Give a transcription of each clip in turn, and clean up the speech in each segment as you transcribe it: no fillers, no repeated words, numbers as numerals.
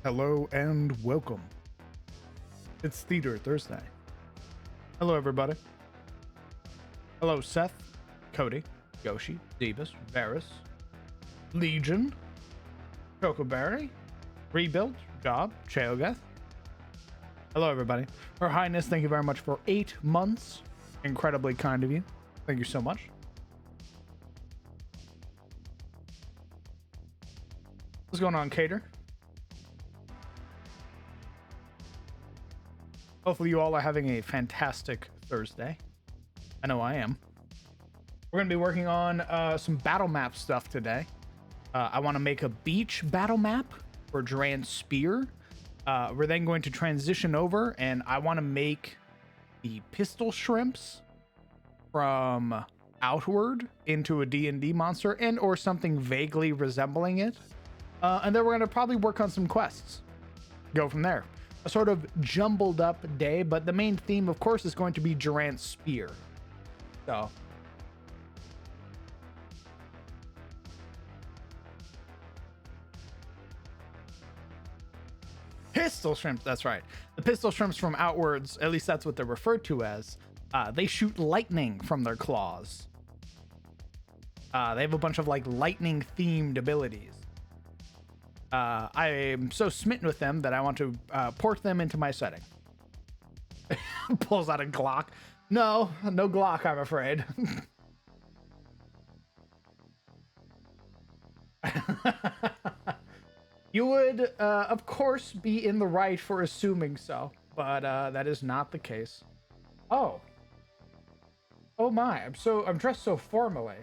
Hello and welcome. It's Theater Thursday. Hello, everybody. Hello, Seth, Cody, Yoshi, Davis, Varus, Legion, Chocoberry, Rebuild, Job, Cheogeth. Hello, everybody. Her Highness, thank you very much for 8 months. Incredibly kind of you. Thank you so much. What's going on, Cater? Hopefully you all are having a fantastic Thursday. I know I am. We're going to be working on some battle map stuff today. I want to make a beach battle map for Jorrant Spear. We're then going to transition over, and I want to make the pistol shrimps from Outward into a D&D monster and or something vaguely resembling it. And then we're going to probably work on some quests. Go from there. A sort of jumbled up day, but the main theme, of course, is going to be Jorrant Spear. So. Pistol shrimps, that's right. The pistol shrimps from Outwards, at least that's what they're referred to as, they shoot lightning from their claws. They have a bunch of like lightning themed abilities. I am so smitten with them that I want to port them into my setting. Pulls out a Glock. No Glock, I'm afraid. You would, of course, be in the right for assuming so, but that is not the case. Oh my! I'm dressed so formally.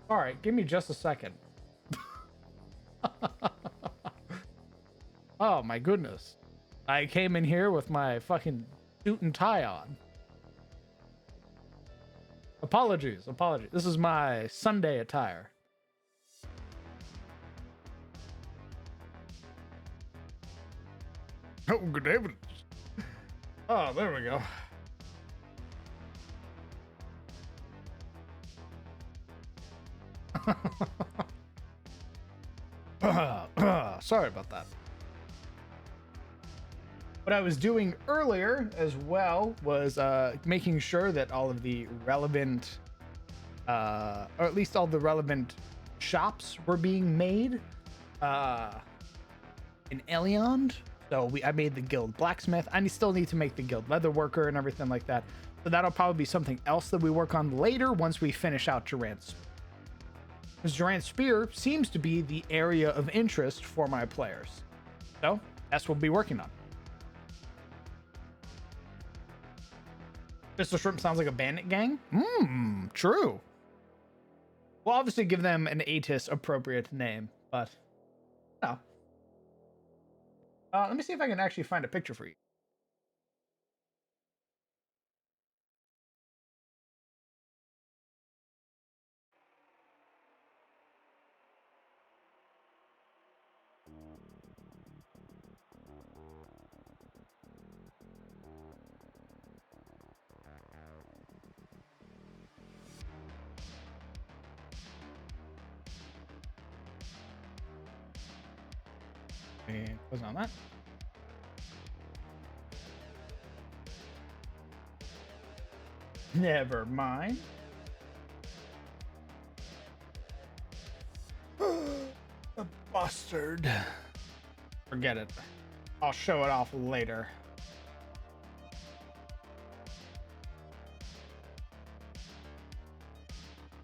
All right, give me just a second. Oh my goodness. I came in here with my fucking suit and tie on. Apologies. This is my Sunday attire. Oh, good heavens. Oh, there we go. Sorry about that. What I was doing earlier as well was making sure that all of the relevant, or at least all the relevant shops were being made in Eliond. So I made the guild blacksmith. I still need to make the guild leatherworker and everything like that. So that'll probably be something else that we work on later once we finish out Jorrant. Because Jorrant Spear seems to be the area of interest for my players. So that's what we'll be working on. Pistol Shrimp sounds like a bandit gang? True. We'll obviously give them an ATIS appropriate name, but no. Let me see if I can actually find a picture for you. And close on that. Never mind. The bastard. Forget it. I'll show it off later.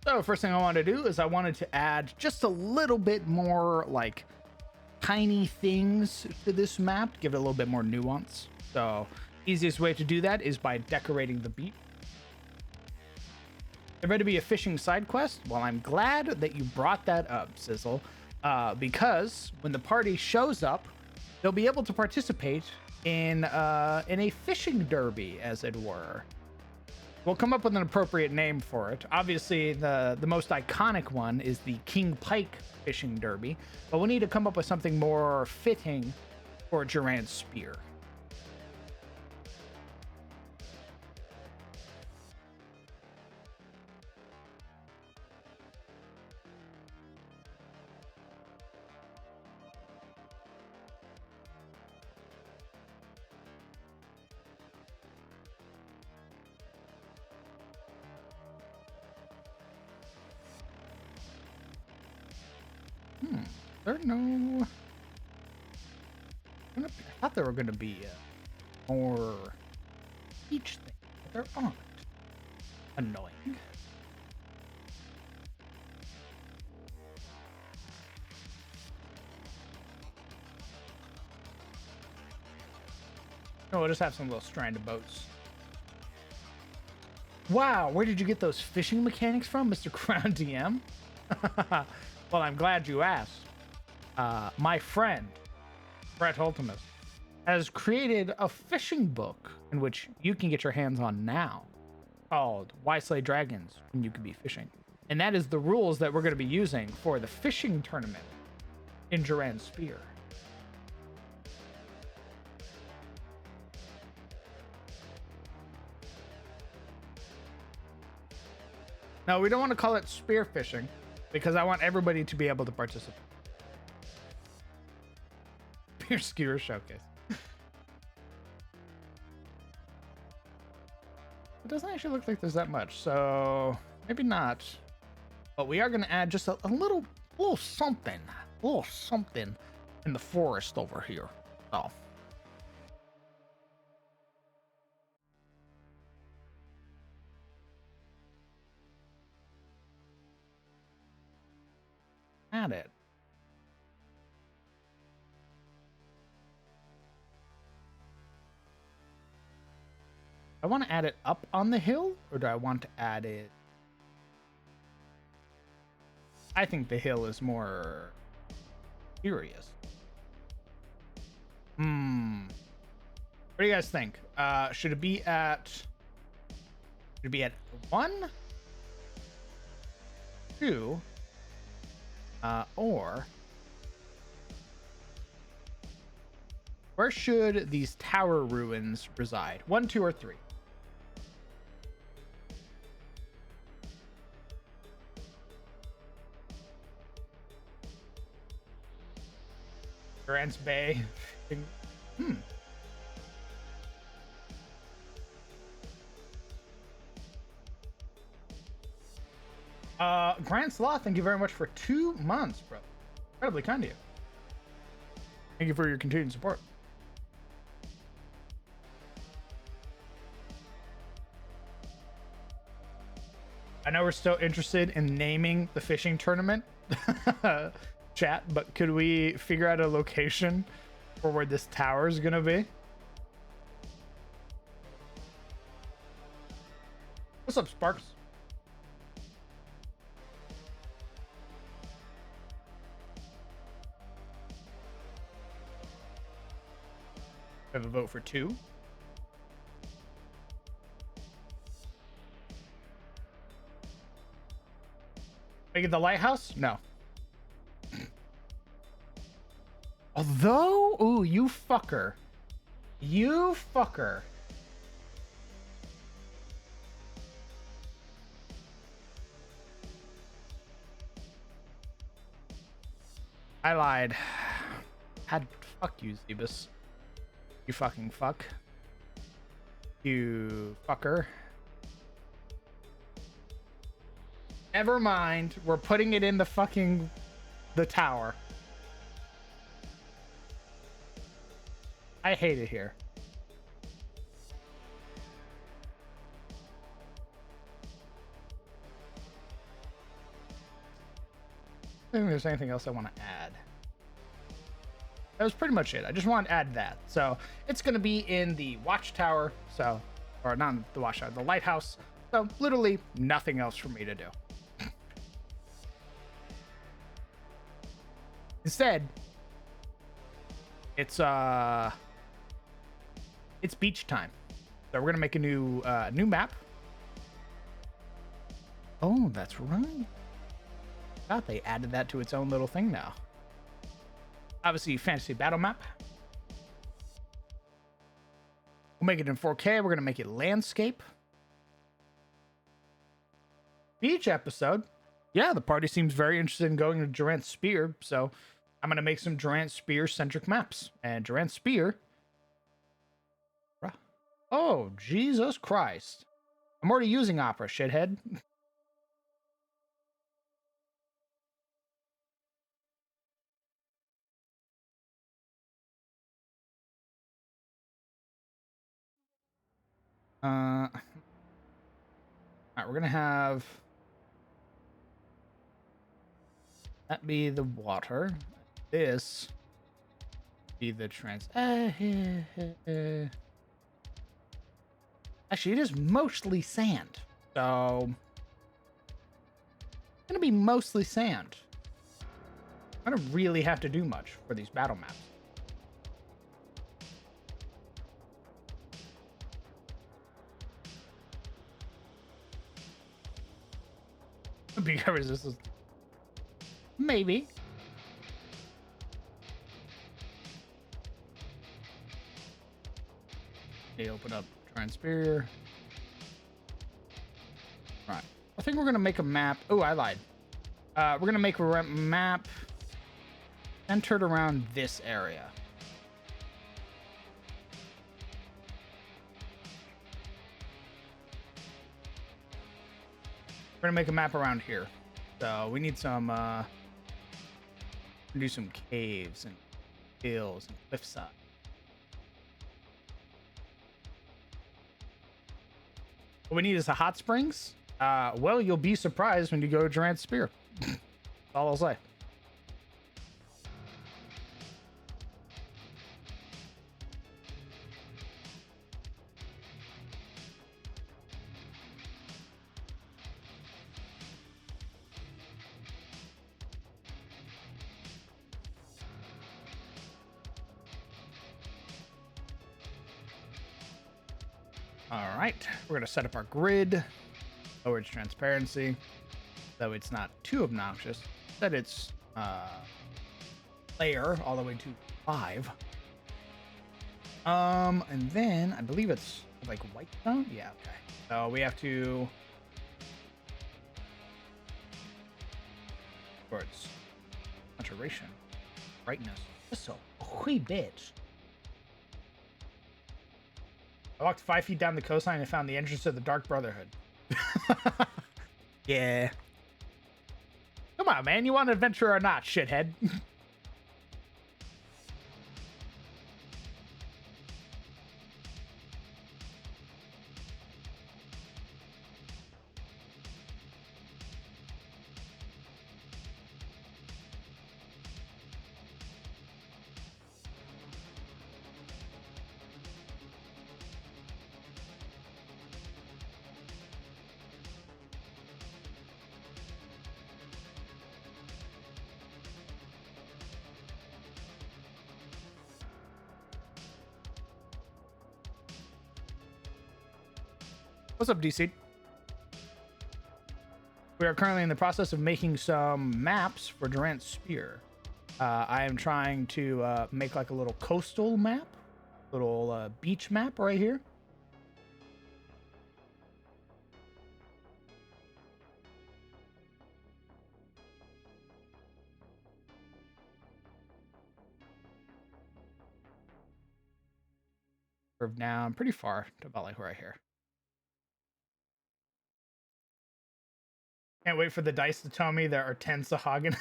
So first thing I wanted to do is I wanted to add just a little bit more like tiny things to this map, give it a little bit more nuance. So easiest way to do that is by decorating the beach. There better be a fishing side quest. Well, I'm glad that you brought that up, Sizzle, because when the party shows up, they'll be able to participate in a fishing derby, as it were. We'll come up with an appropriate name for it. Obviously, the most iconic one is the King Pike Fishing Derby, but we need to come up with something more fitting for Jorrant Spear. There no. I thought there were gonna be more beach things, but there aren't. Annoying. No, we'll just have some little stranded boats. Wow, where did you get those fishing mechanics from, Mr. Crown DM? Well, I'm glad you asked. My friend, Brett Ultimus, has created a fishing book in which you can get your hands on now called Why Slay Dragons When You Could Be Fishing. And that is the rules that we're going to be using for the fishing tournament in Jorrant Spear. No, we don't want to call it spearfishing because I want everybody to be able to participate. Spear Skewer Showcase. It doesn't actually look like there's that much, so maybe not. But we are going to add just a little something in the forest over here. Oh. Add it. I want to add it up on the hill, or do I want to add it? I think the hill is more curious. What do you guys think? Should it be at 1, 2, or where should these tower ruins reside? 1, 2, or 3? Grants Bay. Grant's Law, thank you very much for 2 months, bro. Incredibly kind of you. Thank you for your continued support. I know we're still interested in naming the fishing tournament, chat, but could we figure out a location for where this tower is gonna be? What's up, Sparks? I have a vote for 2. Make it the lighthouse? No. Although, ooh, you fucker. You fucker. I lied. Fuck you, Zebus. You fucking fuck. You fucker. Never mind. We're putting it in the tower. I hate it here. I don't think there's anything else I want to add. That was pretty much it. I just wanted to add that. So it's going to be in the watchtower. So, or not the watchtower, the lighthouse. So literally nothing else for me to do. Instead, it's beach time. So we're going to make a new map. Oh, that's right. I thought they added that to its own little thing now. Obviously, fantasy battle map. We'll make it in 4K. We're going to make it landscape. Beach episode. Yeah, the party seems very interested in going to Jorrant Spear, so I'm going to make some Jorrant Spear-centric maps. And Jorrant Spear... Oh, Jesus Christ. I'm already using Opera, shithead. All right, we're gonna have that be the water. This be the trans. Actually, it is mostly sand, so it's gonna be mostly sand. I don't really have to do much for these battle maps. Bigger resistance. Maybe. They open up Transpire. Right. I think we're gonna make a map. Oh, I lied. We're gonna make a map centered around this area. We're gonna make a map around here. So we need some do some caves and hills and cliffside. What we need is a hot springs. Well, you'll be surprised when you go to Jorrant Spear. That's all I'll say. All right, we're gonna set up our grid, lower its transparency, so it's not too obnoxious. Set its layer all the way to 5. And then I believe it's like white stone. Yeah, okay. So we have to towards saturation, brightness, just a wee bit. I walked 5 feet down the coastline and found the entrance to the Dark Brotherhood. Yeah. Come on, man. You want an adventure or not, shithead? What's up, DC? We are currently in the process of making some maps for Jorrant Spear. I am trying to make like a little coastal map, little beach map right here. Curve down pretty far to about like right here. Can't wait for the dice to tell me there are 10 Sahagin.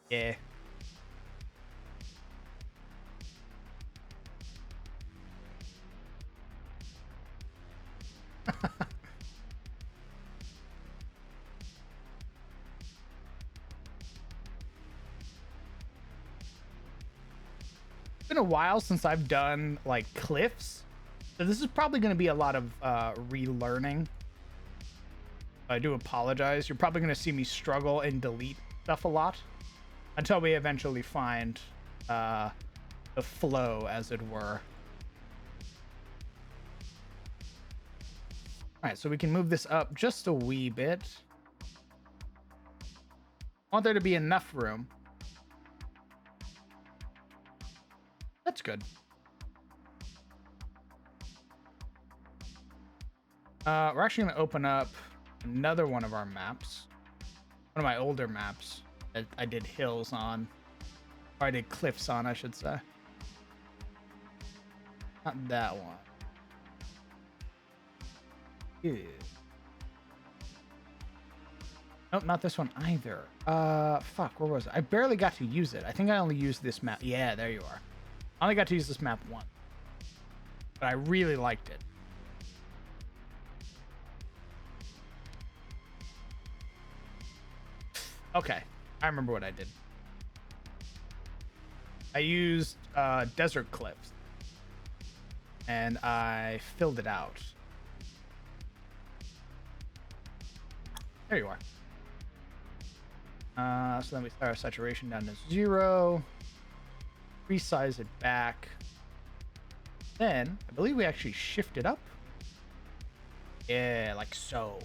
Yeah. It's been a while since I've done like cliffs, so this is probably going to be a lot of relearning. I do apologize. You're probably going to see me struggle and delete stuff a lot until we eventually find the flow, as it were. All right, so we can move this up just a wee bit. I want there to be enough room. That's good. We're actually going to open up another one of our maps. One of my older maps that I did hills on. Or I did cliffs on, I should say. Not that one. Ew. Nope, not this one either. Fuck, where was it? I barely got to use it. I think I only used this map. Yeah, there you are. I only got to use this map once. but I really liked it. Okay, I remember what I did. I used desert cliffs, and I filled it out. There you are. So then we start our saturation down to 0. Resize it back. Then, I believe we actually shift it up. Yeah, like so.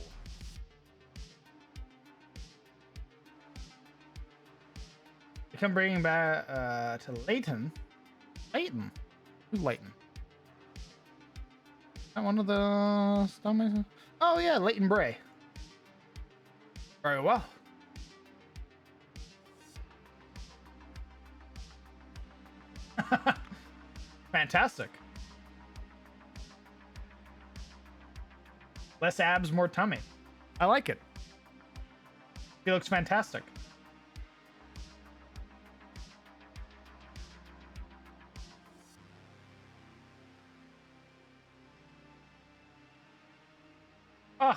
We come bringing back to Leighton. Leighton? Who's Leighton? Not one of the stonemasons? Oh yeah, Leighton Bray. Very well. Fantastic. Less abs, more tummy. I like it. He looks fantastic. Ugh.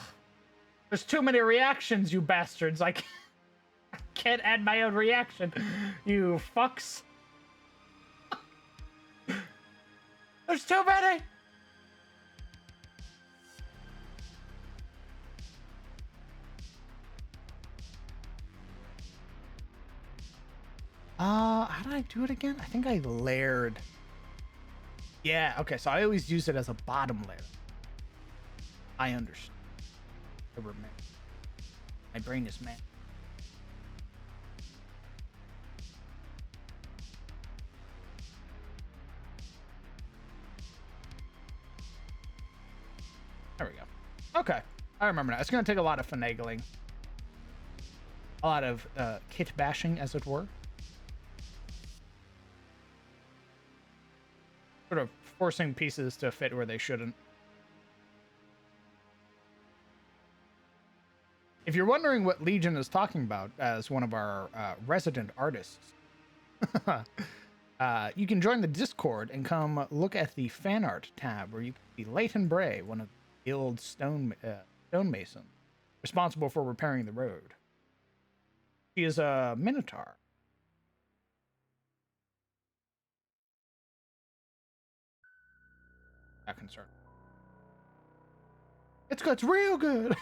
There's too many reactions, you bastards. I can't add my own reaction. You fucks. There's too many. How did I do it again? I think I layered. Yeah, okay, so I always use it as a bottom layer. I understand. I remember. My brain is mad. There we go. Okay, I remember now. It's going to take a lot of finagling. A lot of kit bashing, as it were. Sort of forcing pieces to fit where they shouldn't. If you're wondering what Legion is talking about as one of our resident artists, you can join the Discord and come look at the fan art tab where you can see Leighton Bray, one of the old stonemason, responsible for repairing the road. She is a Minotaur. Not concerned. It's real good.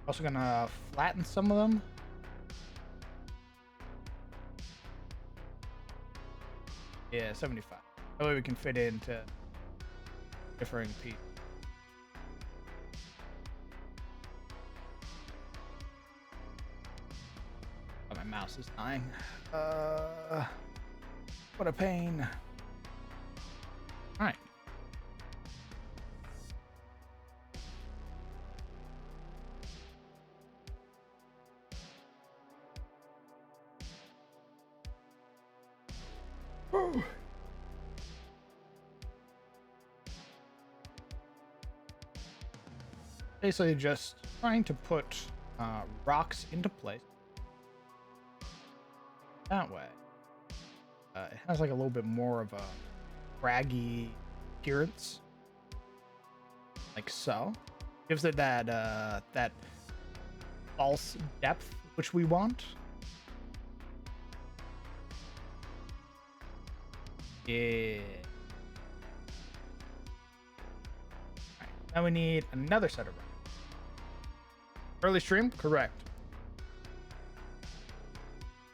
Also gonna flatten some of them. Yeah, 75. That way we can fit into differing pieces. Oh, my mouse is dying. What a pain. All right. Basically just trying to put rocks into place. That way. It has like a little bit more of a craggy appearance. Like so. Gives it that that false depth which we want. Yeah. Alright, now we need another set of rocks. Early stream? Correct.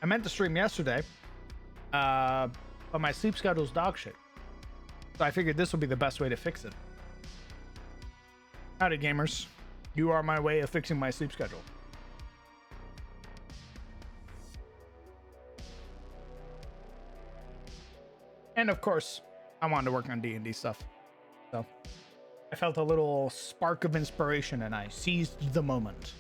I meant to stream yesterday, but my sleep schedule's dog shit. So I figured this will be the best way to fix it. Howdy, gamers. You are my way of fixing my sleep schedule. And of course, I wanted to work on D&D stuff. So I felt a little spark of inspiration and I seized the moment.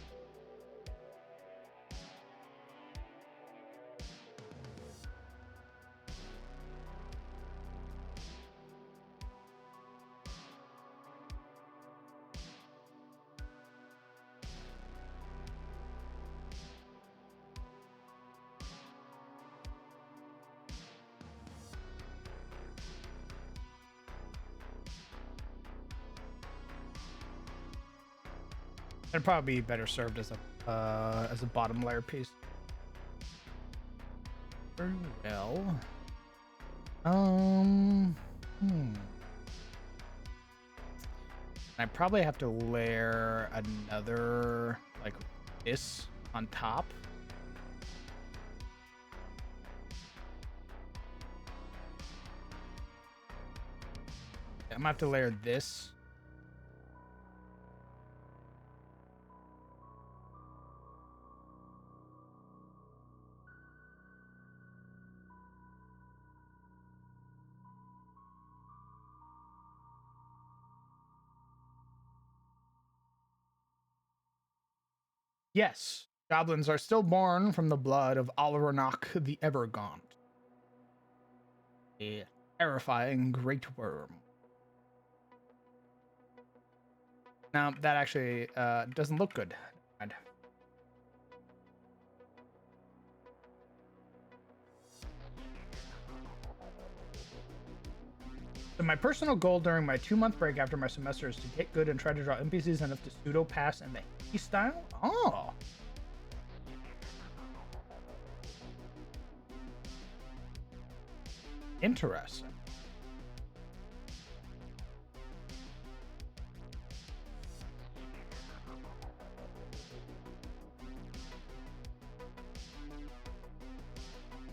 It'd probably be better served as a bottom layer piece. Very well. I probably have to layer another like this on top. I'm gonna have to layer this. Yes, goblins are still born from the blood of Alranok the Evergaunt, a terrifying great worm. Now, that actually doesn't look good. So my personal goal during my 2-month break after my semester is to get good and try to draw NPCs enough to pseudo pass in the He style. Oh. Interesting.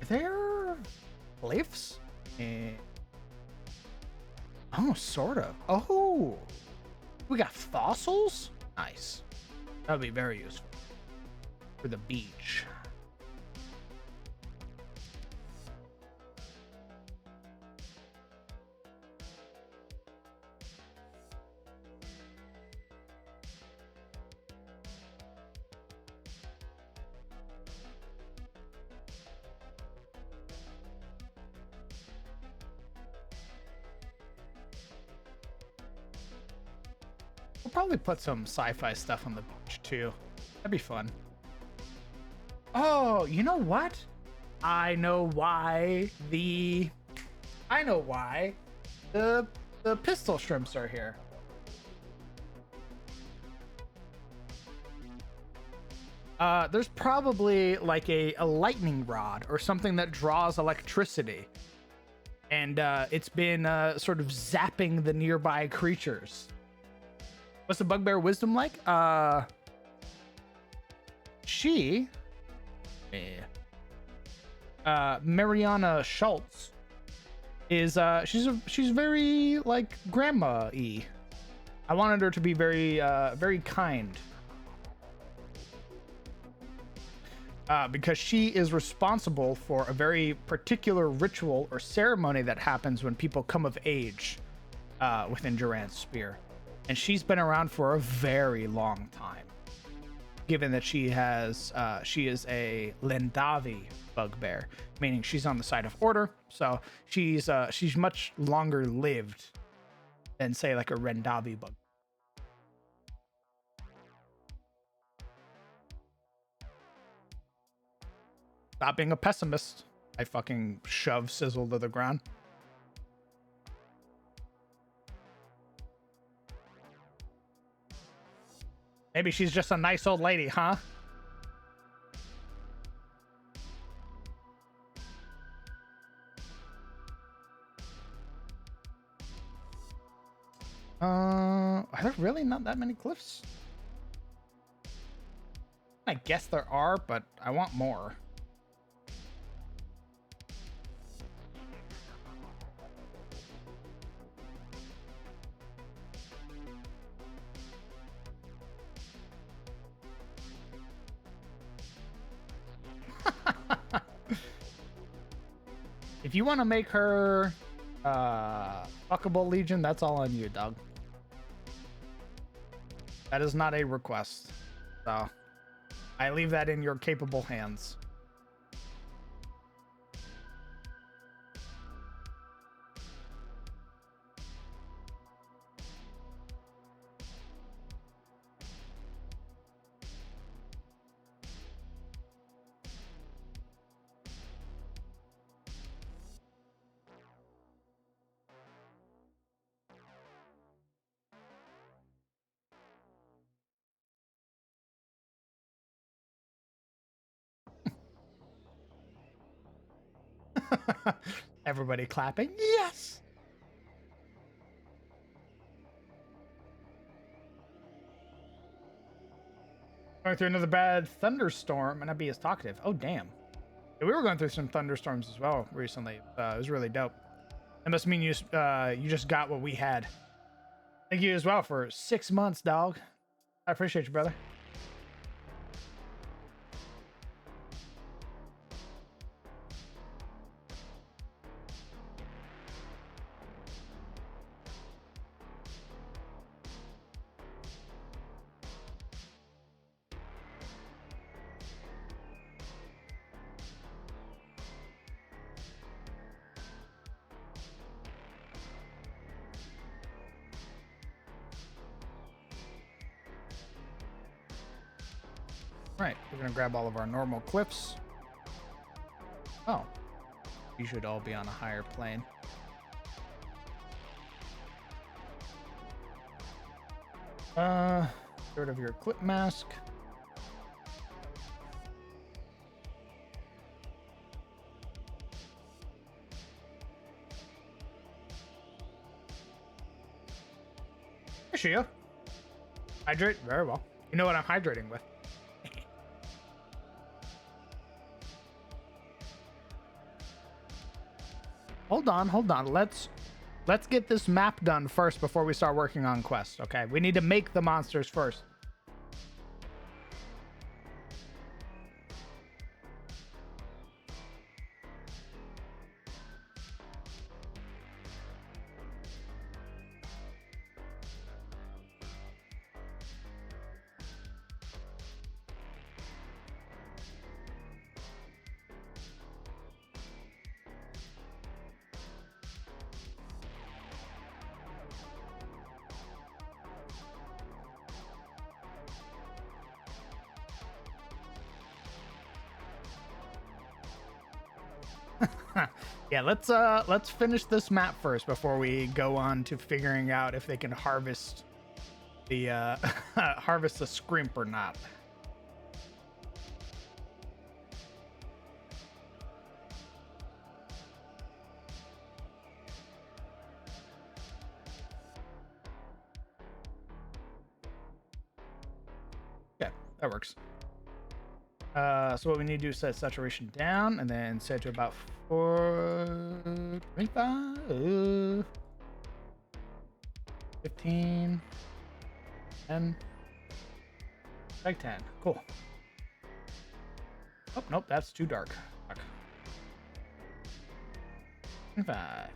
Are there glyphs? Oh, sort of. Oh, we got fossils? Nice. That would be very useful for the beach. We'll probably put some sci-fi stuff on the beach too. That'd be fun. Oh, you know what? I know why the pistol shrimps are here. There's probably like a lightning rod or something that draws electricity. And it's been sort of zapping the nearby creatures. What's the bugbear wisdom like? Mariana Schultz is she's very like grandma-y. I wanted her to be very very kind. Because she is responsible for a very particular ritual or ceremony that happens when people come of age within Jorrant's Spear. And she's been around for a very long time, given that she is a Lendavi bugbear, meaning she's on the side of order. So she's much longer lived than, say, like a Rendavi bug. Stop being a pessimist. I fucking shove Sizzle to the ground. Maybe she's just a nice old lady, huh? Are there really not that many cliffs? I guess there are, but I want more. If you want to make her fuckable Legion, that's all on you, dog. That is not a request. So I leave that in your capable hands. Everybody clapping. Yes. Going through another bad thunderstorm and not be as talkative. Oh, damn. Yeah, we were going through some thunderstorms as well recently. It was really dope. That must mean you just got what we had. Thank you as well for 6 months, dog. I appreciate you, brother. Right, we're gonna grab all of our normal cliffs. Oh, you should all be on a higher plane. Get rid of your clip mask. Hey, Shia. Hydrate very well. You know what I'm hydrating with. Hold on. Let's get this map done first before we start working on quests, okay? We need to make the monsters first. Yeah, let's finish this map first before we go on to figuring out if they can harvest the harvest the scrimp or not. Yeah, that works. So what we need to do is set saturation down and then set to about 425, 15, 10, like 10. Cool. Oh, nope, that's too dark. Fuck. 25.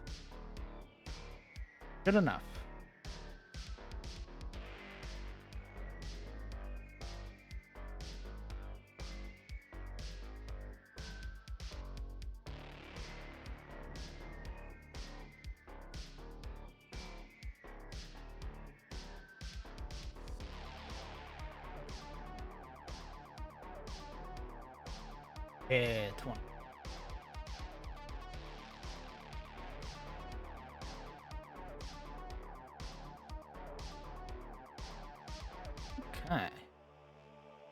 Good enough. Yeah, 20. Okay.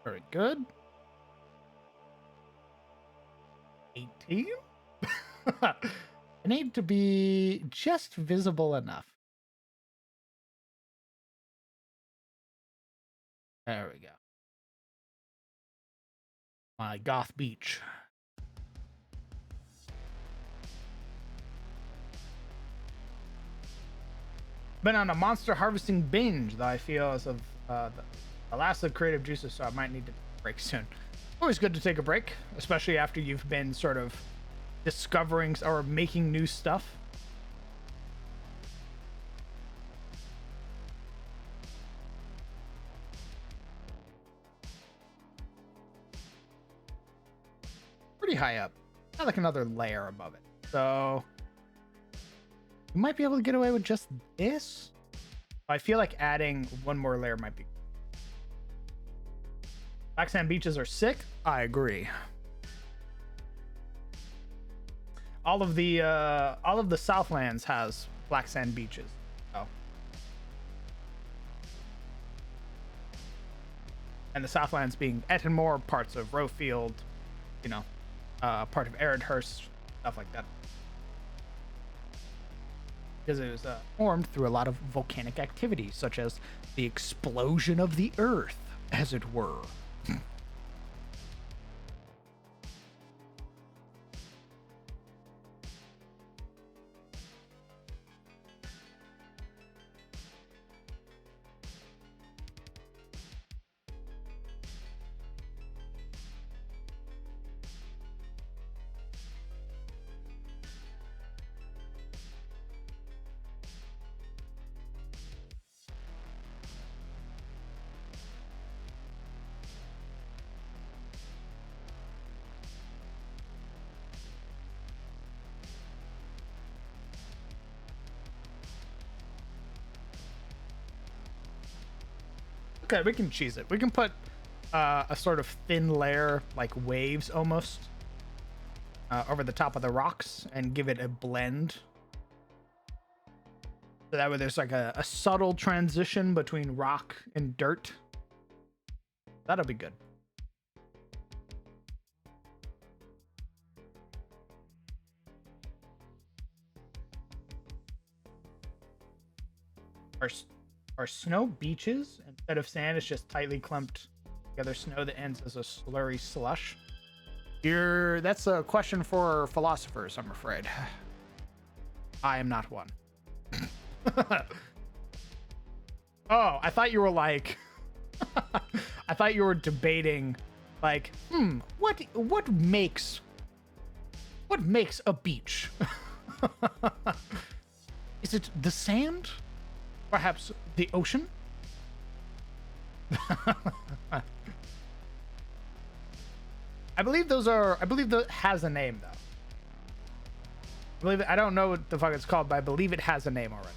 Very good. 18? I need to be just visible enough. There we go. My goth beach. Been on a monster harvesting binge that I feel as of the last of creative juices, so I might need to break soon. Always good to take a break, especially after you've been sort of discovering or making new stuff. Pretty high up. Not like another layer above it. So you might be able to get away with just this. I feel like adding one more layer might be. Black sand beaches are sick. I agree. All of the Southlands has black sand beaches. Oh. And the Southlands being Ettenmore, parts of Rowfield, you know, part of Aridhurst, stuff like that. because it was formed through a lot of volcanic activity, such as the explosion of the Earth, as it were. Okay, we can cheese it. We can put a sort of thin layer, like waves almost, over the top of the rocks and give it a blend. So that way there's like a subtle transition between rock and dirt. That'll be good. Our snow beaches, instead of sand, it's just tightly clumped together snow that ends as a slurry slush. That's a question for philosophers, I'm afraid. I am not one. Oh, I thought you were like I thought you were debating like, what makes a beach? Is it the sand? Perhaps the ocean? I believe that has a name though. I don't know what the fuck it's called, but I believe it has a name already.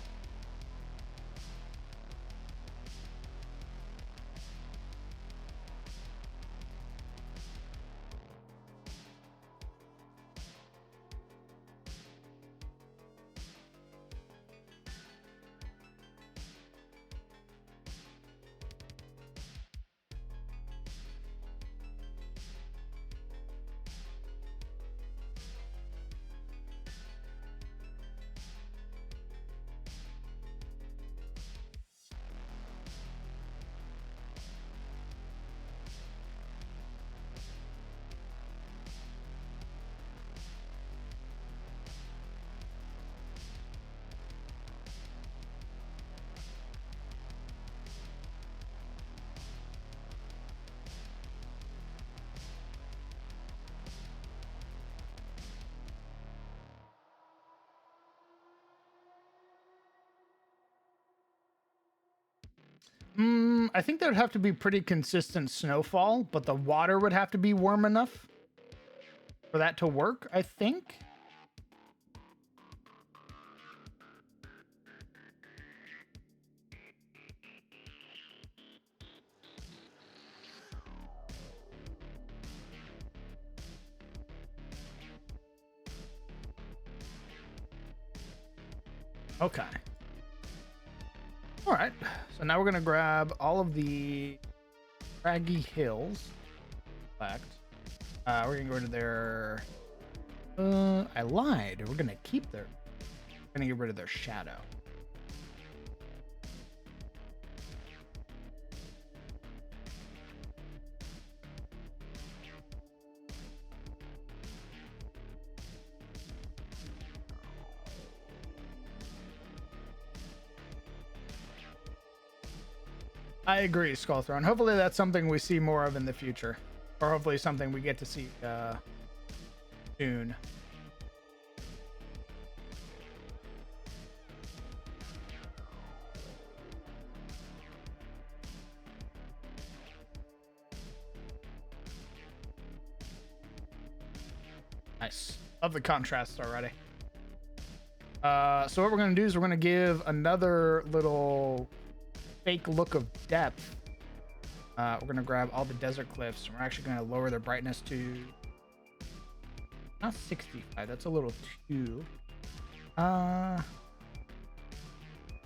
I think there would have to be pretty consistent snowfall, but the water would have to be warm enough for that to work, I think. Okay. All right. So now we're going to grab all of the craggy hills. We're going to go to their... I lied. We're going to keep their... We're going to get rid of their shadow. I agree, Skullthrone. Hopefully that's something we see more of in the future. Or hopefully something we get to see soon. Nice. Love the contrast already. So what we're going to do is we're going to give another little fake look of depth. We're going to grab all the desert cliffs. And we're actually going to lower their brightness to not 65. That's a little too. We're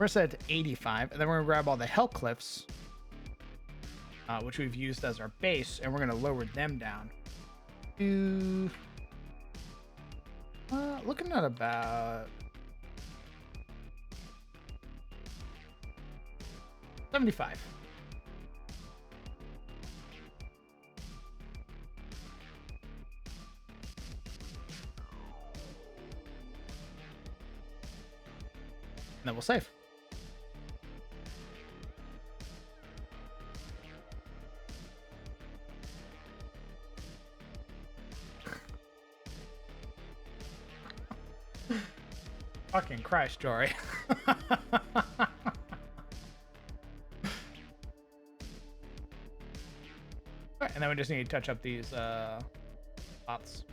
set to 85. And then we're going to grab all the hell cliffs, which we've used as our base. And we're going to lower them down to... looking at about 75. And then we'll save. Fucking Christ, Jory. And then we just need to touch up these spots.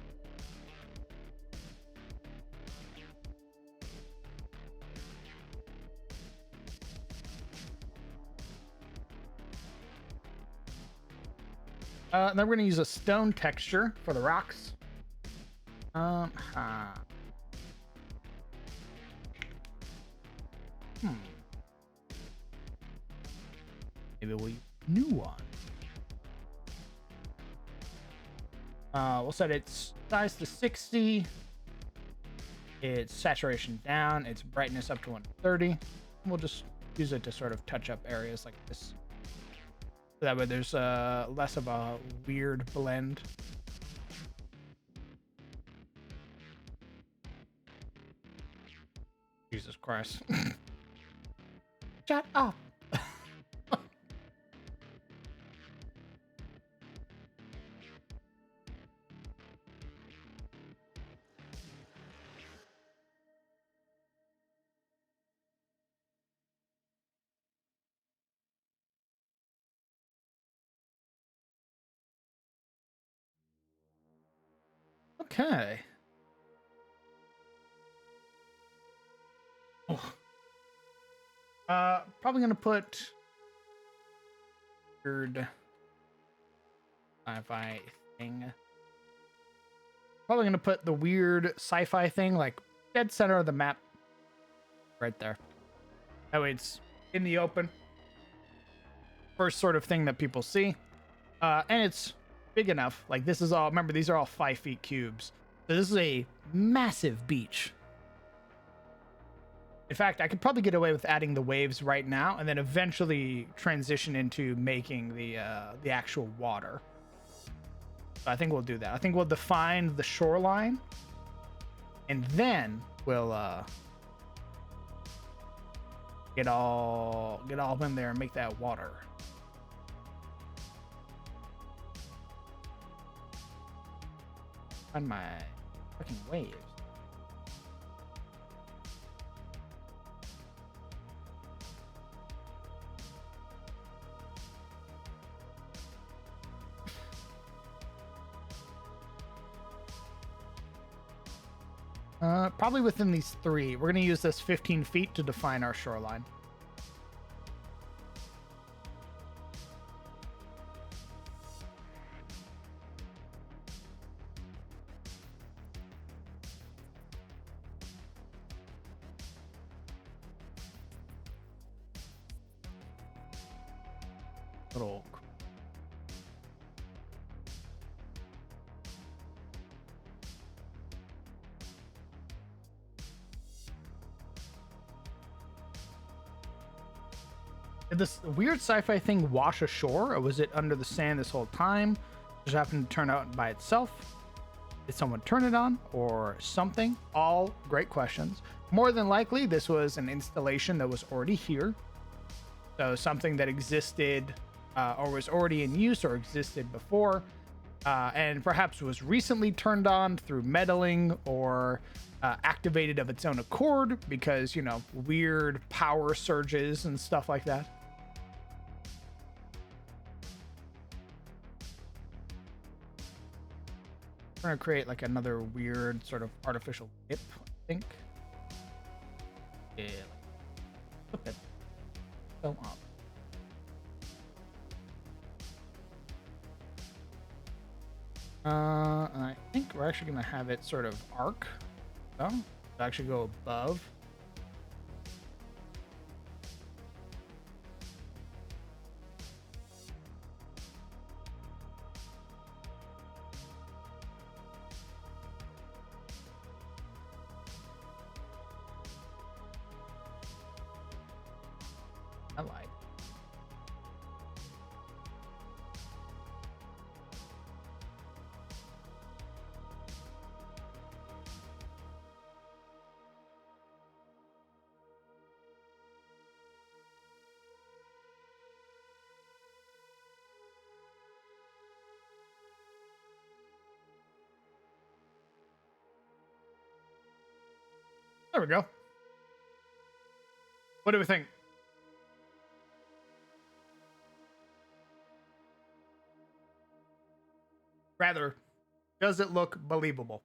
And then we're gonna use a stone texture for the rocks. Maybe we'll use a new one. We'll set its size to 60. Its saturation down. Its brightness up to 130. We'll just use it to sort of touch up areas like this. So that way there's less of a weird blend. Jesus Christ. Shut up. Okay. Oh. Probably gonna put weird sci-fi thing. Probably gonna put the weird sci-fi thing like dead center of the map, right there. That way it's in the open. First sort of thing that people see, and it's big enough. Like this is all. Remember, these are all 5 feet cubes. So this is a massive beach. In fact, I could probably get away with adding the waves right now, and then eventually transition into making the actual water. So I think we'll do that. I think we'll define the shoreline, and then we'll get all in there and make that water. On my fucking waves. Probably within these 3. We're going to use this 15 feet to define our shoreline. Little Did this weird sci-fi thing wash ashore, or was it under the sand this whole time? Just happened to turn out by itself? Did someone turn it on or something? All great questions. More than likely, this was an installation that was already here. So something that existed or was already in use or existed before, and perhaps was recently turned on through meddling or activated of its own accord because, you know, weird power surges and stuff like that. We're gonna create like another weird sort of artificial hip, I think. Yeah, flip it. Go up. I think we're actually gonna have it sort of arc. So actually go above. I lied. There we go. What do we think? Rather, does it look believable?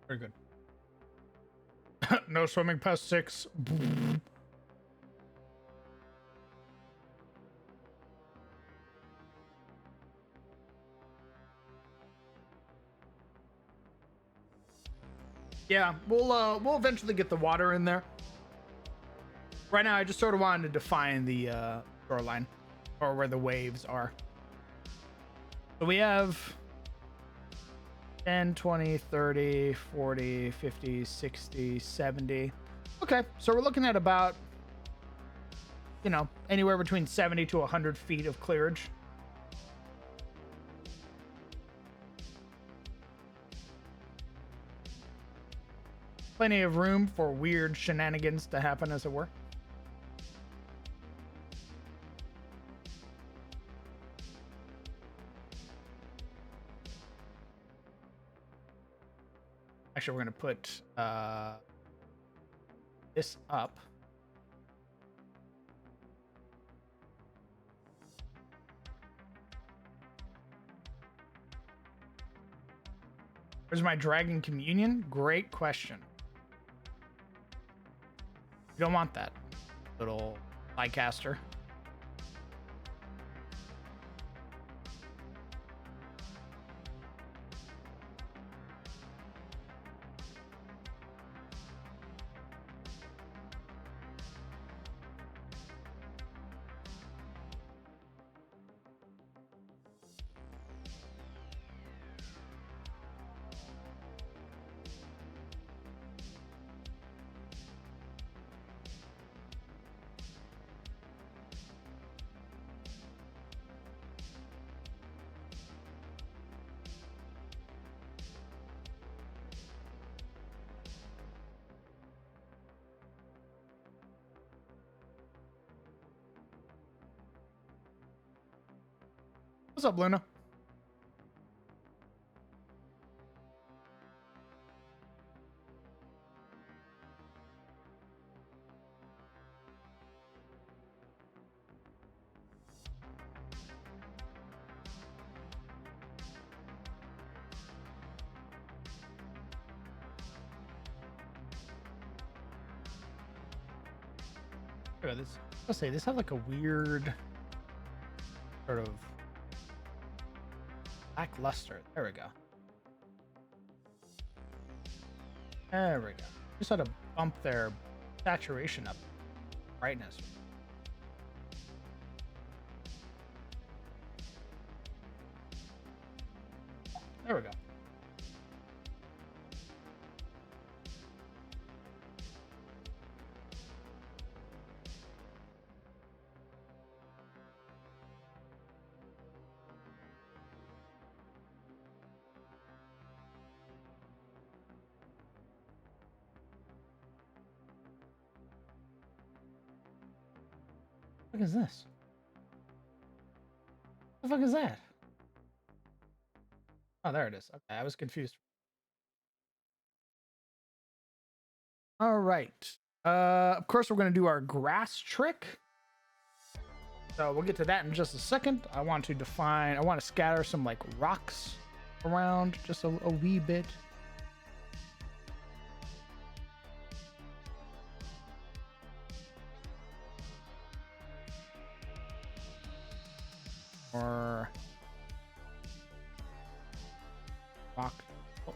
Very good. No swimming past 6. Yeah, we'll eventually get the water in there. Right now, I just sort of wanted to define the shoreline, or where the waves are. So we have 10, 20, 30, 40, 50, 60, 70. Okay, so we're looking at about, you know, anywhere between 70 to 100 feet of clearage. Plenty of room for weird shenanigans to happen, as it were. Actually, we're going to put this up. Where's my Dragon Communion? Great question. You don't want that little Leicester. What's up, Luna? This, let's say this has like a weird sort of lackluster. There we go. There we go. Just had to bump their saturation up, brightness. There we go. What is this? What the fuck is that? Oh, there it is. Okay, I was confused. All right. Of course, we're going to do our grass trick. So we'll get to that in just a second. I want to scatter some like rocks around just a wee bit. Or rock hook.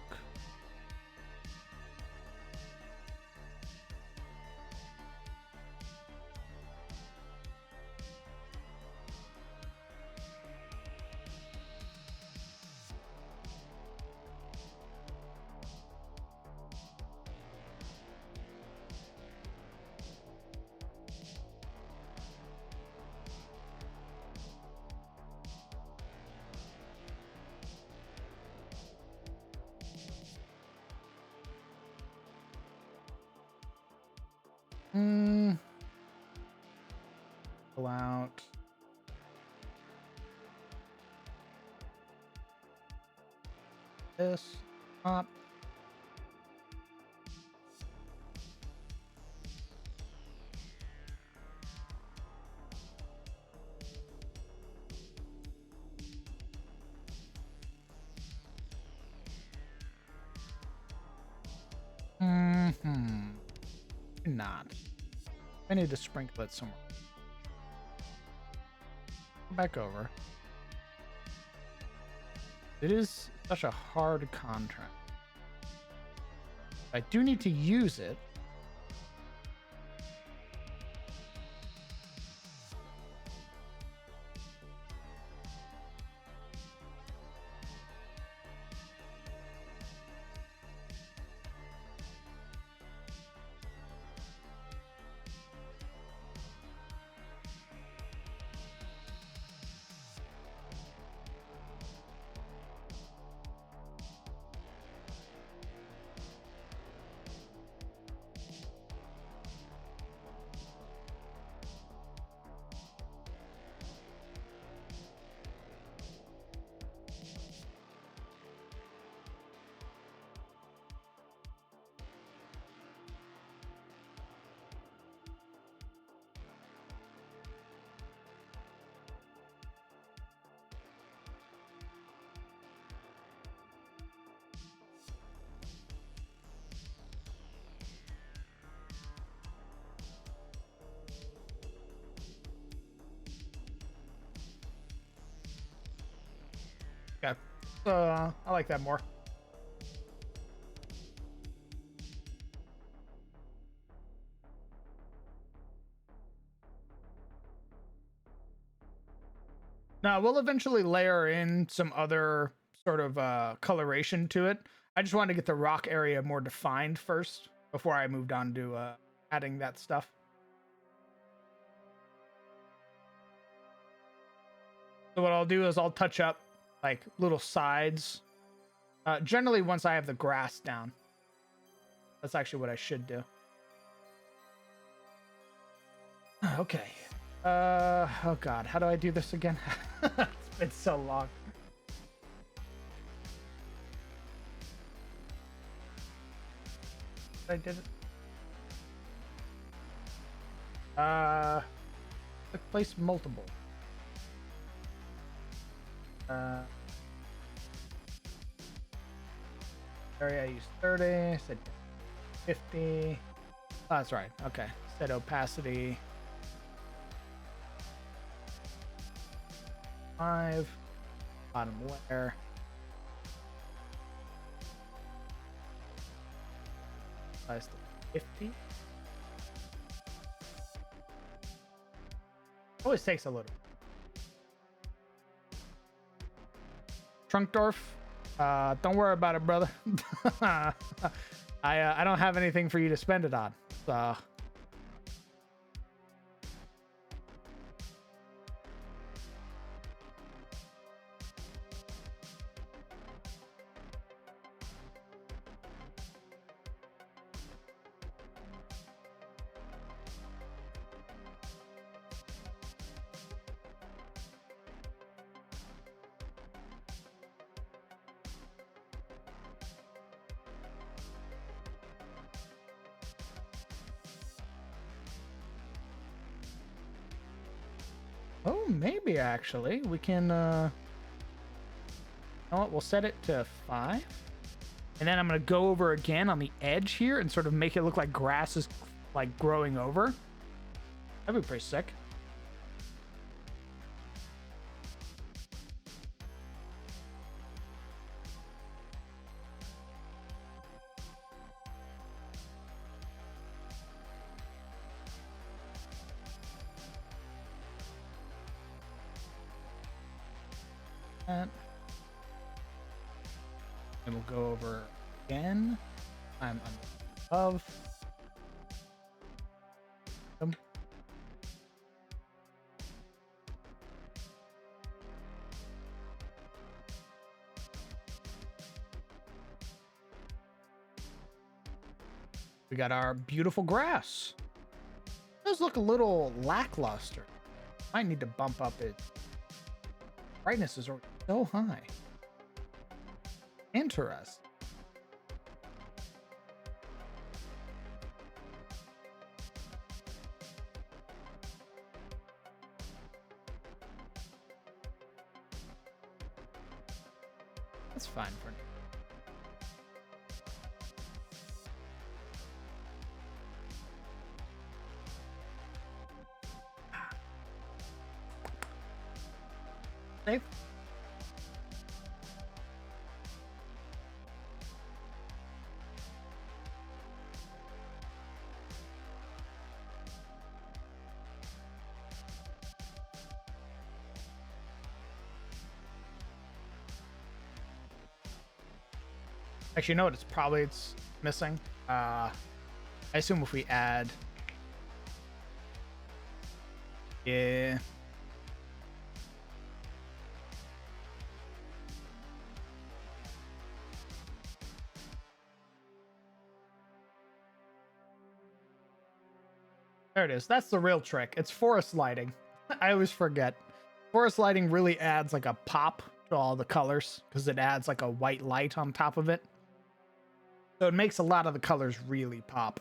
this up. Not. I need to sprinkle it somewhere. Back over. It is such a hard contract. I do need to use it. Yeah, I like that more. Now, we'll eventually layer in some other sort of coloration to it. I just wanted to get the rock area more defined first before I moved on to adding that stuff. So what I'll do is I'll touch up like little sides. Generally, once I have the grass down. That's actually what I should do. Okay. Oh god, how do I do this again? It's been so long. I did it. Click place multiple. Area I used 30, said 50. Oh, that's right. Okay. Set opacity 5. Bottom layer. Size to 50. Always takes a little. Trunkdorf, don't worry about it, brother. I don't have anything for you to spend it on. So. Oh, maybe actually we can. You know what? We'll set it to 5, and then I'm gonna go over again on the edge here and sort of make it look like grass is like growing over. That'd be pretty sick. And we'll go over again. I'm above. We got our beautiful grass. It does look a little lackluster. Might need to bump up it. Brightness is already so high. Interesting. That's fine for now. Save. Actually, you know what? It's missing. I assume if we add, yeah. There it is. That's the real trick. It's forest lighting. I always forget. Forest lighting really adds like a pop to all the colors because it adds like a white light on top of it. So it makes a lot of the colors really pop.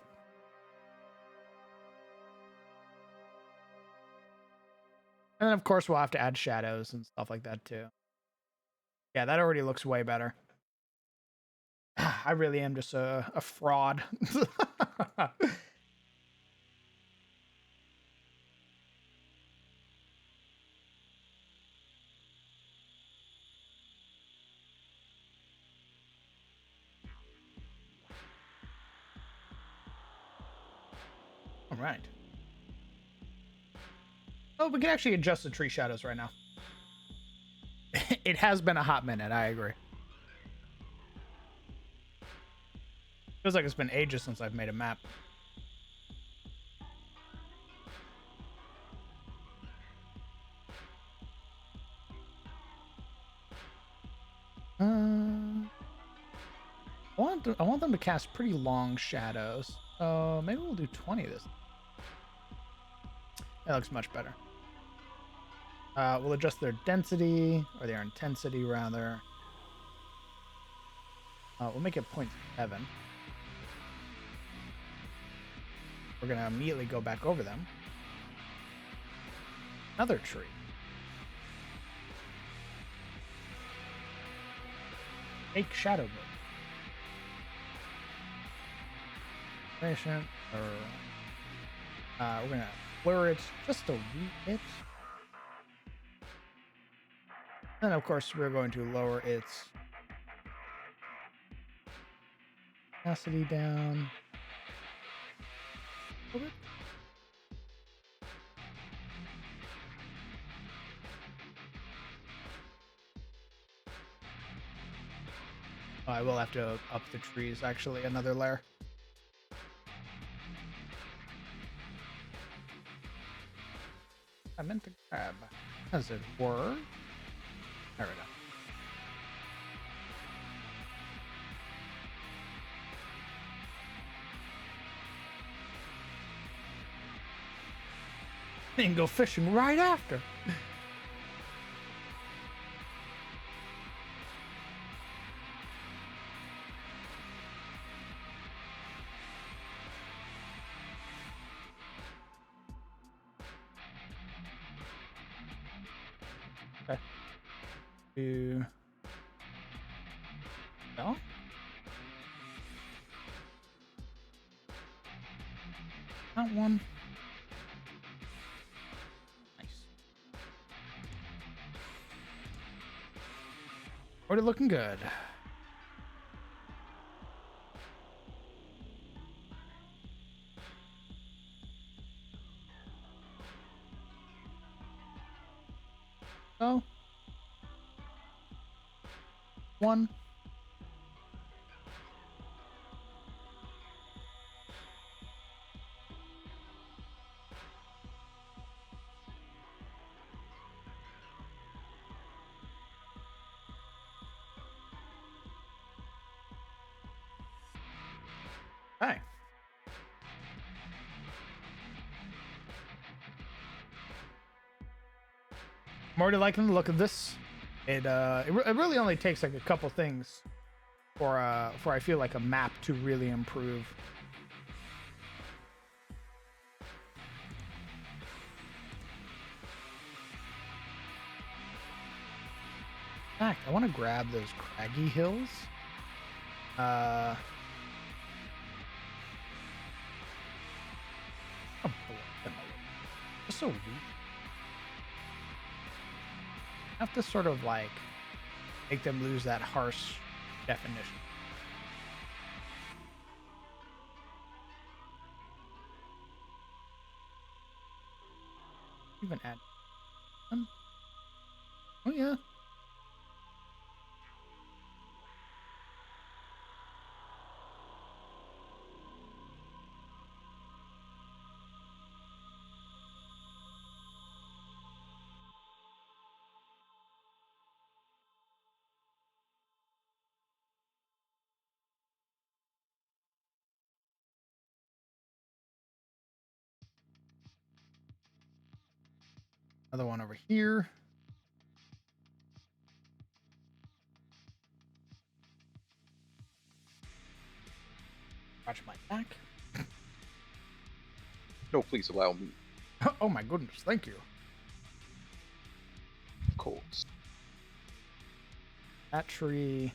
And then of course we'll have to add shadows and stuff like that too. Yeah, that already looks way better. I really am just a fraud. All right. Oh, we can actually adjust the tree shadows right now. It has been a hot minute, I agree. Feels like it's been ages since I've made a map. I want them to cast pretty long shadows. Maybe we'll do 20 this. That looks much better. We'll adjust their density, or their intensity, rather. We'll make it 0.7. We're going to immediately go back over them. Another tree. Make shadow move. We're going to blur it just a wee bit. And of course, we're going to lower its opacity down. A bit. Oh, I will have to up the trees, actually, another layer. I meant to grab, as it were. There we go. And go fishing right after. Okay. No? That one. Nice. Already looking good. Oh. One. Hi. I'm already liking the look of this. It really only takes like a couple things for I feel like a map to really improve. In fact, I want to grab those craggy hills. Oh, it's so weak. I have to sort of like make them lose that harsh definition. Even add them. Oh yeah. Another one over here. Watch my back. No, please allow me. Oh my goodness, thank you. Of course. That tree.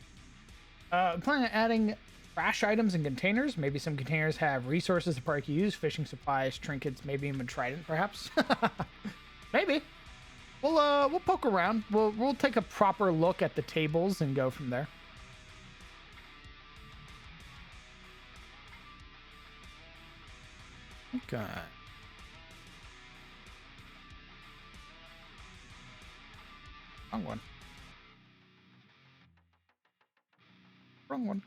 Plan on adding trash items and containers. Maybe some containers have resources the party can use, fishing supplies, trinkets, maybe even trident, perhaps. Maybe. We'll poke around. We'll take a proper look at the tables and go from there. Okay. Wrong one. Wrong one.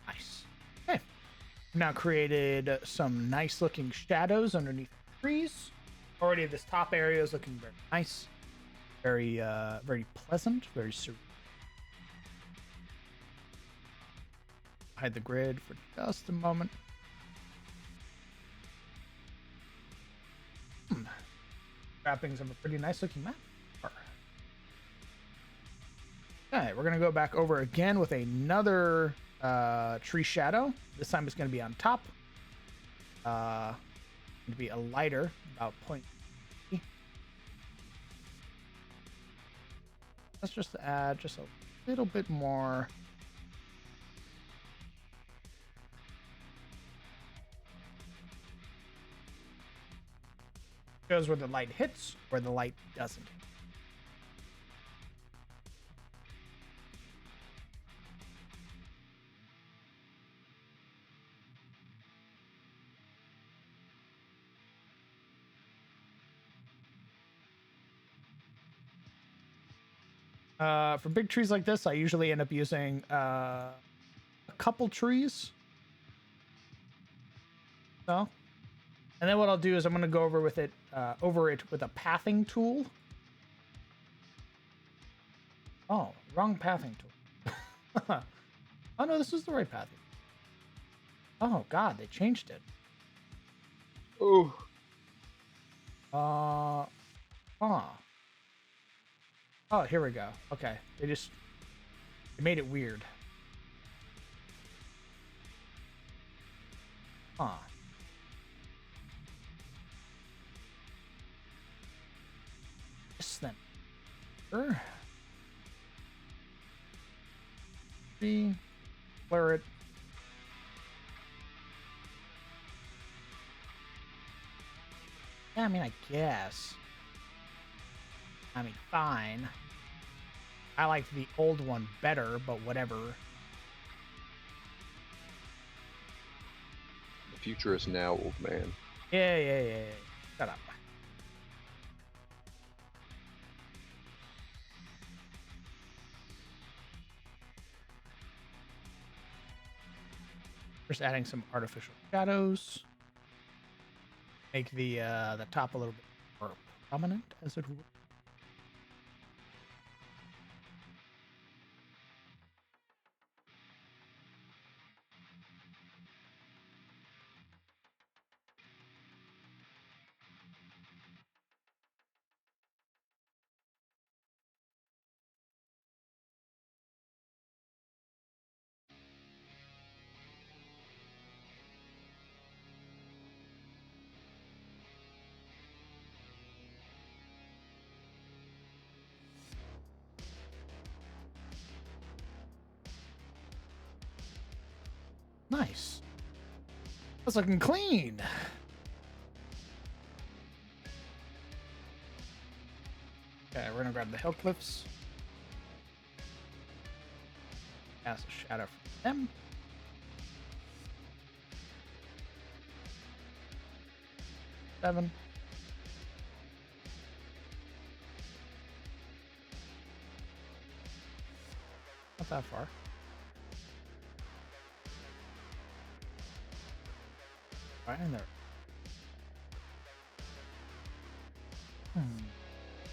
Nice. Okay. Now created some nice looking shadows underneath the trees. Already this top area is looking very nice. Very pleasant, very serene. Hide the grid for just a moment. Wrappings of a pretty nice looking map. Okay, we're gonna go back over again with another tree shadow. This time it's gonna be on top. Going to be a lighter, about 0.3. Let's just add just a little bit more. Shows where the light hits, where the light doesn't. For big trees like this, I usually end up using a couple trees. So, and then what I'll do is I'm going to go over with it with a pathing tool. Oh, wrong pathing tool. Oh no, this is the right pathing. Oh god, they changed it. Oh. Oh, here we go. Okay, they made it weird. Huh. This then. Sure. Blur it. Yeah, I mean, I guess. I mean, fine. I like the old one better, but whatever. The future is now, old man. Yeah. Shut up. Just adding some artificial shadows. Make the top a little bit more prominent, as it would. Nice. That's looking clean. Okay, we're gonna grab the hill cliffs. Cast a shadow from them. Seven. Not that far. Right in there.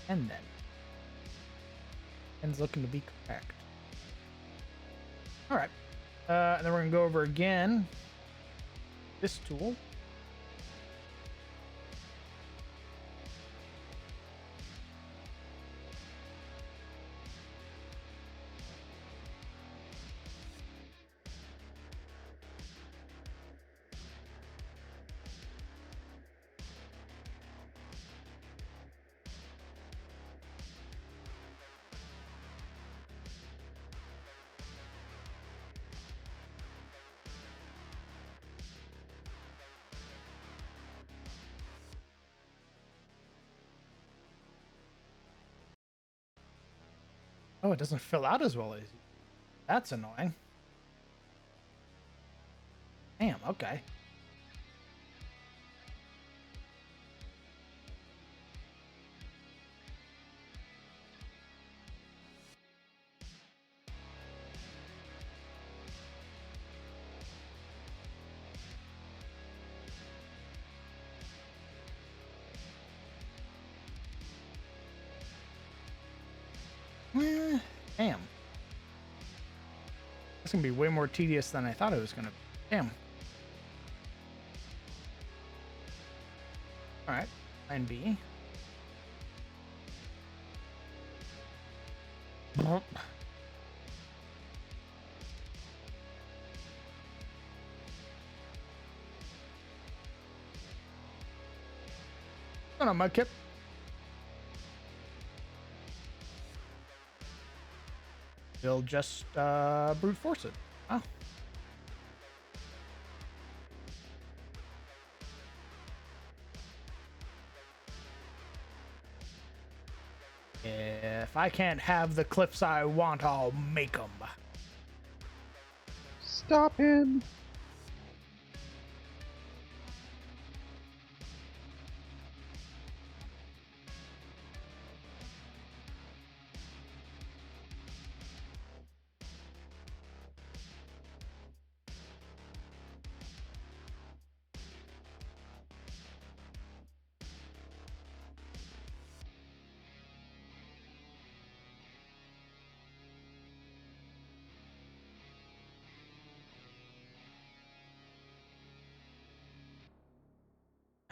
And then. End's looking to be correct. Alright. And then we're going to go over again. This tool. Oh, it doesn't fill out as well as you. That's annoying. Damn, okay. Damn. It's gonna be way more tedious than I thought it was gonna be. Damn. Alright. Plan B. Hold on, Mudkip. They'll just brute force it. Oh. If I can't have the cliffs I want, I'll make them. Stop him!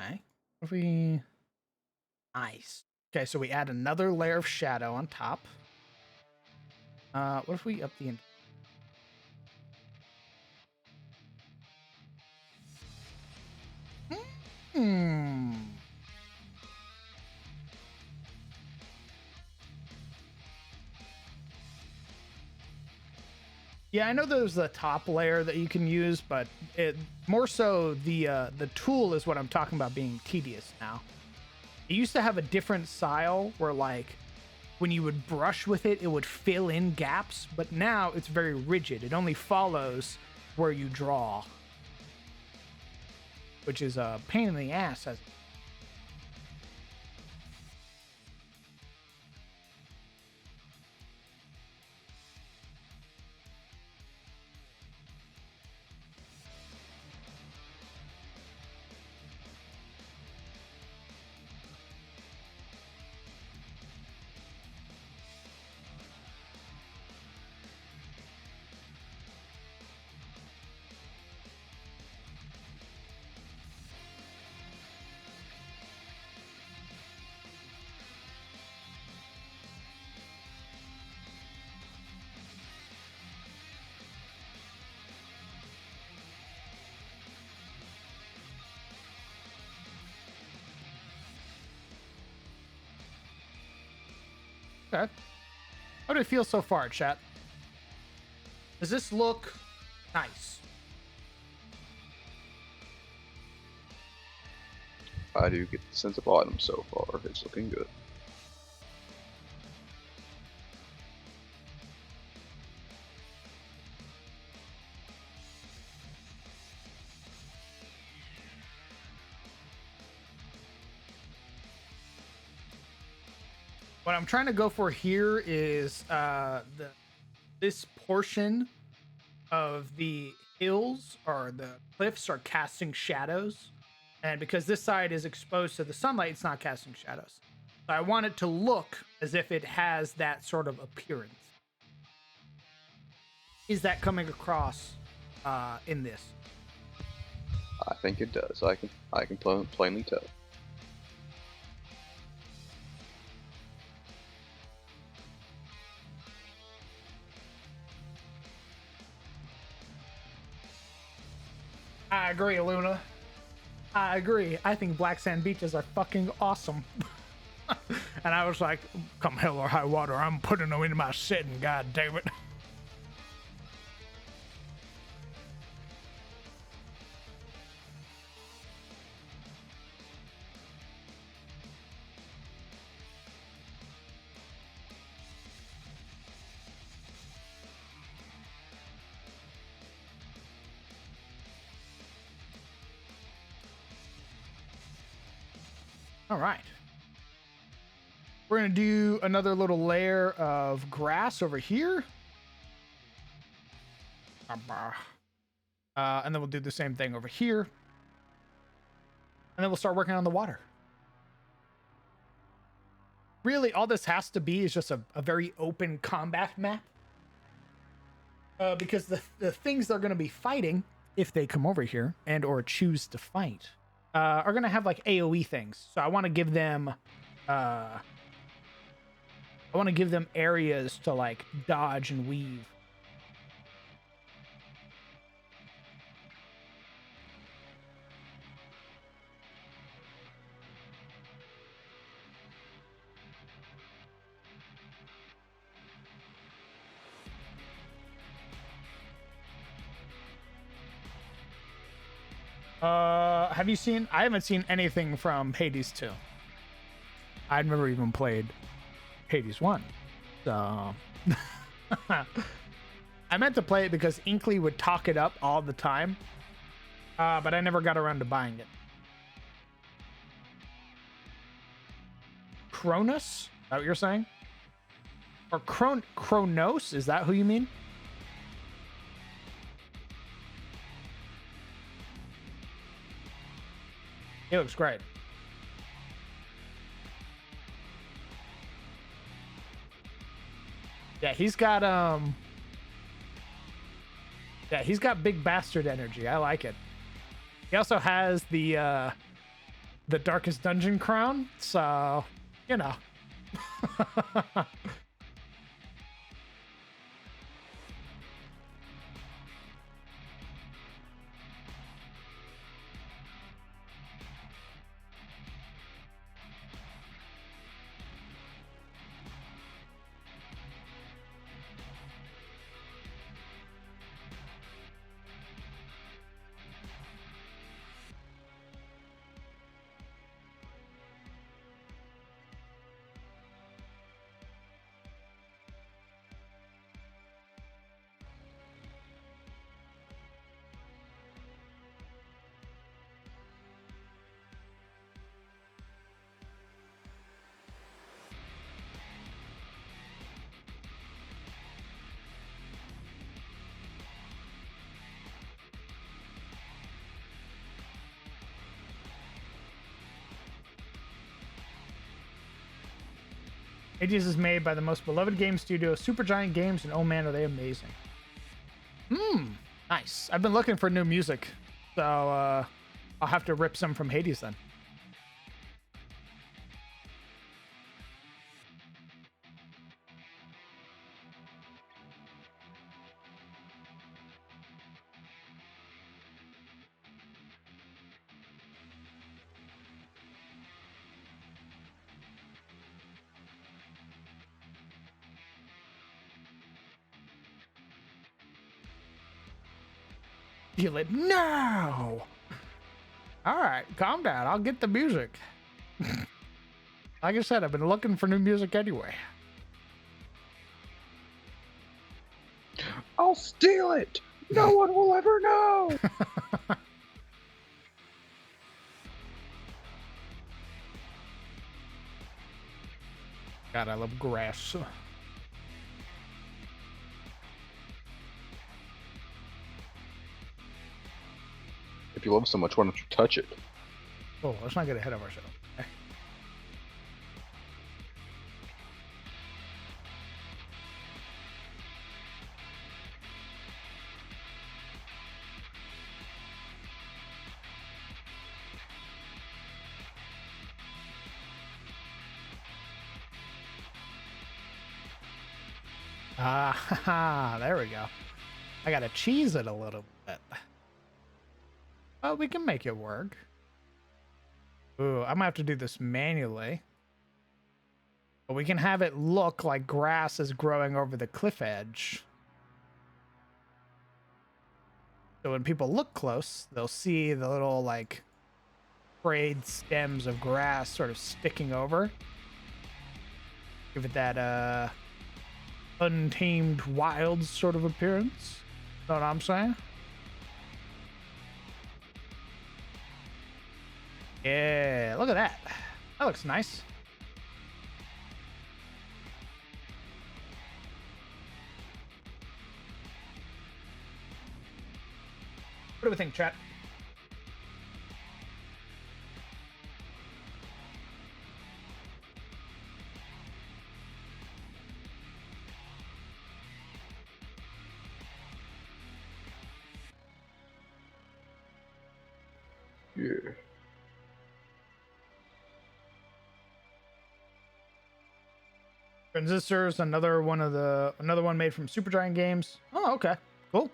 Okay. What if we... Nice. Okay, so we add another layer of shadow on top. What if we up the... Hmm. Yeah, I know there's the top layer that you can use, but it more so the tool is what I'm talking about being tedious now. It used to have a different style where like when you would brush with it, it would fill in gaps, but now it's very rigid. It only follows where you draw, which is a pain in the ass. Okay. How do it feel so far, chat? Does this look nice? I do get the sense of autumn so far. It's looking good. What I'm trying to go for here is this portion of the hills or the cliffs are casting shadows, and because this side is exposed to the sunlight, it's not casting shadows. So I want it to look as if it has that sort of appearance. Is that coming across in this? I think it does. I can plainly tell. I agree, Luna. I agree. I think black sand beaches are fucking awesome. And I was like, come hell or high water, I'm putting them in my setting, god damn it. All right. We're going to do another little layer of grass over here. And then we'll do the same thing over here. And then we'll start working on the water. Really, all this has to be is just a very open combat map. Because the things they're going to be fighting, if they come over here and or choose to fight, are going to have like AoE things. So I want to give them areas to like dodge and weave. Have you seen? I haven't seen anything from Hades 2. I've never even played Hades 1. So I meant to play it because Inkley would talk it up all the time. But I never got around to buying it. Kronos? Is that what you're saying? Or Kronos? Is that who you mean? He looks great. Yeah, he's got big bastard energy. I like it. He also has the darkest dungeon crown, so you know. Hades is made by the most beloved game studio, Supergiant Games, and oh man, are they amazing. Nice. I've been looking for new music, so I'll have to rip some from Hades then. Feel it now. All right, calm down. I'll get the music. Like I said, I've been looking for new music anyway. I'll steal it. No one will ever know. God, I love grass. If you love it so much, why don't you touch it? Oh, let's not get ahead of ourselves. Okay. Ah, there we go. I gotta cheese it a little bit. Oh, we can make it work. Ooh, I'm gonna have to do this manually. But we can have it look like grass is growing over the cliff edge. So when people look close, they'll see the little, like, frayed stems of grass sort of sticking over. Give it that, untamed wild sort of appearance. Know what I'm saying? Yeah, look at that. That looks nice. What do we think, chat? Yeah. Transistors, another one made from Supergiant Games. Oh, okay. Cool.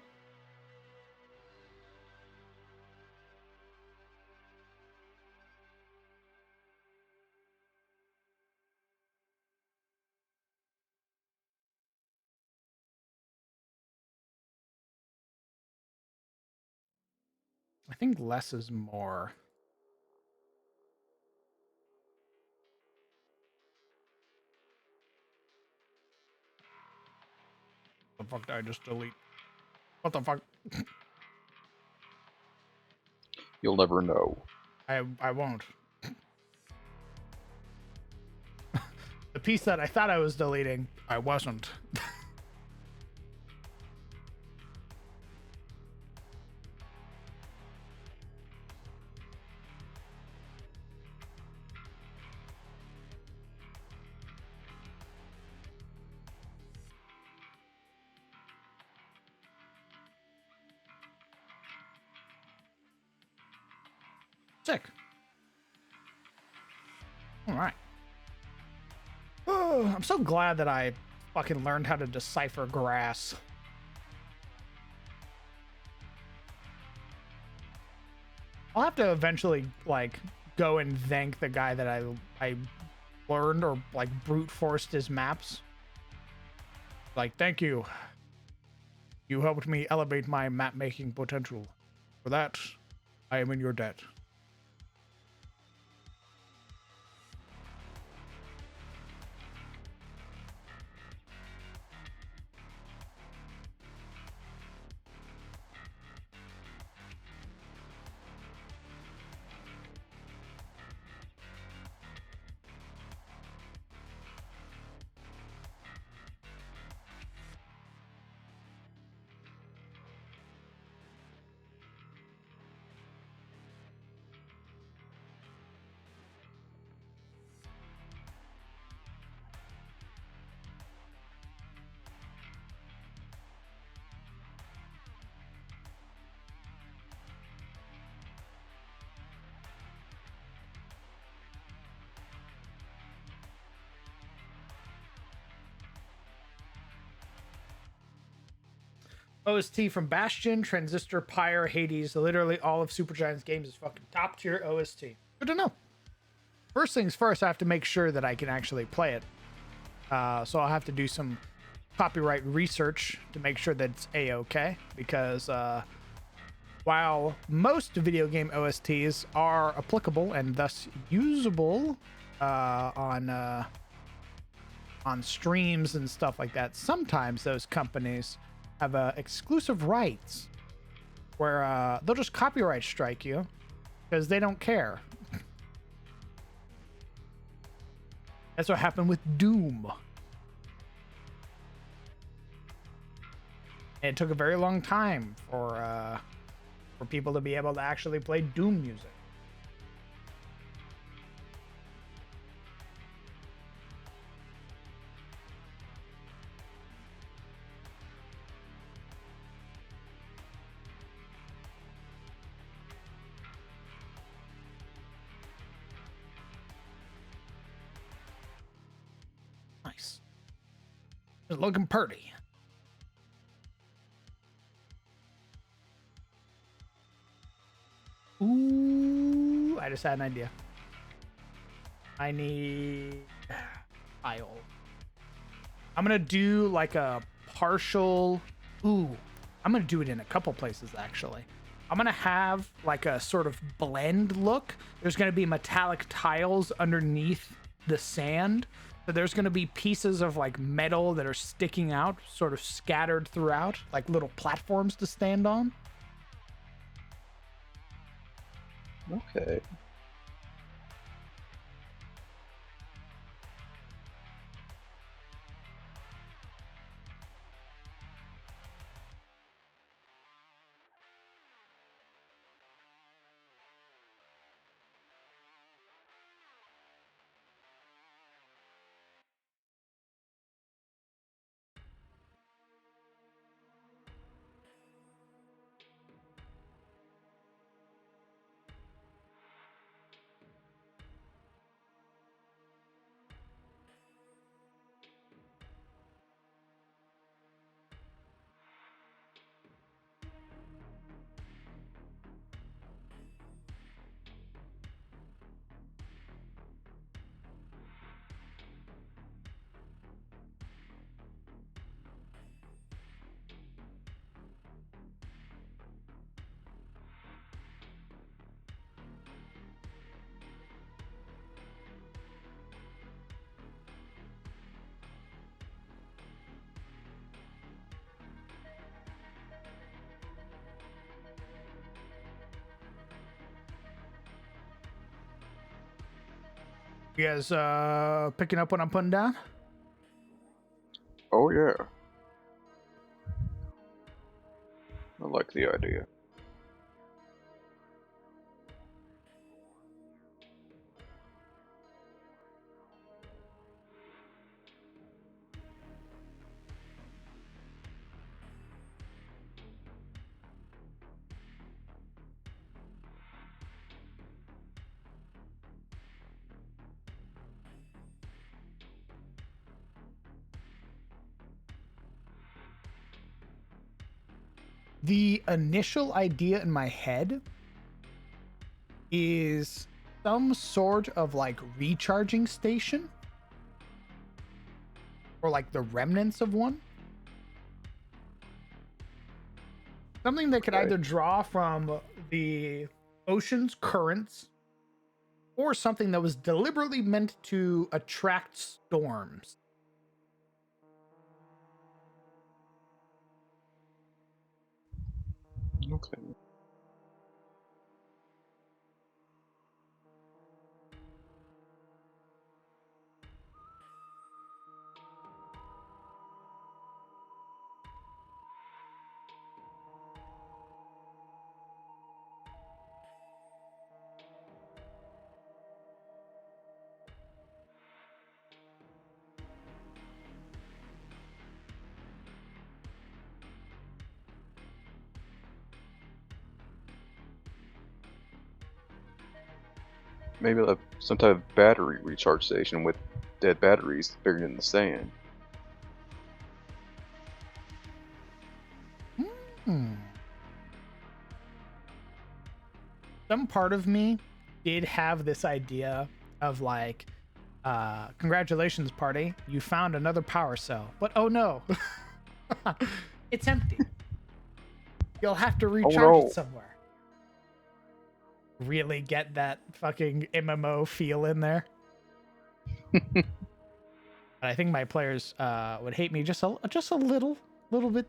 I think less is more. What the fuck did I just delete? What the fuck? You'll never know. I won't. The piece that I thought I was deleting, I wasn't. Sick. All right. Oh, I'm so glad that I fucking learned how to decipher grass. I'll have to eventually, like, go and thank the guy that I learned or, like, brute forced his maps. Like, thank you. You helped me elevate my map making potential. For that, I am in your debt. OST from Bastion, Transistor, Pyre, Hades. Literally all of Supergiant's games is fucking top tier OST. Good to know. First things first, I have to make sure that I can actually play it. So I'll have to do some copyright research to make sure that it's A-okay. Because While most video game OSTs are applicable and thus usable on streams and stuff like that, sometimes those companies have exclusive rights where they'll just copyright strike you because they don't care. That's what happened with Doom. And it took a very long time for people to be able to actually play Doom music. Nice. It's looking pretty. Ooh, I just had an idea. I need tile. I'm gonna do like a partial. Ooh, I'm gonna do it in a couple places actually. I'm gonna have like a sort of blend look. There's gonna be metallic tiles underneath the sand. So there's gonna be pieces of like metal that are sticking out, sort of scattered throughout, like little platforms to stand on. Okay. You guys picking up what I'm putting down? Oh yeah. I like the idea. The initial idea in my head is some sort of like recharging station or like the remnants of one. Something that could Okay. either draw from the ocean's currents or something that was deliberately meant to attract storms. Okay. Maybe like some type of battery recharge station with dead batteries buried in the sand. Hmm. Some part of me did have this idea of like, congratulations, party, you found another power cell. But oh no, it's empty. You'll have to Oh recharge no! it somewhere. Really get that fucking MMO feel in there. But I think my players would hate me just a little bit.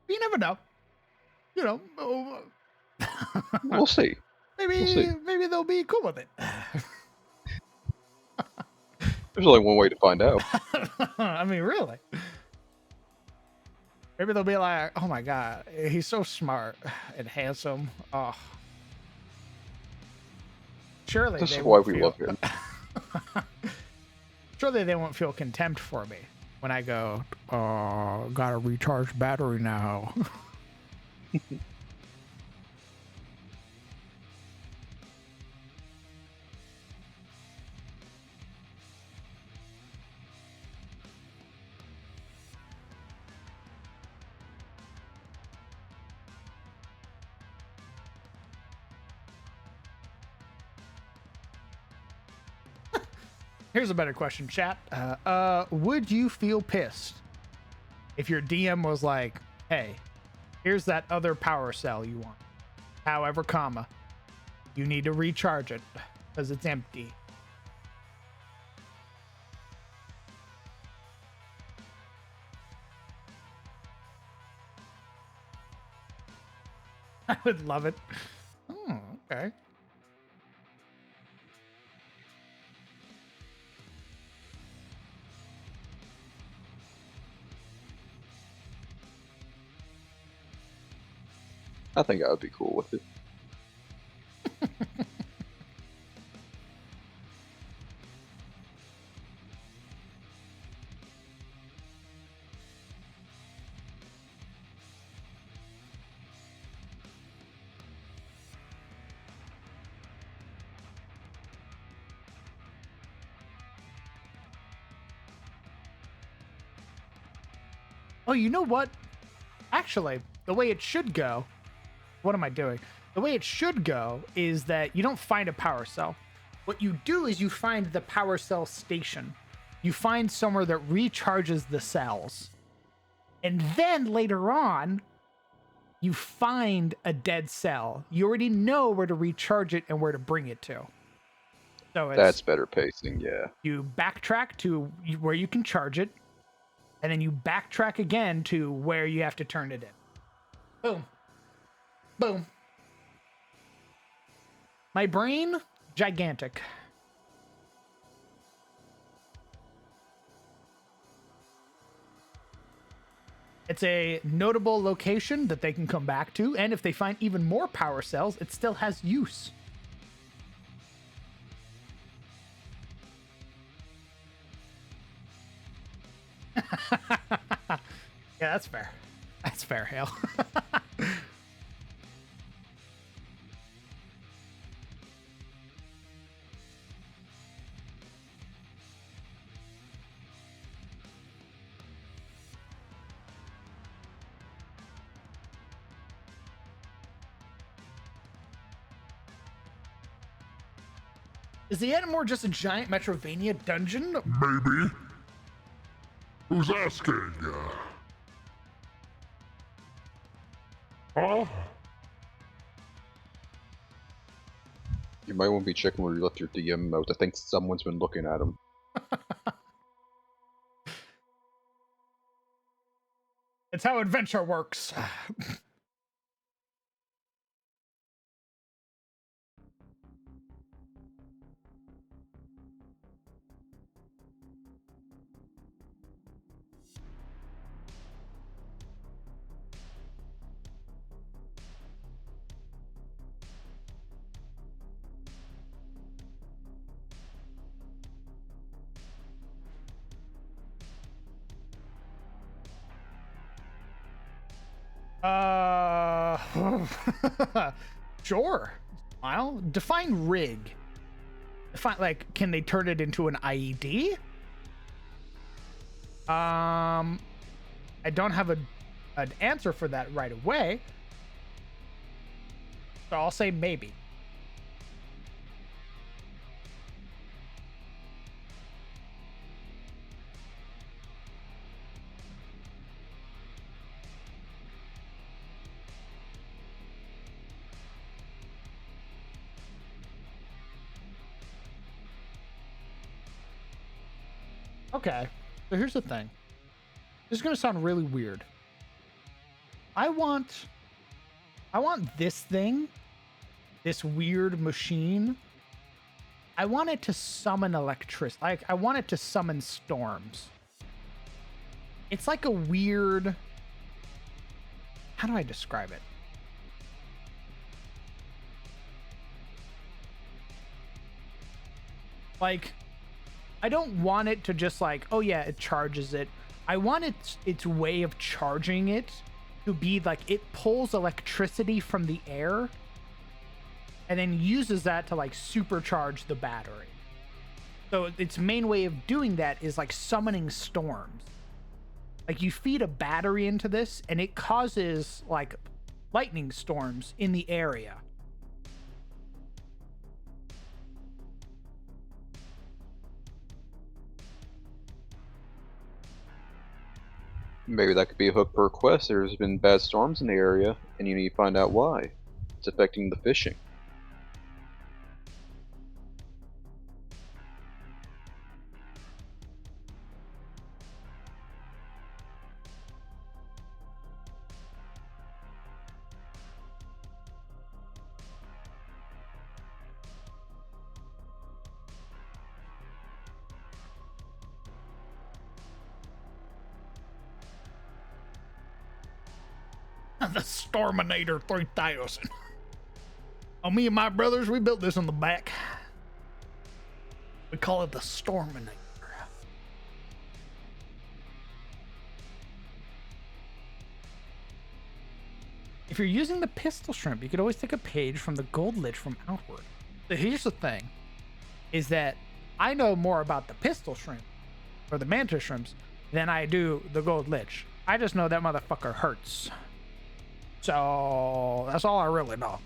You never know. You know, We'll see. We'll see. maybe they'll be cool with it. There's only one way to find out. I mean, really. Maybe they'll be like, "Oh my god, he's so smart and handsome." Oh, surely This they is why won't we feel. love him. Surely they won't feel contempt for me when I go, "Got a recharged battery now." Here's a better question, chat. Would you feel pissed if your DM was like, "Hey, here's that other power cell you want. However, comma, you need to recharge it because it's empty." I would love it. Oh, okay. I think I would be cool with it. Oh, you know what? Actually, the way it should go, what am I doing? The way it should go is that you don't find a power cell. What you do is you find the power cell station. You find somewhere that recharges the cells. And then later on, you find a dead cell. You already know where to recharge it and where to bring it to. So That's better pacing, yeah. you backtrack to where you can charge it, and then you backtrack again to where you have to turn it in. Boom. Boom. My brain, gigantic. It's a notable location that they can come back to, and if they find even more power cells, it still has use. Yeah, that's fair. That's fair, Hale. Is the Animore just a giant Metrovania dungeon? Maybe. Who's asking? Huh? You might want to be checking where you left your DM note. I think someone's been looking at him. It's how adventure works. Uh, sure. Smile. Define rig. Define, like, can they turn it into an IED? I don't have an answer for that right away. So I'll say maybe. Okay, so here's the thing. This is gonna sound really weird. I want this thing, this weird machine. I want it to summon electricity. Like, I want it to summon storms. It's like a weird. How do I describe it? Like, I don't want it to just like, oh yeah, it charges it. I want its way of charging it to be like it pulls electricity from the air and then uses that to like supercharge the battery. So its main way of doing that is like summoning storms. Like, you feed a battery into this and it causes like lightning storms in the area. Maybe that could be a hook for a quest. There's been bad storms in the area, and you need to find out why. It's affecting the fishing. The Storminator 3000. Oh, me and my brothers, we built this on the back. We call it the Storminator. If you're using the pistol shrimp, you could always take a page from the gold lich from Outward. So here's the thing, is that I know more about the pistol shrimp, or the mantis shrimps, than I do the gold lich. I just know that motherfucker hurts. So that's all I really know.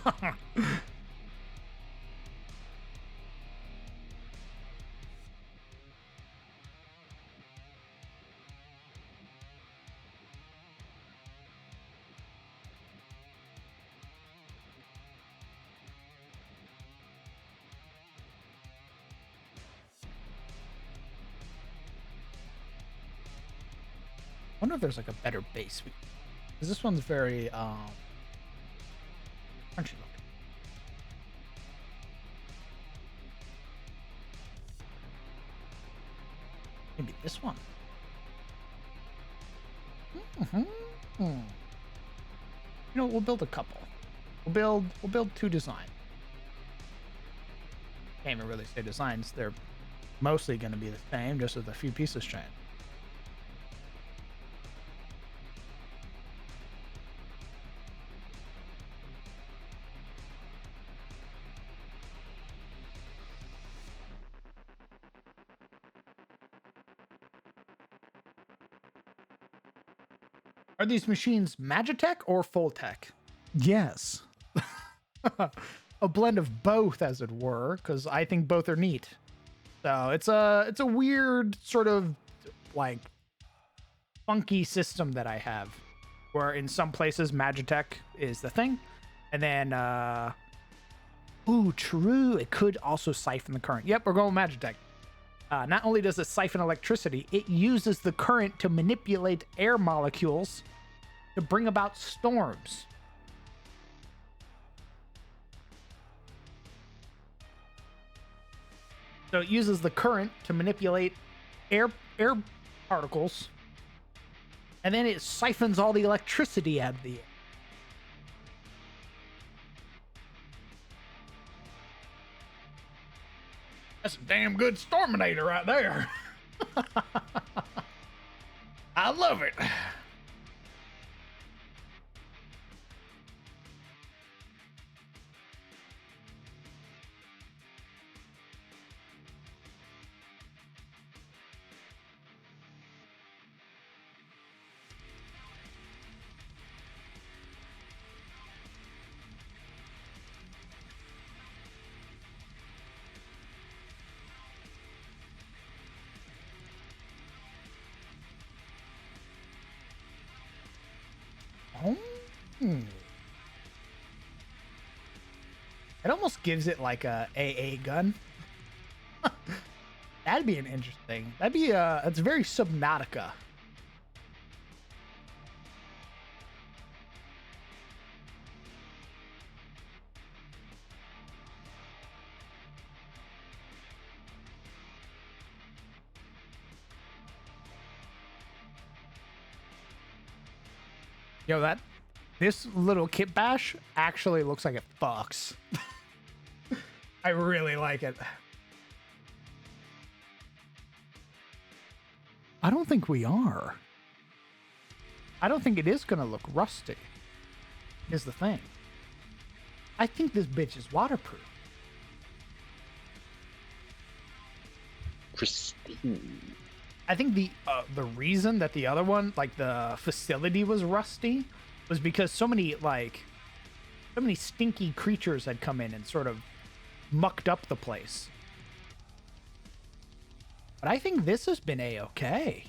I wonder if there's like a better base. Because this one's very crunchy looking. Maybe this one. You know, we'll build a couple. We'll build two designs. Can't even really say designs. They're mostly going to be the same, just with a few pieces changed. Are these machines Magitech or full tech? Yes. A blend of both, as it were, because I think both are neat. So it's a weird sort of like funky system that I have, where in some places Magitech is the thing, and then ooh, true, it could also siphon the current. Yep, we're going Magitech. Not only does it siphon electricity, it uses the current to manipulate air molecules to bring about storms. So it uses the current to manipulate air particles, and then it siphons all the electricity out of the air. That's a damn good Storminator right there. I love it. It almost gives it like a AA gun. That'd be an interesting. That'd be it's very Subnautica. Yo, this little kit bash actually looks like it fucks. I really like it. I don't think we are. I don't think it is gonna look rusty, is the thing. I think this bitch is waterproof. Pristine. I think the reason that the other one, like the facility, was rusty was because so many stinky creatures had come in and sort of mucked up the place. But I think this has been a-okay.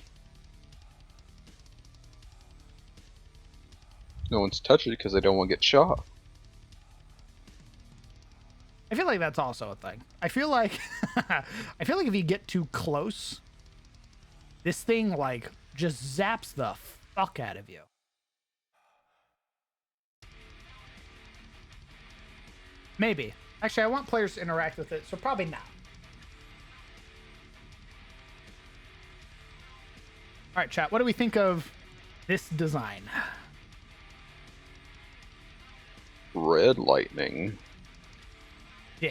No one's touched it because they don't want to get shot. I feel like that's also a thing. I feel like if you get too close, this thing like just zaps the fuck out of you. Maybe. Actually, I want players to interact with it, so probably not. All right, chat. What do we think of this design? Red lightning. Yeah.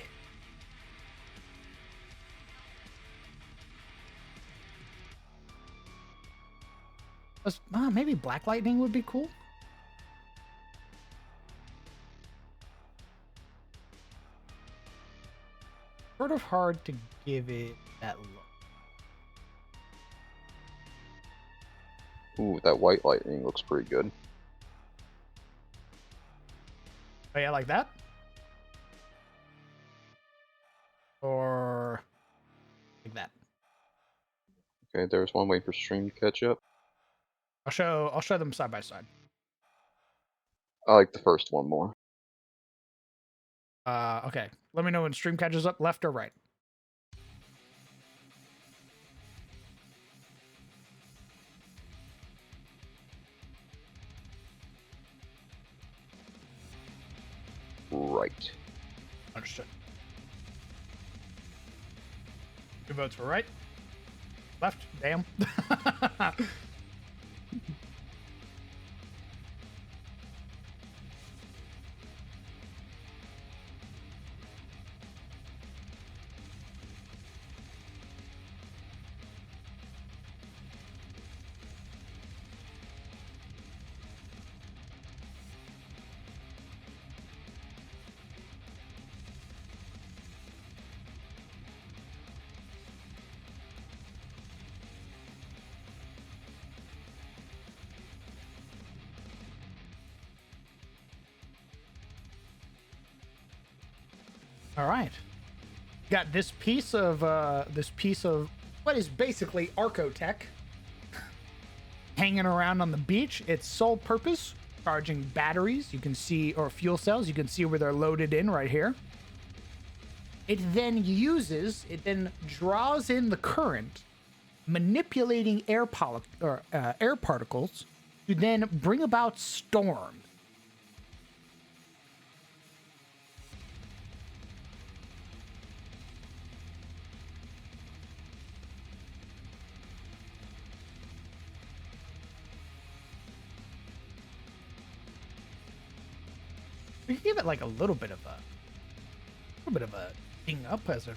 Maybe black lightning would be cool. Sort of hard to give it that look. Ooh, that white lightning looks pretty good. Oh yeah, like that? Or like that? Okay, there's one waiting for stream to catch up. I'll show them side by side. I like the first one more. Okay. Let me know when stream catches up, left or right. Right. Understood. 2 votes for right. Left. Damn. All right. Got this piece of what is basically Arcotech hanging around on the beach. Its sole purpose, charging batteries. You can see, or fuel cells. You can see where they're loaded in right here. It then draws in the current, manipulating air particles to then bring about storms. We can give it like a little bit of a ding up as it.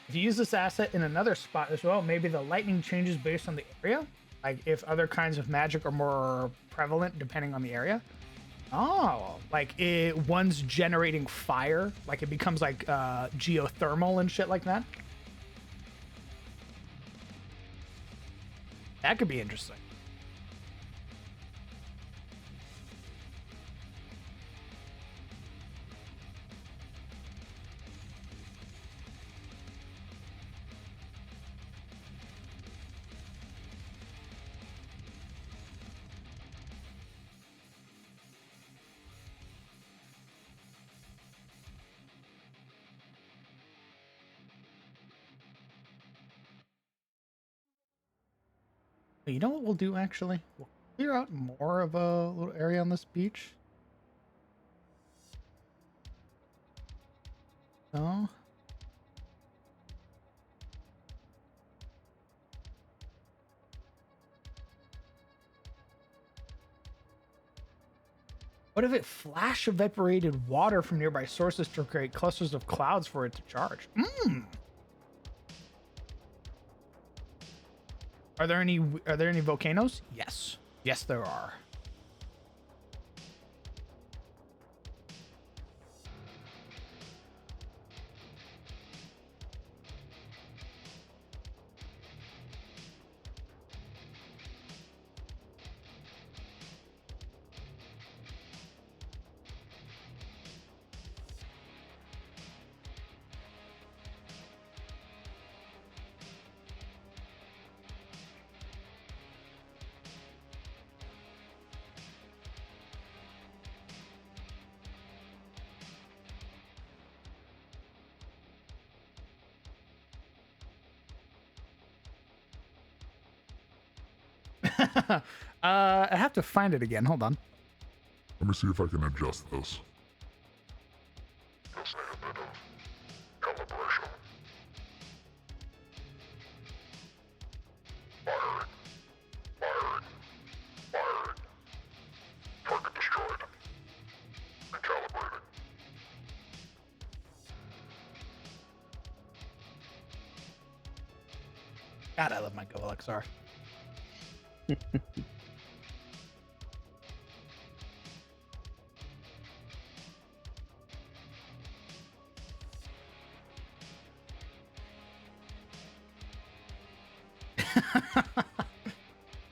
If you use this asset in another spot as well, maybe the lightning changes based on the area. Like if other kinds of magic are more prevalent depending on the area. Oh, like one's generating fire, like it becomes like geothermal and shit like that. That could be interesting. You know what we'll do actually? We'll clear out more of a little area on this beach. So. What if it flash evaporated water from nearby sources to create clusters of clouds for it to charge? Are there any volcanoes? Yes. Yes, there are. I have to find it again. Hold on. Let me see if I can adjust this. God, I love my Go LXR.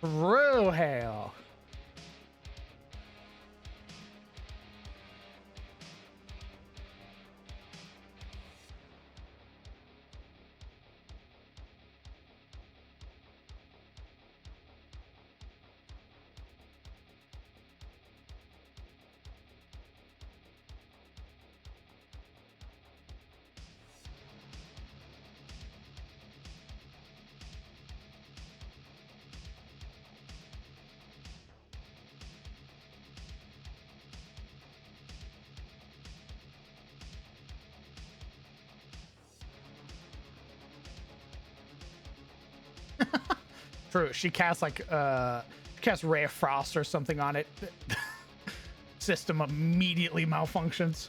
Real hell. True. She casts like she casts Ray of Frost or something on it. System immediately malfunctions.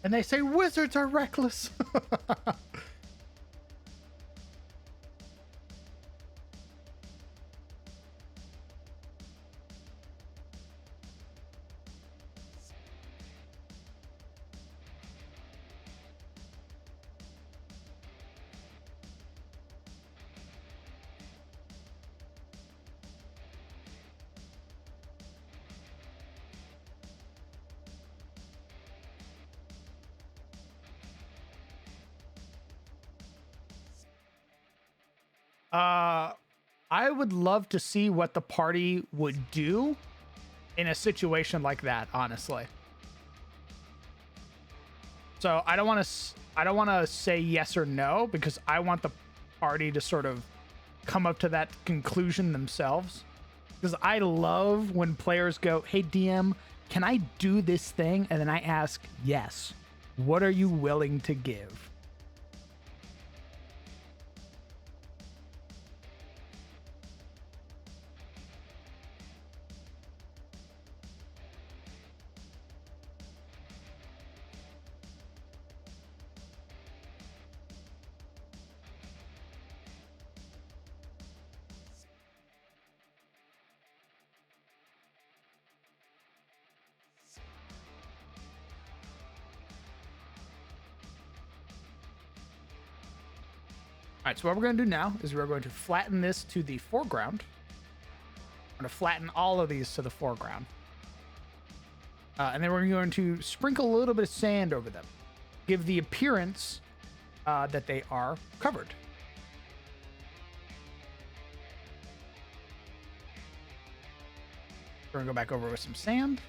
And they say wizards are reckless. I would love to see what the party would do in a situation like that, honestly. So I don't want to say yes or no, because I want the party to sort of come up to that conclusion themselves. Because I love when players go, "Hey DM, can I do this thing?" And then I ask, "Yes. What are you willing to give?" All right, so what we're going to do now is we're going to flatten this to the foreground. I'm going to flatten all of these to the foreground. And then we're going to sprinkle a little bit of sand over them. Give the appearance that they are covered. We're going to go back over with some sand.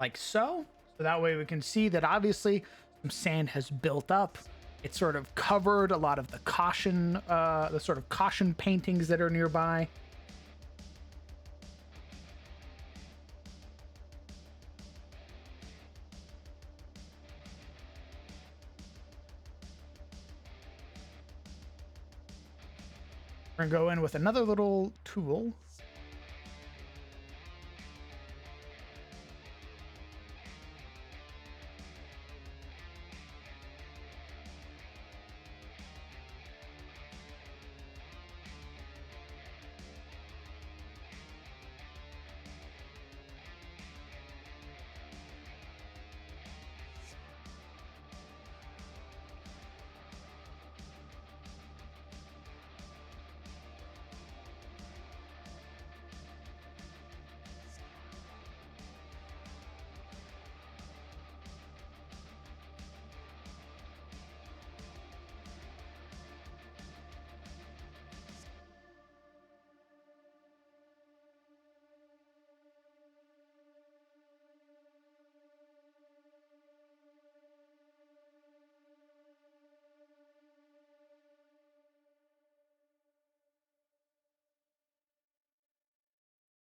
Like so. So that way we can see that obviously some sand has built up. It's sort of covered a lot of the caution, the sort of caution paintings that are nearby. We're gonna go in with another little tool.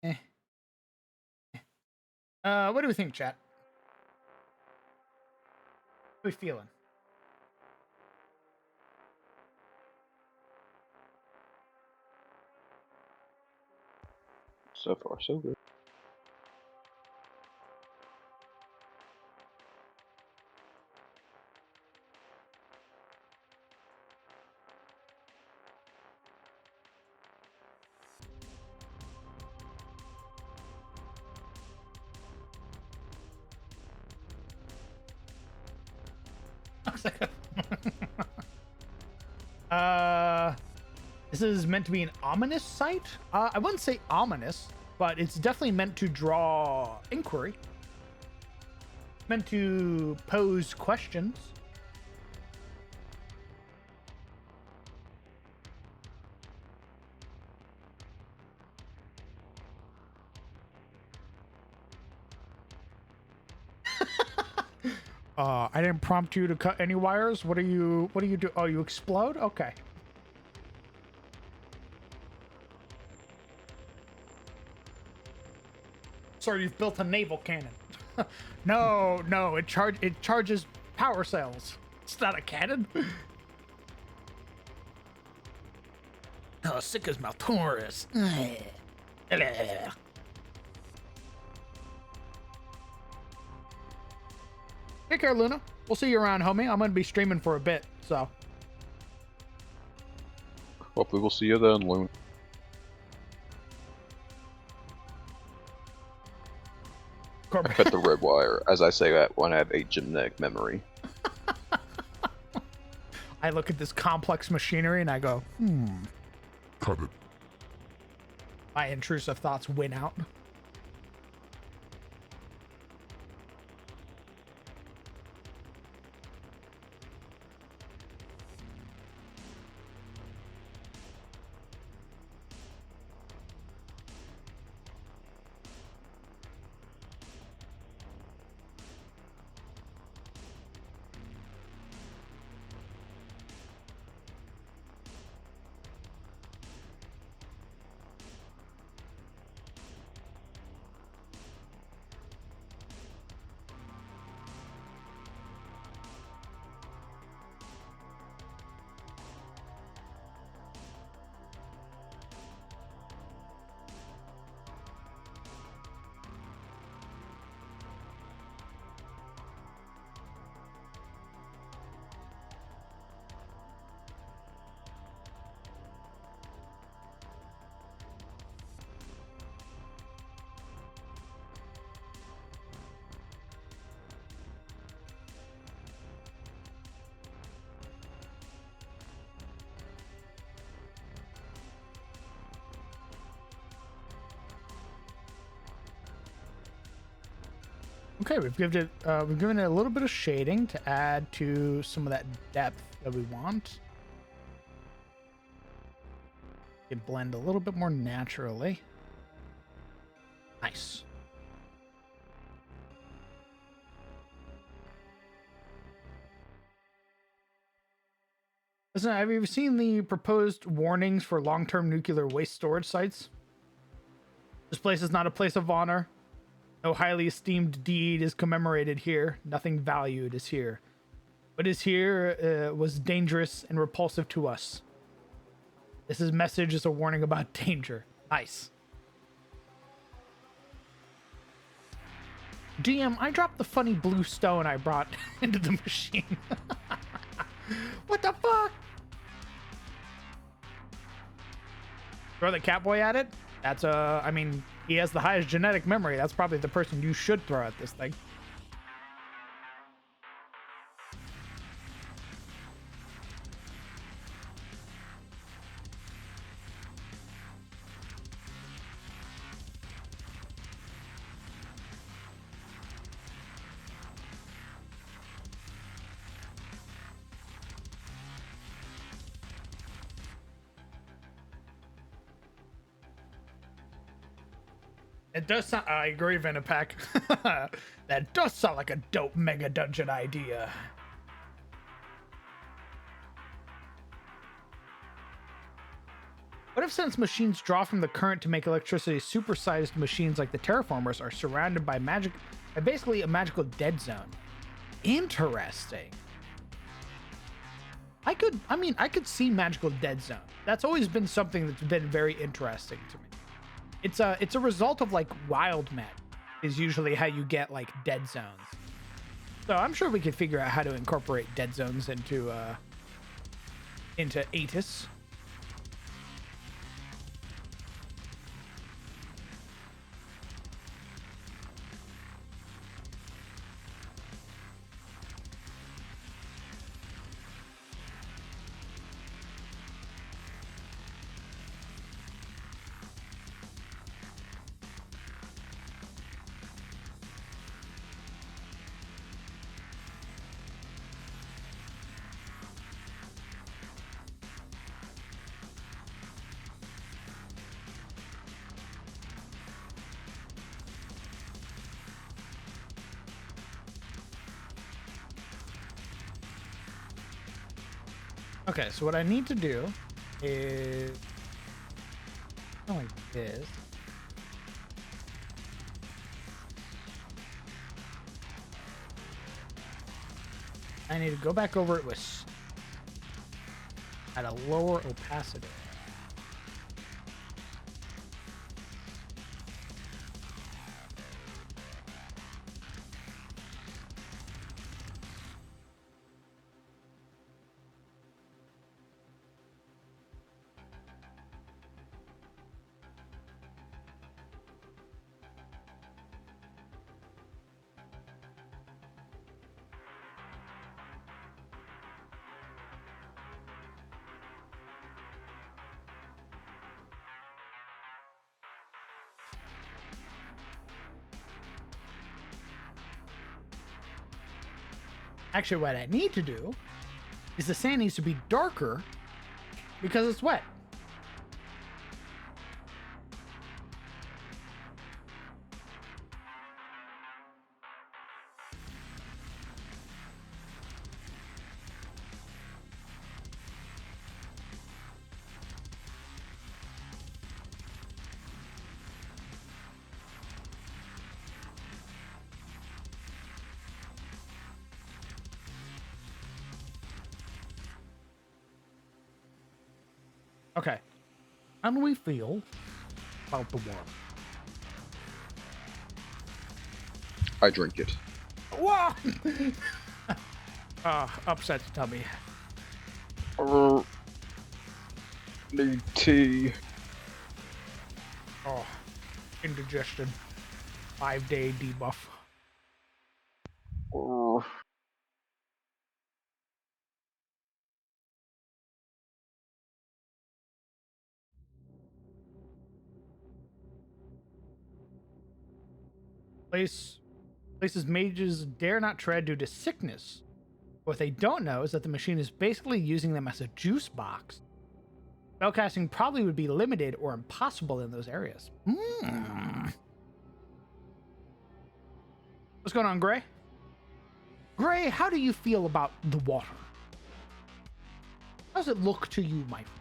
Eh. What do we think, chat? What are we feeling? So far, so good. This is meant to be an ominous sight. I wouldn't say ominous, but it's definitely meant to draw inquiry. Meant to pose questions. I didn't prompt you to cut any wires. What do you do? Oh, you explode? Okay. Sorry, you've built a naval cannon. No, it charges power cells. It's not a cannon. Oh, sick as Maltaurus. Take care, Luna. We'll see you around, homie. I'm gonna be streaming for a bit, so. Hopefully we'll see you then, Loon. I cut the red wire, as I say that when I have a genetic memory. I look at this complex machinery and I go, Cut it. my intrusive thoughts win out. Okay, we've given it a little bit of shading to add to some of that depth that we want. It blend a little bit more naturally. Nice. Listen, have you ever seen the proposed warnings for long-term nuclear waste storage sites? This place is not a place of honor. No highly esteemed deed is commemorated here. Nothing valued is here. What is here was dangerous and repulsive to us. Message is a warning about danger. Nice. GM, I dropped the funny blue stone I brought into the machine. What the fuck? Throw the Catboy at it? That's I mean, he has the highest genetic memory. That's probably the person you should throw at this thing. It does sound. I agree, Venipack. That does sound like a dope mega dungeon idea. What if, since machines draw from the current to make electricity, supersized machines like the terraformers are surrounded by magic, basically a magical dead zone? Interesting. I could see magical dead zone. That's always been something that's been very interesting to me. It's a result of like wild met is usually how you get like dead zones. So I'm sure we could figure out how to incorporate dead zones into Atis. Okay, so what I need to do is something like this. I need to go back over it with at a lower opacity. Actually, what I need to do is the sand needs to be darker because it's wet. Okay. How do we feel about the water? I drink it. Whoa! Upset tummy. Need tea. Oh, indigestion. 5-day debuff. Places mages dare not tread due to sickness. What they don't know is that the machine is basically using them as a juice box. Spellcasting probably would be limited or impossible in those areas. What's going on, Gray? Gray, how do you feel about the water? How does it look to you, my friend?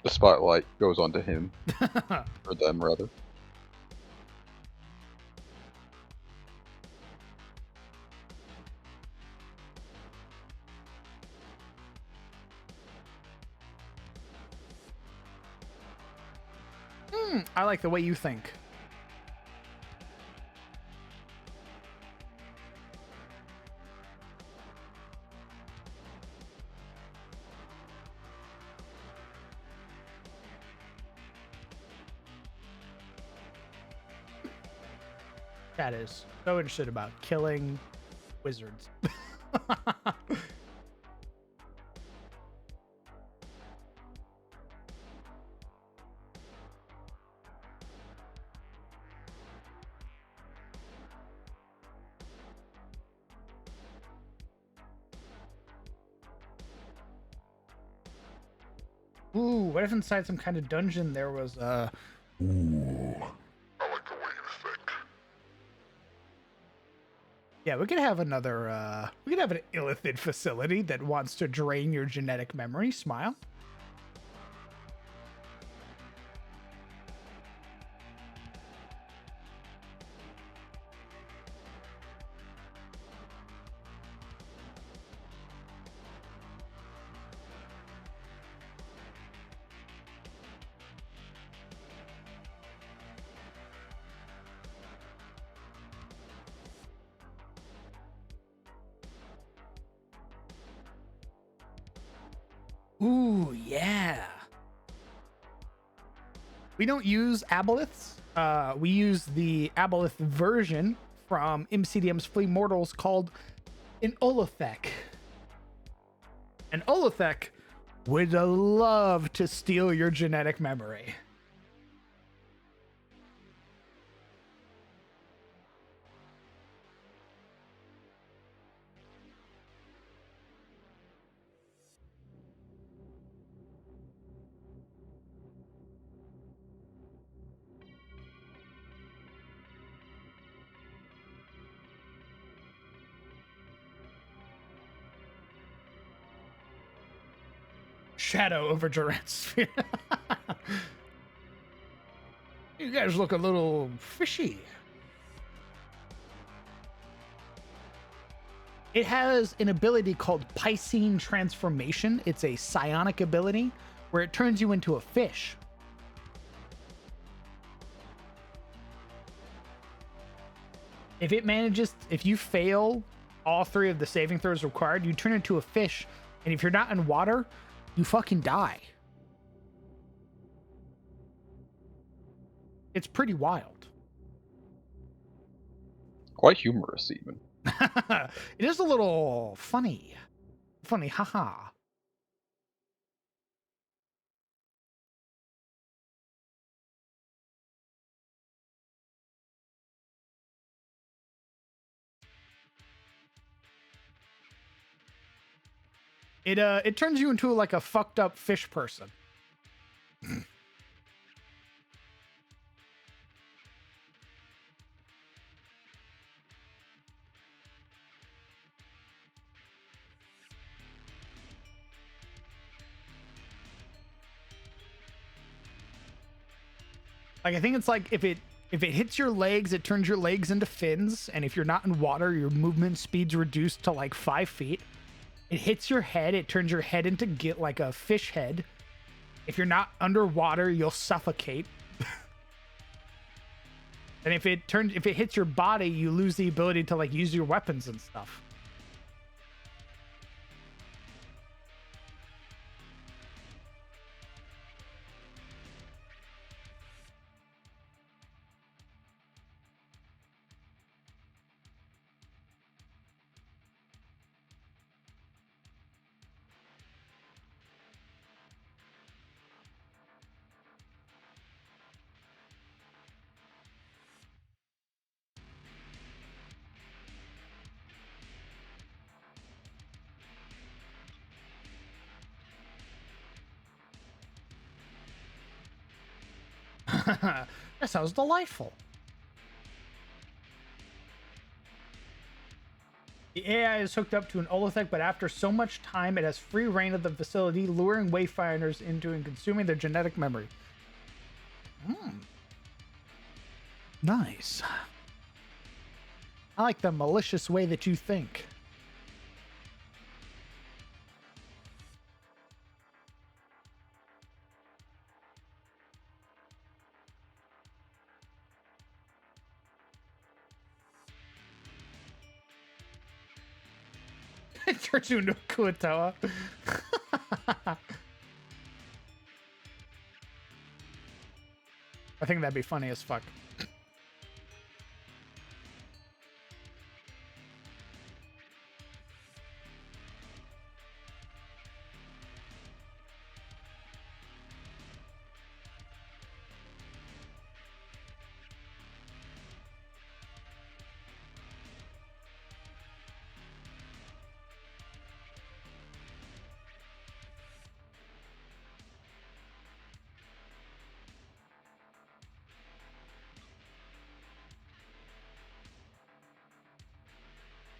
The spotlight goes onto him. Or them, rather. I like the way you think. That is so interested about killing wizards. Ooh, what if inside some kind of dungeon there was Ooh. I like the way you think. Yeah, we could have another we could have an illithid facility that wants to drain your genetic memory. Smile. Ooh, yeah. We don't use aboleths. We use the aboleth version from MCDM's Flea Mortals called an Olithek. An Olithek would love to steal your genetic memory. Shadow over Jorrant sphere. You guys look a little fishy. It has an ability called Piscine Transformation. It's a psionic ability where it turns you into a fish. If you fail all 3 of the saving throws required, you turn into a fish. And if you're not in water, you fucking die. It's pretty wild. Quite humorous, even. It is a little funny. Funny, haha. It turns you into like a fucked up fish person. Like I think it's like if it hits your legs, it turns your legs into fins, and if you're not in water, your movement speed's reduced to like 5 feet. It hits your head, it turns your head into like a fish head. If you're not underwater, you'll suffocate. And if it hits your body, you lose the ability to like use your weapons and stuff. That sounds delightful. The AI is hooked up to an Olithec, but after so much time, it has free reign of the facility, luring wayfinders into and consuming their genetic memory. Nice. I like the malicious way that you think. It turns you into a Kuatoa. I think that'd be funny as fuck.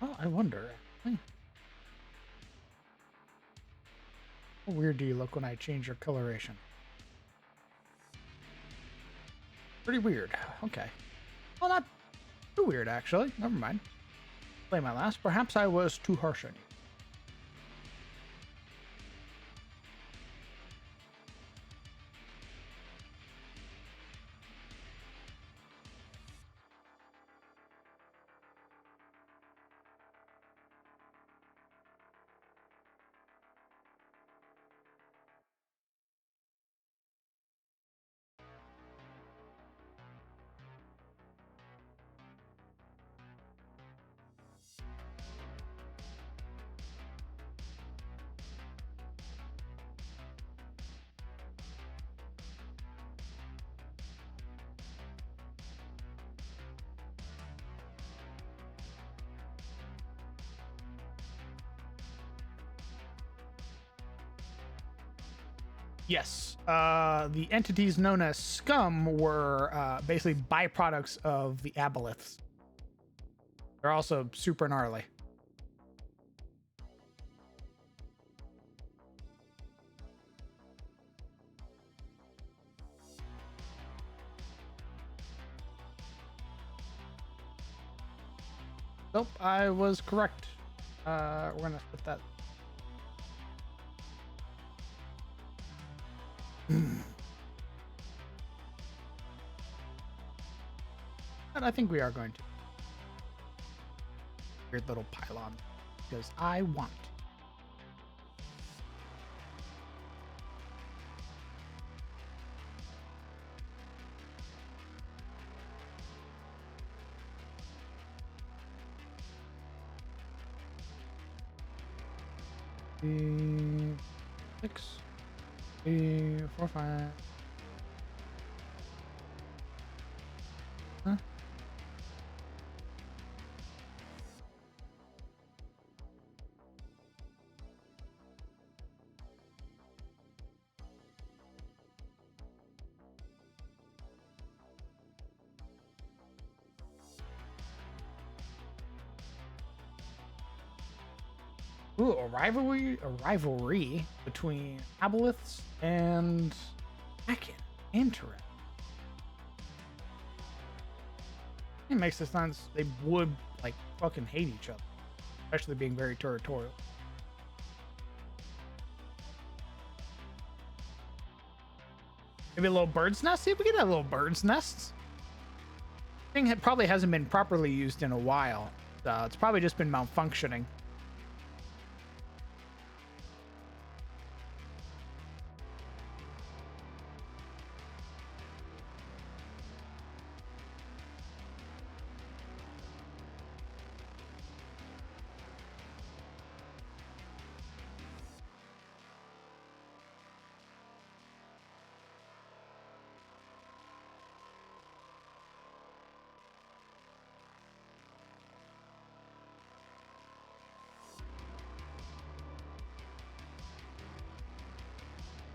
Oh, I wonder. How weird do you look when I change your coloration? Pretty weird. Okay. Well, not too weird, actually. Never mind. Play my last. Perhaps I was too harsh on you. Yes. The entities known as scum were basically byproducts of the aboliths. They're also super gnarly. Nope, I was correct. We're gonna put that. But I think we are going to. Weird little pylon. Because I want. Six, 3, 4, 5. Huh? Ooh, a rivalry between aboleths and Kraken. Interesting. It makes it sense they would like fucking hate each other, especially being very territorial. Maybe a little bird's nest. See if we can have a little bird's nest. Thing probably hasn't been properly used in a while. It's probably just been malfunctioning.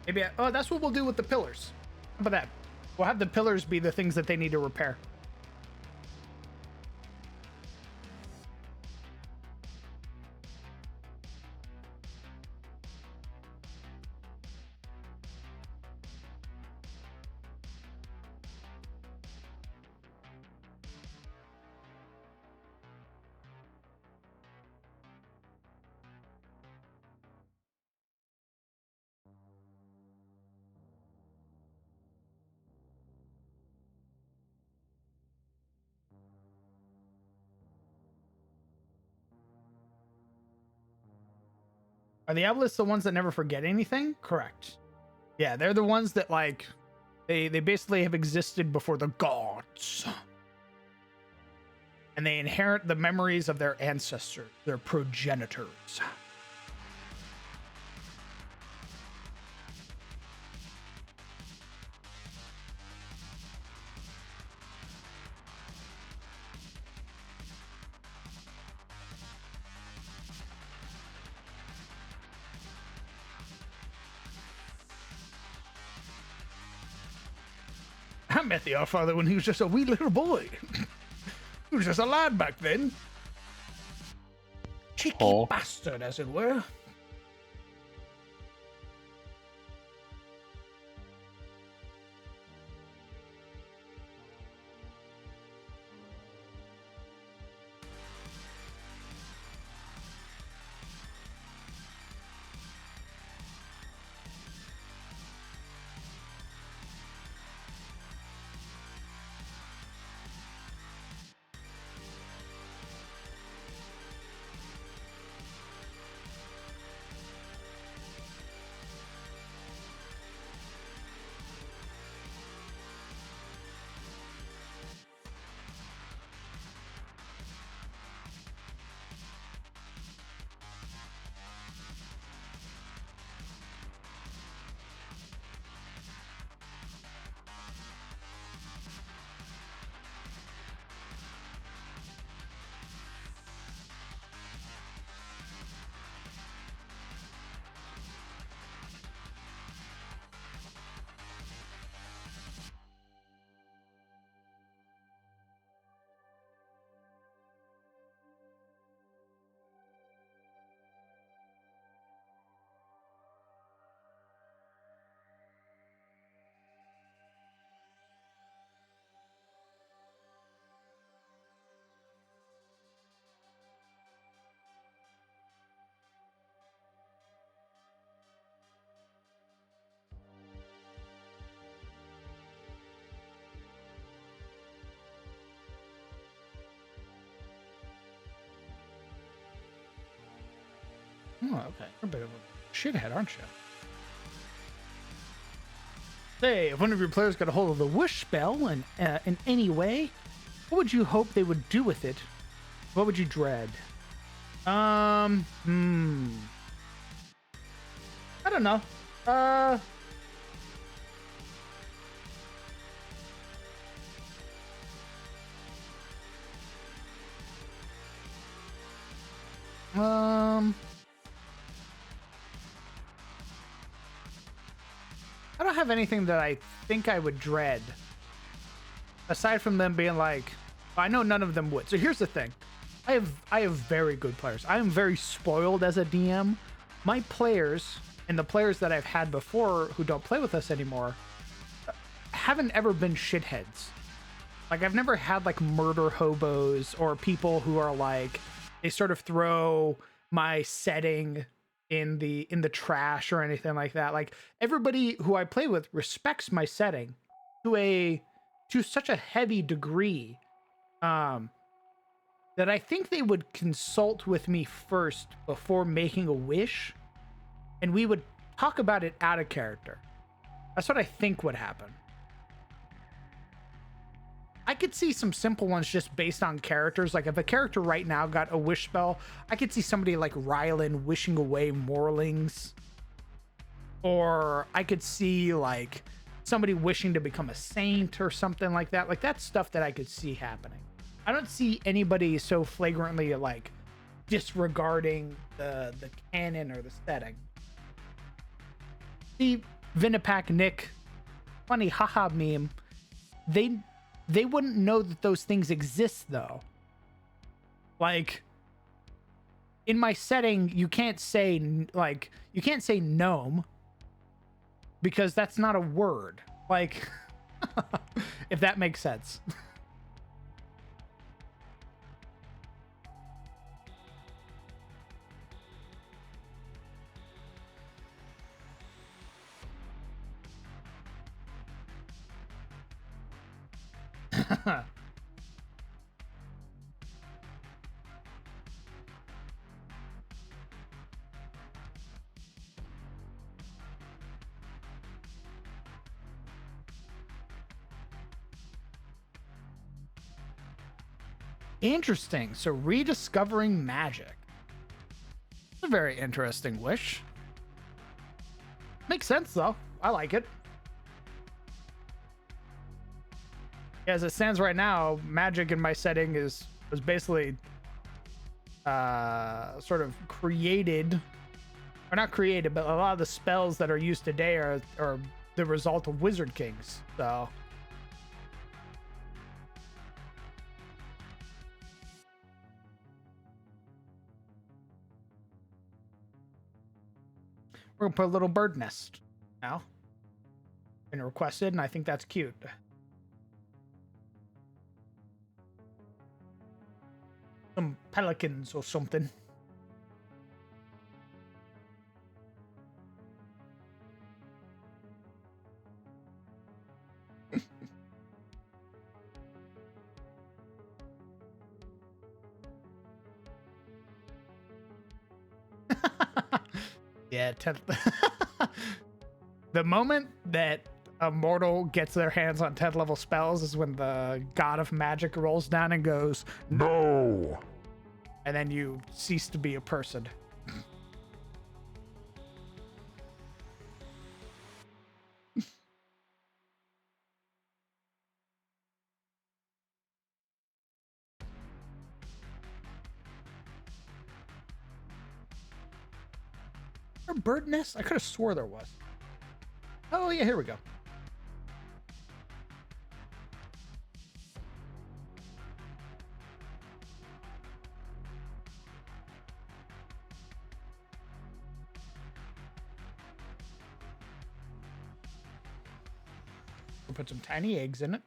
Maybe oh, that's what we'll do with the pillars. How about that? We'll have the pillars be the things that they need to repair. Are the aboleths the ones that never forget anything? Correct. Yeah, they're the ones that like they basically have existed before the gods. And they inherit the memories of their ancestors, their progenitors. I met the Allfather when he was just a wee little boy. He was just a lad back then. Cheeky bastard, as it were. Oh, okay. You're a bit of a shithead, aren't you? Say, if one of your players got a hold of the wish spell in any way, what would you hope they would do with it? What would you dread? I don't know. I don't have anything that I think I would dread. Aside from them being like, I know none of them would. So here's the thing. I have very good players. I am very spoiled as a DM. My players and the players that I've had before who don't play with us anymore haven't ever been shitheads. Like I've never had like murder hobos or people who are like they sort of throw my setting in the trash or anything like that. Like everybody who I play with respects my setting to such a heavy degree that I think they would consult with me first before making a wish, and we would talk about it out of character. That's what I think would happen. I could see some simple ones just based on characters. Like if a character right now got a wish spell, I could see somebody like Rylan wishing away Morlings. Or I could see like somebody wishing to become a saint or something like that. Like that's stuff that I could see happening. I don't see anybody so flagrantly like disregarding the canon or the setting. See Vinipack Nick, funny haha meme. They wouldn't know that those things exist though. Like in my setting, you can't say gnome because that's not a word. Like if that makes sense. Interesting. So rediscovering magic. It's a very interesting wish. Makes sense though. I like it. As it stands right now, magic in my setting was basically sort of created, or not created, but a lot of the spells that are used today are the result of Wizard Kings. So we're gonna put a little bird nest now. Been requested, and I think that's cute. Some pelicans or something. Yeah, the moment that a mortal gets their hands on 10th level spells is when the god of magic rolls down and goes, No! and then you cease to be a person. A bird nest? I could have swore there was. Oh yeah, here we go. We'll put some tiny eggs in it.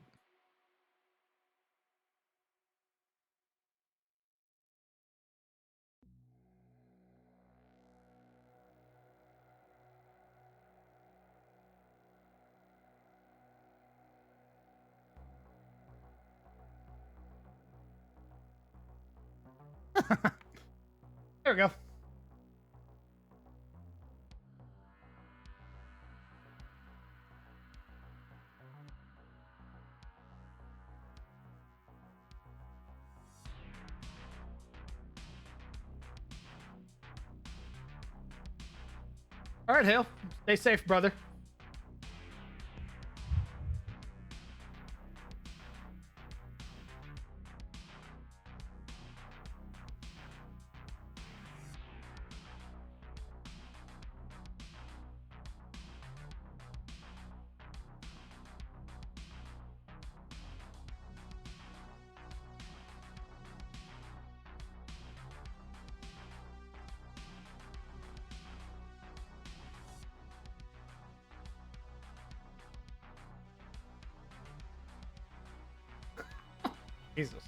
There we go. All right, Hale. Stay safe, brother. Jesus.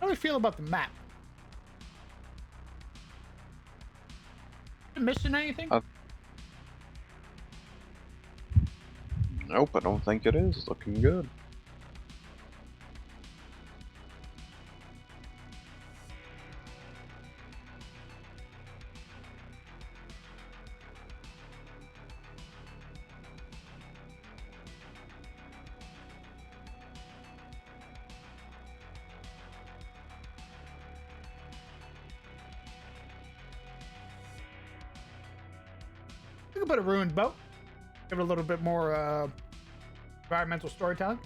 How do you feel about the map? You missing anything? Nope, I don't think it is. Looking good. We can put a ruined boat. Give it a little bit more environmental storytelling.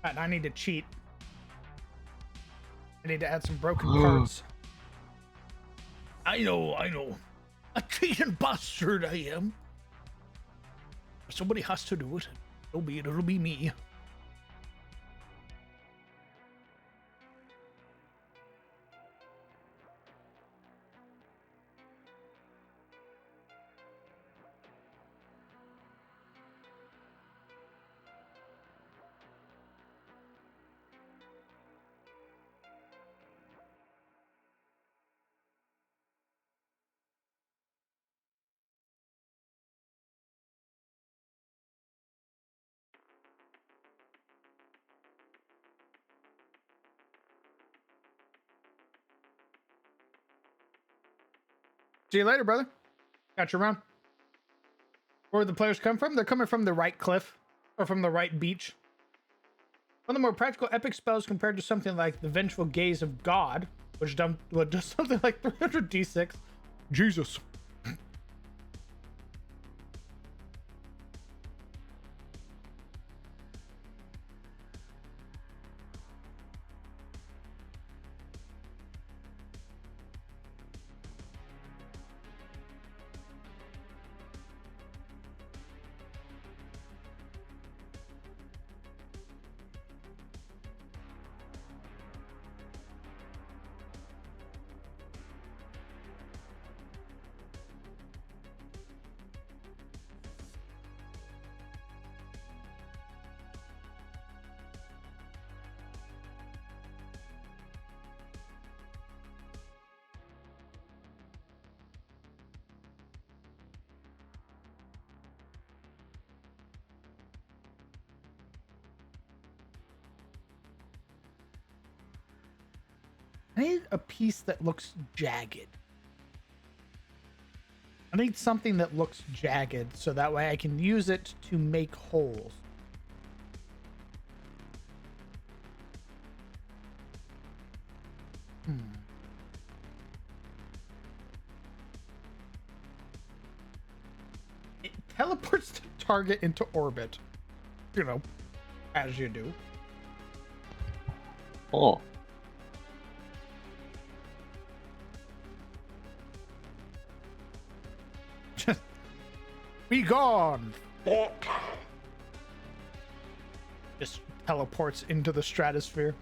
And I need to cheat. I need to add some broken parts. I know. A cheating bastard I am. Somebody has to do it. It'll be me. See you later, brother. Got you around. Where the players come from? They're coming from the right cliff or from the right beach. One of the more practical epic spells compared to something like the Vengeful Gaze of God, which does something like 300 d6. Jesus. I need a piece that looks jagged. I need something that looks jagged so that way I can use it to make holes. It teleports the target into orbit. You know, as you do. Oh. Be gone! Just teleports into the stratosphere.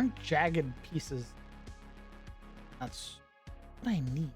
Aren't jagged pieces? That's what I need.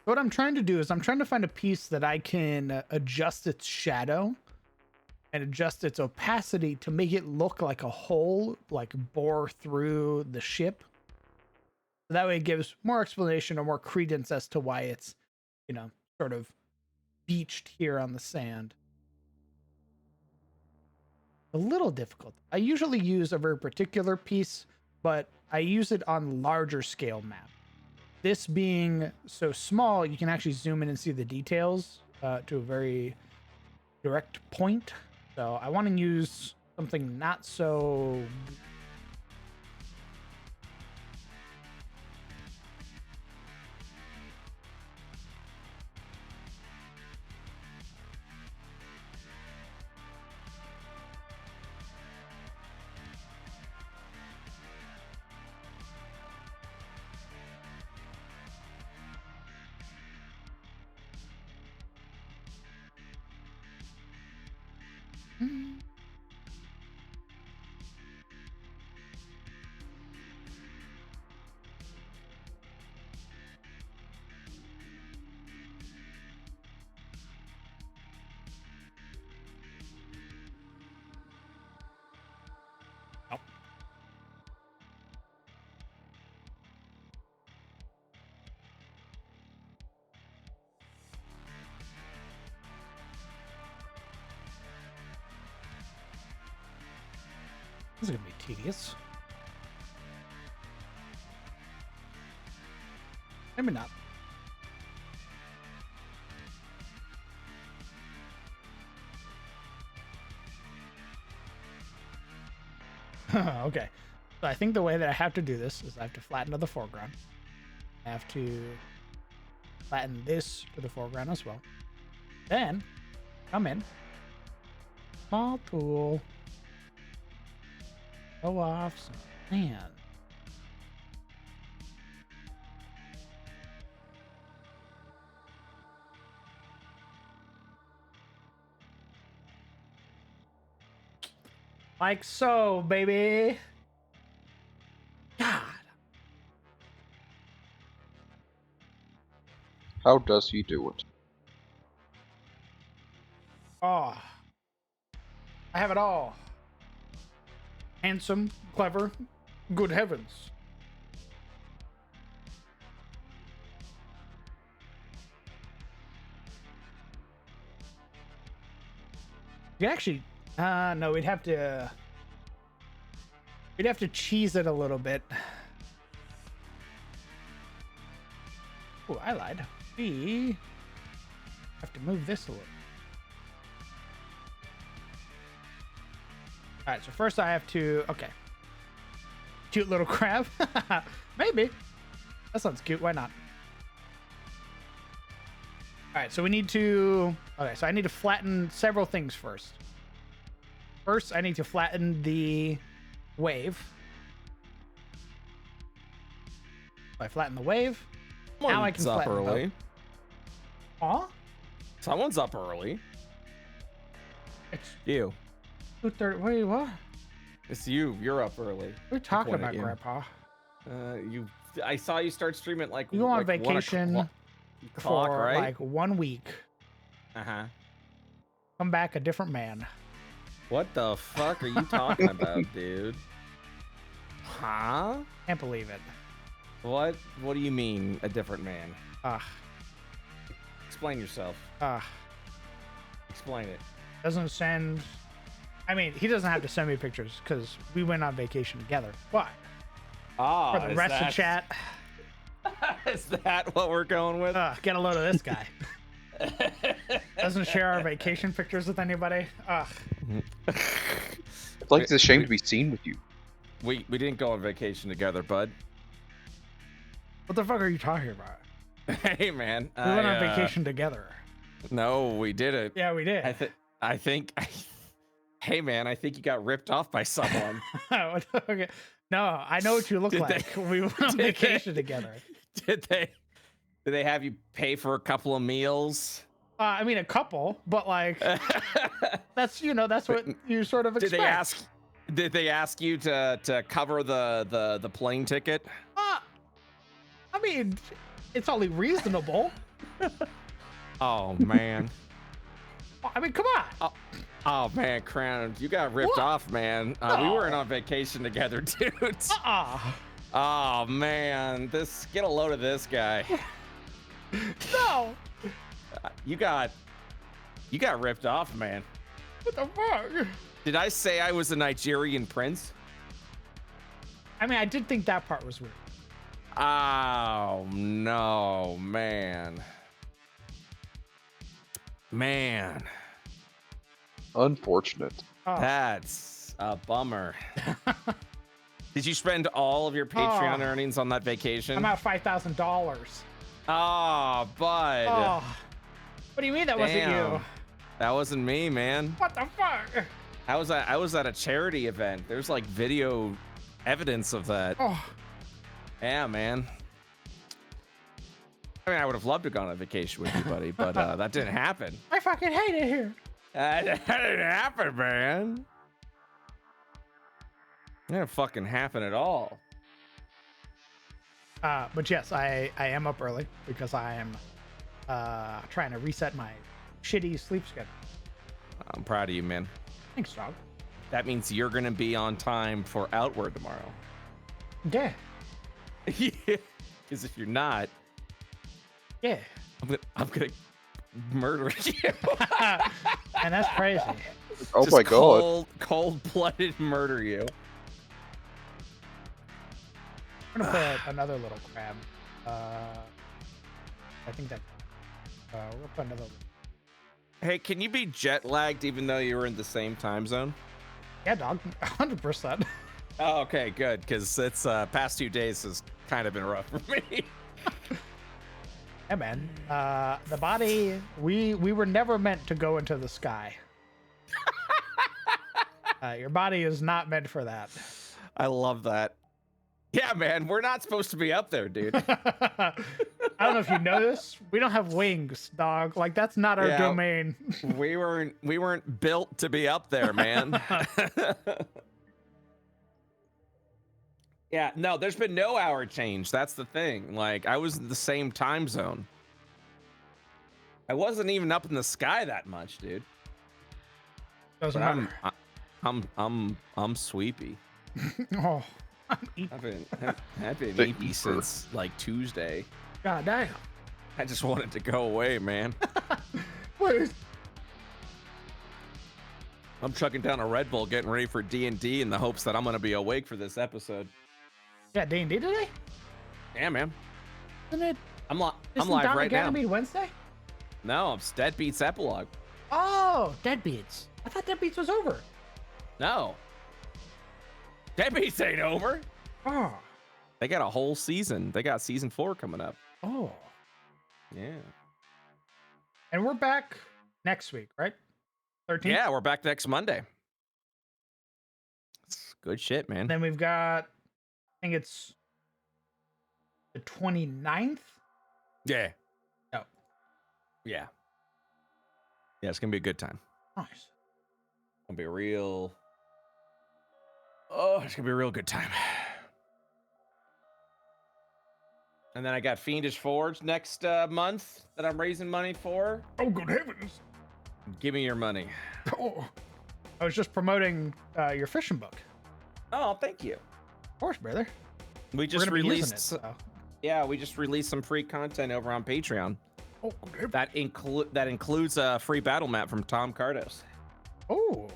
What I'm trying to do is I'm trying to find a piece that I can adjust its shadow and adjust its opacity to make it look like a hole, like bore through the ship. That way it gives more explanation or more credence as to why it's, you know, sort of beached here on the sand. A little difficult. I usually use a very particular piece, but I use it on larger scale map. This being so small, you can actually zoom in and see the details to a very direct point. So I want to use something not so... This is gonna be tedious. Maybe not. Okay. So I think the way that I have to do this is I have to flatten to the foreground. I have to flatten this to the foreground as well. Then come in. Small tool. Go off some sand. Like so, baby. God. How does he do it? Oh. I have it all. Handsome, clever, good heavens. You actually, no, we'd have to cheese it a little bit. Oh, I lied. We have to move this a little. All right, so first I have to, okay. Cute little crab. Maybe. That sounds cute. Why not? All right, so we need to, okay, so I need to flatten several things first. First, I need to flatten the wave. So I flatten the wave. Now I can Someone's up flatten early. Huh? Someone's up early. It's You. 2:30. Wait, what? It's you. You're up early. What are you talking point at about, you. Grandpa? I saw you start streaming like You go on like 1 vacation o'clock, for right? like 1 week. Uh-huh. Come back a different man. What the fuck are you talking about, dude? Huh? Can't believe it. What do you mean, a different man? Ugh. Explain yourself. Ugh. Explain it. Doesn't send. I mean, he doesn't have to send me pictures because we went on vacation together. What? Ah, For the rest of chat. Is that what we're going with? Get a load of this guy. Doesn't share our vacation pictures with anybody. Ugh. It's like it's a shame to be seen with you. We didn't go on vacation together, bud. What the fuck are you talking about? Hey, man. We went on vacation together. No, we didn't. Yeah, we did. I think. Hey, man, I think you got ripped off by someone. Okay. No, I know what you look like. We went on vacation together. Did they have you pay for a couple of meals? I mean, a couple, but like that's what you sort of expect. Did they ask you to cover the plane ticket? I mean, it's only reasonable. Oh man. I mean, come on. Oh man, Crown, you got ripped off, man. We weren't on vacation together, dude. Oh man, get a load of this guy. No. You got ripped off, man. What the fuck? Did I say I was a Nigerian prince? I mean, I did think that part was weird. Oh no, man. Man. Unfortunate. Oh. That's a bummer. Did you spend all of your Patreon earnings on that vacation? I'm at $5,000. Oh, bud. Oh. What do you mean that wasn't you? That wasn't me, man. What the fuck? I was at a charity event. There's like video evidence of that. Oh. Yeah, man. I mean, I would have loved to have gone on vacation with you, buddy, but that didn't happen. I fucking hate it here. That didn't happen, man. That didn't fucking happen at all. But yes, I am up early because I am trying to reset my shitty sleep schedule. I'm proud of you, man. Thanks, dog. That means you're gonna be on time for Outward tomorrow. Yeah. Yeah. Because if you're not, Yeah. I'm gonna murder you. And that's crazy. Oh Just my god. Cold-blooded murder you. I'm gonna put another little crab. I think that. We'll put another. Hey, can you be jet lagged even though you were in the same time zone? Yeah, dog. 100%. Oh, okay, good. Because it's past 2 days has kind of been rough for me. Yeah, man. The body. We were never meant to go into the sky. Your body is not meant for that. I love that. Yeah, man, we're not supposed to be up there, dude. I don't know if you know this. We don't have wings, dog. Like that's not our domain. we weren't built to be up there, man. Yeah, no, there's been no hour change. That's the thing. Like I was in the same time zone. I wasn't even up in the sky that much, dude. Doesn't But matter. I'm sweepy. Oh, I've been eepy since like Tuesday. God damn. I just wanted to go away, man. Please. I'm chugging down a Red Bull, getting ready for D&D in the hopes that I'm gonna be awake for this episode. Yeah, D&D today? Yeah, man. Isn't it? I'm live Down right now. Academy Wednesday? No, it's Deadbeats Epilogue. Oh, Deadbeats. I thought Deadbeats was over. No. Deadbeats ain't over. Oh. They got a whole season. They got season 4 coming up. Oh. Yeah. And we're back next week, right? 13th? Yeah, we're back next Monday. It's good shit, man. And then we've got, I think it's the 29th. Yeah. Oh. Yeah. Yeah, it's gonna be a good time. Nice. It's gonna be it's gonna be a real good time. And then I got Fiendish Forge next month that I'm raising money for. Oh, good heavens. Give me your money. Oh. I was just promoting your fishing book. Oh, thank you. Of course, brother. We just We're gonna be using released. it, so. Yeah, we just released some free content over on Patreon. Oh, good heavens. That includes a free battle map from Tom Cardos. Oh.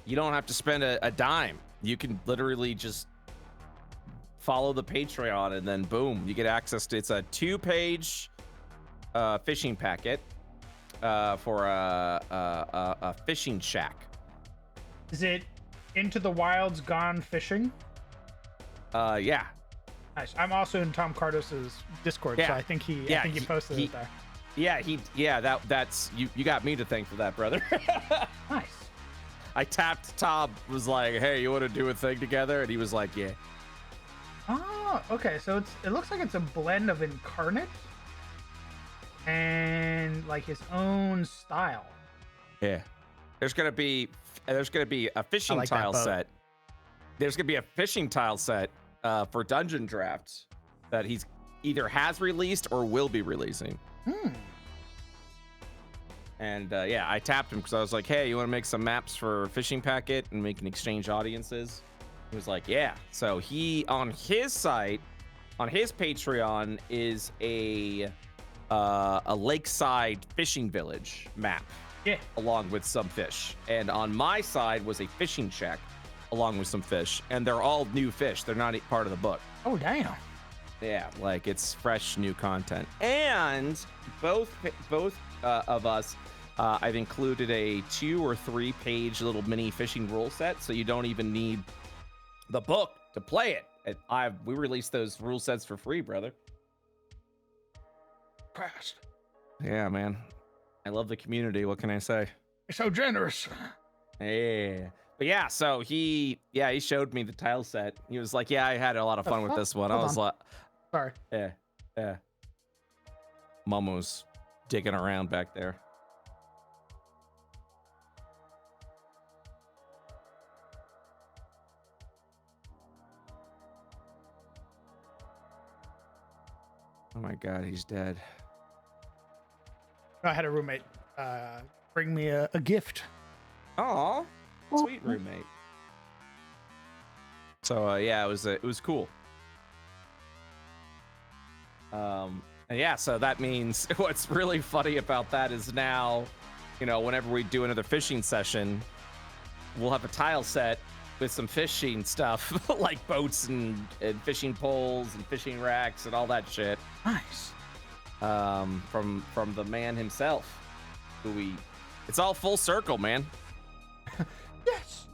You don't have to spend a dime. You can literally just follow the Patreon and then boom, you get access to it's a 2-page fishing packet. for a fishing shack. Is it Into the Wilds Gone Fishing? Yeah. Nice. I'm also in Tom Cardos's Discord, so I think he posted it there. Yeah, that's you got me to thank for that, brother. Nice. I tapped Tom, was like, hey, you want to do a thing together? And he was like, yeah. Oh, okay. So it looks like it's a blend of Incarnate and like his own style. Yeah. There's gonna be a fishing tile set. There's gonna be a fishing tile set for Dungeon Drafts that he's either has released or will be releasing. And yeah, I tapped him because I was like, hey, you want to make some maps for Fishing Packet and we can exchange audiences? He was like, yeah. So he, on his site, on his Patreon, is a lakeside fishing village map. Yeah. Along with some fish. And on my side was a fishing shack along with some fish. And they're all new fish. They're not part of the book. Oh, damn. Yeah, like it's fresh new content. And both of us, I've included a 2 or 3 page little mini fishing rule set, so you don't even need the book to play it. We released those rule sets for free, brother. Crashed. Yeah, man. I love the community. What can I say? You're so generous. Yeah. But yeah, so he showed me the tile set. He was like, yeah, I had a lot of fun with this one. I was like, sorry. Yeah. Momo's digging around back there. Oh my God, he's dead. I had a roommate bring me a gift. Aw, sweet roommate. So yeah, it was cool. And yeah, so that means what's really funny about that is now, whenever we do another fishing session, we'll have a tile set with some fishing stuff like boats and fishing poles and fishing racks and all that shit. Nice. From the man himself, it's all full circle, man. Yes.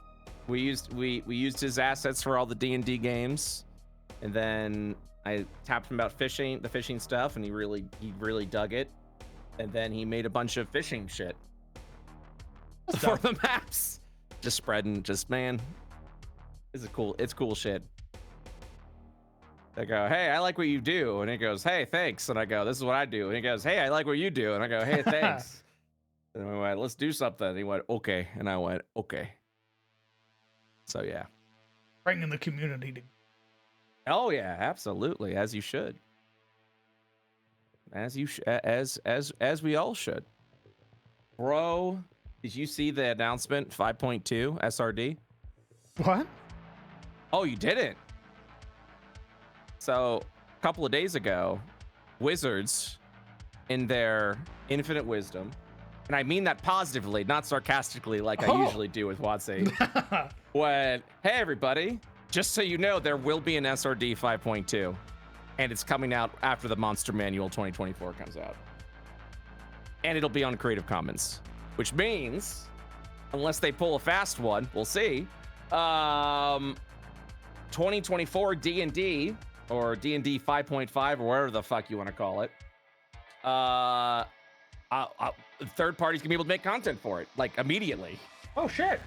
We used his assets for all the D&D games, and then I tapped him about the fishing stuff, and he really dug it. And then he made a bunch of fishing shit for the maps. Just spreading, man. It's cool shit. I go, hey, I like what you do. And he goes, hey, thanks. And I go, this is what I do. And he goes, hey, I like what you do. And I go, hey, thanks. And we went, let's do something. And he went, okay. And I went, okay. So yeah. Bringing the community to. Oh yeah, absolutely. As you should. As we all should. Bro, did you see the announcement 5.2 SRD? What? Oh, you didn't? So, a couple of days ago, Wizards, in their infinite wisdom, and I mean that positively, not sarcastically like I usually do with WotC, went, hey everybody, just so you know, there will be an SRD 5.2, and it's coming out after the Monster Manual 2024 comes out. And it'll be on Creative Commons, which means, unless they pull a fast one, we'll see, 2024 D&D, or D&D 5.5, or whatever the fuck you want to call it, third parties can be able to make content for it, like, immediately. Oh, shit.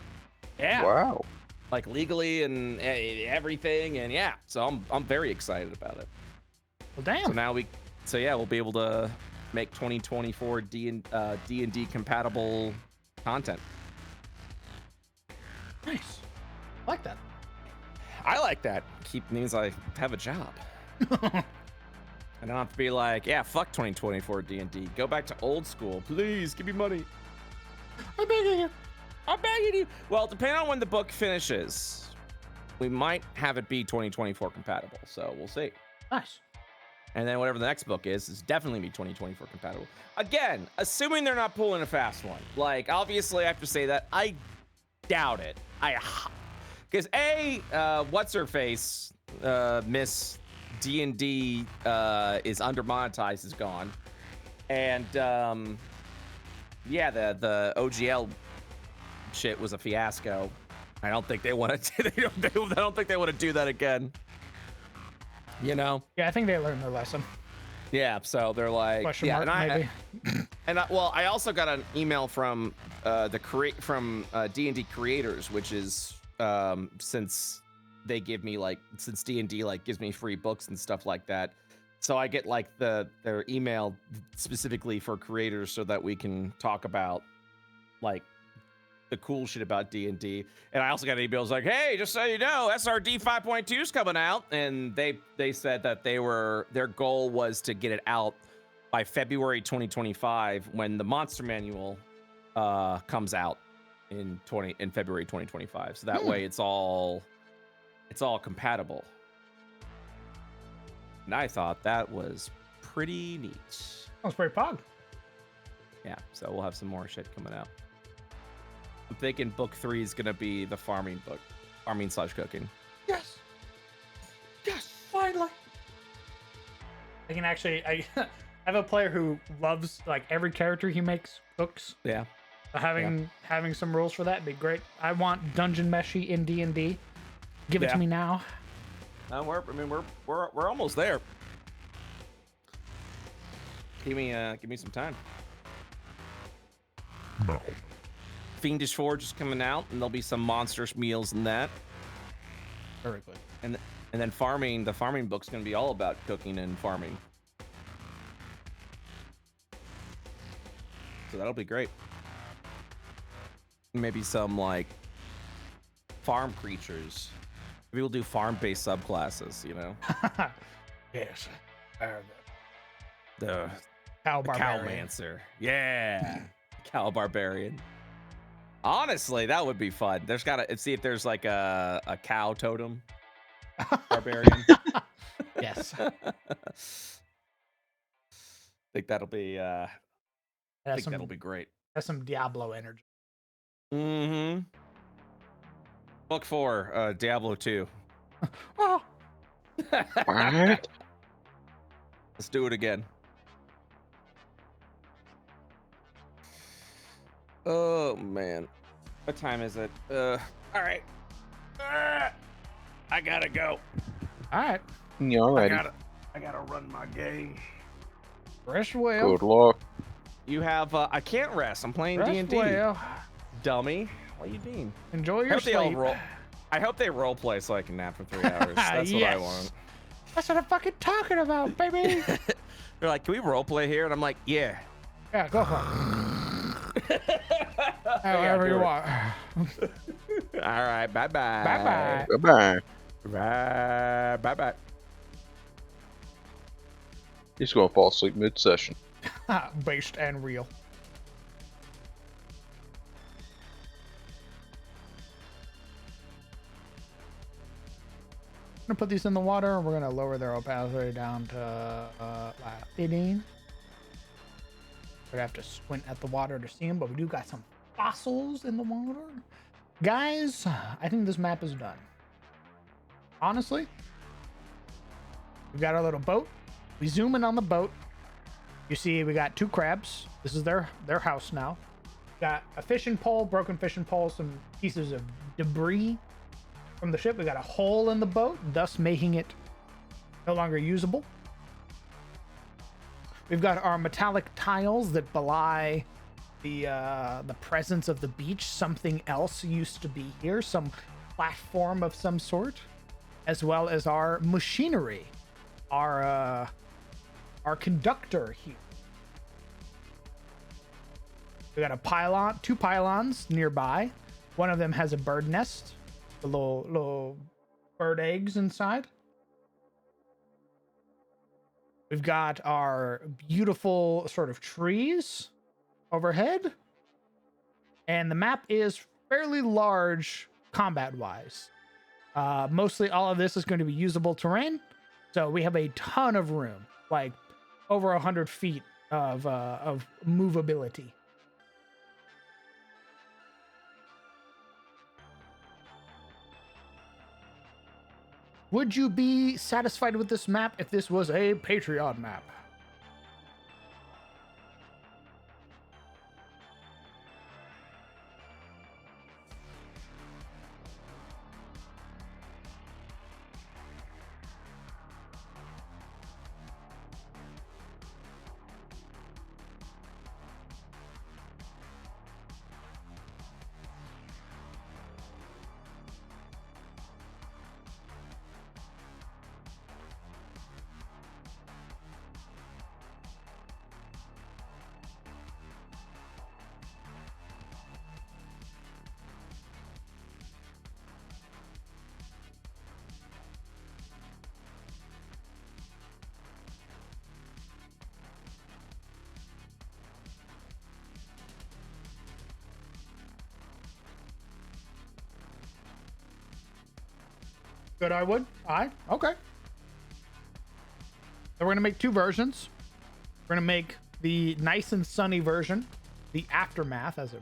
Yeah. Wow. Like, legally and everything, and yeah. So I'm very excited about it. Well, damn. So now we'll be able to make 2024 D&D compatible content. Nice. I like that. I like that. Means I have a job. I don't have to be like, yeah, fuck 2024 D&D. Go back to old school. Please, give me money. I'm begging you. I'm begging you. Well, depending on when the book finishes, we might have it be 2024 compatible. So we'll see. Nice. And then whatever the next book is definitely be 2024 compatible. Again, assuming they're not pulling a fast one. Like, obviously, I have to say that. I doubt it. Because what's her face, Miss D&D is under monetized, is gone, and yeah, the OGL shit was a fiasco. I don't think they want to. I don't think they want to do that again. You know? Yeah, I think they learned their lesson. Yeah. So they're like, Question yeah, mark, maybe. Well, I also got an email from D&D creators, which is since they give me since D&D gives me free books and stuff like that. So I get their email specifically for creators so that we can talk about the cool shit about D&D. And I also got emails like, hey, just so you know, SRD 5.2 is coming out. And they said that their goal was to get it out by February 2025 when the Monster Manual comes out in February 2025. So that way it's all compatible. And I thought that was pretty neat. That was pretty pog. Yeah, so we'll have some more shit coming out. I'm thinking book 3 is gonna be the farming book, farming/cooking. Yes. Yes, finally. I can actually, I have a player who loves every character he makes cooks. Yeah. So having some rules for that would be great. I want Dungeon Meshy in D&D. Give it to me now. We're almost there. Give me some time. No. Fiendish Forge is coming out, and there'll be some monstrous meals in that. Very good. And then farming. The farming book's gonna be all about cooking and farming. So that'll be great. Maybe some farm creatures. Maybe we'll do farm-based subclasses. You know. Yes. The Cow Barbarian. Cowmancer. Yeah. Cow Barbarian. Honestly, that would be fun. There's gotta see if there's a cow totem barbarian. Yes. Think that'll be that'll be great. That's some Diablo energy. Mm-hmm. Book 4, Diablo 2. Oh. What? Let's do it again. Oh man. What time is it? All right. I gotta go. All right. Yeah, alrighty. I gotta run my game. Rest well. Good luck. You have I can't rest. I'm playing Rest D&D. well. Dummy. What you mean? Enjoy your sleep. I hope they role play so I can nap for 3 hours. That's what I Yes. want. That's what I'm fucking talking about, baby. They're like, can we role play here? And I'm like, yeah. Yeah, go for it. However you want. All right. Bye bye. Bye bye. Bye-bye. Bye bye. He's gonna fall asleep mid-session. Based and real. I'm gonna put these in the water and we're gonna lower their opacity down to 18. We'd have to squint at the water to see them, but we do got some fossils in the water. Guys, I think this map is done. Honestly, we've got our little boat. We zoom in on the boat. You see, we got 2 crabs. This is their house now. Got a fishing pole, broken fishing pole, some pieces of debris from the ship. We got a hole in the boat, thus making it no longer usable. We've got our metallic tiles that belie the presence of the beach. Something else used to be here, some platform of some sort, as well as our machinery, our conductor here. We got a pylon, 2 pylons nearby. One of them has a bird nest, the little bird eggs inside. We've got our beautiful sort of trees overhead. And the map is fairly large combat-wise. Mostly all of this is going to be usable terrain. So we have a ton of room, like over 100 feet of movability. Would you be satisfied with this map if this was a Patreon map? Good, I would. Okay. So we're gonna make two versions. We're gonna make the nice and sunny version, the aftermath, as it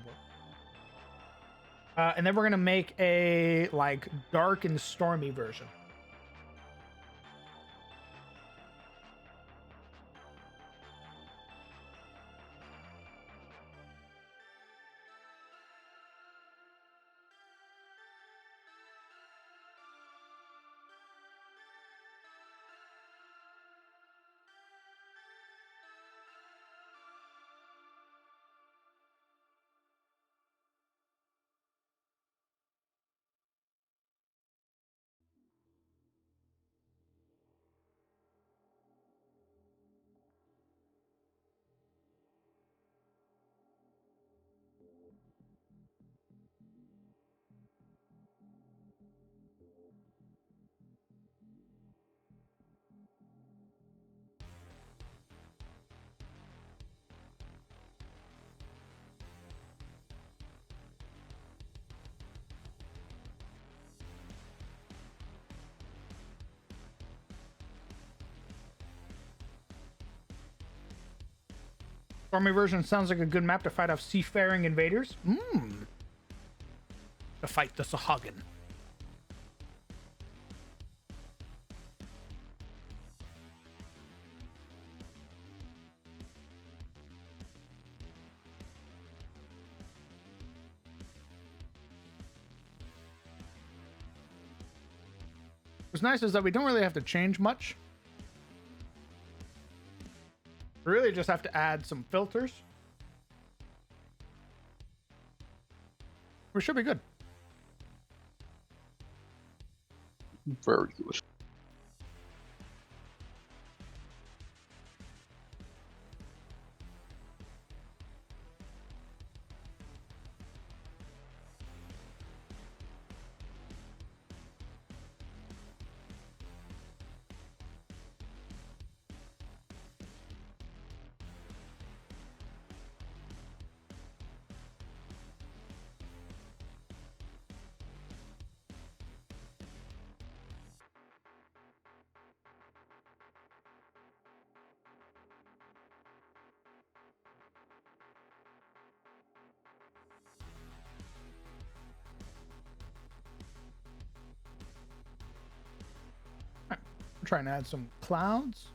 were, and then we're gonna make a like dark and stormy version. Stormy version sounds like a good map to fight off seafaring invaders. To fight the Sahagin. What's nice is that we don't really have to change much. We really just have to add some filters. We should be good. Very good. I'm trying to add some clouds.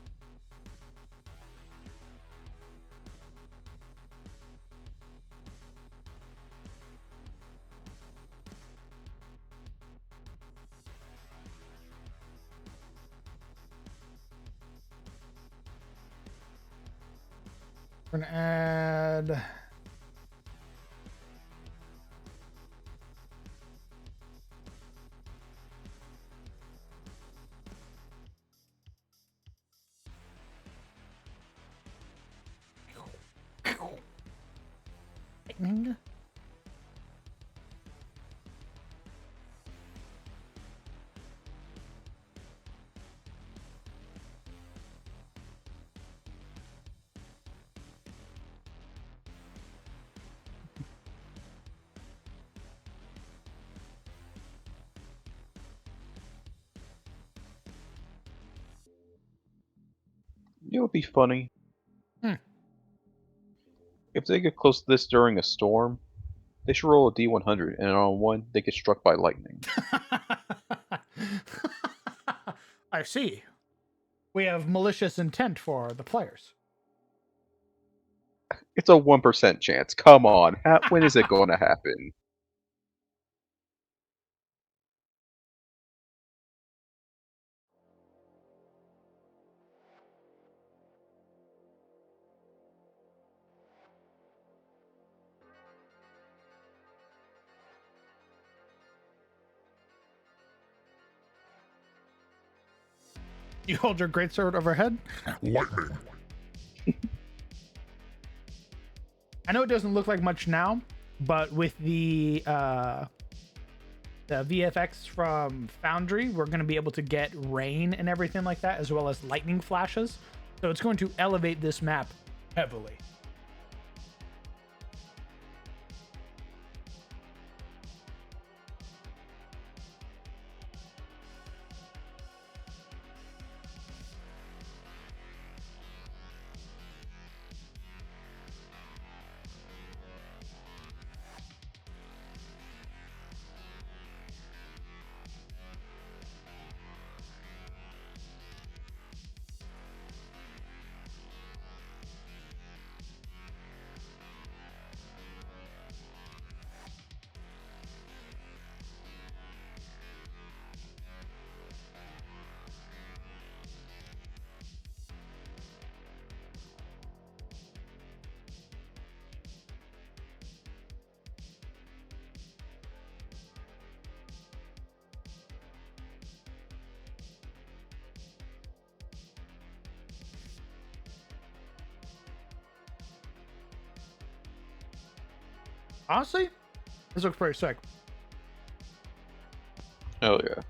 We're gonna add lightning. You know what would be funny? Hmm. If they get close to this during a storm, they should roll a D100, and on one, they get struck by lightning. I see. We have malicious intent for the players. It's a 1% chance. Come on. When is it going to happen? You hold your greatsword overhead. Lightning. I know it doesn't look like much now, but with the VFX from Foundry, we're going to be able to get rain and everything like that, as well as lightning flashes. So it's going to elevate this map heavily. Honestly, this looks pretty sick. Hell yeah.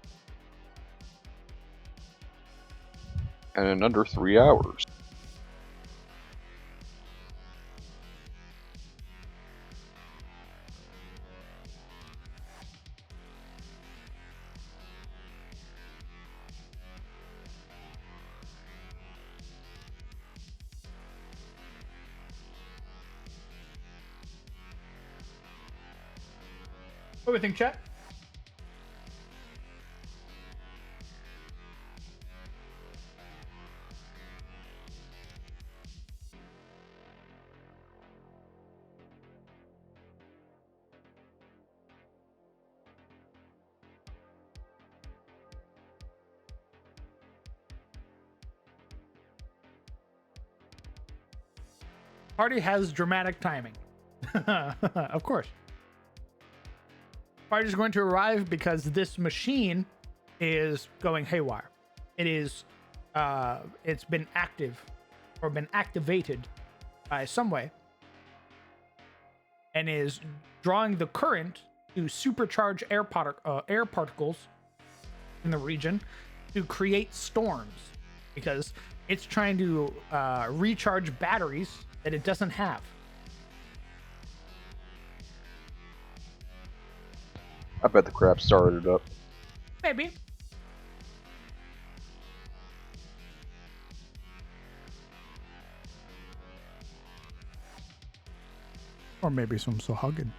And in under 3 hours. What do we think, chat? Party has dramatic timing. Of course. Party is going to arrive because this machine is going haywire. It is, it's been active or been activated by some way and is drawing the current to supercharge air particles in the region to create storms because it's trying to recharge batteries that it doesn't have. I bet the crap started it up. Maybe. Or maybe some Sahuggin.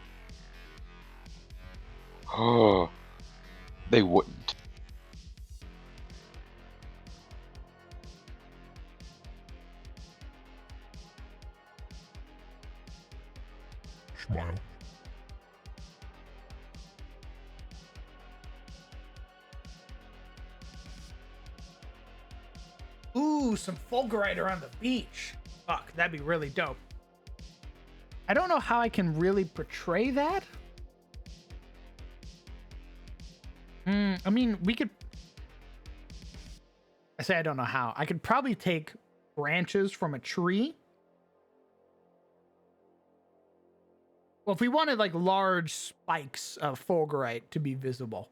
Oh, they wouldn't. Smile. Ooh, some fulgurite around the beach. Fuck, that'd be really dope. I don't know how I can really portray that. I mean, we could... I say I don't know how. I could probably take branches from a tree. Well, if we wanted like large spikes of fulgurite to be visible.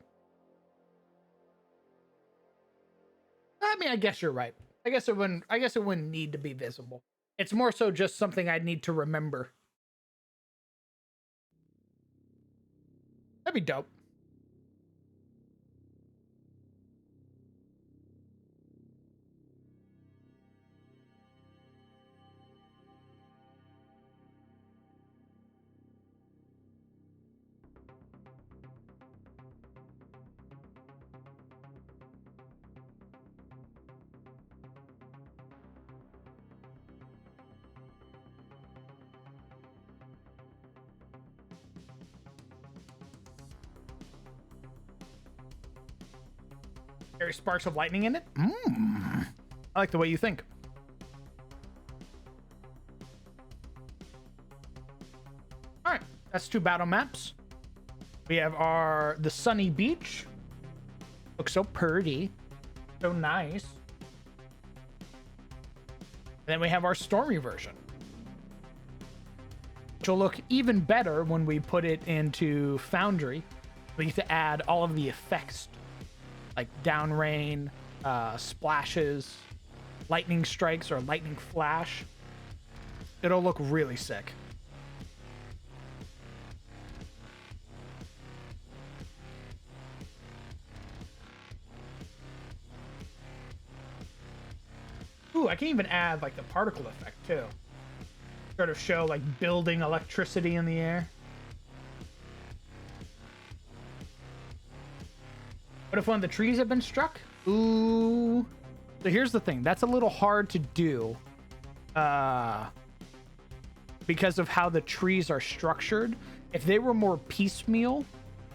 I mean, I guess you're right. I guess it wouldn't need to be visible. It's more so just something I'd need to remember. That'd be dope. There are sparks of lightning in it. I like the way you think. All right, that's 2 battle maps. We have the sunny beach. Looks so pretty, so nice. And then we have our stormy version, which will look even better when we put it into Foundry. We get to add all of the effects, like down rain, splashes, lightning strikes, or lightning flash. It'll look really sick. Ooh, I can even add like the particle effect too. Sort of show like building electricity in the air. What if one of the trees had been struck? Ooh. So here's the thing. That's a little hard to do because of how the trees are structured. If they were more piecemeal,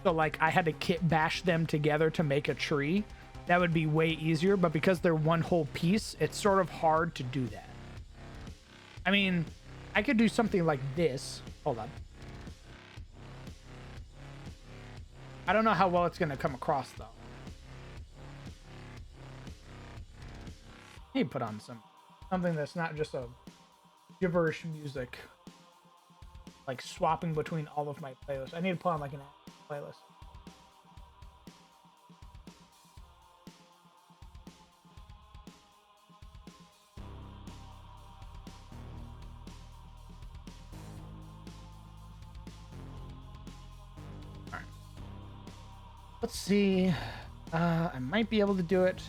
so like I had to kit bash them together to make a tree, that would be way easier. But because they're one whole piece, it's sort of hard to do that. I mean, I could do something like this. Hold on. I don't know how well it's going to come across, though. I need to put on something that's not just a gibberish music. like swapping between all of my playlists. I need to put on like an playlist. All right. Let's see. I might be able to do it.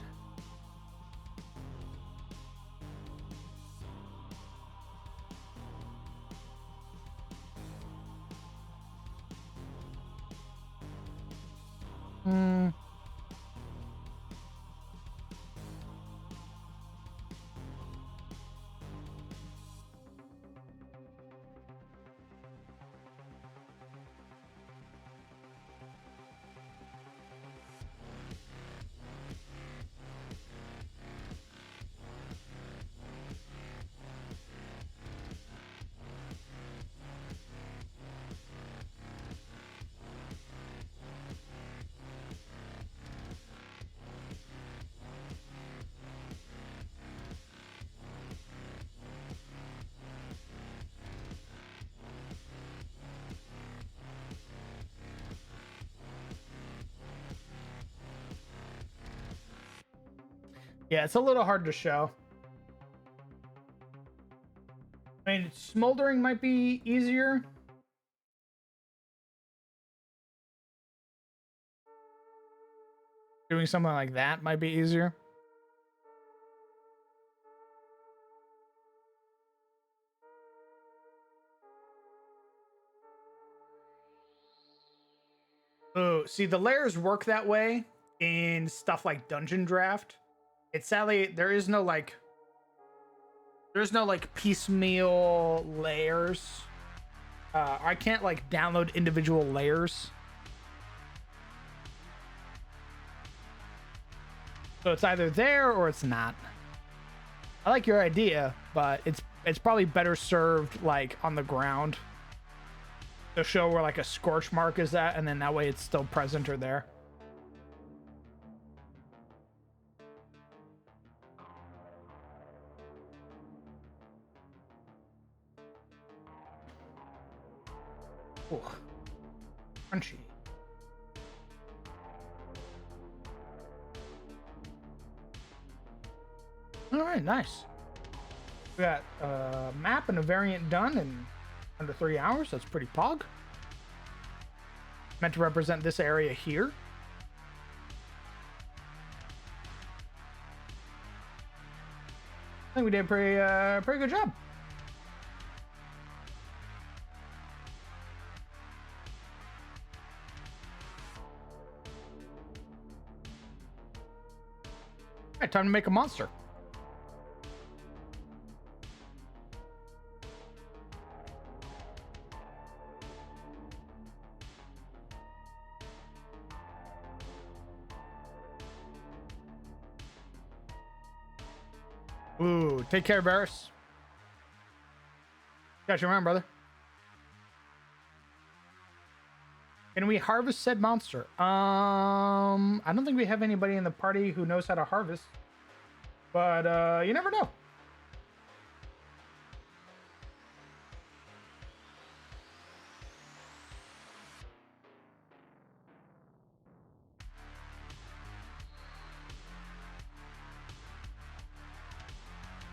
Yeah, it's a little hard to show. I mean, smoldering might be easier. Doing something like that might be easier. Oh, see, the layers work that way in stuff like Dungeon Draft. It's sadly there's no like piecemeal layers. I can't like download individual layers. So it's either there or it's not. I like your idea, but it's probably better served like on the ground to show where like a scorch mark is at, and then that way it's still present or there. Ooh, crunchy. All right, nice. We got a map and a variant done in under 3 hours. That's pretty pog. Meant to represent this area here. I think we did a pretty good job. All right, time to make a monster. Ooh, take care, Varus. Got you around, brother. Can we harvest said monster? I don't think we have anybody in the party who knows how to harvest. But you never know.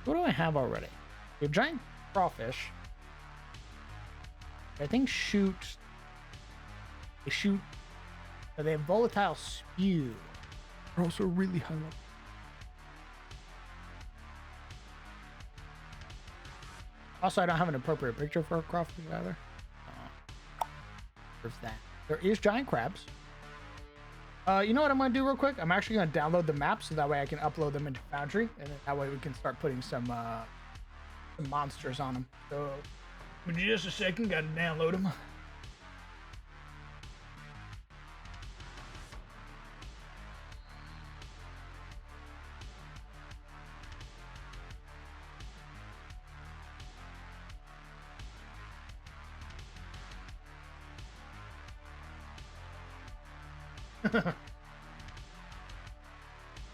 What do I have already? We have giant crawfish. I think they shoot. They have volatile spew. They're also really high level. Also, I don't have an appropriate picture for a crawfish either. There's that. There is giant crabs. You know what I'm going to do real quick? I'm actually going to download the maps so that way I can upload them into Foundry, and then that way we can start putting some monsters on them. So, in just a second, got to download them.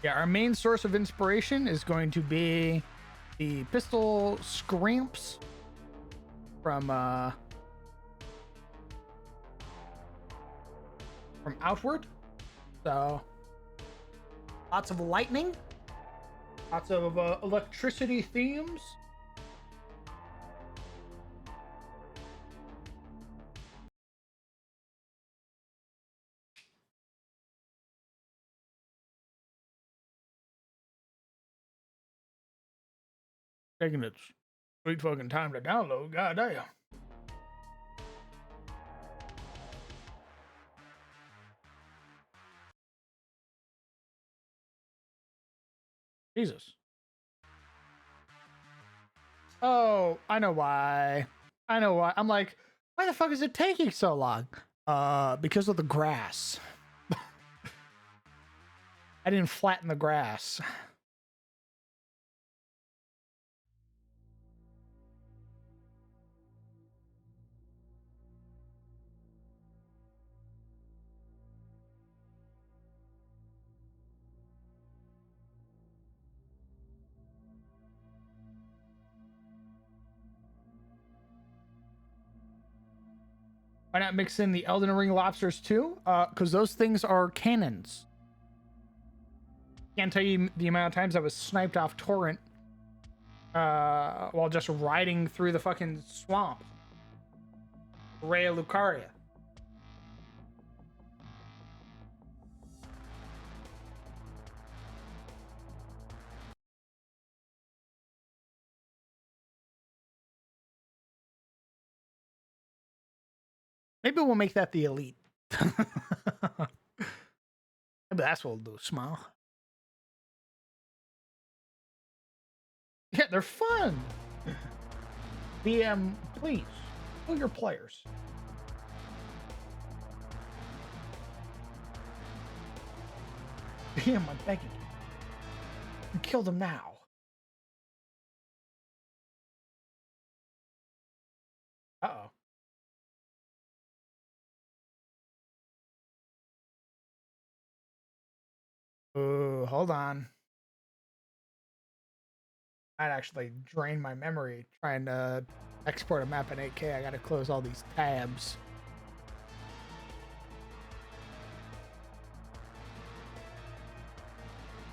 Yeah, our main source of inspiration is going to be the pistol scramps from from outward. So lots of lightning, lots of electricity themes. Taking its sweet fucking time to download. Goddamn. Jesus. Oh, I know why. I know why. I'm like, why the fuck is it taking so long? Because of the grass. I didn't flatten the grass. Why not mix in the Elden Ring lobsters too? Because those things are cannons. Can't tell you the amount of times I was sniped off Torrent while just riding through the fucking swamp. Rhea Lucaria. Maybe we'll make that the elite. Maybe that's what we'll do. Smile. Yeah, they're fun. BM, please. Kill your players. BM, I'm begging you. Kill them now. Uh-oh. Oh, hold on. I'd actually drain my memory trying to export a map in 8K. I gotta close all these tabs.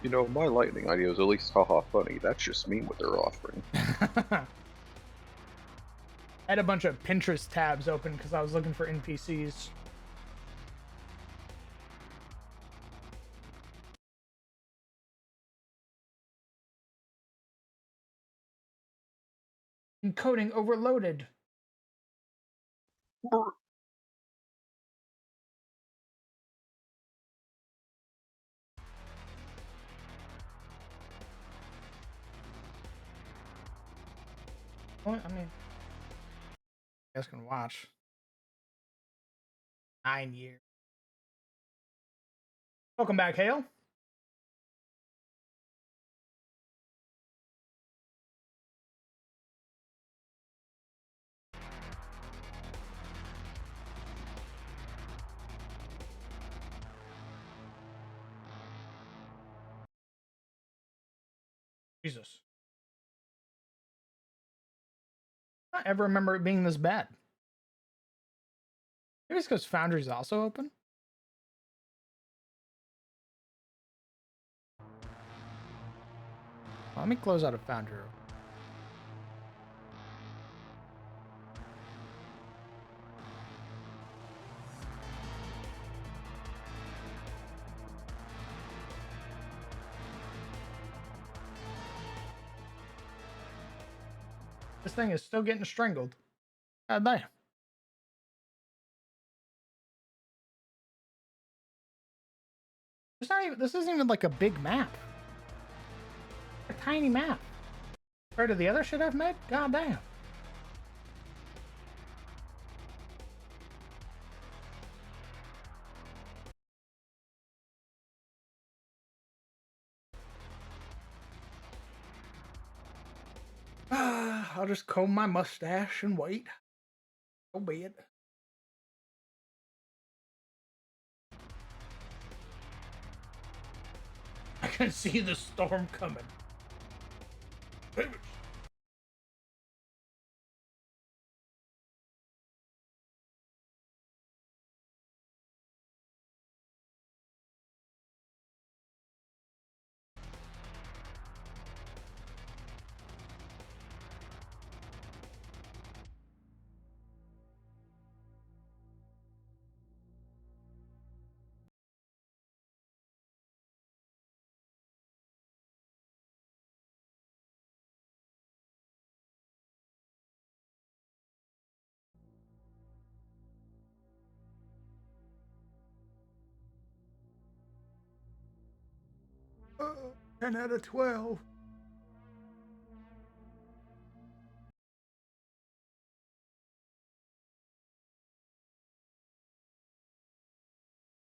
You know, my lightning idea is at least haha funny. That's just me what they're offering. I had a bunch of Pinterest tabs open because I was looking for NPCs. Encoding overloaded. What? I mean, you guys can watch. 9 years. Welcome back, Hale. Jesus. I don't ever remember it being this bad. Maybe it's because Foundry's also open. Let me close out of Foundry. This thing is still getting strangled. God damn. It's not even, this isn't even like a big map. A tiny map. Compared to the other shit I've made? God damn. I'll just comb my mustache and wait. So be it. I can see the storm coming. Damn it. 10 out of 12.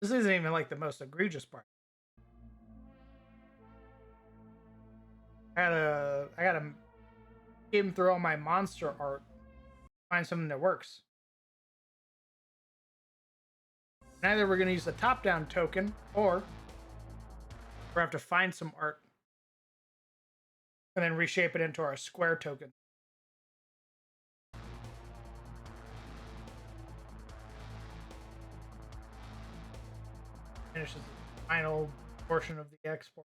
This isn't even like the most egregious part. I gotta skim through all my monster art, find something that works. Either we're gonna use the top-down token, or we're gonna have to find some art and then reshape it into our square token. Finishes the final portion of the export.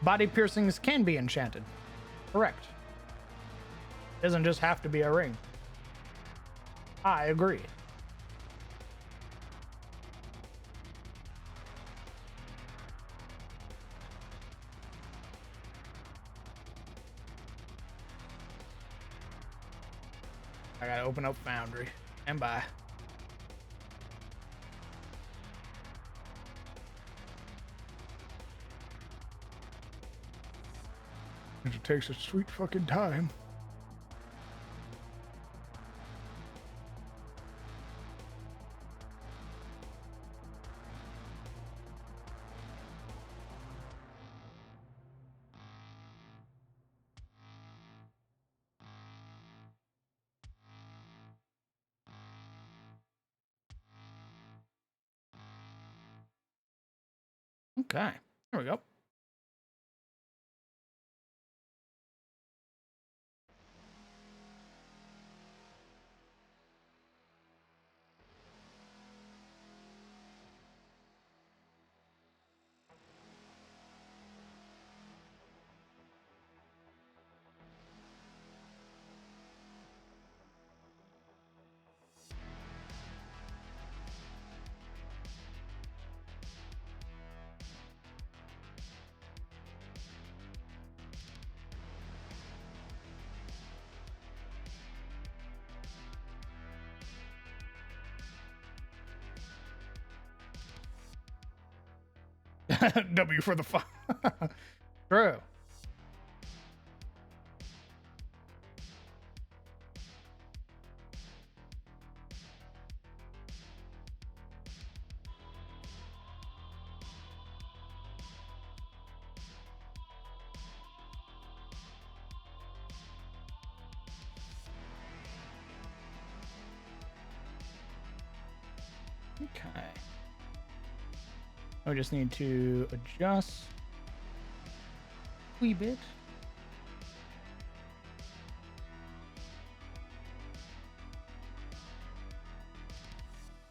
Body piercings can be enchanted. Correct. It doesn't just have to be a ring. I agree. I gotta open up Foundry. And bye. It takes a sweet fucking time. Okay, there we go. W for the fun. True. Okay. I just need to adjust a wee bit.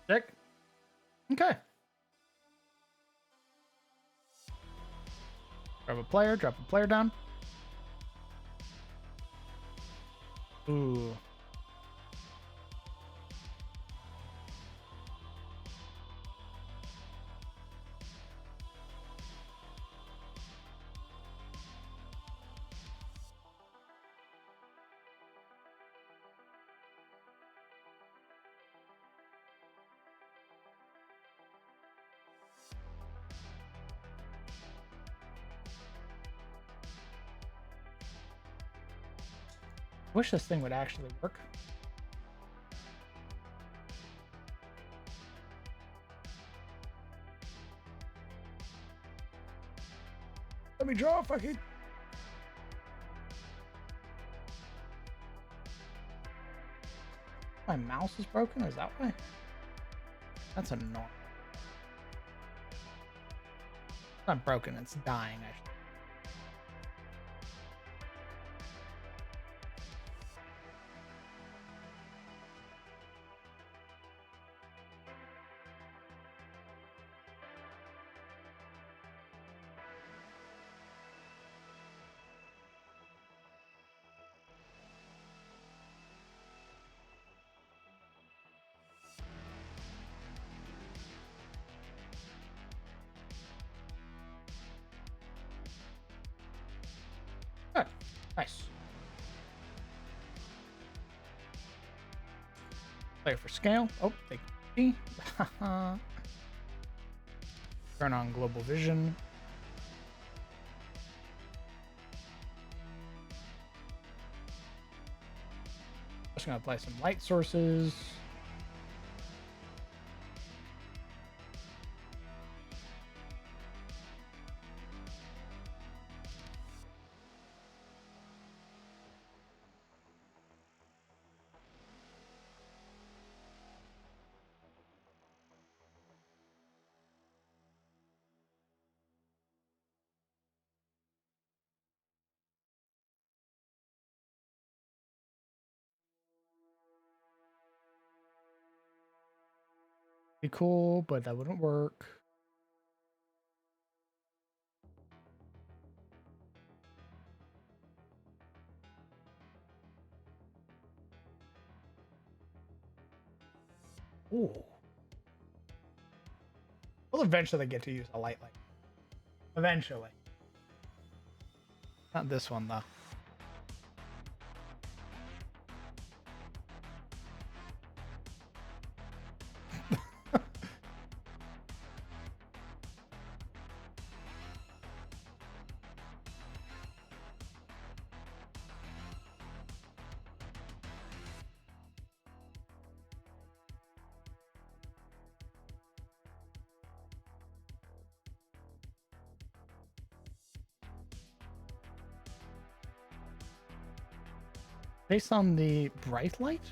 Sick. Okay. Drop a player down. Ooh. Wish this thing would actually work. Let me draw a fucking. My mouse is broken? Is that why? That's annoying. It's not broken, it's dying, actually. Nice. Play for scale. Oh, take B. Turn on global vision. Just gonna apply some light sources. Be cool, but that wouldn't work. Ooh. We'll eventually get to use a light. Eventually. Not this one, though. Based on the bright light?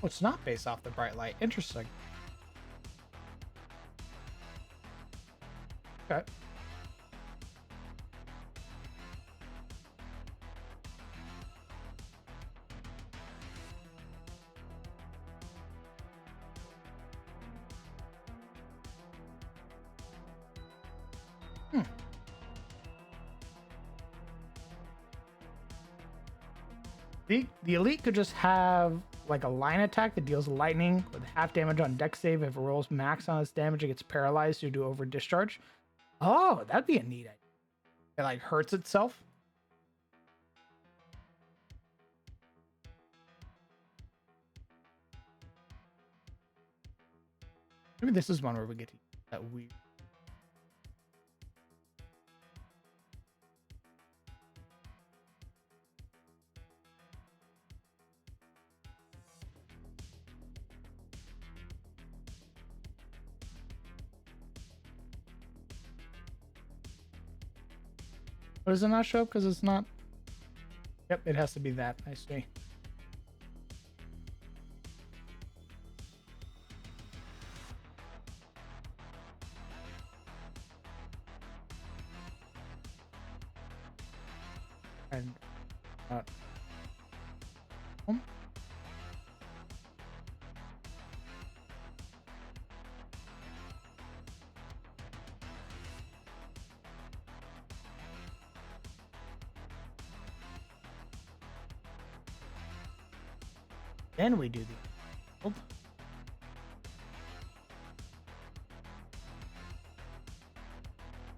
Oh, it's not based off the bright light. Interesting. Okay. The elite could just have like a line attack that deals lightning with half damage on deck save. If it rolls max on its damage, it gets paralyzed due to over discharge. Oh, that'd be a neat idea. It like hurts itself. Maybe this is one where we get to use that weird. But does it not show up because it's not? Yep, it has to be that. I see. And then we do the.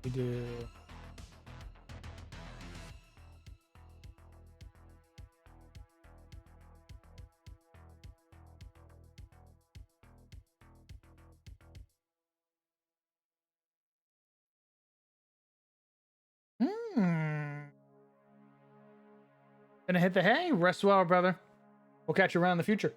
We do. Gonna hit the hay. Rest well, brother. We'll catch you around in the future.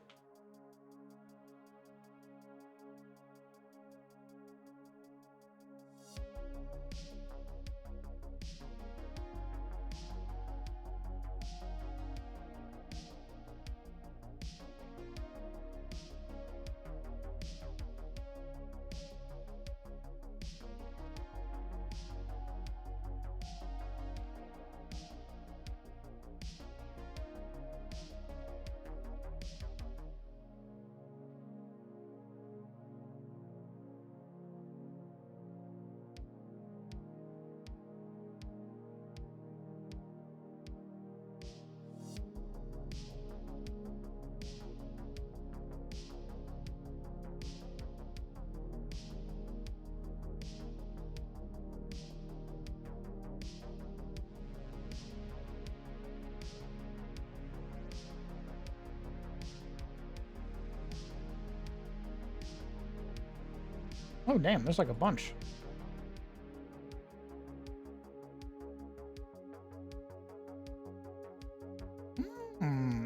Oh, damn, there's like a bunch.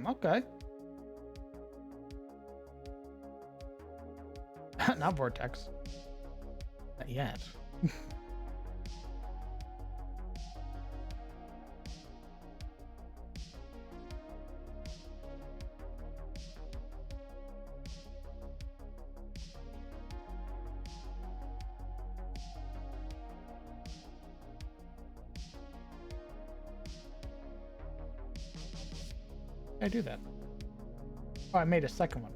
Okay. Not vortex. Not yet. I do that. Oh, I made a second one.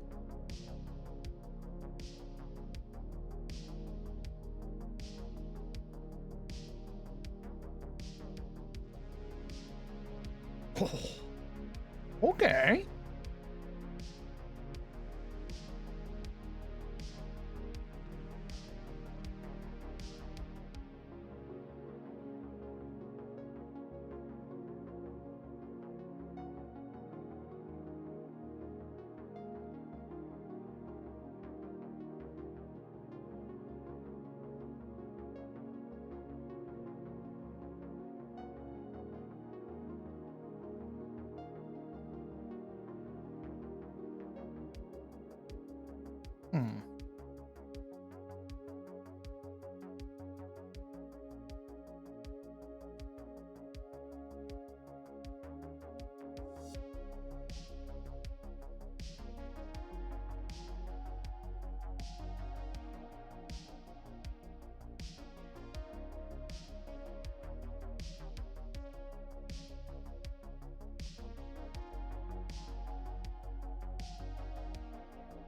Oh, okay. Hmm.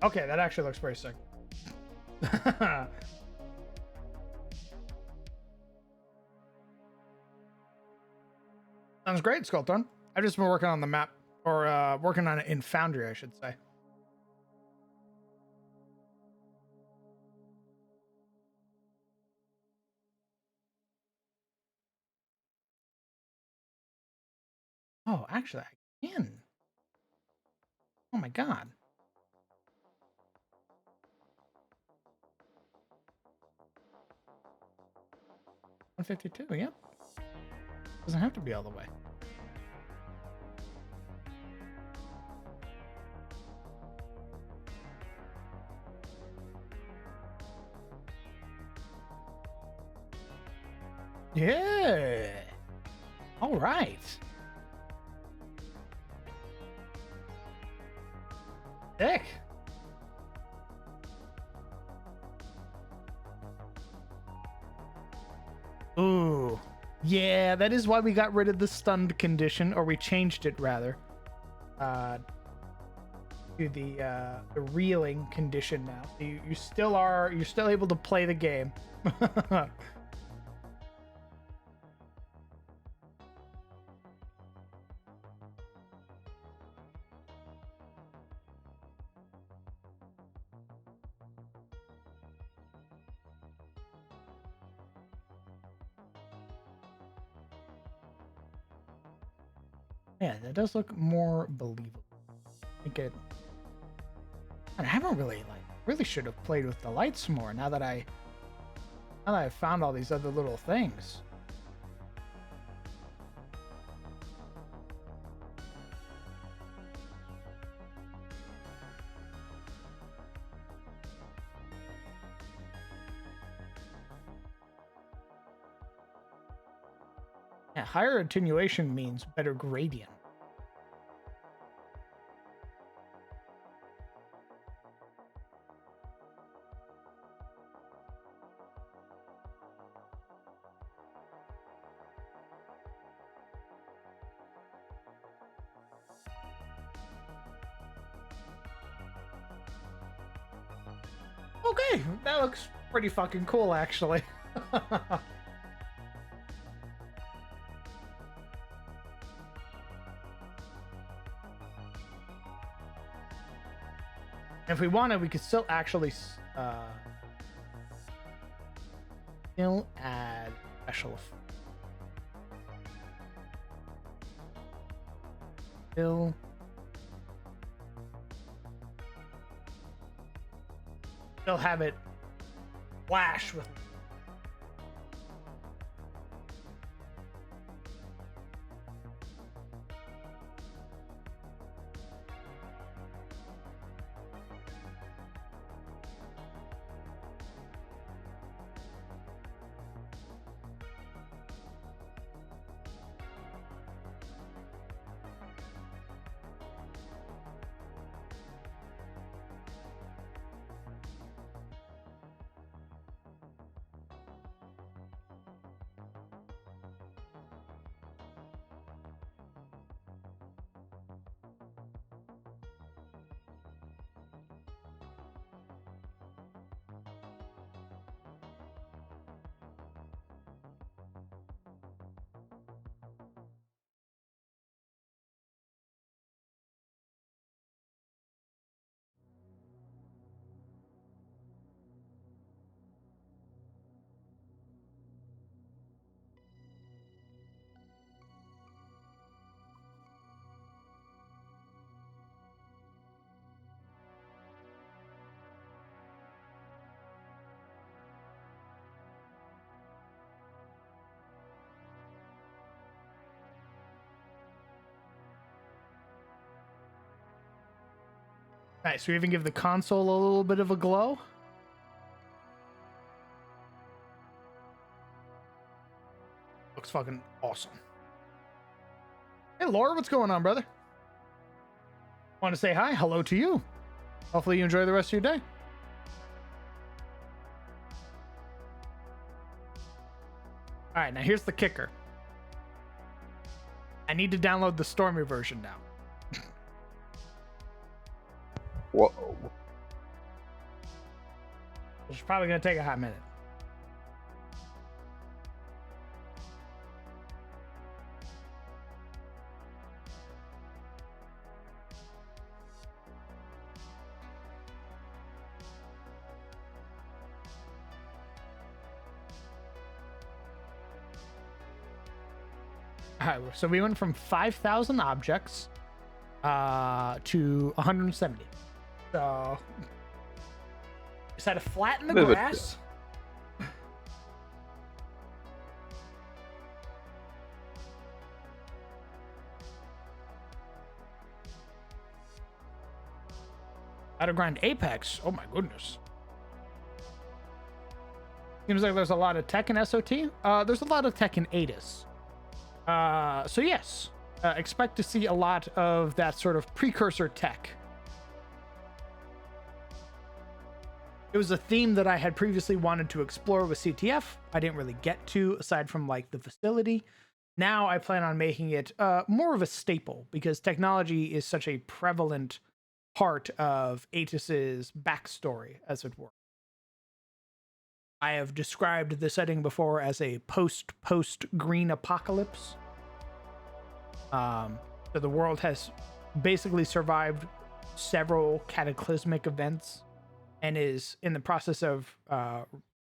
Okay, that actually looks pretty sick. Sounds great, Skulton. I've just been working on the map, or working on it in Foundry, I should say. Oh, actually, I can. Oh my god. 152, yep. Doesn't have to be all the way. Yeah. All right. Sick. Ooh. Yeah, that is why we got rid of the stunned condition, or we changed it rather. To the reeling condition now. So you're still able to play the game. Yeah, that does look more believable. I think it. And I haven't really should have played with the lights more now that I've found all these other little things. Yeah, higher attenuation means better gradient. Okay, that looks pretty fucking cool, actually. If we wanted, we could still actually still add special effects. Still have it splash with. Nice. We even give the console a little bit of a glow. Looks fucking awesome. Hey, Laura, what's going on, brother? Want to say hi? Hello to you. Hopefully you enjoy the rest of your day. All right, now here's the kicker. I need to download the Stormy version now. Whoa. Which is probably going to take a hot minute. All right, so we went from 5,000 objects to 170. So, is that a flat in the grass? How to grind Apex? Oh my goodness. Seems like there's a lot of tech in SOT. There's a lot of tech in ATIS. So yes, expect to see a lot of that sort of precursor tech. It was a theme that I had previously wanted to explore with CTF. I didn't really get to, aside from like the facility. Now I plan on making it more of a staple because technology is such a prevalent part of ATIS's backstory, as it were. I have described the setting before as a post-green apocalypse. So the world has basically survived several cataclysmic events and is in the process of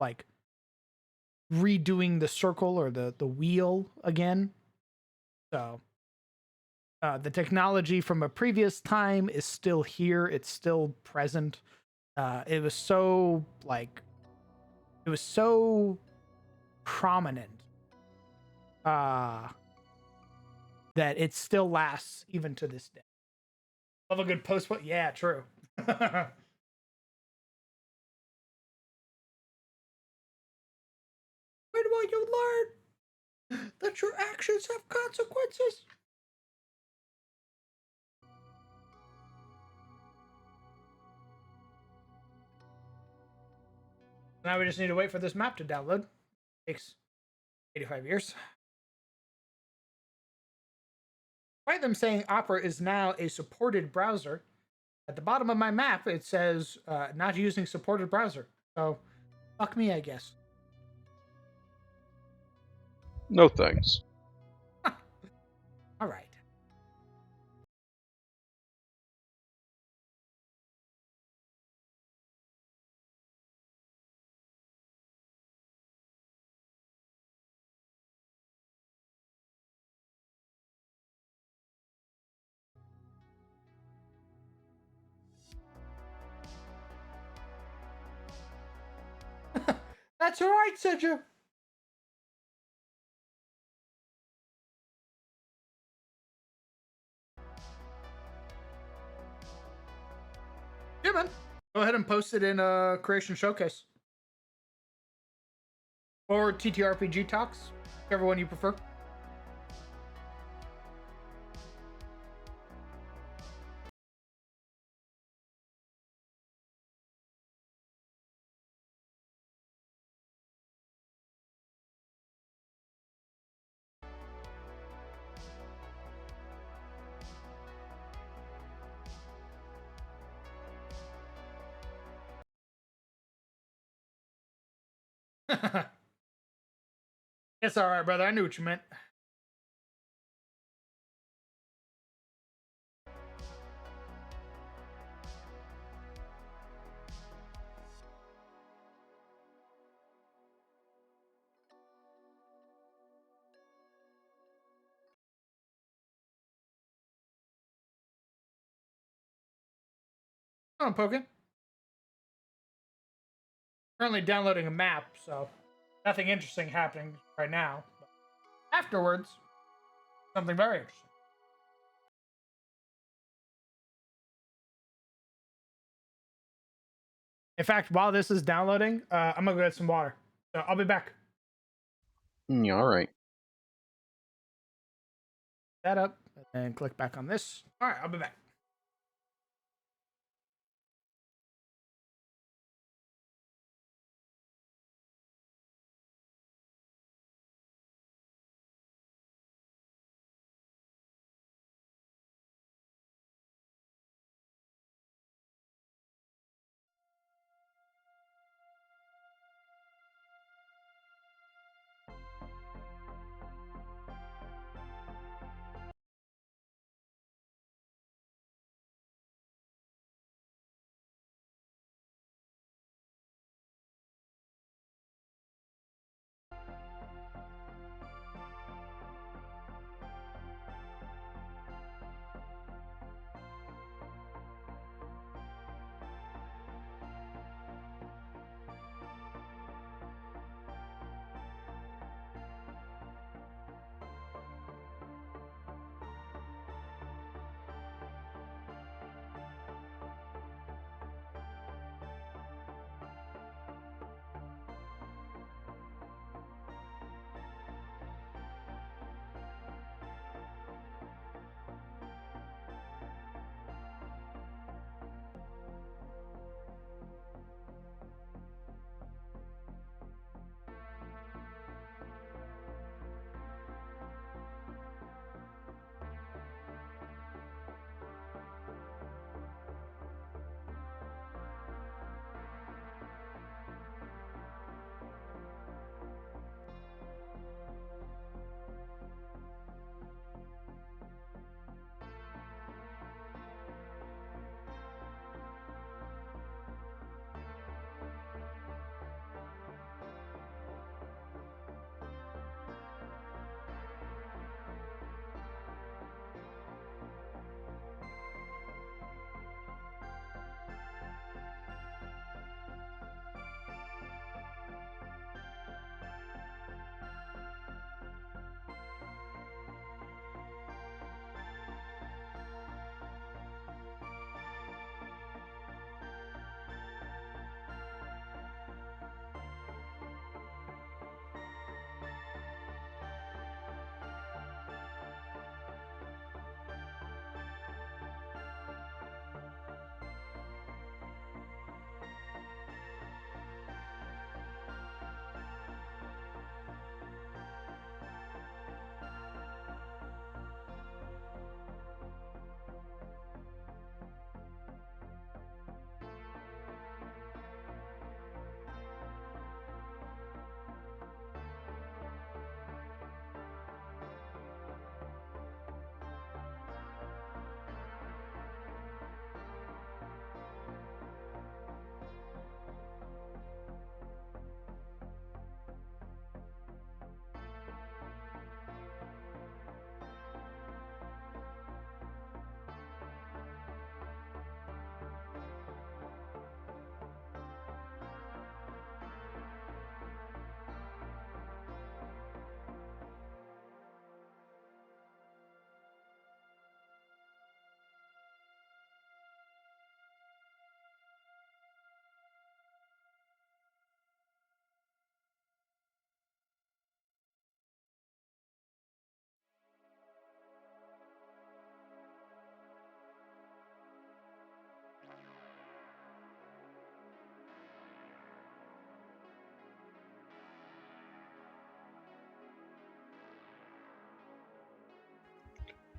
like redoing the circle or the wheel again. So the technology from a previous time is still here. It's still present. It was so prominent that it still lasts even to this day. Love a good post. Yeah, true. When will you learn that your actions have consequences? Now we just need to wait for this map to download. Takes 85 years. Despite them saying Opera is now a supported browser, at the bottom of my map it says not using supported browser. So, fuck me, I guess. No thanks. All right. That's all right, said you. Yeah, man. Go ahead and post it in Creation Showcase. Or TTRPG Talks, whichever one you prefer. It's all right, brother. I knew what you meant. I'm poking. Currently downloading a map, so nothing interesting happening right now. But afterwards, something very interesting. In fact, while this is downloading, I'm gonna go get some water. So I'll be back. Yeah, all right. That up and then click back on this. All right, I'll be back.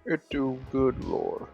It do good lore.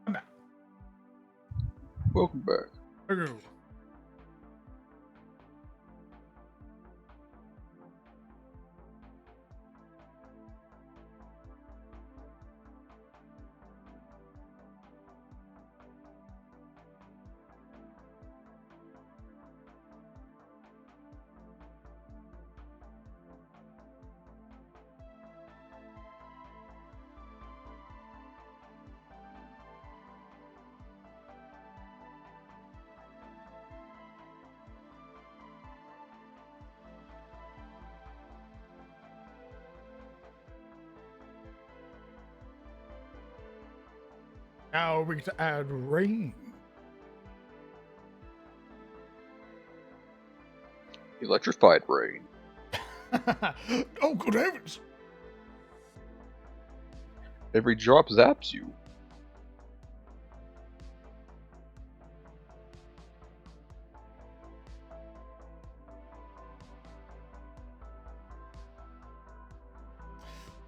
I'm back. Welcome back. Ooh. Now we get to add rain. Electrified rain. Oh, good heavens! Every drop zaps you.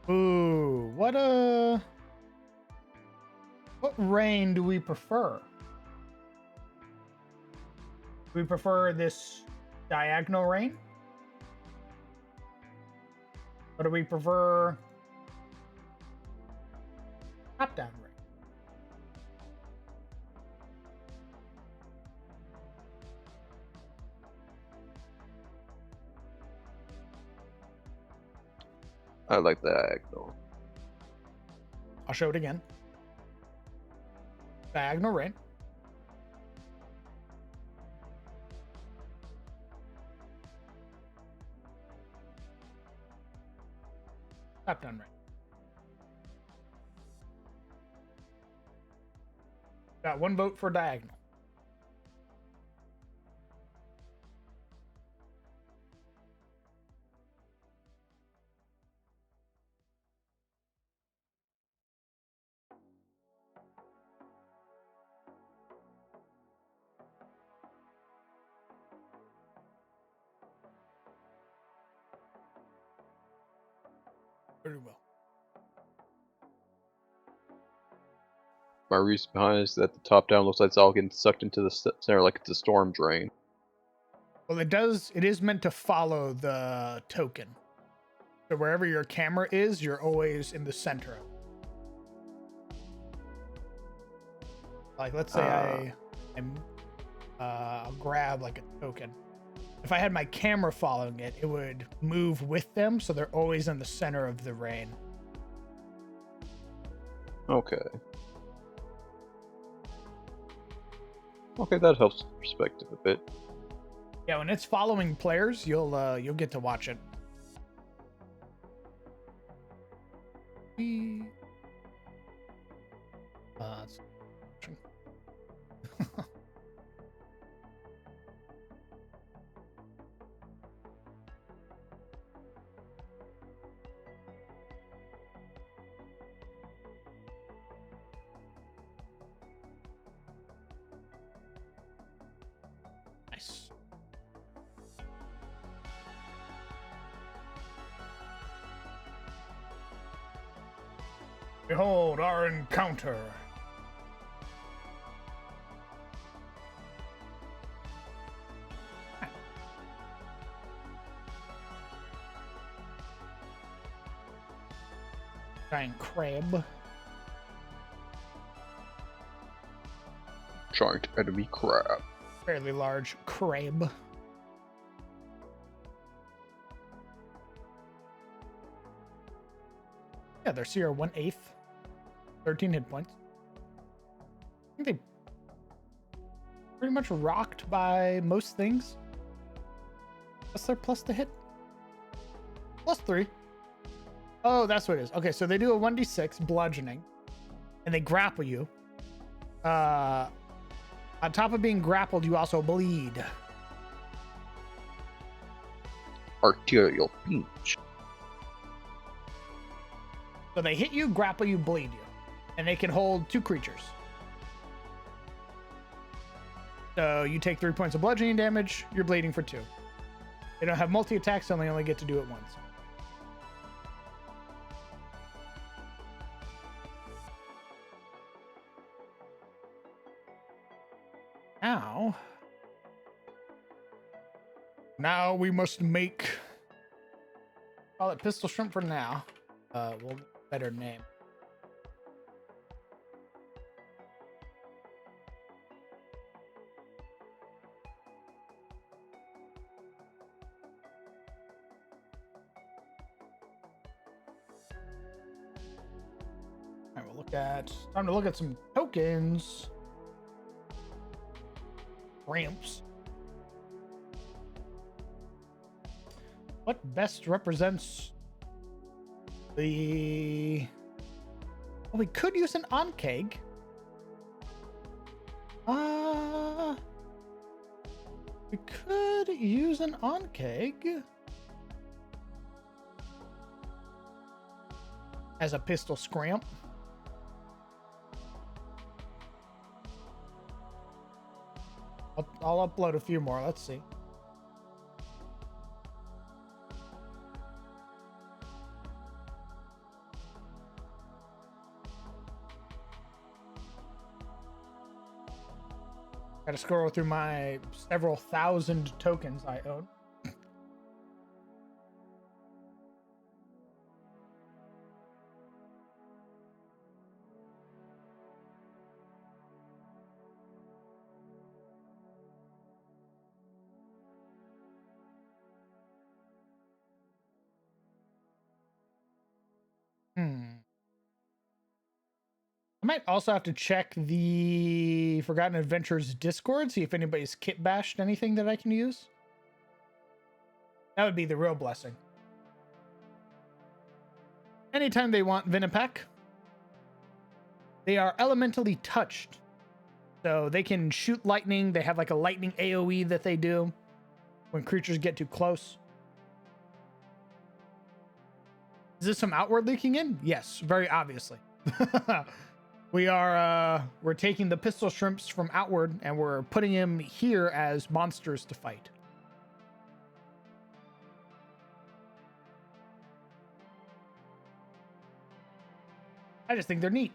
Ooh, what rain do we prefer? Do we prefer this diagonal rain? Or do we prefer top-down rain? I like that though. I'll show it again. Diagonal rain. Top-down rain. Got one vote for diagonal. Very well. My reason behind it is that the top down looks like it's all getting sucked into the center like it's a storm drain. Well, it does. It is meant to follow the token. So wherever your camera is, you're always in the center of it. Like, let's say I'll grab like a token. If I had my camera following it, it would move with them, so they're always in the center of the rain. Okay. Okay, that helps perspective a bit. Yeah, when it's following players, you'll get to watch it. It's- nice. Behold our encounter. Giant crab. Giant enemy crab. Fairly large crab. Yeah, their CR 1/8. 13 hit points. I think they pretty much rocked by most things. What's their plus to hit? +3. Oh, that's what it is. Okay, so they do a 1d6 bludgeoning, and they grapple you. On top of being grappled, you also bleed. Arterial pinch. So they hit you, grapple you, bleed you. And they can hold 2 creatures. So you take 3 points of bludgeoning damage, you're bleeding for 2. They don't have multi-attacks, so they only get to do it once. Now, Now we must make. Call it pistol shrimp for now. We'll get a better name. All right, we'll look at. Time to look at some tokens. Ramps. What best represents the... Well, we could use an onkeg. We could use an onkeg as a pistol scramp. I'll upload a few more. Let's see. Gotta scroll through my several thousand tokens I own. I might also have to check the Forgotten Adventures Discord, see if anybody's kit bashed anything that I can use. That would be the real blessing. Anytime they want Vinapack, they are elementally touched. So they can shoot lightning. They have like a lightning AoE that they do when creatures get too close. Is this some outward leaking in? Yes, very obviously. We're taking the pistol shrimps from outward and we're putting them here as monsters to fight. I just think they're neat.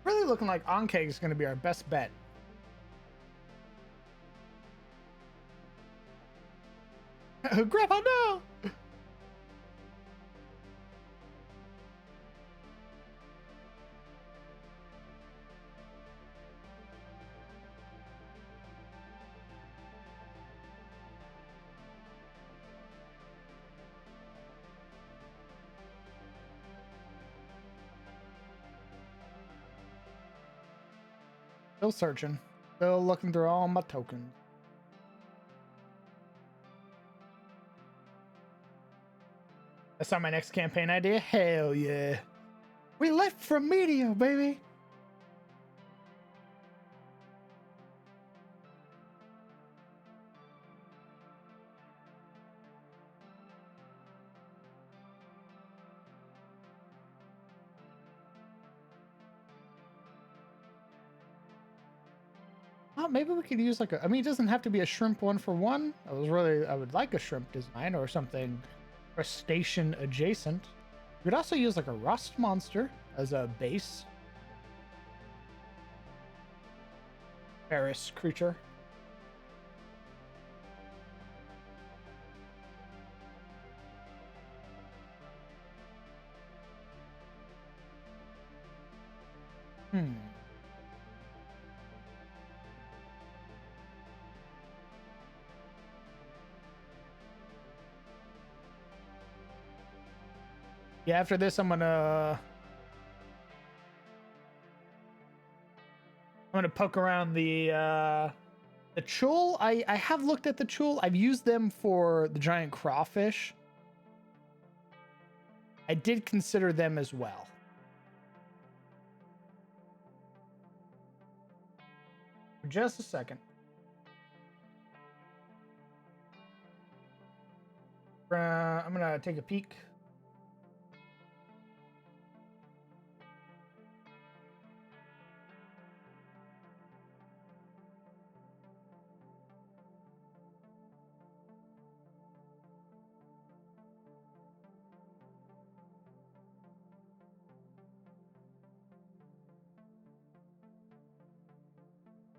Really looking like Onkeg is going to be our best bet. Grandpa, no! Still searching. Still looking through all my tokens. That's not my next campaign idea. Hell yeah. We left from media, baby. Oh, maybe we could use like a, I mean, it doesn't have to be a shrimp 1-for-1. I would like a shrimp design or something crustacean adjacent. We could also use like a rust monster as a base. Ferris creature. Yeah, after this, I'm gonna poke around the chul. I have looked at the chul. I've used them for the giant crawfish. I did consider them as well. For just a second. I'm gonna take a peek.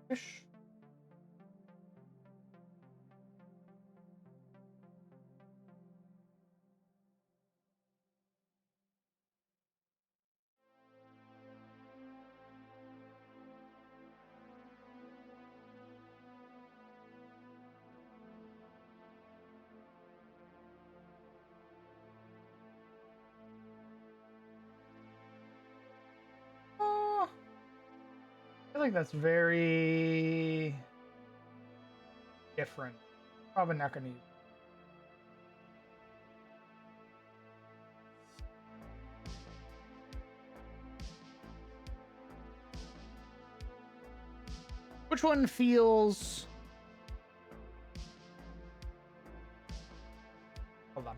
Fish. I feel like that's very different. Probably not going to use. Which one feels? Hold on.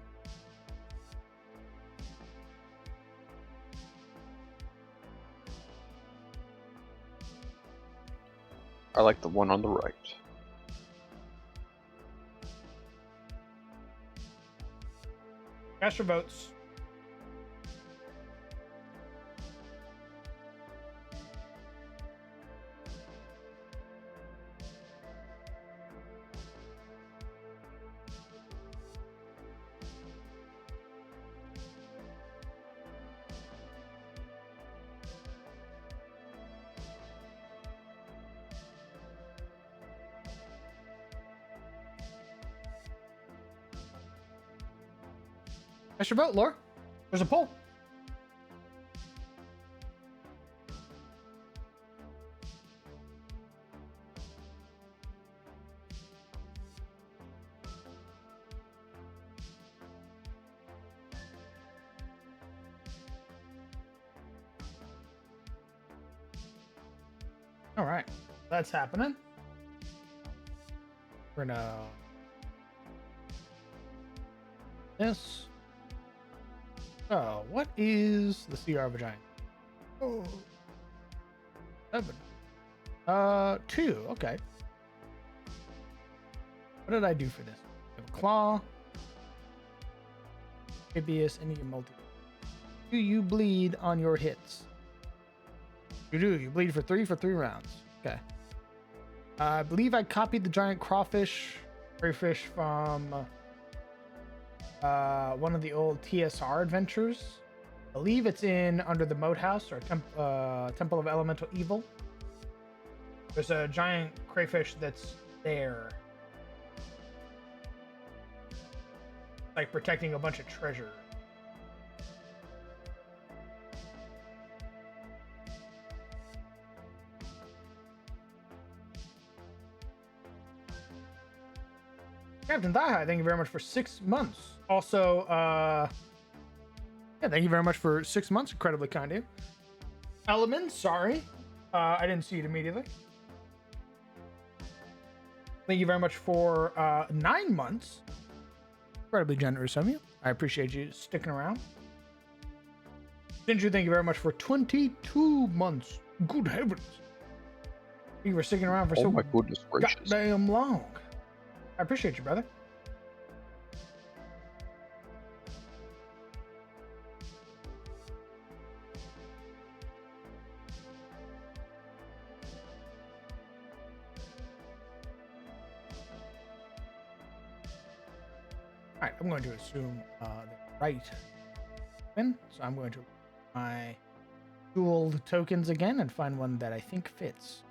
I like the one on the right. Cast your votes. Cast your vote, Laura. There's a poll. All right, that's happening. We're gonna this. Oh, what is the CR of a giant? Oh, 7. 2. Okay. What did I do for this? You have a claw. Abius, and your multi. Do you bleed on your hits? You do. You bleed for 3 rounds. Okay. I believe I copied the giant crayfish from one of the old TSR adventures. I believe it's in under the moat house or Temple of Elemental Evil. There's a giant crayfish that's there, like protecting a bunch of treasure. Captain Thigh, thank you very much for 6 months. Also, yeah, thank you very much for 6 months. Incredibly kind of you. Element, sorry. I didn't see it immediately. Thank you very much for 9 months. Incredibly generous of you. I appreciate you sticking around. Ginger, thank you very much for 22 months. Good heavens. You were sticking around for so my goodness gracious. goddamn long. I appreciate you, brother. All right, I'm going to assume the right win. So I'm going to my dual tokens again and find one that I think fits.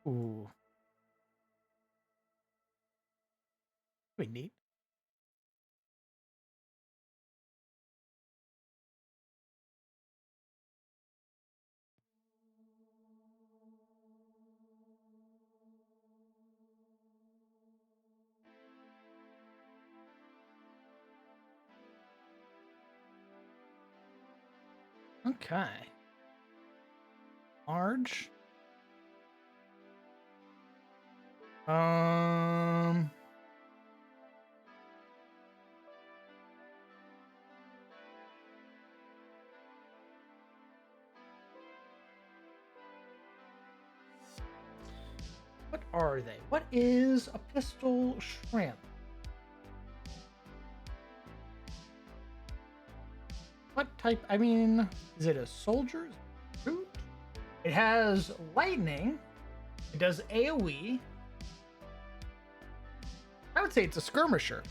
Ooh. Pretty neat. Okay. Large. Um. are they? What is a pistol shrimp? What type? I mean, is it a soldier's root? It has lightning. It does AoE. I would say it's a skirmisher.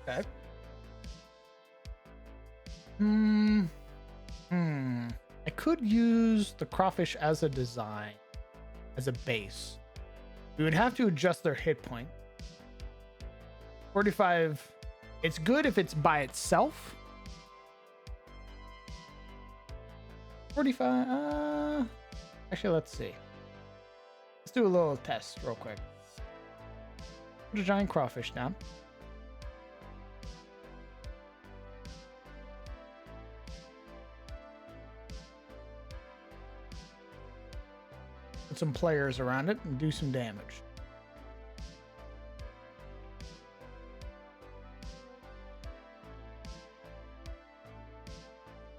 Okay. I could use the crawfish as a design, as a base. We would have to adjust their hit point. 45. It's good if it's by itself. 45. Actually, let's see. Let's do a little test real quick. Put a giant crawfish down. Some players around it and do some damage.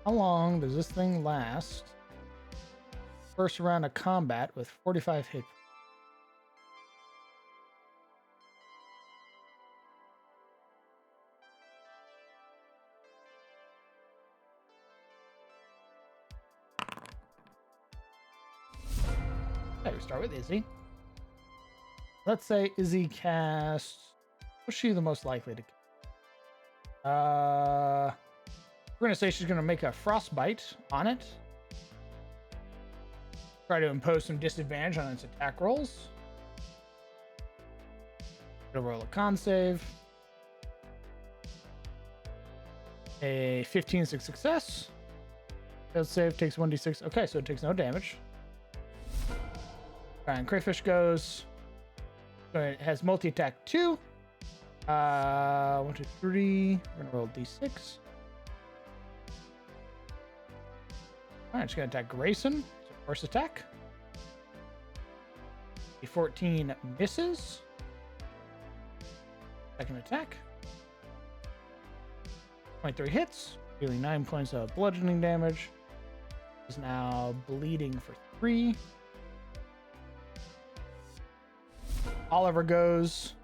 How long does this thing last? First round of combat with 45 hit. Okay, we start with Izzy. Let's say Izzy casts. What's she the most likely to cast? We're gonna say she's gonna make a frostbite on it. Try to impose some disadvantage on its attack rolls. It'll roll a con save. A 15-6 success. Failed save takes 1d6. Okay, so it takes no damage. And crayfish goes. So it has multi-attack 2. 1, 2, 3. We're gonna roll d6. Alright, it's gonna attack Grayson. So first attack. A 14 misses. Second attack. 23 hits, dealing 9 points of bludgeoning damage. Is now bleeding for 3. Oliver goes.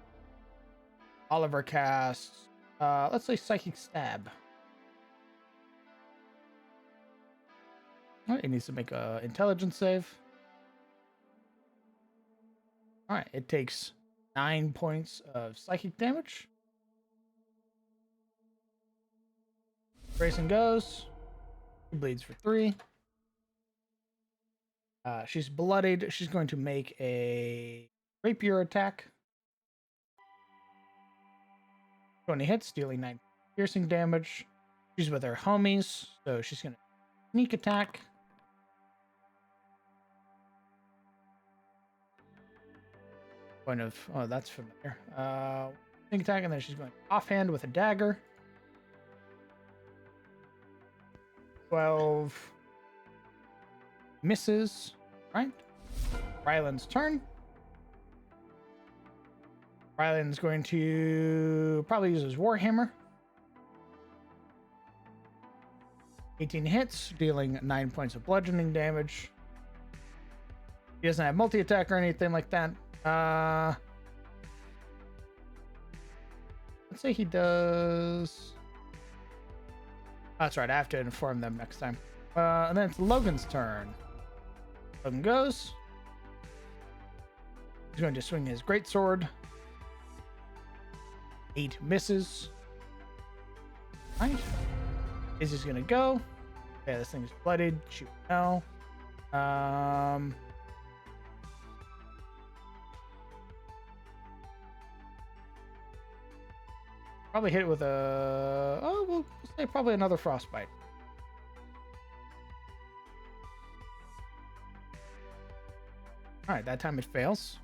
Oliver casts, let's say Psychic Stab. All right, it needs to make a intelligence save. All right, it takes 9 points of psychic damage. Grayson goes. He bleeds for 3. She's bloodied. She's going to make a rapier attack. 20 hits, dealing 9 piercing damage. She's with her homies, so she's going to sneak attack. Point of, oh, that's familiar. Sneak attack, and then she's going offhand with a dagger. 12 misses. Right. Ryland's turn. Ryland's going to probably use his Warhammer. 18 hits, dealing 9 points of bludgeoning damage. He doesn't have multi-attack or anything like that. Let's say he does. That's right, I have to inform them next time. And then it's Logan's turn. Logan goes. He's going to swing his greatsword. 8 misses. Right. Izzy's gonna go. Yeah, this thing's blooded. Shoot no. Probably hit it with a. Oh, we'll say probably another frostbite. All right, that time it fails.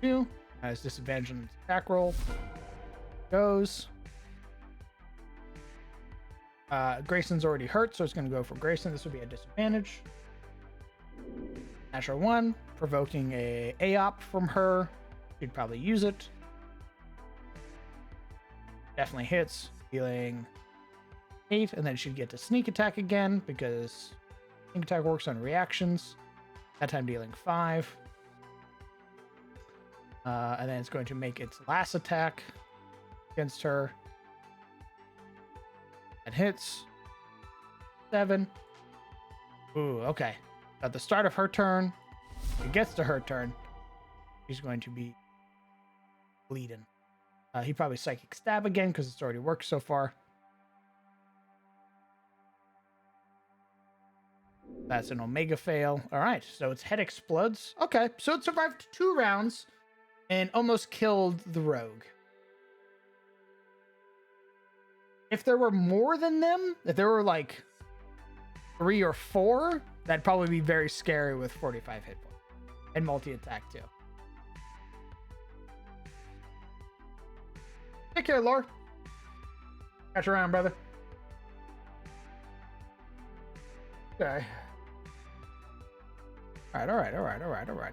2 has disadvantage on its attack roll. Goes. Grayson's already hurt, so it's going to go for Grayson. This would be a disadvantage. Natural 1, provoking a AOP from her. She'd probably use it. Definitely hits, dealing 8, and then she'd get to sneak attack again because sneak attack works on reactions. That time dealing 5. And then it's going to make its last attack against her. It hits 7. Ooh, okay. At the start of her turn, it gets to her turn, she's going to be bleeding. He probably psychic stab again because it's already worked so far. That's an Omega fail. All right, so its head explodes. Okay, so it survived 2 rounds and almost killed the rogue. If there were more than them, if there were like 3 or 4, that'd probably be very scary with 45 hit points and multi-attack too. Take care, Lore. Catch you around, brother. Okay. All right.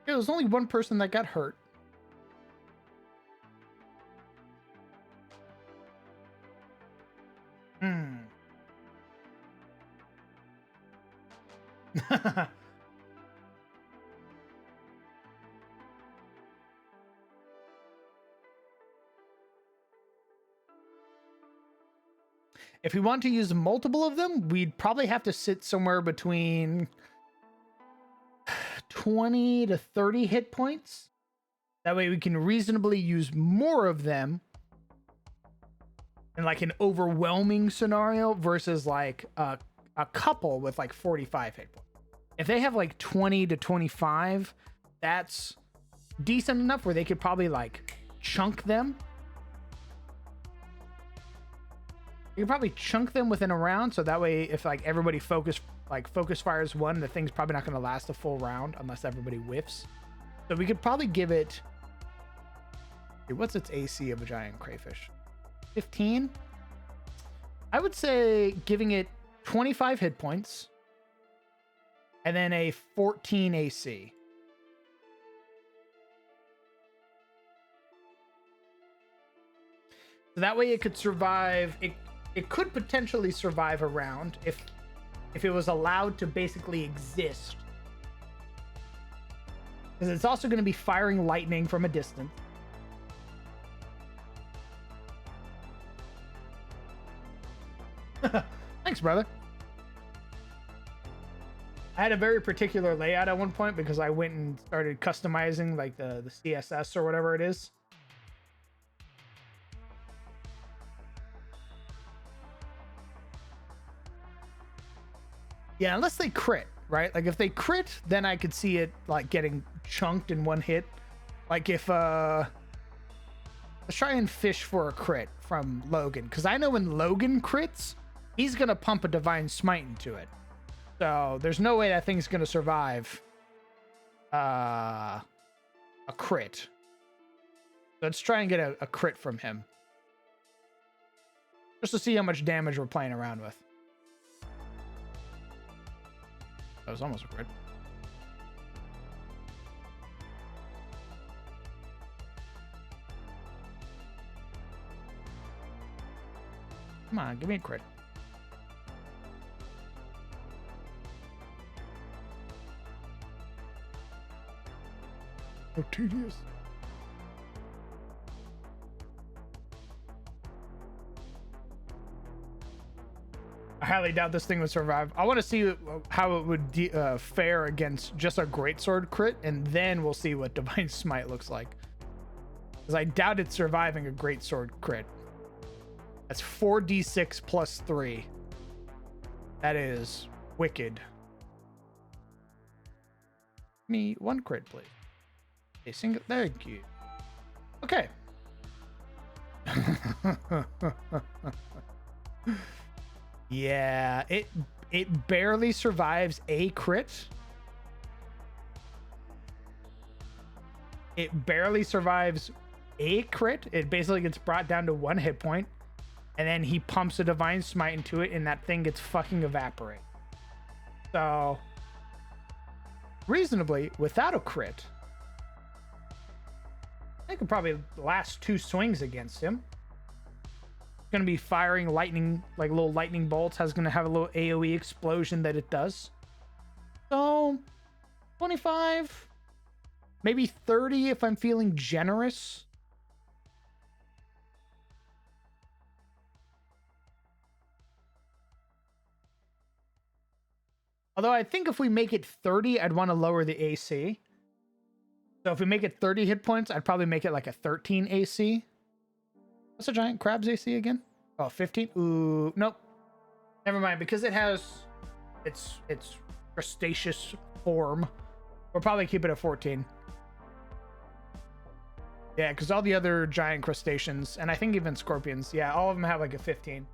There was only one person that got hurt. If we want to use multiple of them, we'd probably have to sit somewhere between 20 to 30 hit points. That way we can reasonably use more of them in like an overwhelming scenario versus like a couple with like 45 hit points. If they have like 20 to 25, that's decent enough where they could probably like chunk them. You can probably chunk them within a round, so that way if like everybody focus fires one, the thing's probably not going to last a full round unless everybody whiffs. So we could probably give it... What's its AC of a giant crayfish? 15? I would say giving it 25 hit points and then a 14 AC. So that way it could survive... It could potentially survive a round if it was allowed to basically exist. Because it's also going to be firing lightning from a distance. Thanks, brother. I had a very particular layout at one point because I went and started customizing like the CSS or whatever it is. Yeah, unless they crit, right? Like if they crit, then I could see it like getting chunked in one hit. Like if let's try and fish for a crit from Logan, because I know when Logan crits, he's gonna pump a divine smite into it. So there's no way that thing's gonna survive a crit. Let's try and get a crit from him. Just to see how much damage we're playing around with. That was almost a crit. Come on, give me a crit. So tedious. I highly doubt this thing would survive. I want to see how it would fare against just a greatsword crit, and then we'll see what Divine Smite looks like. Because I doubt it's surviving a greatsword crit. That's 4d6 plus 3. That is wicked. Me one crit, please. A single. Thank you. Okay. Yeah, it barely survives a crit. It barely survives a crit. It basically gets brought down to 1 hit point, and then he pumps a divine smite into it, and that thing gets fucking evaporated. So, reasonably, without a crit, I could probably last 2 swings against him. Gonna be firing lightning, like little lightning bolts. Has gonna have a little AoE explosion that it does. So 25, maybe 30 if I'm feeling generous. Although I think if we make it 30, I'd want to lower the AC. So if we make it 30 hit points, I'd probably make it like a 13 AC. What's a giant crab's AC again? Oh, 15? Ooh, nope. Never mind, because it has its crustaceous form. We'll probably keep it at 14. Yeah, because all the other giant crustaceans, and I think even scorpions, yeah, all of them have like a 15.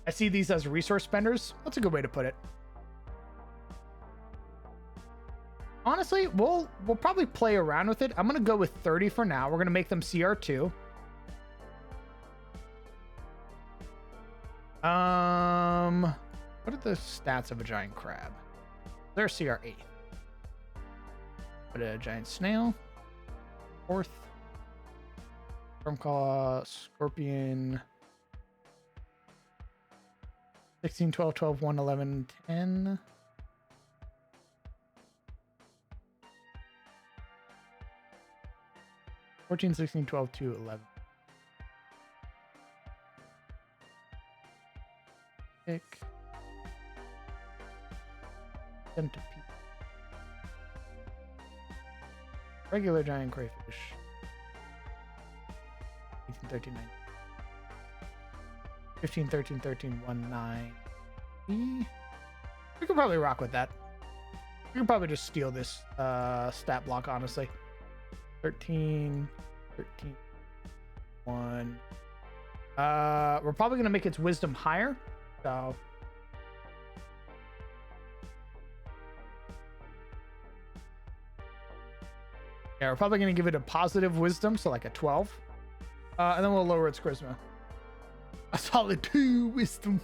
I see these as resource spenders. That's a good way to put it. Honestly, we'll probably play around with it. I'm gonna go with 30 for now. We're gonna make them CR2. What are the stats of a giant crab? They're CR8. But a giant snail. 4th. Stormclaw, scorpion. 16, 12, 12, 1, 11, 10. $14, 16, 12, 2, 11. Pick. Centipede. Regular giant crayfish. 18, 13, 9. 15, 13, 13, 1, 9. We could probably rock with that. We could probably just steal this stat block, honestly. 13, 13, 1. We're probably going to make its wisdom higher. So. Yeah, we're probably going to give it a positive wisdom, so like a 12. And then we'll lower its charisma. A solid 2 wisdom.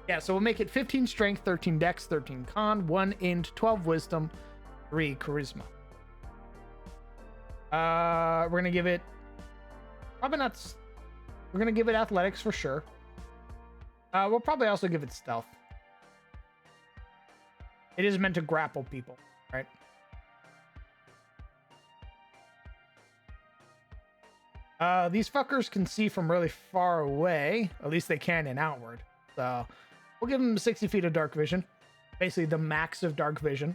Yeah, so we'll make it 15 strength, 13 dex, 13 con, 1 int, 12 wisdom, 3 charisma. We're going to give it... Probably not... We're going to give it athletics for sure. We'll probably also give it stealth. It is meant to grapple people, right? These fuckers can see from really far away. At least they can in Outward. So we'll give them 60 feet of dark vision. Basically the max of dark vision.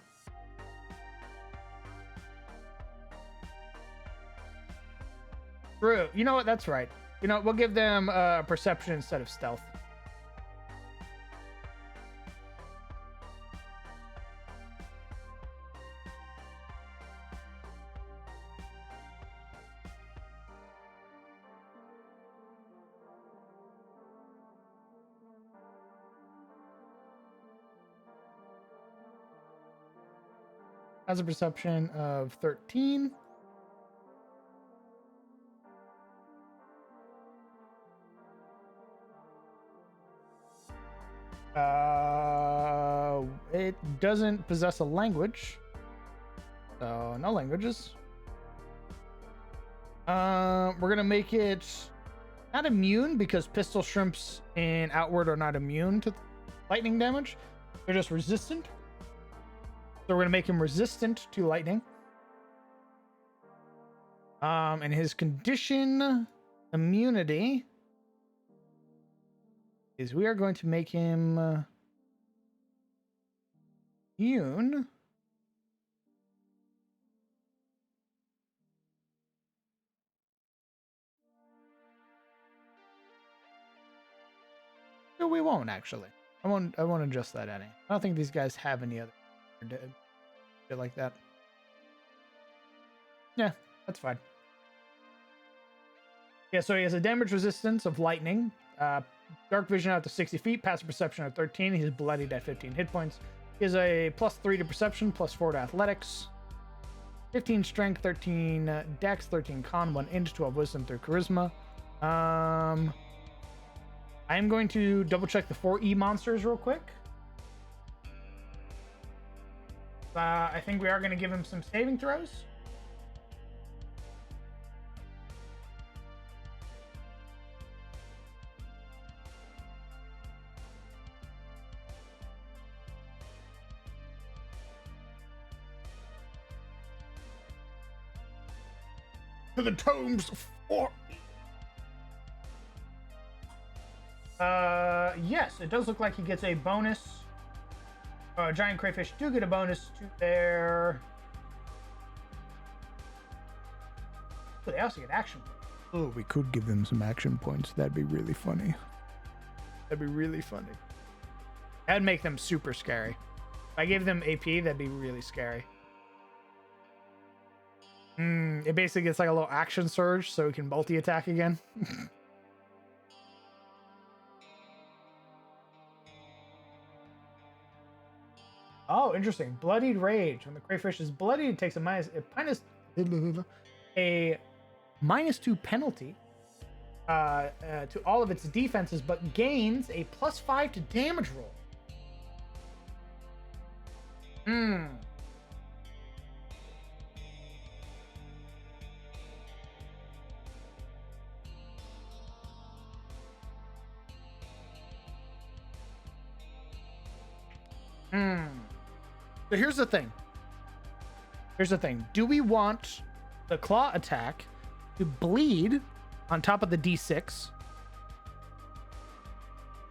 True. You know what? That's right. You know, we'll give them perception instead of stealth. Has a perception of 13. It doesn't possess a language. So no languages. We're gonna make it not immune because pistol shrimps in Outward are not immune to lightning damage. They're just resistant. So we're gonna make him resistant to lightning. And his condition immunity is we are going to make him immune. No, we won't actually. I won't adjust that any. I don't think these guys have any other shit like that. Yeah, That's fine. Yeah, so he has a damage resistance of lightning, dark vision out to 60 feet, passive perception at 13. He's bloodied at 15 hit points. He has a +3 to perception, +4 to athletics, 15 strength, 13 dex, 13 con, 1 int, 12 wisdom, 3 charisma. I'm going to double check the 4E monsters real quick. I think we are going to give him some saving throws. To the tomes of 4. Yes, it does look like he gets a bonus. Giant crayfish do get a bonus to their. Oh, they also get action points. Oh, we could give them some action points. That'd be really funny. That'd be really funny. That'd make them super scary. If I gave them AP, that'd be really scary. It basically gets like a little action surge so we can multi-attack again. Oh, interesting. Bloodied Rage. When the crayfish is bloodied, it takes a -2 penalty to all of its defenses, but gains a +5 to damage roll. So here's the thing. Do we want the claw attack to bleed on top of the D6?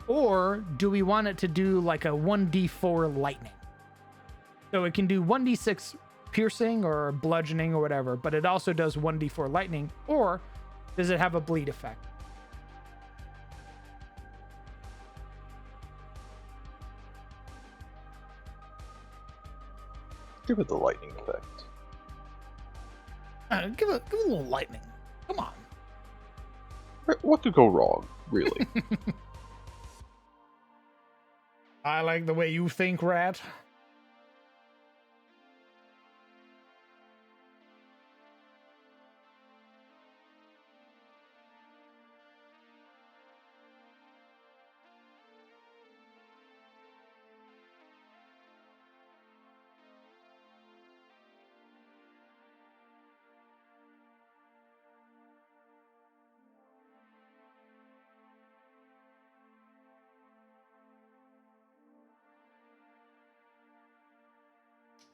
Or do we want it to do like a 1d4 lightning? So it can do 1d6 piercing or bludgeoning or whatever, but it also does 1d4 lightning. Or does it have a bleed effect? Give it the lightning effect. Give it a little lightning. Come on. What could go wrong, really? I like the way you think, Rat.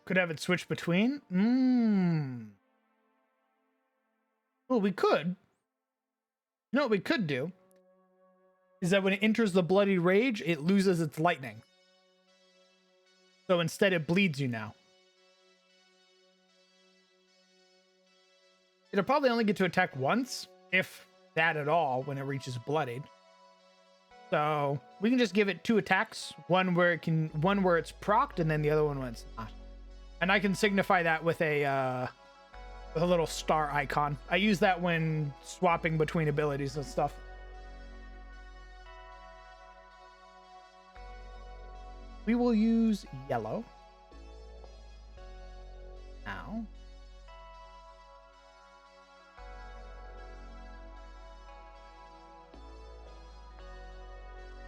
Could have it switch between? Well, we could. You know what we could do? Is that when it enters the Bloody Rage, it loses its lightning. So instead it bleeds you now. It'll probably only get to attack once, if that at all, when it reaches bloodied. So we can just give it 2 attacks, one where it's procced, and then the other one when it's not. And I can signify that with a little star icon. I use that when swapping between abilities and stuff. We will use yellow. Now.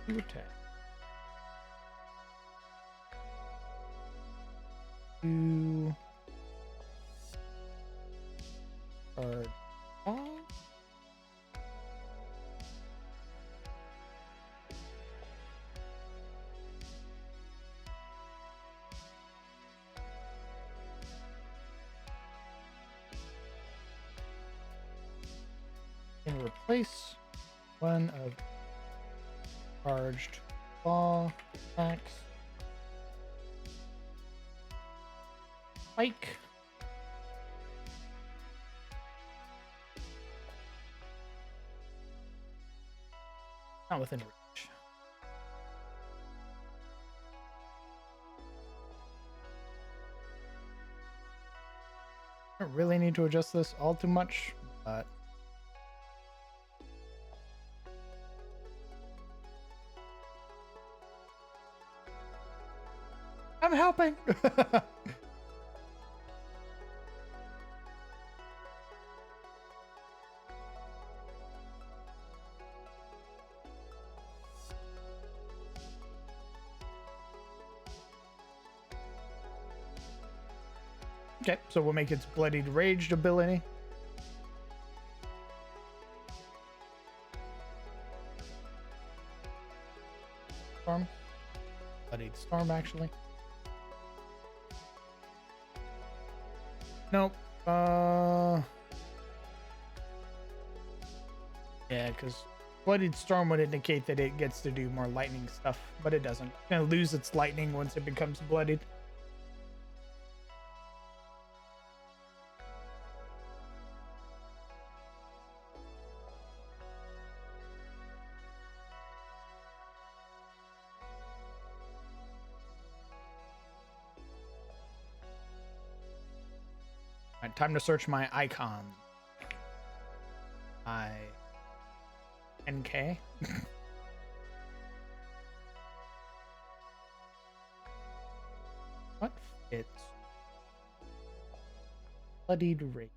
Attack. 2 card. And replace one of charged claw attacks. Spike. Not within reach. don't really need to adjust this all too much, but I'm helping. Okay, so we'll make its bloodied raged ability. Storm. Bloodied storm, actually. Nope. Yeah, because bloodied storm would indicate that it gets to do more lightning stuff, but it doesn't. It's gonna lose its lightning once it becomes bloodied. Alright, time to search my icon. NK. What fits? Bloodied rage.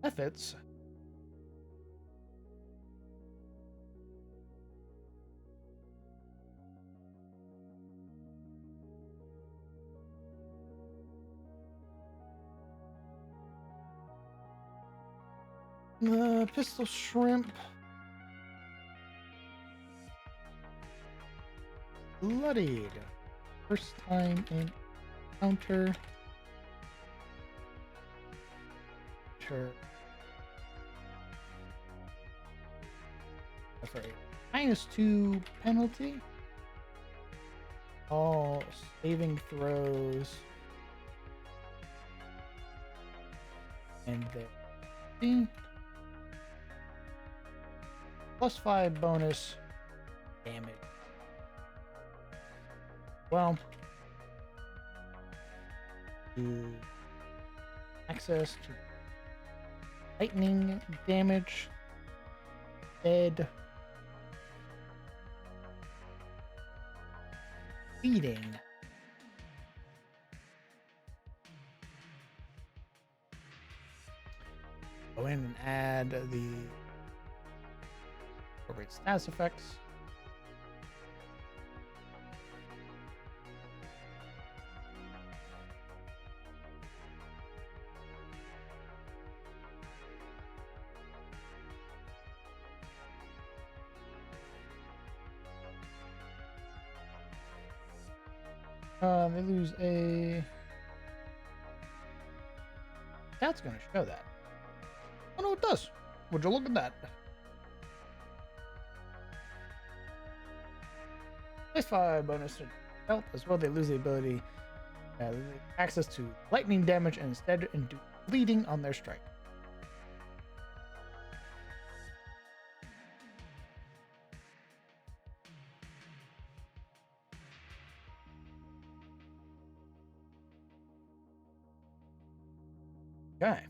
That fits. Pistol shrimp. Bloodied. First time encounter. Sure. That's right. -2 penalty. All saving throws. And there. +5 bonus damage. Well, access to lightning damage, dead, bleeding. Go in and add the appropriate status effects. They lose a... That's gonna show that. Oh no, it does. Would you look at that? +5 bonus to health as well. They lose the ability, access to lightning damage, and instead induce bleeding on their strike. Okay.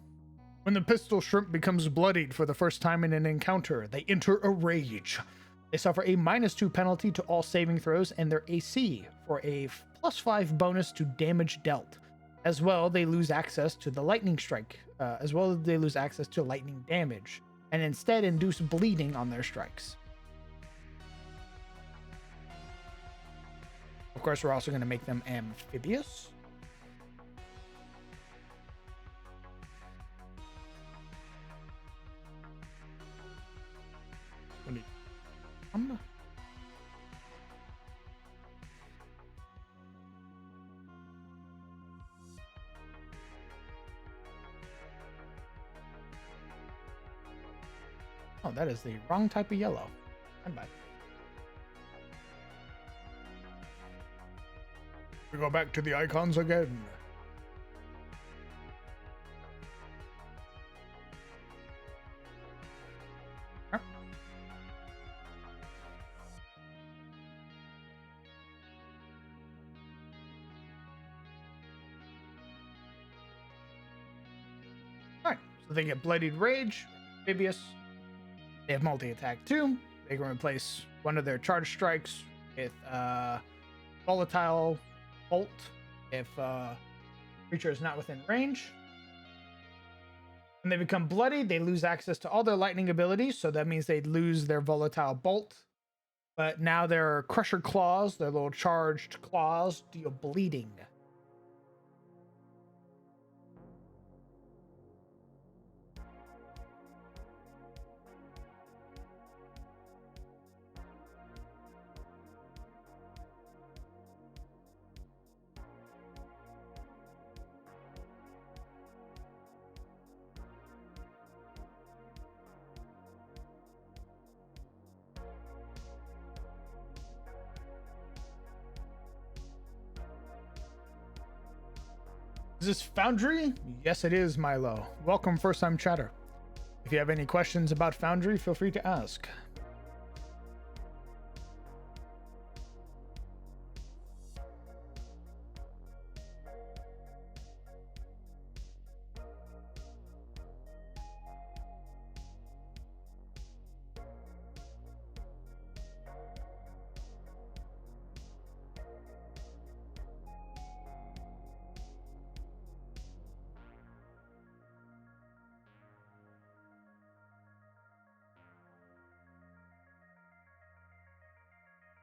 When the pistol shrimp becomes bloodied for the first time in an encounter, they enter a rage. They suffer a -2 penalty to all saving throws and their AC for a +5 bonus to damage dealt. As well, they lose access to the lightning strike, as well as they lose access to lightning damage, and instead induce bleeding on their strikes. Of course, we're also going to make them amphibious. Oh, that is the wrong type of yellow. I'm bad. We go back to the icons again. So they get Bloodied Rage, Amphibious. They have multi-attack too. They can replace one of their charge strikes with Volatile Bolt if creature is not within range. When they become bloodied, they lose access to all their lightning abilities, so that means they lose their Volatile Bolt. But now their Crusher Claws, their little charged claws, deal bleeding. Is this Foundry? Yes, it is, Milo. Welcome, first-time chatter. If you have any questions about Foundry, feel free to ask.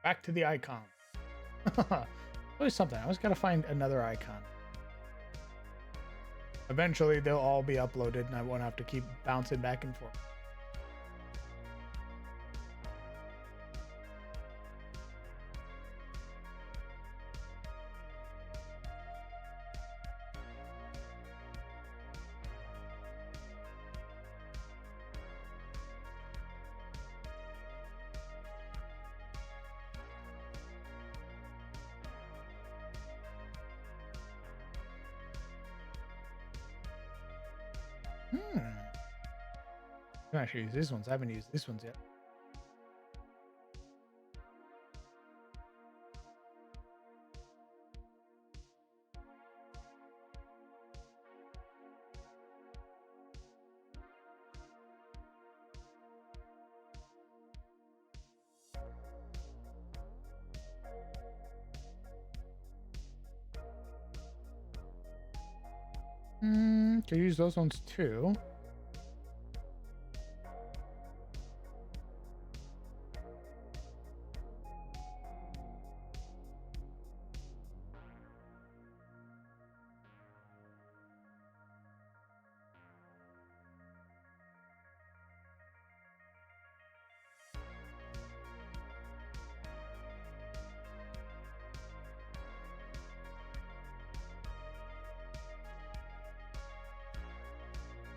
Back to the icon. Always something. I always gotta find another icon. Eventually, they'll all be uploaded, and I won't have to keep bouncing back and forth. I can actually use these ones. I haven't used these ones yet. Can use those ones too.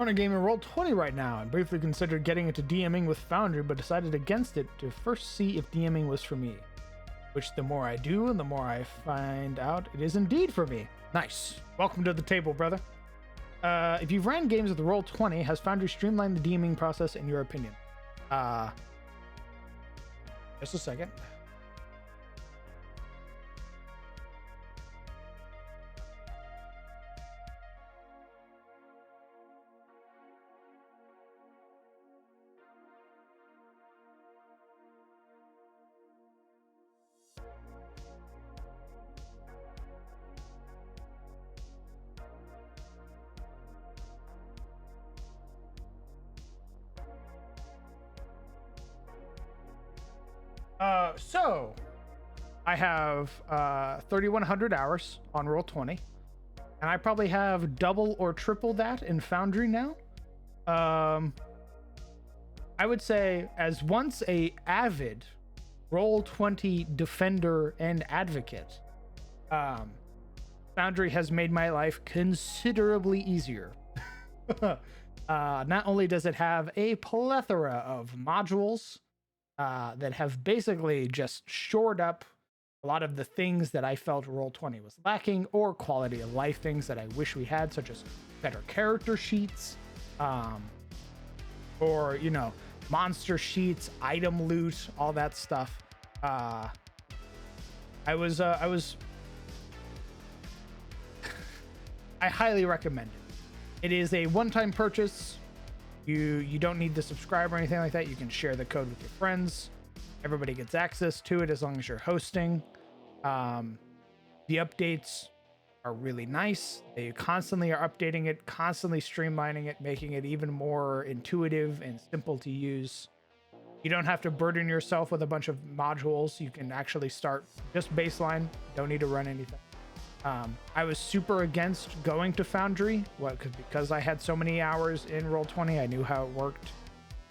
On a game in Roll20 right now, and briefly considered getting into DMing with Foundry, but decided against it to first see if DMing was for me. Which the more I do, the more I find out it is indeed for me. Nice. Welcome to the table, brother. If you've ran games with Roll20, has Foundry streamlined the DMing process in your opinion? Just a second. So I have 3,100 hours on Roll20, and I probably have double or triple that in Foundry now. I would say, as once a avid Roll20 defender and advocate, Foundry has made my life considerably easier. Not only does it have a plethora of modules that have basically just shored up a lot of the things that I felt Roll20 was lacking, or quality of life things that I wish we had, such as better character sheets, or, you know, monster sheets, item loot, all that stuff. I highly recommend it. It is a one-time purchase. You don't need to subscribe or anything like that. You can share the code with your friends. Everybody gets access to it as long as you're hosting. The updates are really nice. They constantly are updating it, constantly streamlining it, making it even more intuitive and simple to use. You don't have to burden yourself with a bunch of modules. You can actually start just baseline. Don't need to run anything. I was super against going to Foundry, because I had so many hours in Roll20. I knew how it worked,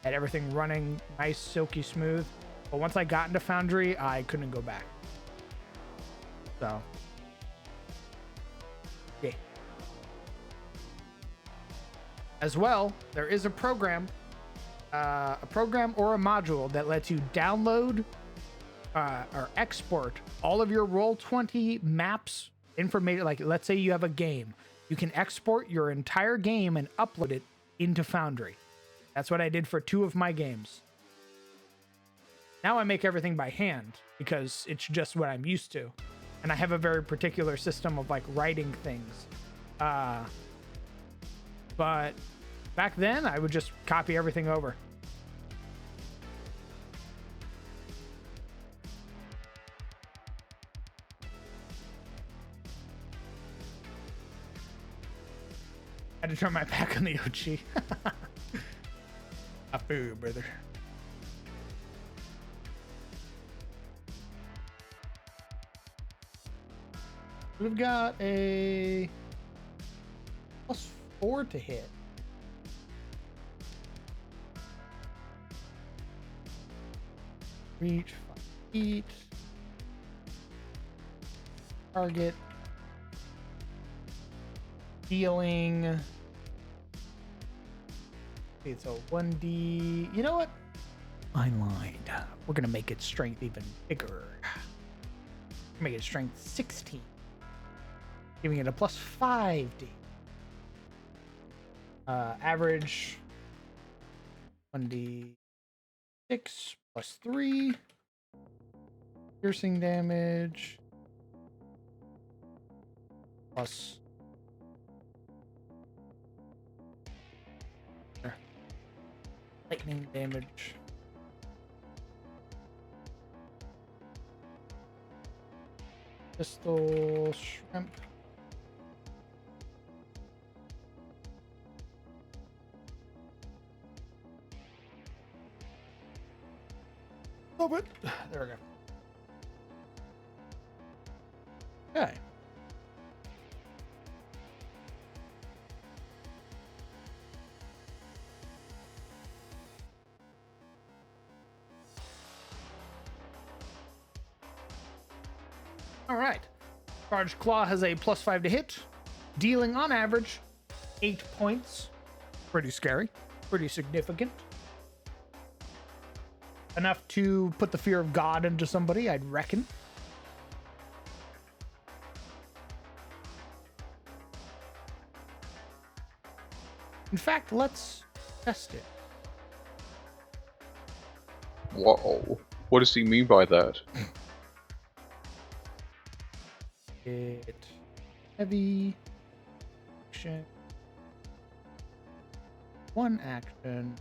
had everything running nice, silky smooth. But once I got into Foundry, I couldn't go back. So, yeah. As well, there is a program or a module that lets you download or export all of your Roll20 maps information. Like, let's say you have a game, you can export your entire game and upload it into Foundry. That's what I did for 2 of my games. Now I make everything by hand because it's just what I'm used to, and I have a very particular system of like writing things. But back then I would just copy everything over. I had to turn my back on the OG. I feel you, brother. We've got a +4 to hit. Reach, 5 feet. Target. Dealing. It's a 1D. You know what? I lied. We're gonna make its strength even bigger. Make its strength 16. Giving it a +5 D. Average 1d6 +3. Piercing damage plus lightning damage. Pistol shrimp. Oh, but there we go. Okay. All right. Charged Claw has a +5 to hit, dealing on average 8 points. Pretty scary, pretty significant. Enough to put the fear of God into somebody, I'd reckon. In fact, let's test it. Whoa. What does he mean by that? It heavy action, 1 action,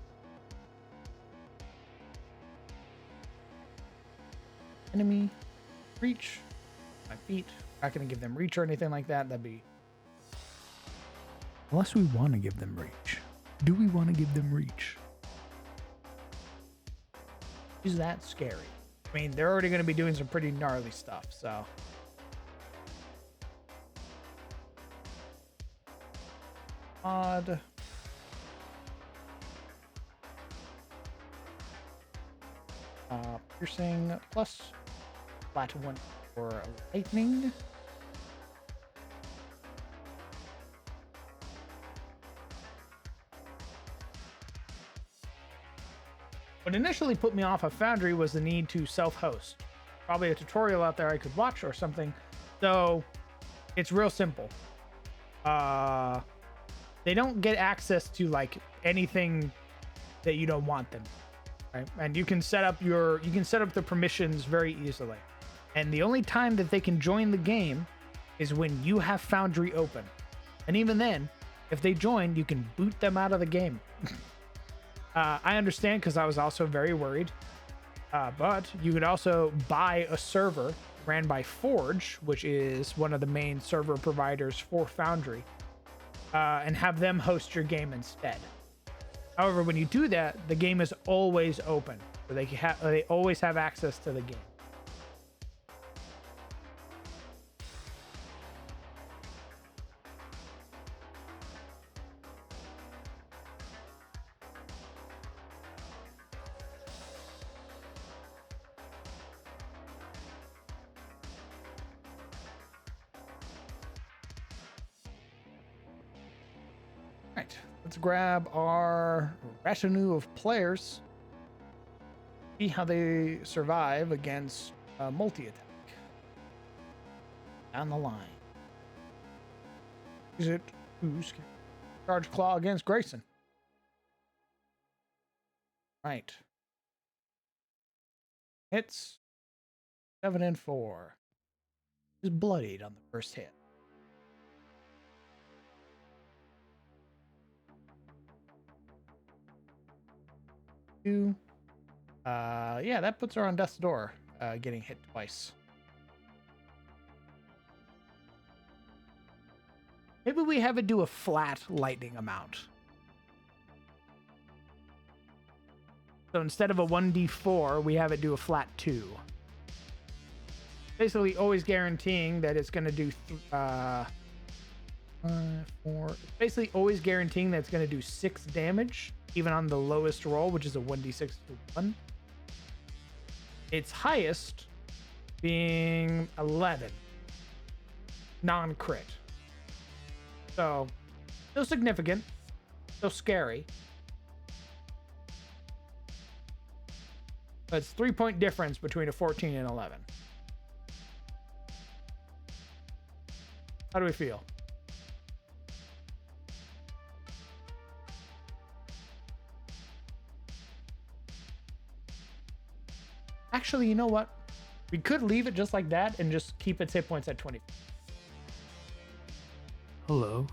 enemy reach, my feet. Not gonna give them reach or anything like that. That'd be, unless we want to give them reach. Do we want to give them reach? Is that scary? I mean, they're already gonna be doing some pretty gnarly stuff, so. Odd. Piercing plus flat 1 for lightning. What initially put me off of Foundry was the need to self-host. Probably a tutorial out there I could watch or something. So it's real simple. They don't get access to like anything that you don't want them, right? And you can set up the permissions very easily. And the only time that they can join the game is when you have Foundry open. And even then, If they join, you can boot them out of the game. I understand because I was also very worried. But you could also buy a server ran by Forge, which is one of the main server providers for Foundry, and have them host your game instead. However, when you do that, the game is always open, so they always have access to the game. Right, let's grab our retinue of players. See how they survive against a multi-attack. Down the line. Is it who's charge claw against Grayson? Right. Hits 7 and 4. Is bloodied on the first hit. Two. Yeah, that puts her on death's door, getting hit twice. Maybe we have it do a flat lightning amount. So instead of a 1d4, we have it do a flat 2. Basically, always guaranteeing that it's going to do 4. It's basically always guaranteeing that it's going to do 6 damage, even on the lowest roll, which is a 1d6 to 1. Its highest being 11. Non-crit. So, still significant. Still scary. But it's 3-point difference between a 14 and 11. How do we feel? Actually, you know what? We could leave it just like that and just keep its hit points at 20. Hello.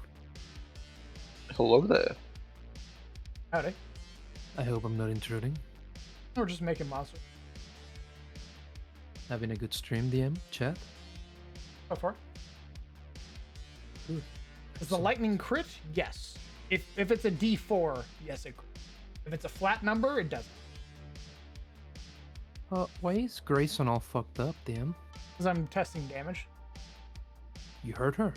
Hello there. Howdy. I hope I'm not intruding. We're just making monsters. Having a good stream, DM? Chat? So far. Good. Is the lightning crit? Yes. If it's a D4, yes it crit. If it's a flat number, it doesn't. Why is Grayson all fucked up, DM? Because I'm testing damage. You hurt her.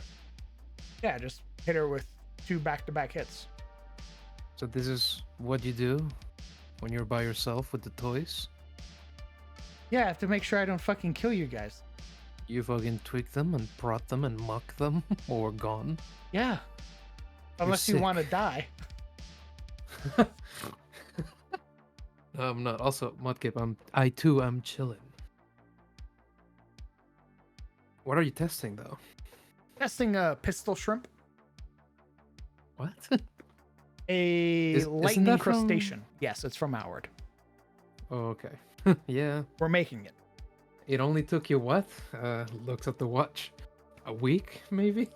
Yeah, just hit her with 2 back-to-back hits. So this is what you do when you're by yourself with the toys? Yeah, I have to make sure I don't fucking kill you guys. You fucking tweak them and prod them and muck them or gone. Yeah. Unless you sick. want to die. No, I'm not. Also, Mudkip, I'm chilling. What are you testing though? Testing a pistol shrimp. What? A Isn't lightning that from- crustacean. Yes, it's from Howard. Oh, okay. Yeah. We're making it. It only took you what? Looks at the watch. A week, maybe?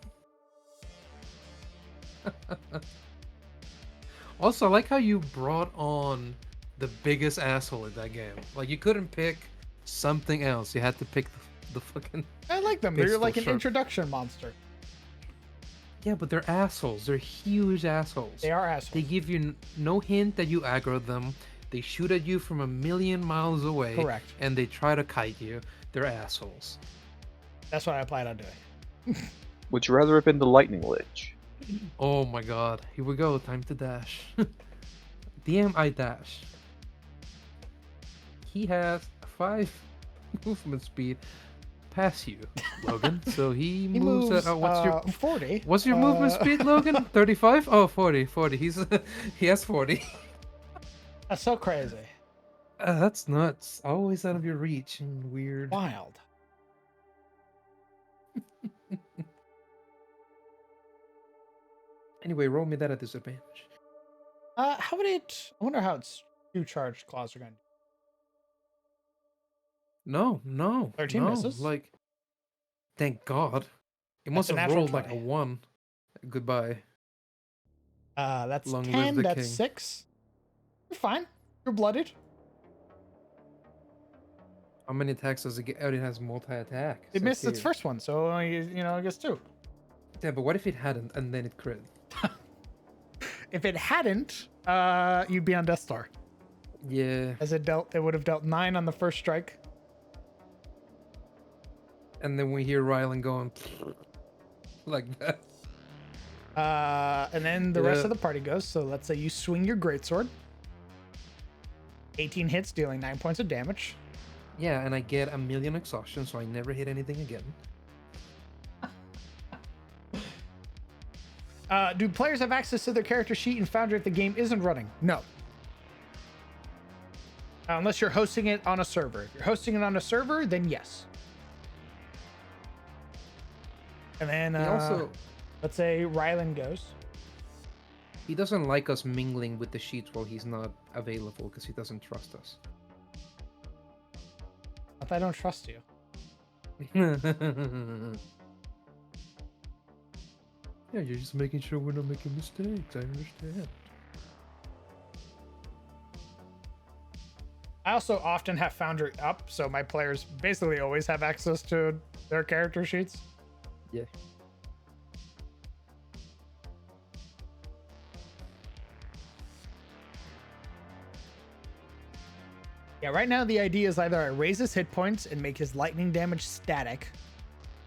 Also, I like how you brought on the biggest asshole in that game. Like, you couldn't pick something else. You had to pick the fucking... I like them. They're Pistol like an shrimp. introduction monster. Yeah, but they're assholes. They're huge assholes. They are They assholes. give you no hint that you aggro them. They shoot at you from a million miles away. Correct. And they try to kite you. They're assholes. That's what I plan on doing. Would you rather have been the Lightning Lich? Oh my god. Here we go. Time to dash. DM, I dash. He has 5 movement speed past you, Logan. So he moves at what's your 40. what's your movement speed, Logan? 35? Oh, 40. He has 40. That's so crazy. That's nuts. Always out of your reach and weird. Wild. Anyway, roll me that at disadvantage. How would it... I wonder how its 2 charged claws are going to... No. 13 no. misses? Like, thank God. It must a have natural rolled like a 20. 1. Goodbye. That's Long live 10. the That's king. 6. You're fine. You're blooded. How many attacks does it get? Oh, it has multi-attack. It So missed its cute. first one, so I guess 2. Yeah, but what if it hadn't and then it crit? If it hadn't, you'd be on Death Star. Yeah, As it would have dealt 9 on the first strike. and then we hear Rylan going like that. And then the rest Yeah. of the party goes. So let's say you swing your greatsword. 18 hits, dealing 9 points of damage. Yeah, and I get a million exhaustion, so I never hit anything again. Do players have access to their character sheet in Foundry if the game isn't running? No. Unless you're hosting it on a server. If you're hosting it on a server, then yes. And then He also let's say Rylan goes. he doesn't like us mingling with the sheets while he's not available because he doesn't trust us. Not that I don't trust you. Yeah, you're just making sure we're not making mistakes. I understand. I also often have Foundry up, so my players basically always have access to their character sheets. Yeah. Yeah, right now the idea is either I raise his hit points and make his lightning damage static,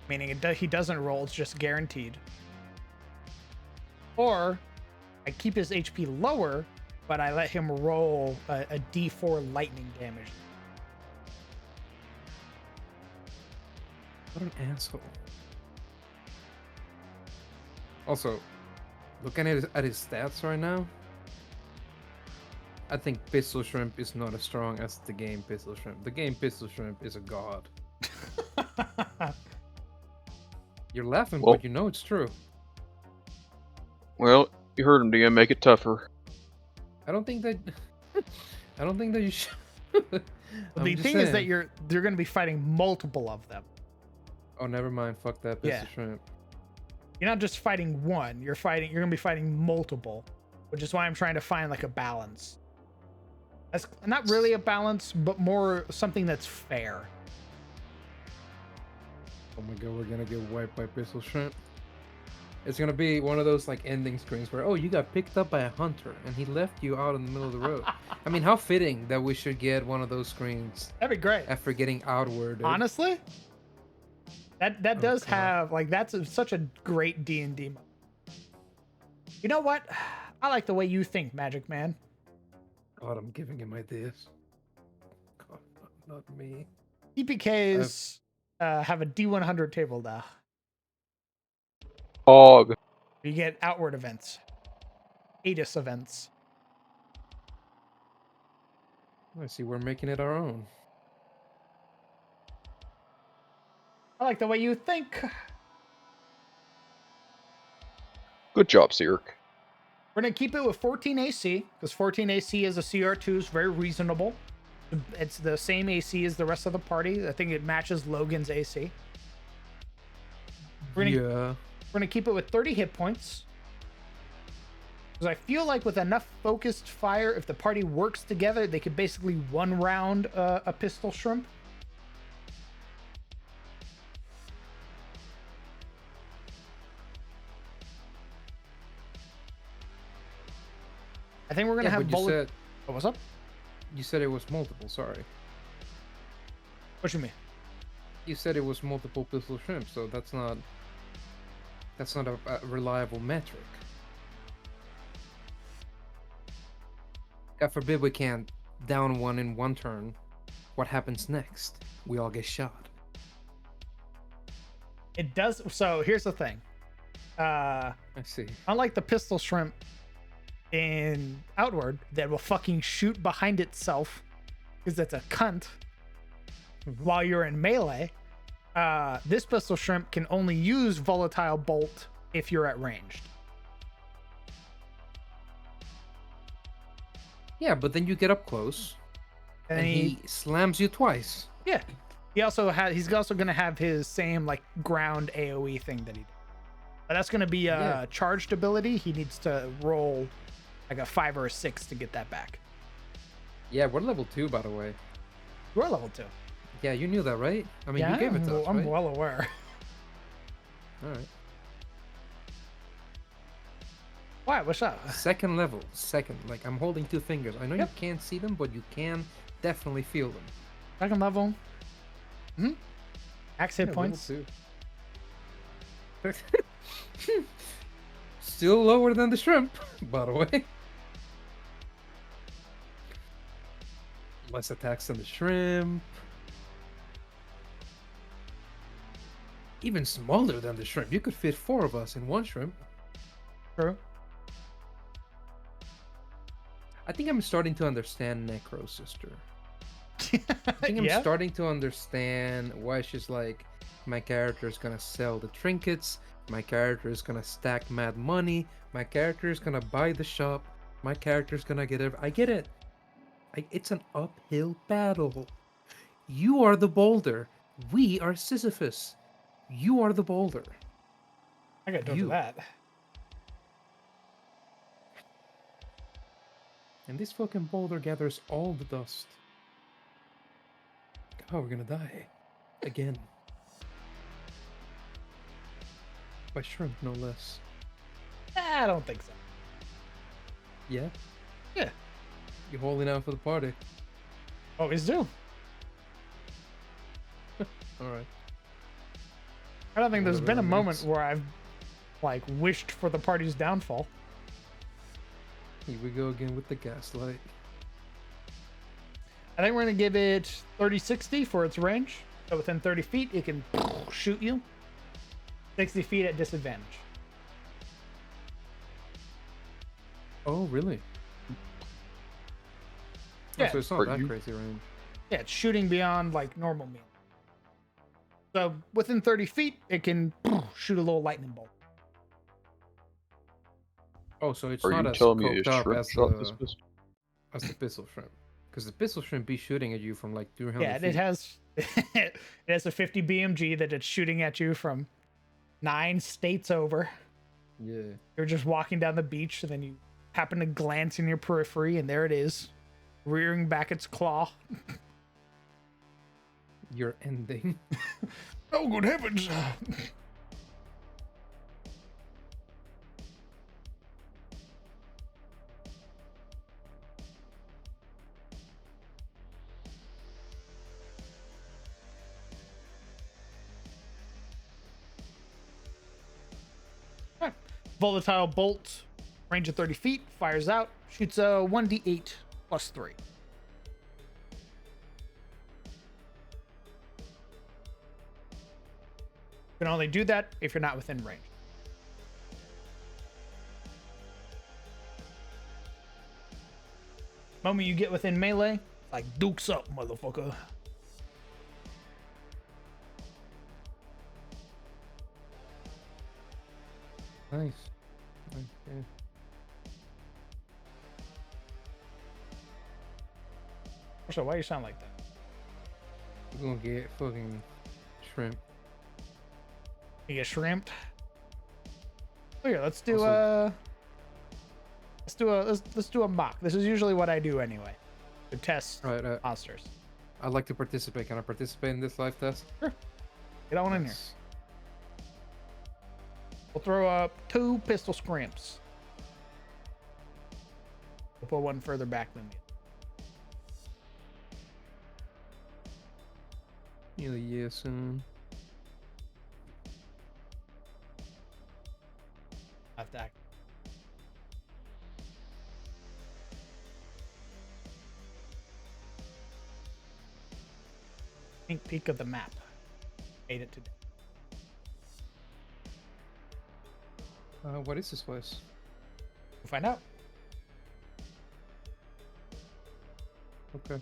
meaning he doesn't roll, it's just guaranteed. Or I keep his HP lower, but I let him roll a D4 lightning damage. What an asshole. Also, looking at his stats right now, I think Pistol Shrimp is not as strong as the game Pistol Shrimp. The game Pistol Shrimp is a god. You're laughing, Well- but you know it's true. Well, you heard him, DM. Make it tougher. I don't think that. I don't think that you should. I'm The just thing is that saying. you're going to be fighting multiple of them. Oh, never mind. Fuck that Pistol Yeah. Shrimp. You're not just fighting one, you're going to be fighting multiple, which is why I'm trying to find like a balance. That's not really a balance, but more something that's fair. Oh my god, we're gonna get wiped by Pistol Shrimp. It's gonna be one of those like ending screens where, oh, you got picked up by a hunter and he left you out in the middle of the road. I mean, how fitting that we should get one of those screens That'd be great. after getting outward. Honestly, that does God. have like such a great D&D mode. You know what? I like the way you think, Magic Man. God, I'm giving him ideas. God, not me. TPKs have a D100 table now. Hog. You get outward events, ADIS events. I see we're making it our own. I like the way you think. Good job, Sirk. We're gonna keep it with 14 AC because 14 AC as a CR2 is very reasonable. It's the same AC as the rest of the party. I think it matches Logan's AC. We're gonna keep it with 30 hit points. Because I feel like with enough focused fire, if the party works together, they could basically one round a pistol shrimp. I think we're gonna Yeah, have but you bullet. said Oh, what's up? you said it was multiple. Sorry, What you mean? you said it was multiple Pistol Shrimp, so that's not a reliable metric. God forbid we can't down one in one turn. What happens next? We all get shot. It does. So here's the thing. I see. Unlike the pistol shrimp in Outward that will fucking shoot behind itself because that's a cunt while you're in melee, this pistol shrimp can only use volatile bolt if you're at ranged. Yeah, but then you get up close And and he slams you twice. yeah, he's also gonna have his same like ground AoE thing that he did. But that's gonna be a Yeah. charged ability. He needs to roll like a 5 or a 6 to get that back. Yeah, we're level 2, by the way. We're level 2. Yeah, you knew that, right? I mean, Yeah, you gave it to us, I'm right? well aware. All right. Why? What's up? Second level. Second. Like, I'm holding 2 fingers. I know Yep. you can't see them, but you can definitely feel them. Second level. Max hit Yeah, points. level 2. Still lower than the shrimp, by the way. Less attacks than the shrimp. Even smaller than the shrimp. You could fit 4 of us in one shrimp. True. I think I'm starting to understand Necro Sister. I think I'm Yeah. starting to understand why she's like, my character is gonna sell the trinkets, my character is gonna stack mad money, my character is gonna buy the shop, my character is gonna get I get it. It's an uphill battle. You are the boulder. We are Sisyphus. You are the boulder. I got to do You. that. And this fucking boulder gathers all the dust. Oh, we're gonna die. Again. By shrimp, no less. I don't think so. Yeah? Yeah. You're holding out for the party. Always do. Alright. I don't think there's Whatever been a that moment means. where I've like wished for the party's downfall. Here we go again with the gaslight. I think we're gonna give it 30-60 for its range. So within 30 feet, it can shoot you. 60 feet at disadvantage. Oh, really? Yeah. Oh, so it's not Are that you- crazy range. Yeah, it's shooting beyond like normal melee. So within 30 feet, it can shoot a little lightning bolt. Oh, so it's Are not you as telling me coked a up shrimp as shot this the, pistol? as the pistol shrimp. Because the pistol shrimp be shooting at you from like 300 Yeah, feet. it has it has a 50 BMG that it's shooting at you from 9 states over. Yeah. You're just walking down the beach, and then you happen to glance in your periphery, and there it is, rearing back its claw. You're ending. Oh, good heavens! Alright. Volatile bolt, range of 30 feet, fires out, shoots a 1d8 plus 3. You can only do that if you're not within range. Moment you get within melee, like dukes up, motherfucker. Nice. Okay. So why you sound like that? We're gonna get fucking shrimp. You get shrimped. Oh yeah, let's do Also- let's do a mock. This is usually what I do anyway, to test Right, monsters. I'd like to participate. Can I participate in this live test? Get on in here. Yes. We'll throw up 2 pistol scrimps. We'll put one further back than the other. Yeah, soon. I have to act. Sneak peek of the map. Made it today. What is this place? We'll find out. Okay.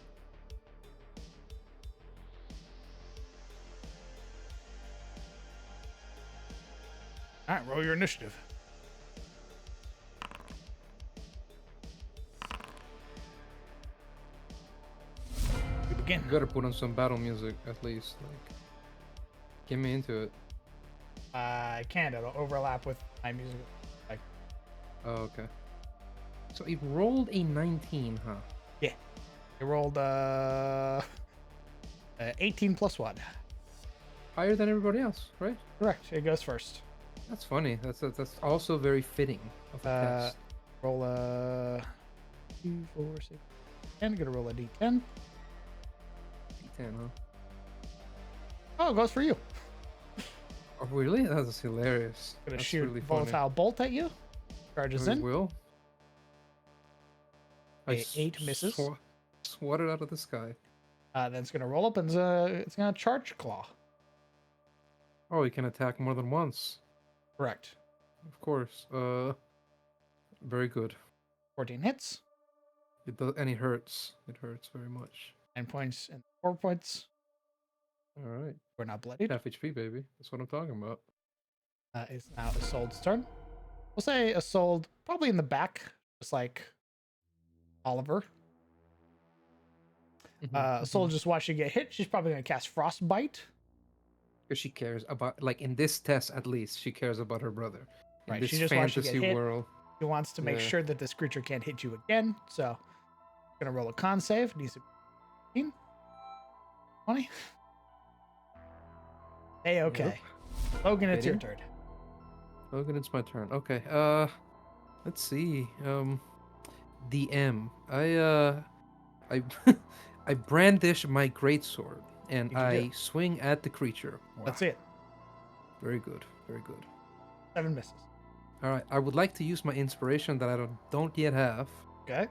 All right, roll your initiative. We begin. You gotta put on some battle music at least. Like, get me into it. I can't. It'll overlap with my music. Like, Oh, okay. So it rolled a 19, huh? yeah. It rolled 18 plus 1. Higher than everybody else, right? Correct. It goes first. That's funny. That's also very fitting of a test. Roll a 2, 4, 6, 10. Gonna roll a d10. D10, huh? Oh, it goes for you. Oh, really? That's hilarious. Gonna That's shoot really funny. volatile bolt at you. Charges in. Will. A 8 misses. Swat it out of the sky. Then it's gonna roll up and it's gonna charge claw. Oh, he can attack more than once. Correct. Of course. Very good. 14 hits. It does, and it hurts. It hurts very much. 9 points and 4 points. All right. We're not bloodied. Half HP, baby. That's what I'm talking about. It's now Isolde's turn. We'll say Isolde probably in the back, just like Oliver. Isolde just watched you get hit. She's probably gonna cast Frostbite. Because she cares about, like in this test at least, she cares about her brother. In Right, this she just wants you to fantasy get hit. world. She wants to make Yeah. sure that this creature can't hit you again. So, gonna roll a con save. Needs to be 15. 20. Hey, okay. Logan, it's your Hitting. turn. Logan, it's my turn. Okay. Let's see. DM. I I brandish my greatsword and What'd you I swing at the creature. That's it. Very good. Very good. 7 misses. All right. I would like to use my inspiration that I don't yet have, Okay.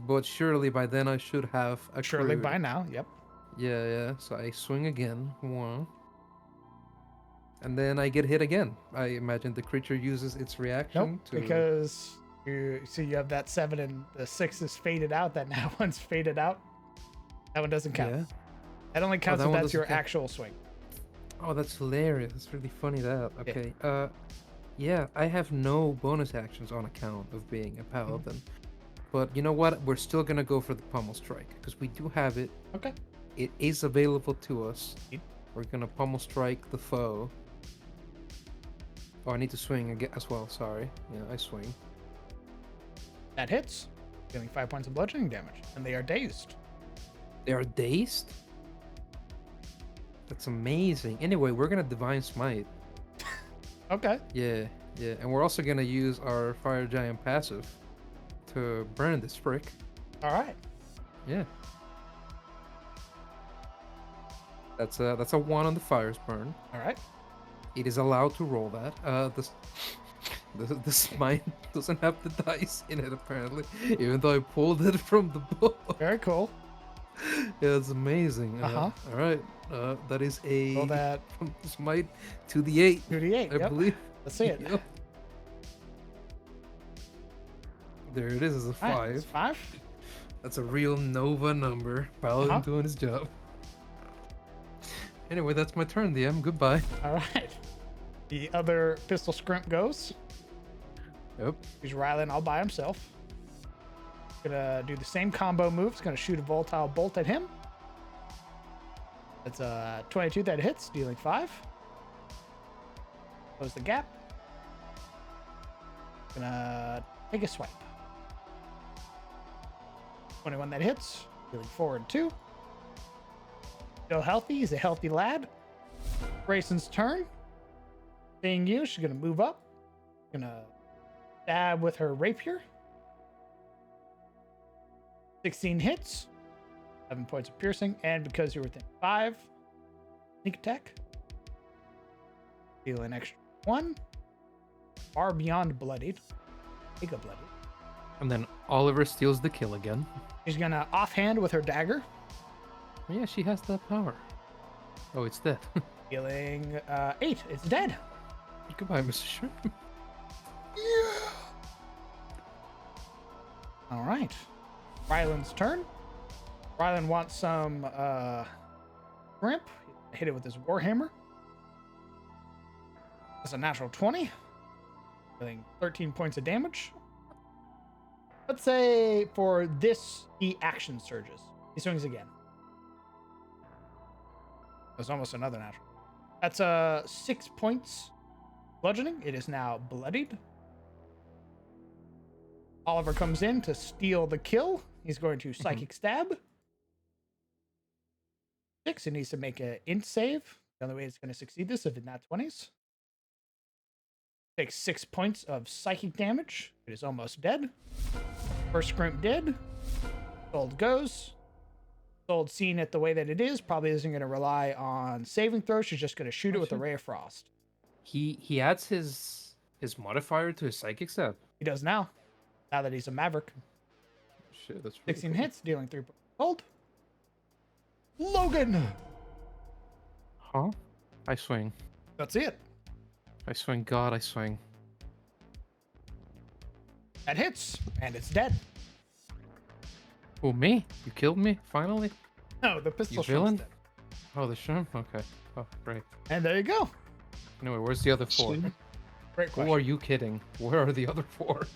but surely by then I should have accrued. Surely by now. Yep. Yeah. So I swing again. 1. And then I get hit again. I imagine the creature uses its reaction Nope. to. Because you see, you have that 7 and the 6 is faded out. That now one's faded out. That one doesn't count. Yeah. That only counts that if one that's your doesn't count. actual swing. Oh, that's hilarious. That's really funny. That. Okay. Yeah. I have no bonus actions on account of being a paladin. But you know what? We're still gonna go for the pummel strike because we do have it. Okay. It is available to us. Yep. We're gonna pummel strike the foe. Oh, I need to swing again as well. Sorry. Yeah, I swing. That hits, dealing 5 points of bludgeoning damage, and they are dazed. They are dazed? That's amazing. Anyway, we're gonna Divine Smite. Okay. Yeah. And we're also gonna use our Fire Giant passive to burn this prick. All right. Yeah. That's a 1 on the Fire's burn. All right. It is allowed to roll that. The smite doesn't have the dice in it apparently, even though I pulled it from the book. Very cool. Yeah, it's amazing. Uh-huh. All right. That is a Roll that from the smite to the 8. 2d8. I Yep. believe. Let's see it. Yep. There it is. As a All right, 5. it's 5. That's a real Nova number. Paladin Uh-huh. doing his job. Anyway, that's my turn, DM. Goodbye. All right. The other pistol scrimp goes. Yep. He's Rylan all by himself. Gonna do the same combo moves. Gonna shoot a volatile bolt at him. That's a 22 that hits, dealing 5. Close the gap. Gonna take a swipe. 21 that hits, dealing 4 and 2. Still healthy. He's a healthy lad. Grayson's turn. Seeing you, she's gonna move up. Gonna stab with her rapier. 16 hits. 7 points of piercing. And because you're within 5, sneak attack. Deal an extra 1. Far beyond bloodied. Mega bloodied. And then Oliver steals the kill again. She's gonna offhand with her dagger. Oh, yeah, she has that power. Oh, it's dead. Dealing 8. It's dead. Goodbye, Mr. Shrimp. All right. Rylan's turn. Rylan wants some shrimp. Hit it with his warhammer. That's a natural 20. Dealing 13 points of damage. Let's say for this, he action surges. He swings again. That's almost another natural. That's 6 points bludgeoning. It is now bloodied. Oliver comes in to steal the kill. He's going to psychic stab. 6. It needs to make an int save. The only way it's going to succeed this if it's not 20s. Takes 6 points of psychic damage. It is almost dead. First scrimp dead. Sold goes. Sold, seeing it the way that it is, probably isn't going to rely on saving throws. She's just going to shoot it with a ray of frost. He adds his modifier to his psychic stab. He does now. Now that he's a maverick. Shit, that's really 16 cool. hits, dealing 3 points of cold. Logan! Huh? I swing. That's it. I swing. God, I swing. That hits, and it's dead. Oh, me? You killed me? Finally? No, the pistol You shrimp's villain? dead. Oh, the shrimp? Okay. Oh, great. And there you go. Anyway, where's the other 4? Great Who question. are you kidding? Where are the other 4?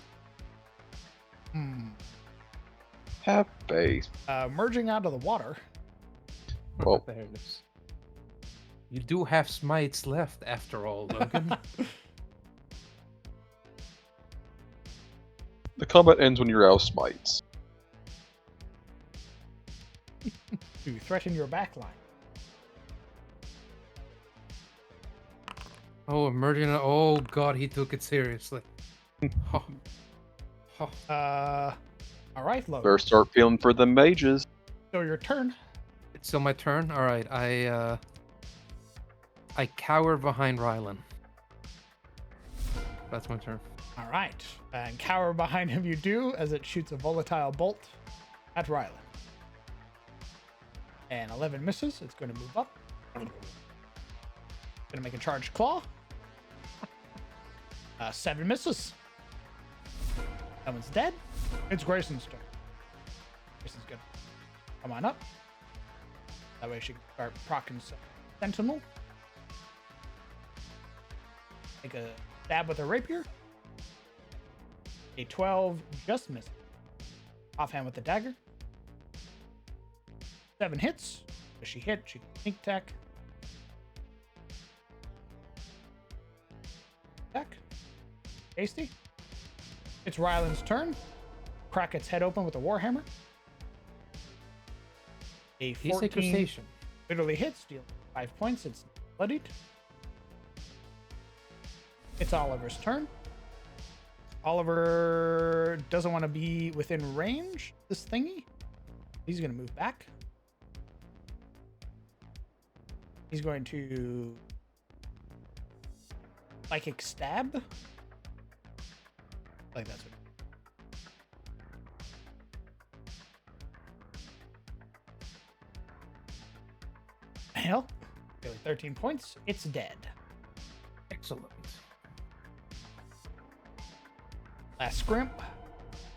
Have faith. Merging out of the water. Well- There it is. You do have smites left, after all, Logan. The combat ends when you're out of smites. To threaten your backline. Oh, emerging. Oh, God, he took it seriously. Oh. Oh. All right, Logan. Better start feeling for the mages. So your turn. It's still my turn? Alright, I cower behind Rylan. That's my turn. All right. And cower behind him you do as it shoots a volatile bolt at Rylan. And 11 misses. It's going to move up. Going to make a charged claw. 7 misses. That one's dead. It's Grayson's turn. Grayson's good. Come on up. That way she can start proccing Sentinel. Make a stab with her rapier. A 12 just missed. Offhand with the dagger. 7 hits. If she hit, she can sneak attack. Attack. Tasty. It's Rylan's turn. Crack its head open with a warhammer. A He's a 14 crustacean. literally hits, deal 5 points. It's bloodied. It's Oliver's turn. Oliver doesn't want to be within range, this thingy. He's going to move back. He's going to psychic stab. Like that's what. Hell, 13 points. It's dead. Excellent. Last scrimp.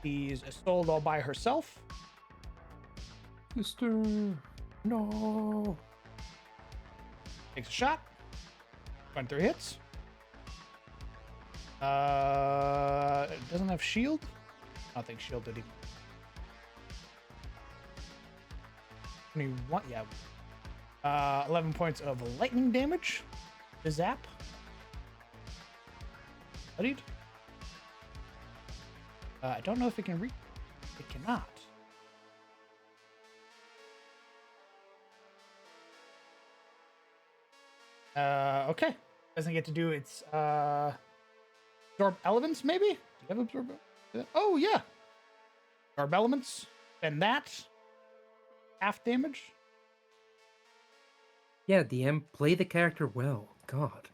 She's sold all by herself. Sister. No. Takes a shot. 23 hits. It doesn't have shield. I don't think shield did even. 21, yeah. 11 points of lightning damage. The zap. Bloodied. I don't know if it can reach. It cannot. Okay. Doesn't get to do its absorb elements, maybe? Do you have absorb? Oh yeah. Absorb elements. Then that. Half damage. Yeah, DM, play the character well. God.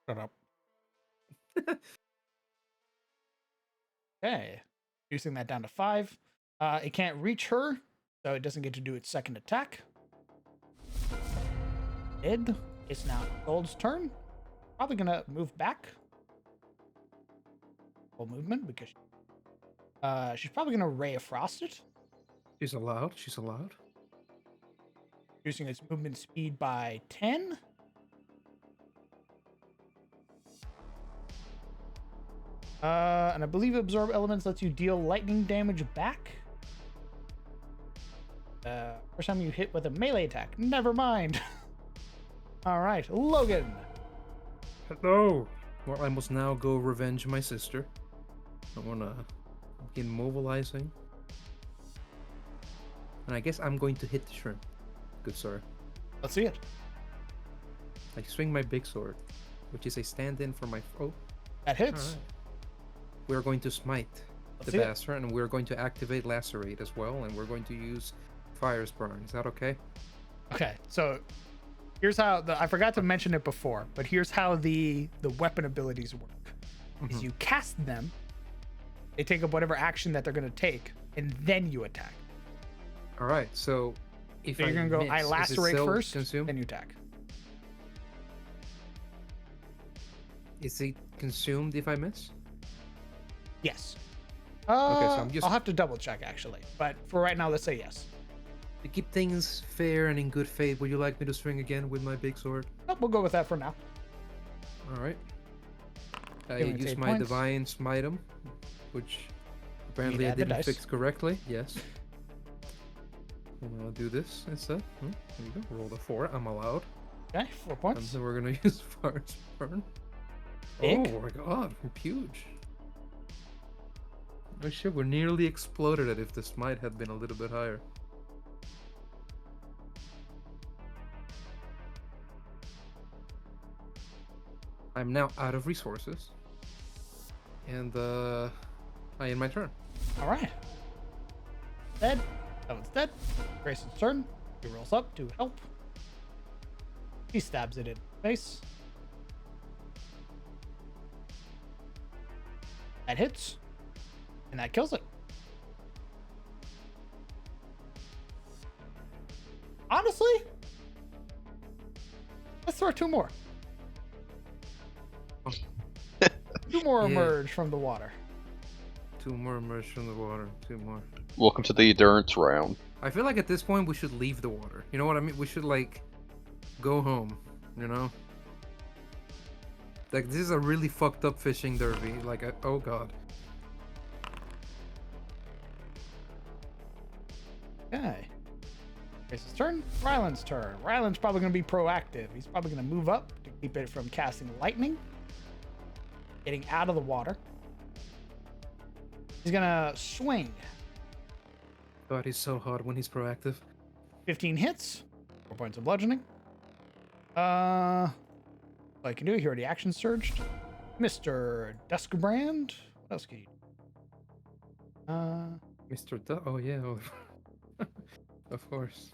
Shut up. Okay. Reducing that down to 5. It can't reach her, so it doesn't get to do its second attack. Ed, it's now Gold's turn. Probably gonna move back. Full movement because she's probably gonna Ray of Frost it, She's allowed. She's allowed. reducing its movement speed by 10. And I believe Absorb Elements lets you deal lightning damage back. First time you hit with a melee attack. Never mind. All right, Logan. No. Well, I must now go revenge my sister. I wanna begin mobilizing. And I guess I'm going to hit the shrimp. Good sir. Let's see it. I swing my big sword, which is a stand-in for my. Oh, That hits. alright. We're going to smite Let's the see it. bastard, and we're going to activate lacerate as well, and we're going to use fire's burn. Is that okay? Okay, so here's how I forgot to mention it before, but here's how the weapon abilities work. Is you cast them, they take up whatever action that they're gonna take, and then you attack. All right. So if So you're gonna go, miss, I is it lacerate still first, consume? then you attack. Is it consumed if I miss? Yes. so I'm just- I'll have to double check actually, but for right now, let's say yes. To keep things fair and in good faith, would you like me to swing again with my big sword? Nope, we'll go with that for now. All right. I Giving it use 8 my points. divine smitem, which apparently I add the didn't dice. fix correctly. Yes. And I'll do this instead. There you go. Roll the 4. I'm allowed. Okay, 4 And points. so we're gonna use fire's burn. Big. Oh my god, we're huge. Oh shit, we're nearly exploded it if the smite had been a little bit higher. I'm now out of resources. And I end my turn. All right. Dead. That one's dead. Grayson's turn. He rolls up to help. He stabs it in the face. That hits. And that kills it. Honestly, let's throw 2 more. 2 more Yeah. emerge from the water. 2 more emerge from the water. 2 more. Welcome to the endurance round. I feel like at this point we should leave the water. You know what I mean? We should like go home, you know? Like this is a really fucked up fishing derby. Like oh god. Okay. Grace's turn. Ryland's turn. Ryland's probably going to be proactive. He's probably going to move up to keep it from casting lightning. Getting out of the water. He's going to swing. God, he's so hard when he's proactive. 15 hits. 4 points of bludgeoning. What I can do, he already action surged. Mr. Duskbrand. What else can you do? Mr. Oh yeah. Of course.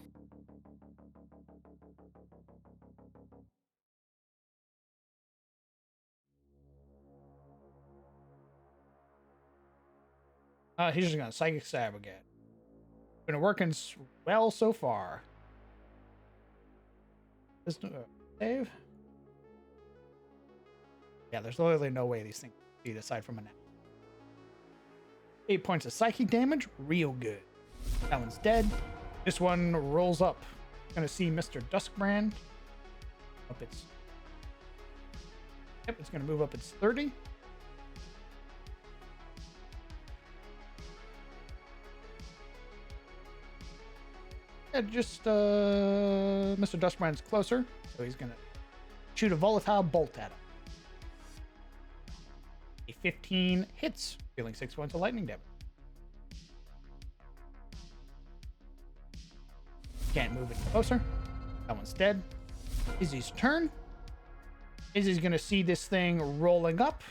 He's just going to psychic stab again. Been working well so far. This save. Yeah, there's literally no way these things beat aside from an 8 points of psychic damage, real good. That one's dead. This one rolls up. Gonna see Mr. Duskbrand. Up its. Yep, it's gonna move up its 30. Yeah, just Mr. Duskbrand's closer, so he's gonna shoot a volatile bolt at him. A 15 hits, dealing 6 points of lightning damage. Can't move any closer. That one's dead. Izzy's turn. Izzy's gonna see this thing rolling up.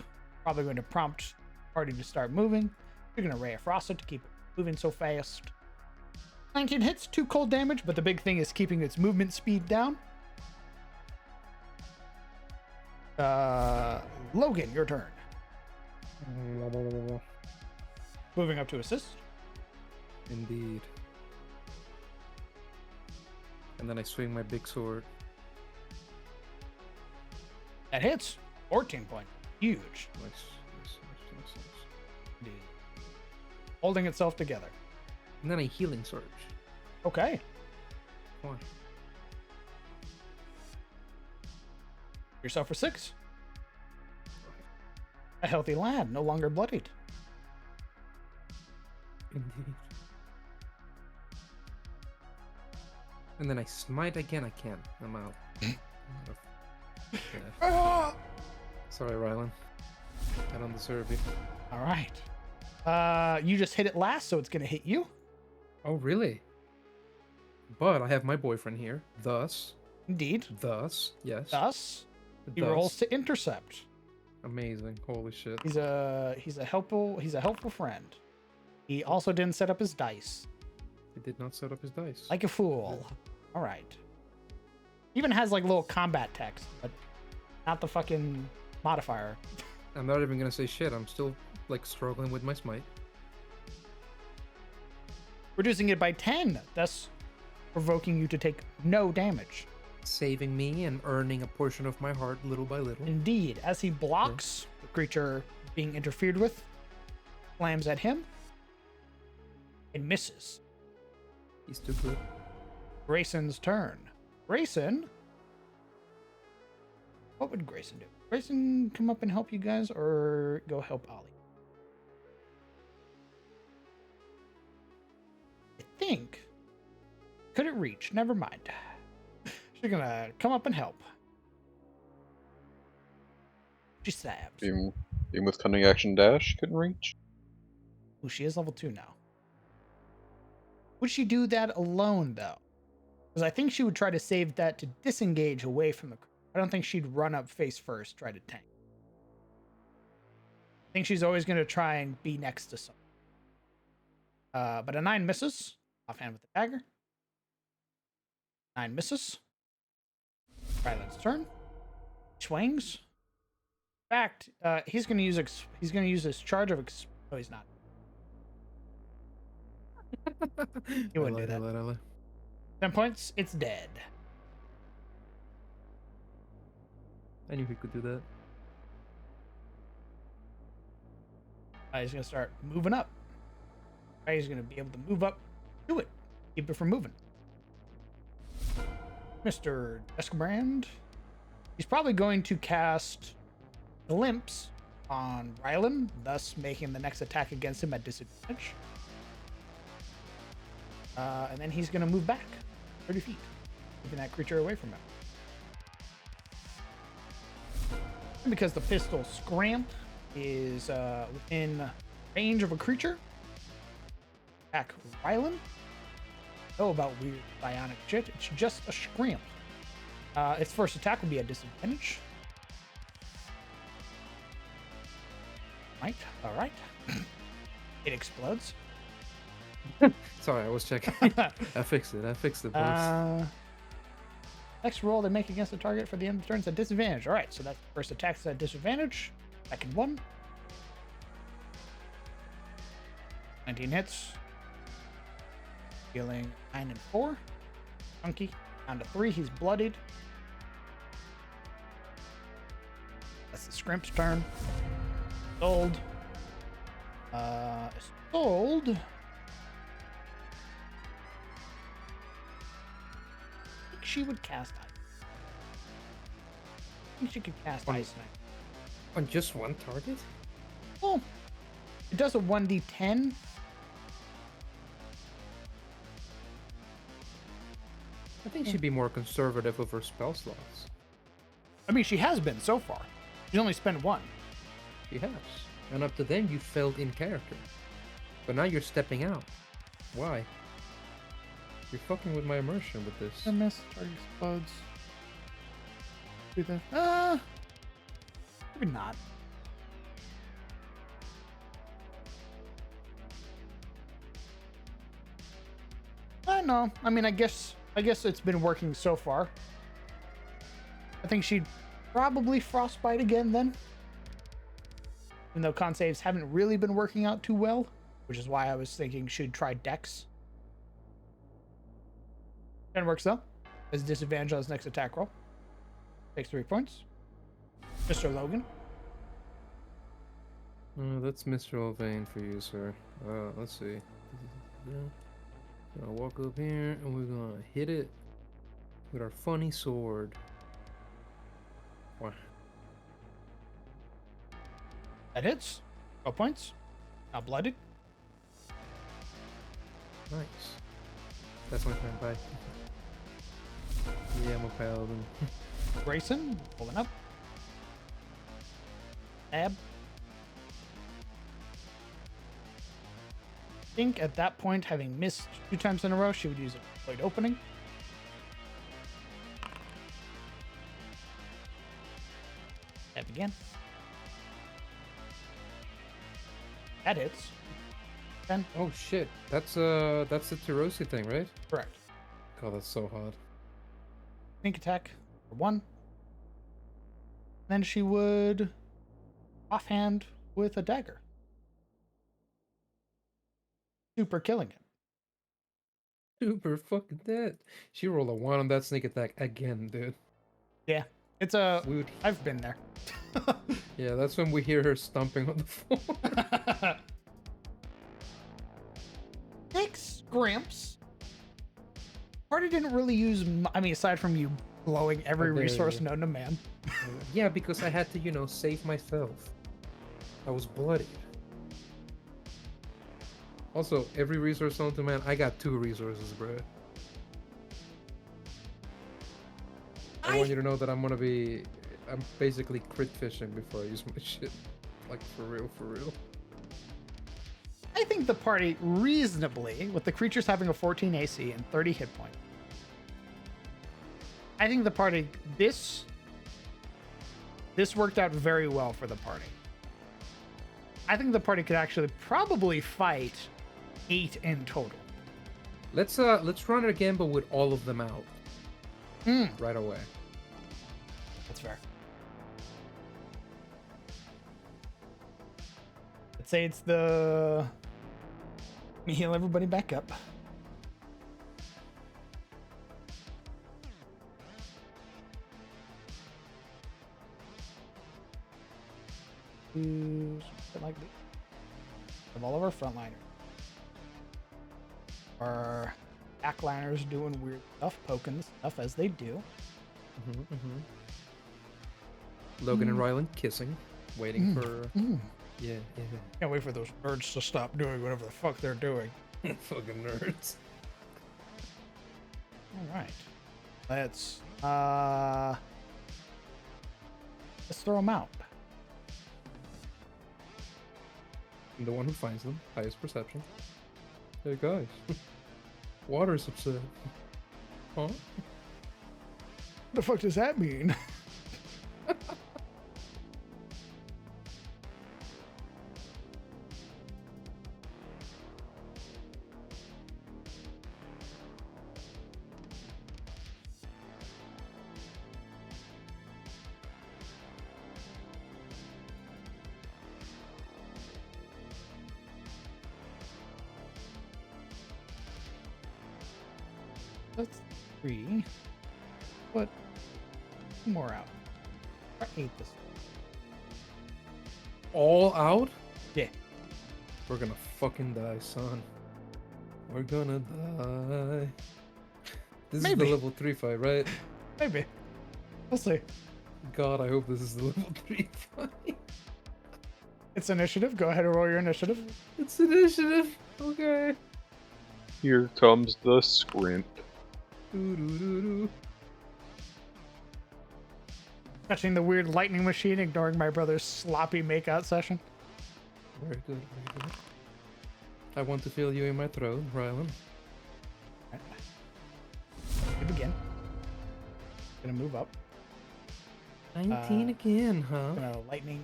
Probably going to prompt party to start moving. You're gonna Ray of Frost it to keep it moving so fast. 19 hits, 2 cold damage, but the big thing is keeping its movement speed down. Logan, your turn. Moving up to assist. Indeed. And then I swing my big sword. That hits. 14 points. Huge. Nice. Dude. Holding itself together. And then a healing surge. Okay. Come on. Yourself for 6. A healthy lad, no longer bloodied. Indeed. And then I smite again. I can. I'm out. Yeah. Sorry, Rylan. I don't deserve you. All right. You just hit it last, so it's gonna hit you. Oh, really? But I have my boyfriend here. Thus, Indeed. yes. Thus, he Thus. rolls to intercept. Amazing. Holy shit. He's a helpful friend. He also didn't set up his dice. He did not set up his dice. Like a fool. All right. Even has like little combat text, but not the fucking modifier. I'm not even gonna say shit. I'm still like struggling with my smite. Reducing it by 10, thus provoking you to take no damage. Saving me and earning a portion of my heart little by little. Indeed, as he blocks the creature being interfered with, slams at him, and misses. He's too good. Grayson's turn. Grayson? What would Grayson do? Grayson come up and help you guys, or go help Ollie? I think. Couldn't reach. Never mind. She's gonna come up and help. She stabs. Beam with cunning action dash couldn't reach. Ooh, she is level 2 now. Would she do that alone, though? Because I think she would try to save that to disengage away from the... I don't think she'd run up face first, try to tank. I think she's always going to try and be next to someone. But a 9 misses. Offhand with the dagger. 9 misses. Ryland's turn. Swings. In fact, he's going to use his charge of... Oh, he's not. He wouldn't do that. 10 points. It's dead. I knew he could do that. He's going to start moving up. He's going to be able to move up. Do it. Keep it from moving. Mr. Escobrand. He's probably going to cast Glimpse on Rylan, thus making the next attack against him at disadvantage. And then he's going to move back 30 feet, keeping that creature away from him. And because the pistol scramp is within range of a creature, attack Rylan. Know about weird bionic shit. It's just a scramp. Its first attack will be at disadvantage. Right. All right. It explodes. Sorry, I was checking. I fixed it, boys. Next roll they make against the target for the end of the turn is at disadvantage. All right, so that first attack's at disadvantage. Second one. 19 hits. Healing 9 and 4. Chunky. Down to 3. He's bloodied. That's the Scrimp's turn. Sold. Sold. I think she would cast Ice. I think she could cast Ice Knife. On just one target? Oh, it does a 1d10. I think she'd be more conservative with her spell slots. I mean, she has been so far. She's only spent 1. She has. And up to then, you felt in character. But now you're stepping out. Why? You're fucking with my immersion with this. I miss target explodes. Do the maybe not. I don't know. I mean, I guess it's been working so far. I think she'd probably frostbite again then. Even though con saves haven't really been working out too well, which is why I was thinking she'd try Dex. 10 works though. Has disadvantage on his next attack roll. Takes 3 points. Mr. Logan. That's Mr. Ulvain for you, sir. Let's see. Gonna walk up here and we're gonna hit it with our funny sword. Wow. That hits. 12 points. Now blooded. Nice. That's my turn. Bye. Yeah, I'm a paladin. Grayson, pulling up. Stab. I think at that point, having missed 2 times in a row, she would use a blade opening. Stab again. That hits. 10. Oh shit. That's the Tirosi thing, right? Correct. God, that's so hot. Sneak attack for 1. Then she would offhand with a dagger. Super killing it. Super fucking dead. She rolled a 1 on that sneak attack again, dude. Yeah. It's a. We would, I've been there. yeah, that's when we hear her stomping on the floor. 6 Grimps. Party didn't really use. I mean, aside from you blowing every How dare resource you. known to man. Yeah, because I had to, you know, save myself. I was bloodied. Also, every resource known to man, I got 2 resources, bro. I want you to know that I'm basically crit fishing before I use my shit. Like, for real, for real. I think the party reasonably, with the creatures having a 14 AC and 30 hit points. I think the party this worked out very well for the party. I think the party could actually probably fight 8 in total. Let's run it again, but with all of them out. Right away. That's fair. Let's say it's the. Let me heal everybody back up. Do something like this. Of all of our frontliners. Our backliners doing weird stuff, poking stuff as they do. Logan and Rylan kissing, waiting for. Yeah, yeah. Can't wait for those birds to stop doing whatever the fuck they're doing. Fucking nerds. All right. Let's throw them out. I'm the one who finds them. Highest perception. Hey guys. Water's upset. Huh? What the fuck does that mean? That's 3. Put 2 more out. Or 8 this. All out? Yeah. We're gonna fucking die, son. We're gonna die. This Maybe. is the level 3 fight, right? Maybe. We'll see. God, I hope this is the level 3 fight. It's initiative. Go ahead and roll your initiative. It's initiative. Okay. Here comes the scrimp. Doo-doo-doo-doo. Touching the weird lightning machine, ignoring my brother's sloppy makeout session. Very good, very good. I want to feel you in my throat, Rylan. We begin. Gonna move up. 19 again, huh? Gonna lightning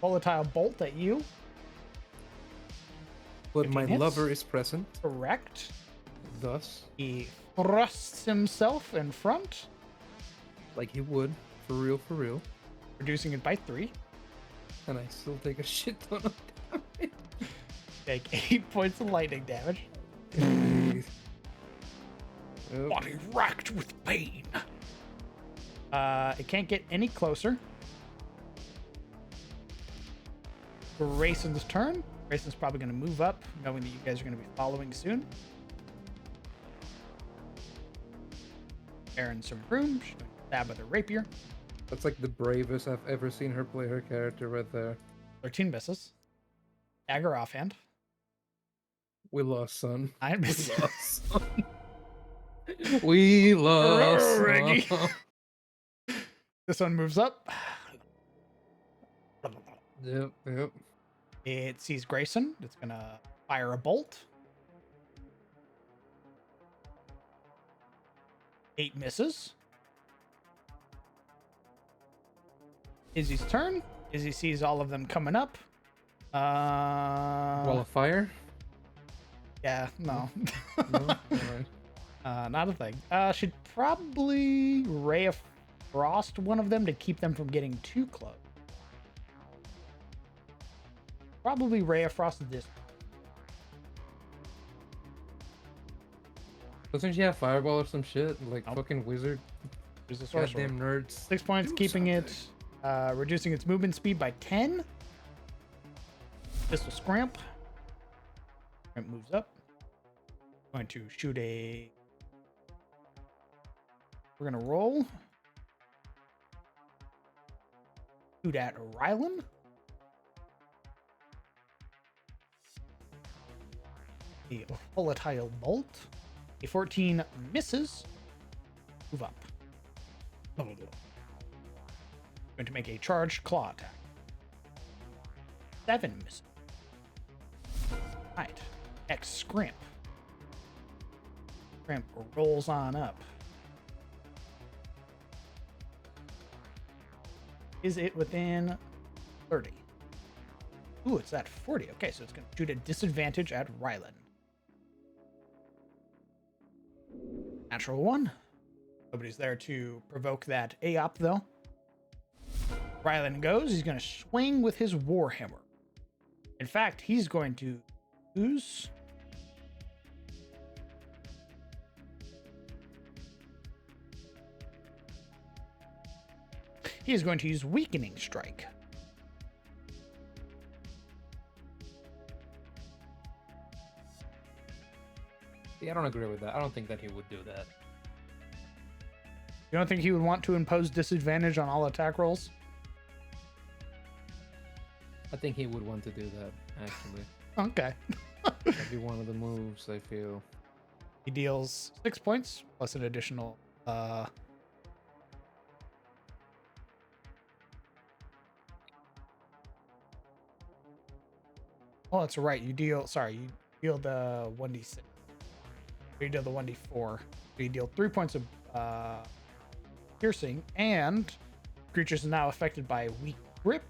volatile bolt at you. But 15 my hits. lover is present, Correct. thus, He thrusts himself in front, like he would, for real, reducing it by 3. and I still take a shit ton of damage. Take 8 points of lightning damage. Oh, Body racked with pain. It can't get any closer. Grayson's turn. Grayson's probably going to move up, knowing that you guys are going to be following soon. Aaron some room. She's going to stab with her rapier. that's like the bravest I've ever seen her play her character right there. 13 misses. Dagger offhand. We lost, son. 9 misses. We lost, son. We lost, Reggie. son. This one moves up. Yep. It sees Grayson. It's gonna fire a bolt. 8 misses. Izzy's turn. Izzy sees all of them coming up. Wall of fire? Yeah, no. No? Alright. Not a thing. Should probably Ray of Frost one of them to keep them from getting too close. Probably Ray of Frost this. Doesn't she have fireball or some shit? Like Nope. fucking wizard? There's a sorcerer. Goddamn nerds. 6 points, keeping it, reducing its movement speed by 10. Pistol Scramp. Scramp moves up. Going to shoot a. We're gonna roll. Shoot at Rylan. A volatile bolt. A 14 misses. Move up. Going to make a charged claw attack. 7 misses. Right. X Scrimp. Scrimp rolls on up. Is it within 30? Ooh, it's at 40. Okay, so it's going to shoot at disadvantage at Rylan. Natural 1. Nobody's there to provoke that AOP, though. Rylan goes. He's going to swing with his Warhammer. In fact, he's going to use... He is going to use Weakening Strike. Yeah, I don't agree with that. I don't think that he would do that. You don't think he would want to impose disadvantage on all attack rolls? I think he would want to do that, actually. Okay. That'd be one of the moves, I feel. He deals 6 points plus an additional Oh, that's right. You deal the 1d6. You deal the 1d4. You deal 3 points of piercing, and creatures are now affected by weak grip.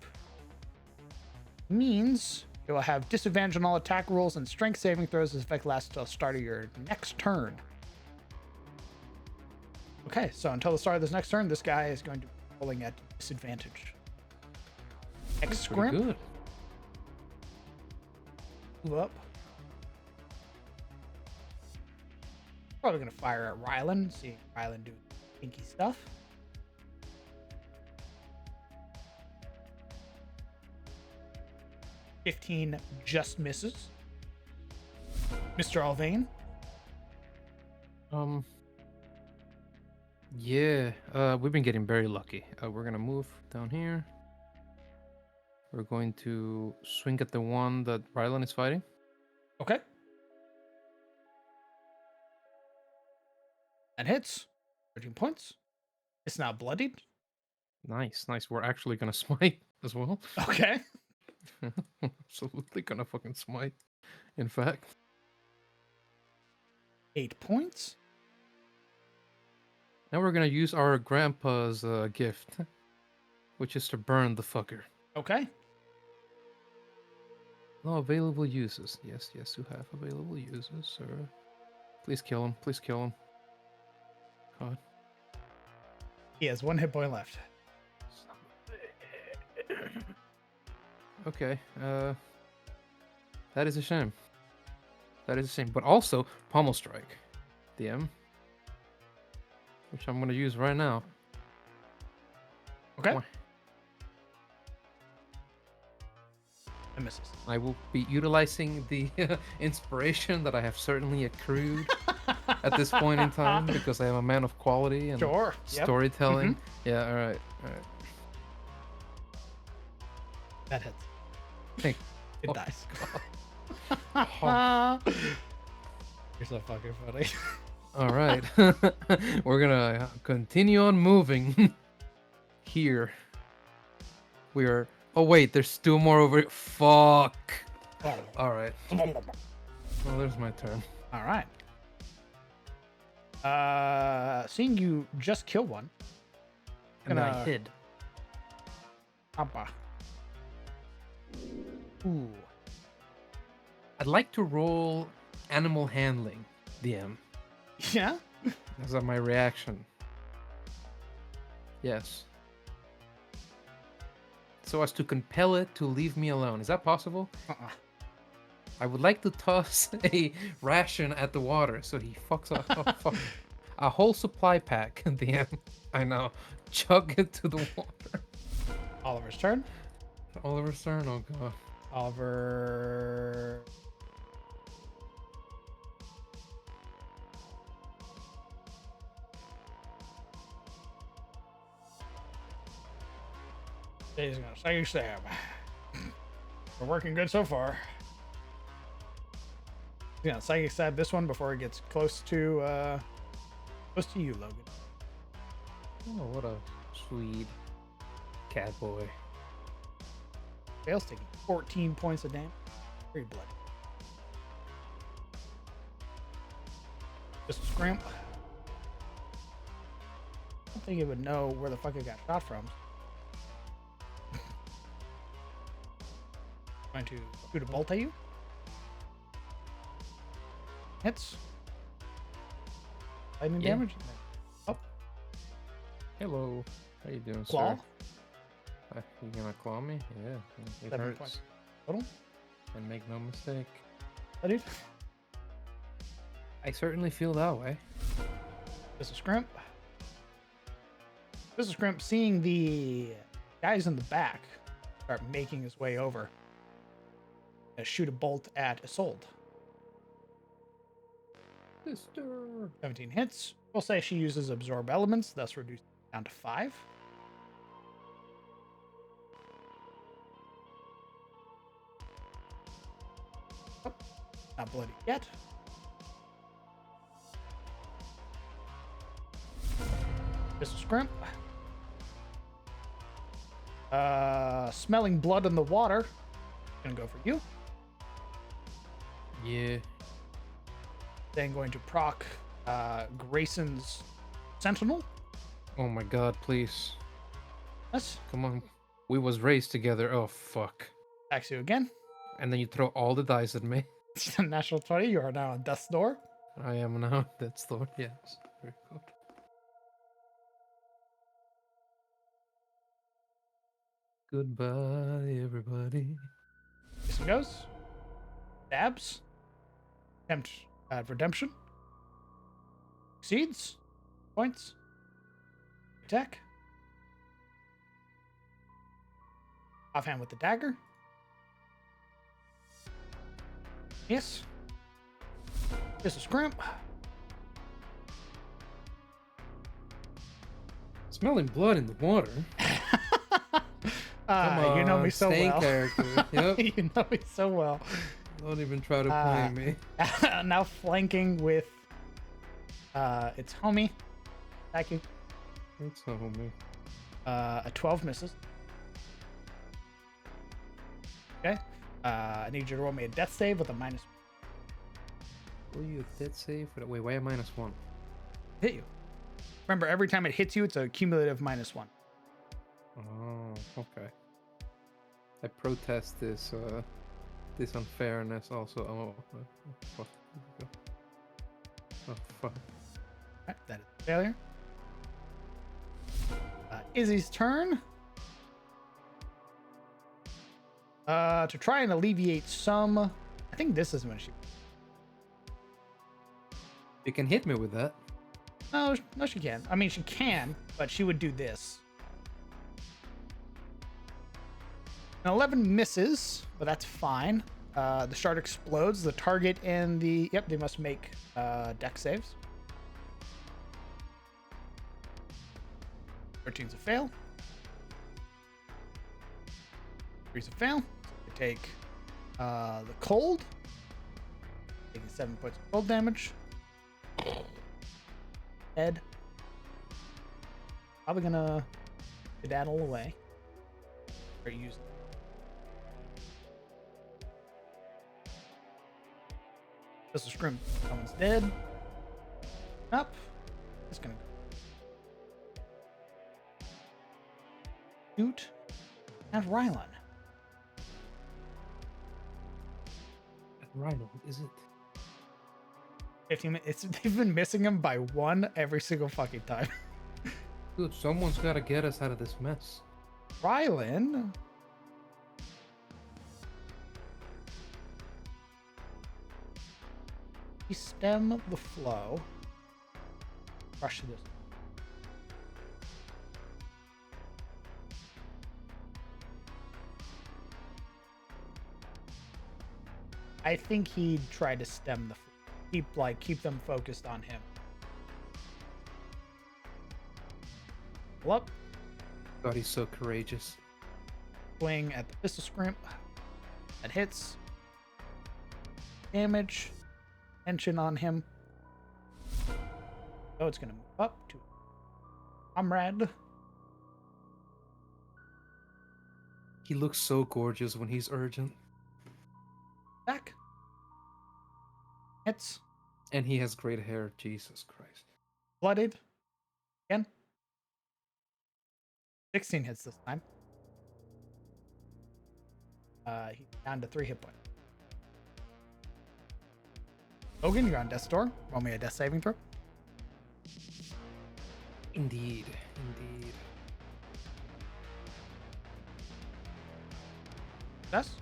Means it will have disadvantage on all attack rolls and strength saving throws. This effect lasts until the start of your next turn. Okay, so until the start of this next turn, this guy is going to be rolling at disadvantage. X Pretty Scrimp. good. Move up. Probably gonna fire at Rylan, seeing Rylan do pinky stuff. $15 just misses. Mr. Alvain. Yeah, we've been getting very lucky. We're gonna move down here. We're going to swing at the one that Rylan is fighting. Okay. That hits. 13 points. It's now bloodied. Nice. We're actually gonna smite as well. Okay. Absolutely gonna fucking smite. In fact. 8 points. Now we're gonna use our grandpa's gift, which is to burn the fucker. Okay. No available uses. Yes, you have available uses, sir. Please kill him. God. He has 1 hit point left. Okay, that is a shame. But also, Pommel Strike, DM, which I'm gonna use right now. Okay. Why? It misses. I will be utilizing the inspiration that I have certainly accrued at this point in time because I am a man of quality and Sure. Yep. storytelling. Yeah, all right. That hits. Thank It oh dies. Oh. You're so fucking funny. All right. We're gonna continue on moving. Here we are Oh wait, there's still more over. Fuck. Oh. All right. Well, there's my turn. All right. Seeing you just kill one. And I Gonna- hid. Papa. Ooh. I'd like to roll animal handling, DM. Yeah. Is that my reaction? Yes. So as to compel it to leave me alone. Is that possible? Uh-uh. I would like to toss a ration at the water so he fucks off. Oh, fuck. A whole supply pack at the end. I know. Chug it to the water. Oliver's turn. Oliver's turn? Oh, God. Oliver. He's gonna say stab. We're working good so far. He's gonna psychic stab this one before it gets close to you, Logan. Oh, what a sweet cat boy. Fails, taking 14 points of damage. Very bloody. Just a scrimp. I don't think it would know where the fuck it got shot from. Trying to shoot a bolt at you. Hits. Lightning Yeah. damage. Hello. How you doing, Claw. sir? You gonna claw me? Yeah. It 7 hurts. points total. And make no mistake. That dude. I certainly feel that way. This is Scrimp. This is Scrimp seeing the guys in the back start making his way over. Shoot a bolt at Isolde. Sister. 17 hits. We'll say she uses absorb elements, thus reduced down to 5. Oh, not bloody yet. This is Scrimp. Smelling blood in the water. Gonna go for you. Yeah. Then going to proc Grayson's Sentinel. Oh my god, please. Yes. Come on. We was raised together. Oh, fuck. Attacks you again. And then you throw all the dice at me. Natural 20. You are now on Death's Door. I am now. That's the word. Yes. Very good. Goodbye, everybody. This goes. Stabs. Attempt at redemption. Succeeds. Points. Attack. Offhand with the dagger. Yes. This is Scrimp. Smelling blood in the water. You know me so staying well. character. Yep. You know me so well. Don't even try to play me. Now flanking with its homie. Thank you. It's not homie. A 12 misses. Okay. I need you to roll me a death save with a minus. Will you dead save? Wait, why a -1? Hit you. Remember, every time it hits you, it's a cumulative -1. Oh, okay. I protest this this unfairness also. Oh, fuck. Oh, fuck. Alright, that is a failure. Izzy's turn. To try and alleviate some. I think this is when she. You can hit me with that. No, she can't. I mean, she can, but she would do this. An 11 misses, but that's fine. The shard explodes. The target and the. Yep, they must make dex saves. 13's a fail. 3's a fail. You take the cold. Taking 7 points of cold damage. Head. Probably gonna skedaddle away. Or use Pistol scrim. Someone's dead. Up. It's gonna shoot at Rylan. Rhino, is it? 15 minutes. They've been missing him by one every single fucking time. Dude, someone's gotta get us out of this mess. Rylan. You stem the flow. Rush this. I think he'd try to stem the keep them focused on him. Pull up, God, he's so courageous. swing at the pistol scrimp. That hits. Damage. Tension on him. So it's gonna move up to Comrade. He looks so gorgeous when he's urgent. Back. Hits. And he has great hair. Jesus Christ. Blooded. Again. 16 hits this time. He's down to 3 hit points. Logan, you're on death's door. Roll me a death saving throw. Indeed. Indeed. Success.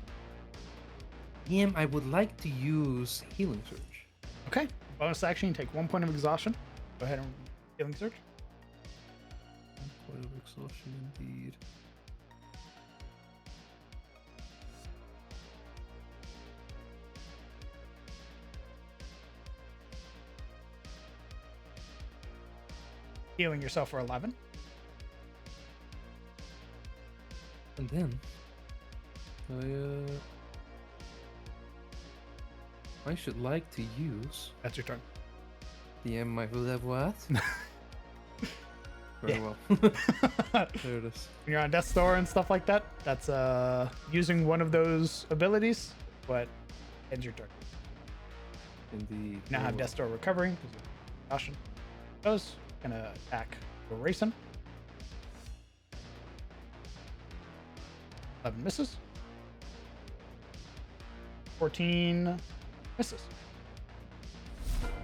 I would like to use Healing Surge. Okay. Bonus action, you take 1 point of exhaustion. Go ahead and healing surge. Point of exhaustion, indeed. Healing yourself for 11. And then I should like to use That's your turn. the M I would have what? Very Yeah. well. There it is. When you're on death's door and stuff like that, that's using one of those abilities, but ends your turn. Indeed. Now very have well. death's door recovering because of caution. Goes gonna attack Grayson. 11 misses. 14 misses.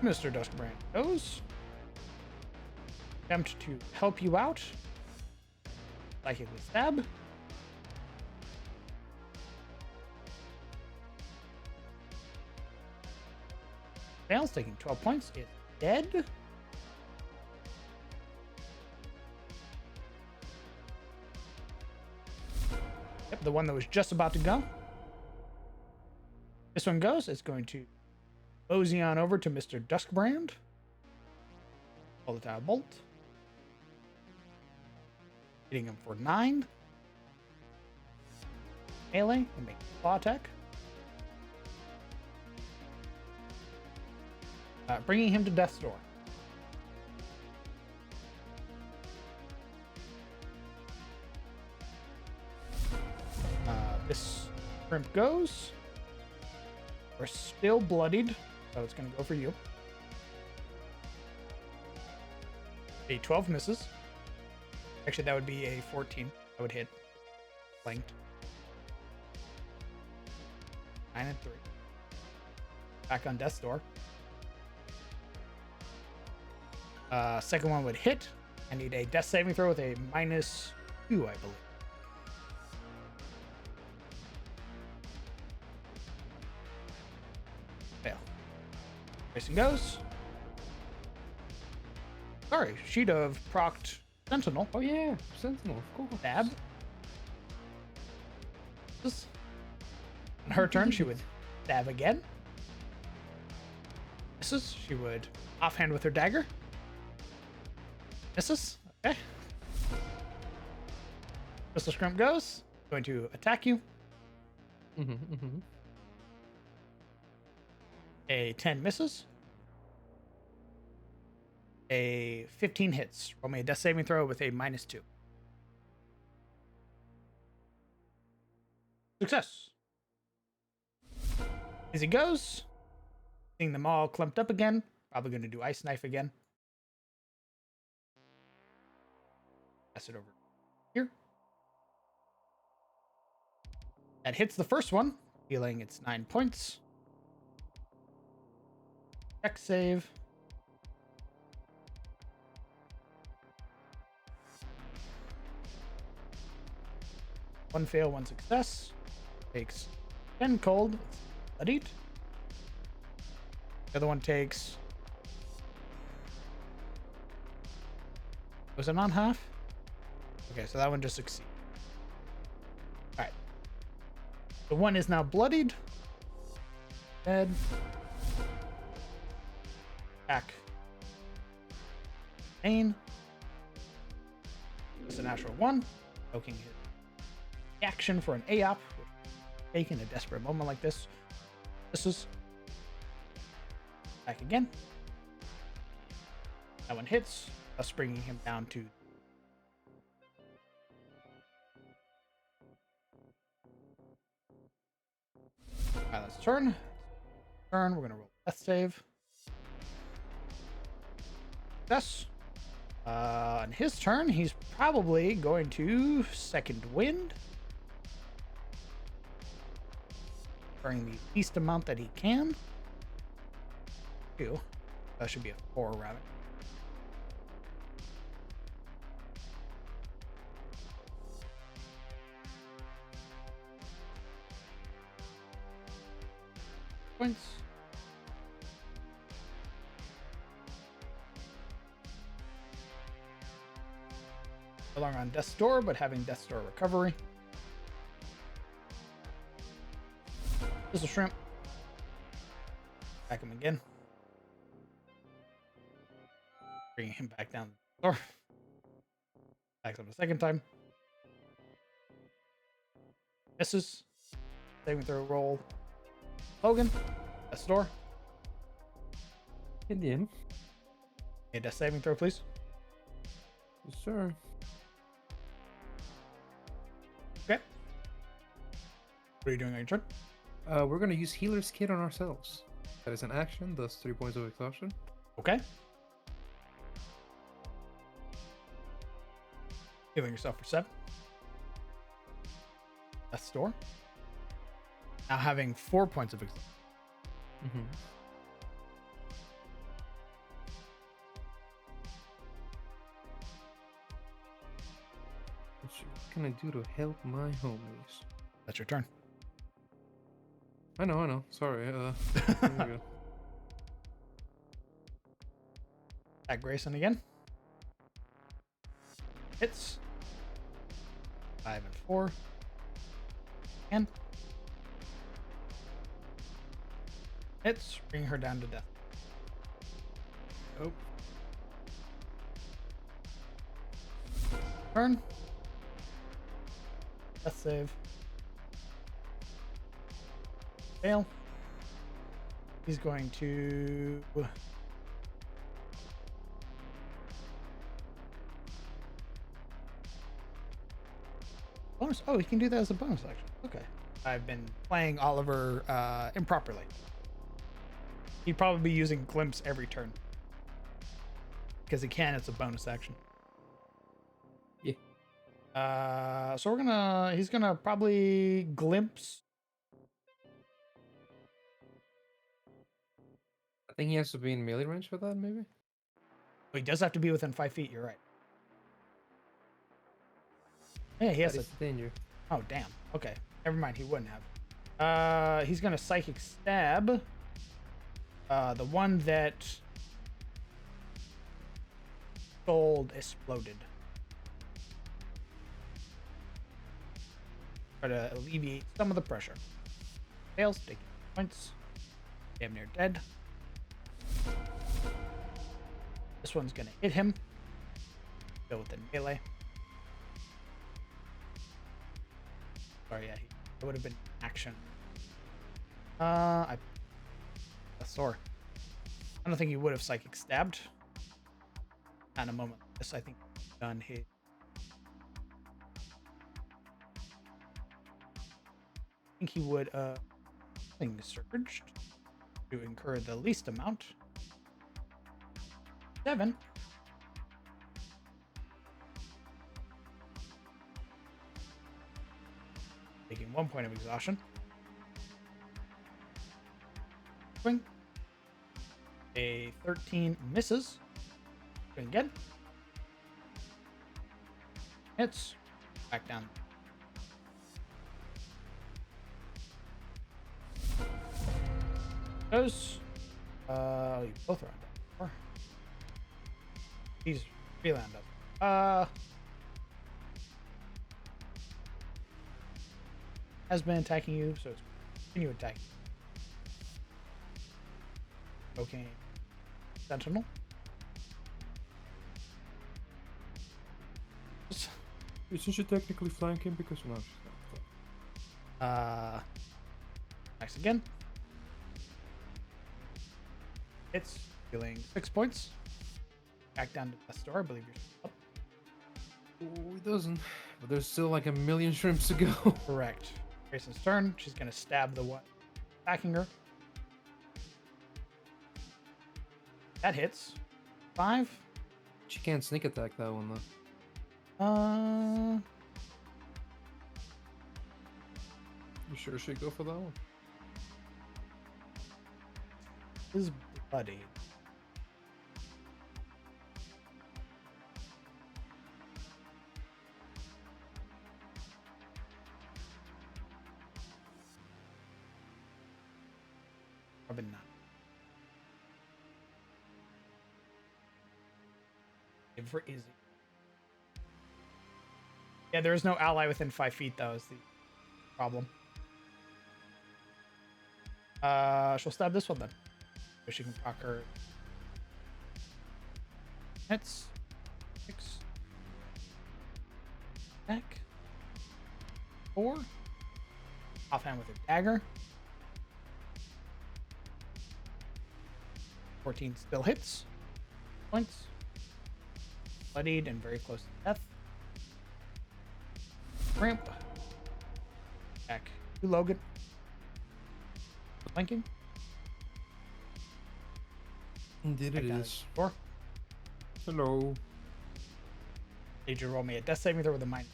Mr. Duskbrand goes. Attempt to help you out. Psychically stab. Fails, taking 12 points. It's dead. Yep, the one that was just about to go. This one goes. It's going to mosey on over to Mr. Duskbrand. Pull it out of bolt. Hitting him for 9. Melee and make a claw attack. Bringing him to death's door. This shrimp goes. We're still bloodied, so it's going to go for you. A 12 misses. Actually, that would be a 14. That would hit. Flanked. 9 and 3. Back on death's door. Second one would hit. I need a death saving throw with a -2, I believe. Fail. Grayson goes. Sorry, she'd have procced Sentinel. Oh yeah, Sentinel, of course. Stab. On her turn, she would stab again. Misses. She would offhand with her dagger. Misses. Okay. Pistol scrimp goes. Going to attack you. A 10 misses. A 15 hits. Roll me a death saving throw with a -2. Success. As he goes, Seeing them all clumped up again, probably going to do Ice Knife again. Pass it over here. That hits the first one, healing its 9 points. Check save. One fail, one success. Takes 10 cold. Bloodied. The other one takes. Was it not half? Okay, so that one just succeeded. Alright. The one is now bloodied. Dead. Back. Pain. It's a natural one. Poking his action for an AOP. Taking a desperate moment like this. This is. Back again. That one hits, thus bringing him down to. Alright, let's turn. We're gonna roll death save. Success. On his turn, he's probably going to second wind. Burning the least amount that he can. 2. That should be a 4 rather. Points. No longer on Death's Door, but having Death's Door recovery. This is Shrimp. Back him again. Bringing him back down the door. Backs up a second time. Misses. Saving throw roll. Logan. Death's Door. Indian. A death saving throw, please. Yes, sir. Okay. What are you doing on your turn? We're gonna use Healer's Kit on ourselves. That is an action, thus 3 points of exhaustion. Okay. Healing yourself for 7. Death's Door. Now having 4 points of exhaustion. Mm-hmm. What can I do to help my homies? That's your turn. I know. Sorry. There we go. At Grayson again. Hits. 5 and 4. And hits, bring her down to death. Oh. Turn. Death save. Fail. He's going to. Bonus. Oh, he can do that as a bonus action. Okay. I've been playing Oliver improperly. He'd probably be using Glimpse every turn. Because he can, it's a bonus action. Yeah. So he's gonna probably Glimpse. I think he has to be in melee range for that, maybe? Oh, he does have to be within 5 feet, you're right. Yeah, he has That to. is danger. Oh, damn. Okay. Never mind, he wouldn't have. He's gonna Psychic Stab. The one that Gold exploded. Try to alleviate some of the pressure. Fails, taking points. Damn near dead. This one's gonna hit him. Go within melee. Sorry, yeah, it would have been action. A sword. I don't think he would have psychic stabbed. At a moment like this, I think he's done his. I think he would thing surged. to incur the least amount. 7. Taking 1 point of exhaustion. Swing. A 13 misses. Swing again. Hits. Back down. Goes. You both round up. He's 3 round up. Has been attacking you, so it's continue attacking. Okay. Sentinel. Isn't she technically flanking because no, she's not. Next again. Hits, dealing 6 points. Back down to the store. I believe you're up. Oh, it doesn't. But there's still like a million shrimps to go. Correct. Grayson's turn. She's gonna stab the one attacking her. That hits. 5. She can't sneak attack that one though. You sure she'd go for that one? Is bloody. Probably not. Aim for easy. Yeah, there is no ally within 5 feet, though, is the problem. She'll stab this one then. So she can proc her. Hits. 6. Back. 4. Offhand with a dagger. 14 still hits. Points. Bloodied and very close to death. Ramp. Back to Logan. Flanking. Indeed it is. 4. Hello. Need you to roll me a death saving throw with a -.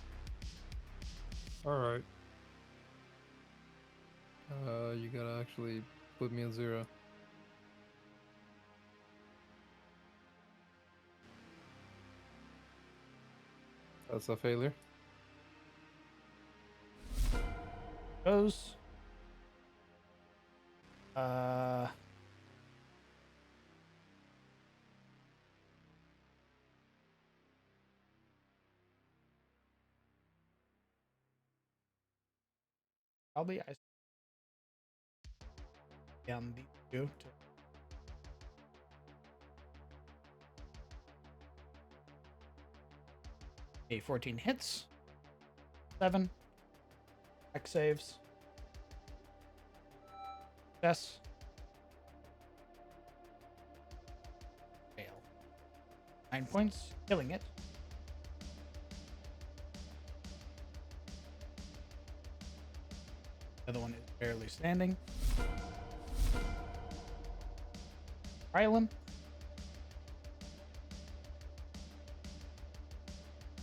Alright. You gotta actually put me at 0. That's a failure. Goes. Probably I down the 2 to a 14 hits. 7. X saves. Success. Fail. 9 points, killing it. The other one is barely standing. Rylan.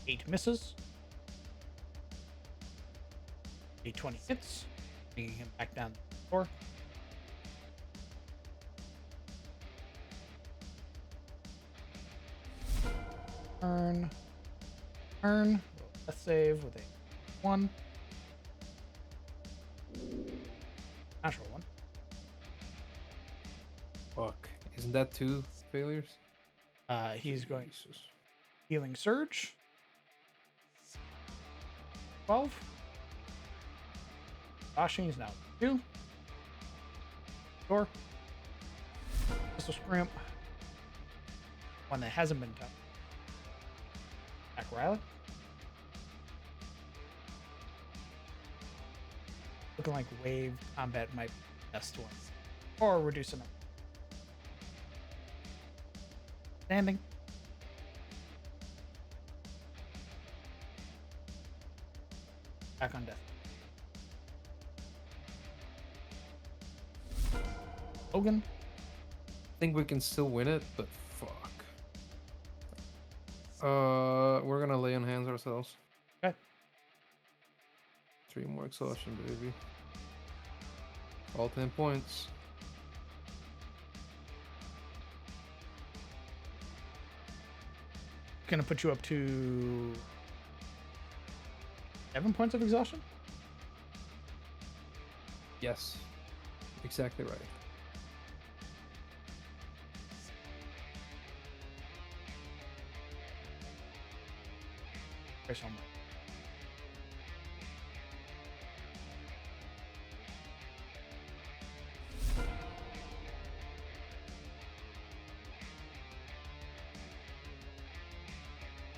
8 misses. A 20 hits, bringing him back down to the floor. Turn. Death save with a 1. Natural 1. Fuck. Isn't that 2 failures? He's going healing surge. 12. Dashing is now 2. Door. Pistol scrimp. One that hasn't been touched. Back Riley. Looking like wave combat might be the best one. Or reducing them. Standing. Back on death. Logan. I think we can still win it, but fuck. We're gonna lay on hands ourselves. Okay. 3 more exhaustion, baby. All 10 points. Gonna put you up to 7 points of exhaustion. Yes. Exactly right. There's some.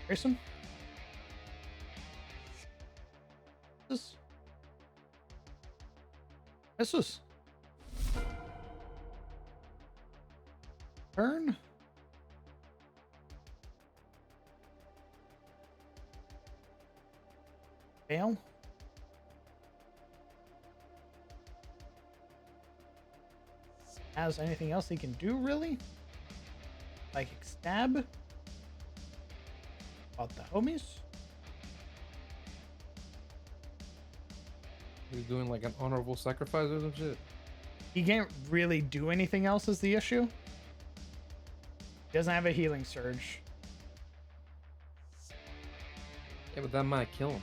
Grayson? This turn. Fail. Has anything else he can do really? Like stab? About the homies? He's doing like an honorable sacrifice or some shit. He can't really do anything else is the issue. He doesn't have a healing surge. Yeah, but that might kill him.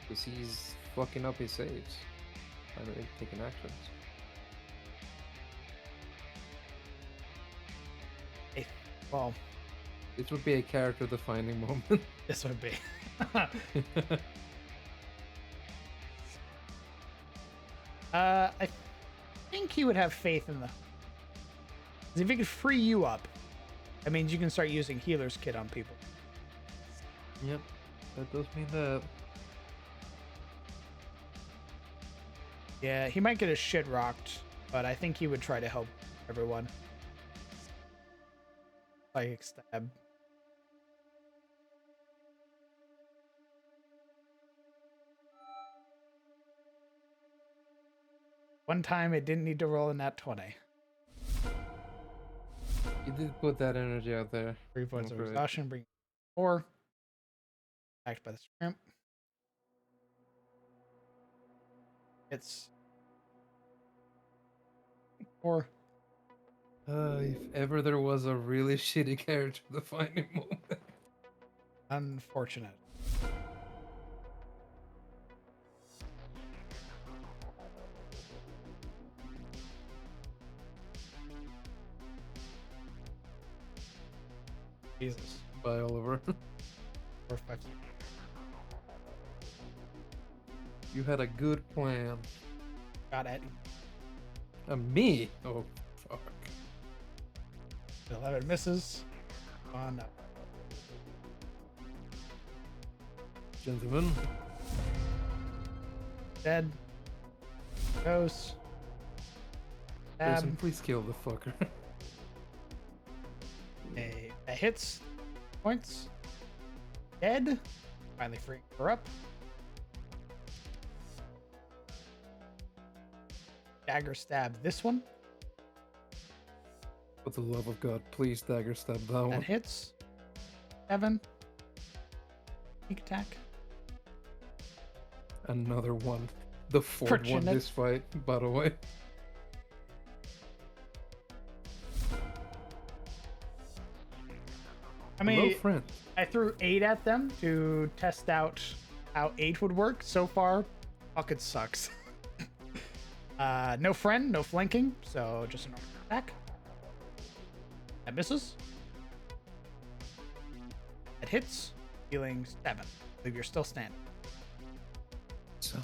Because he's fucking up his saves. By taking actions. Well, This would be a character defining moment. this would be. I think he would have faith in the. 'Cause if he could free you up, that means you can start using healer's kit on people. Yep, that does mean that. Yeah, he might get his shit rocked, but I think he would try to help everyone. Like stab. One time it didn't need to roll in that 20. You did put that energy out there. 3 points of Right. exhaustion, bring 4. Attacked by the shrimp. It's 4. If ever there was a really shitty character defining moment. Unfortunate. Jesus. By Oliver. 4, 5, 6. You had a good plan. Got it. Me? Oh, fuck. 11 misses. On up. Gentlemen. Dead. Goes. Jason, please kill the fucker. That hits. Points. Dead. Finally freeing her up. Dagger stab this one. For the love of God, please dagger stab that That one. hits. 7. Sneak attack. Another one. The fourth one Fortunate. this fight, by the way. I Hello, mean, friend. I threw 8 at them to test out how 8 would work. So far, fuck, it sucks. No friend, no flanking, so just an attack. That misses. That hits, healing 7. I believe you're still standing. So,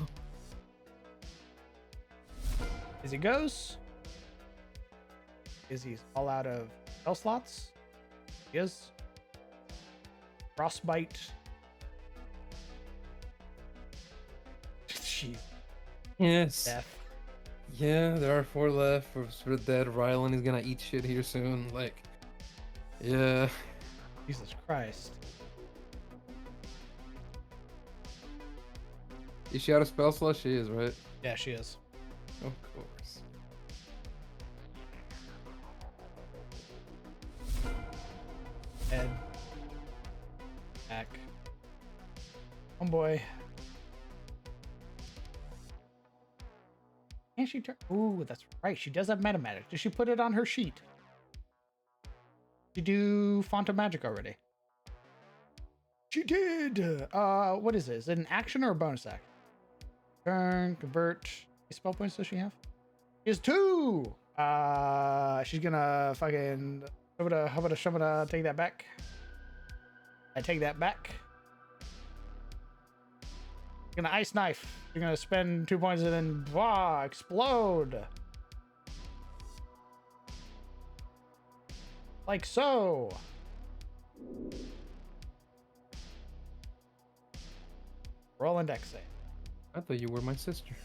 Izzy goes. Izzy's all out of spell slots. He is. Frostbite. Jeez, yes. death. Yeah, there are 4 left. We're dead. Rylan is gonna eat shit here soon. Like, yeah. Jesus Christ. Is she out of spell slot? She is, right? Yeah, she is. Of course. back. Oh boy. Can she turn? Ooh, that's right. She does have meta magic. Did she put it on her sheet? Did she do font of magic already? She did. What is it? Is it an action or a bonus act? Turn, convert. How many spell points does she have? She has 2. She's gonna fucking shabada take that back. I take that back. Gonna ice knife. You're gonna spend 2 points and then blah, explode. Like so. Roll and dex save. I thought you were my sister.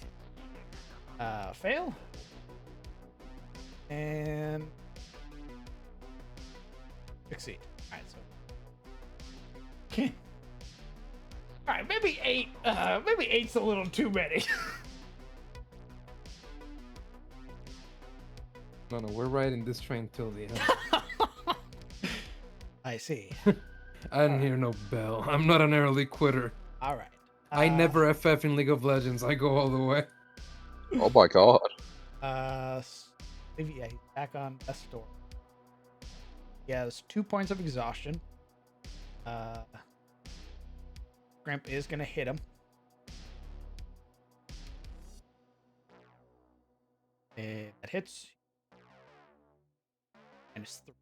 Fail. And succeed. Alright, so. Alright, maybe 8. Maybe 8's a little too many. No, we're riding this train till the end. I see. I didn't hear no bell. I'm not an early quitter. Alright. I never FF in League of Legends. I go all the way. Oh my god. Yeah, he's back on Death's Door. He has 2 points of exhaustion. Grimp is gonna hit him. And that hits. -3.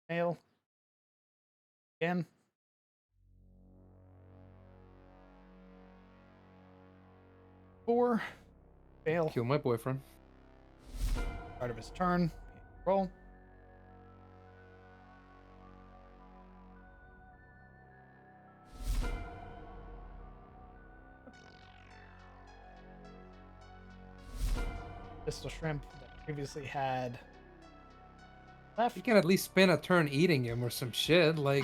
Fail. Again. Four. Fail. Kill my boyfriend. Start of his turn. Roll. Pistol shrimp that previously had left. You can at least spend a turn eating him or some shit. Like,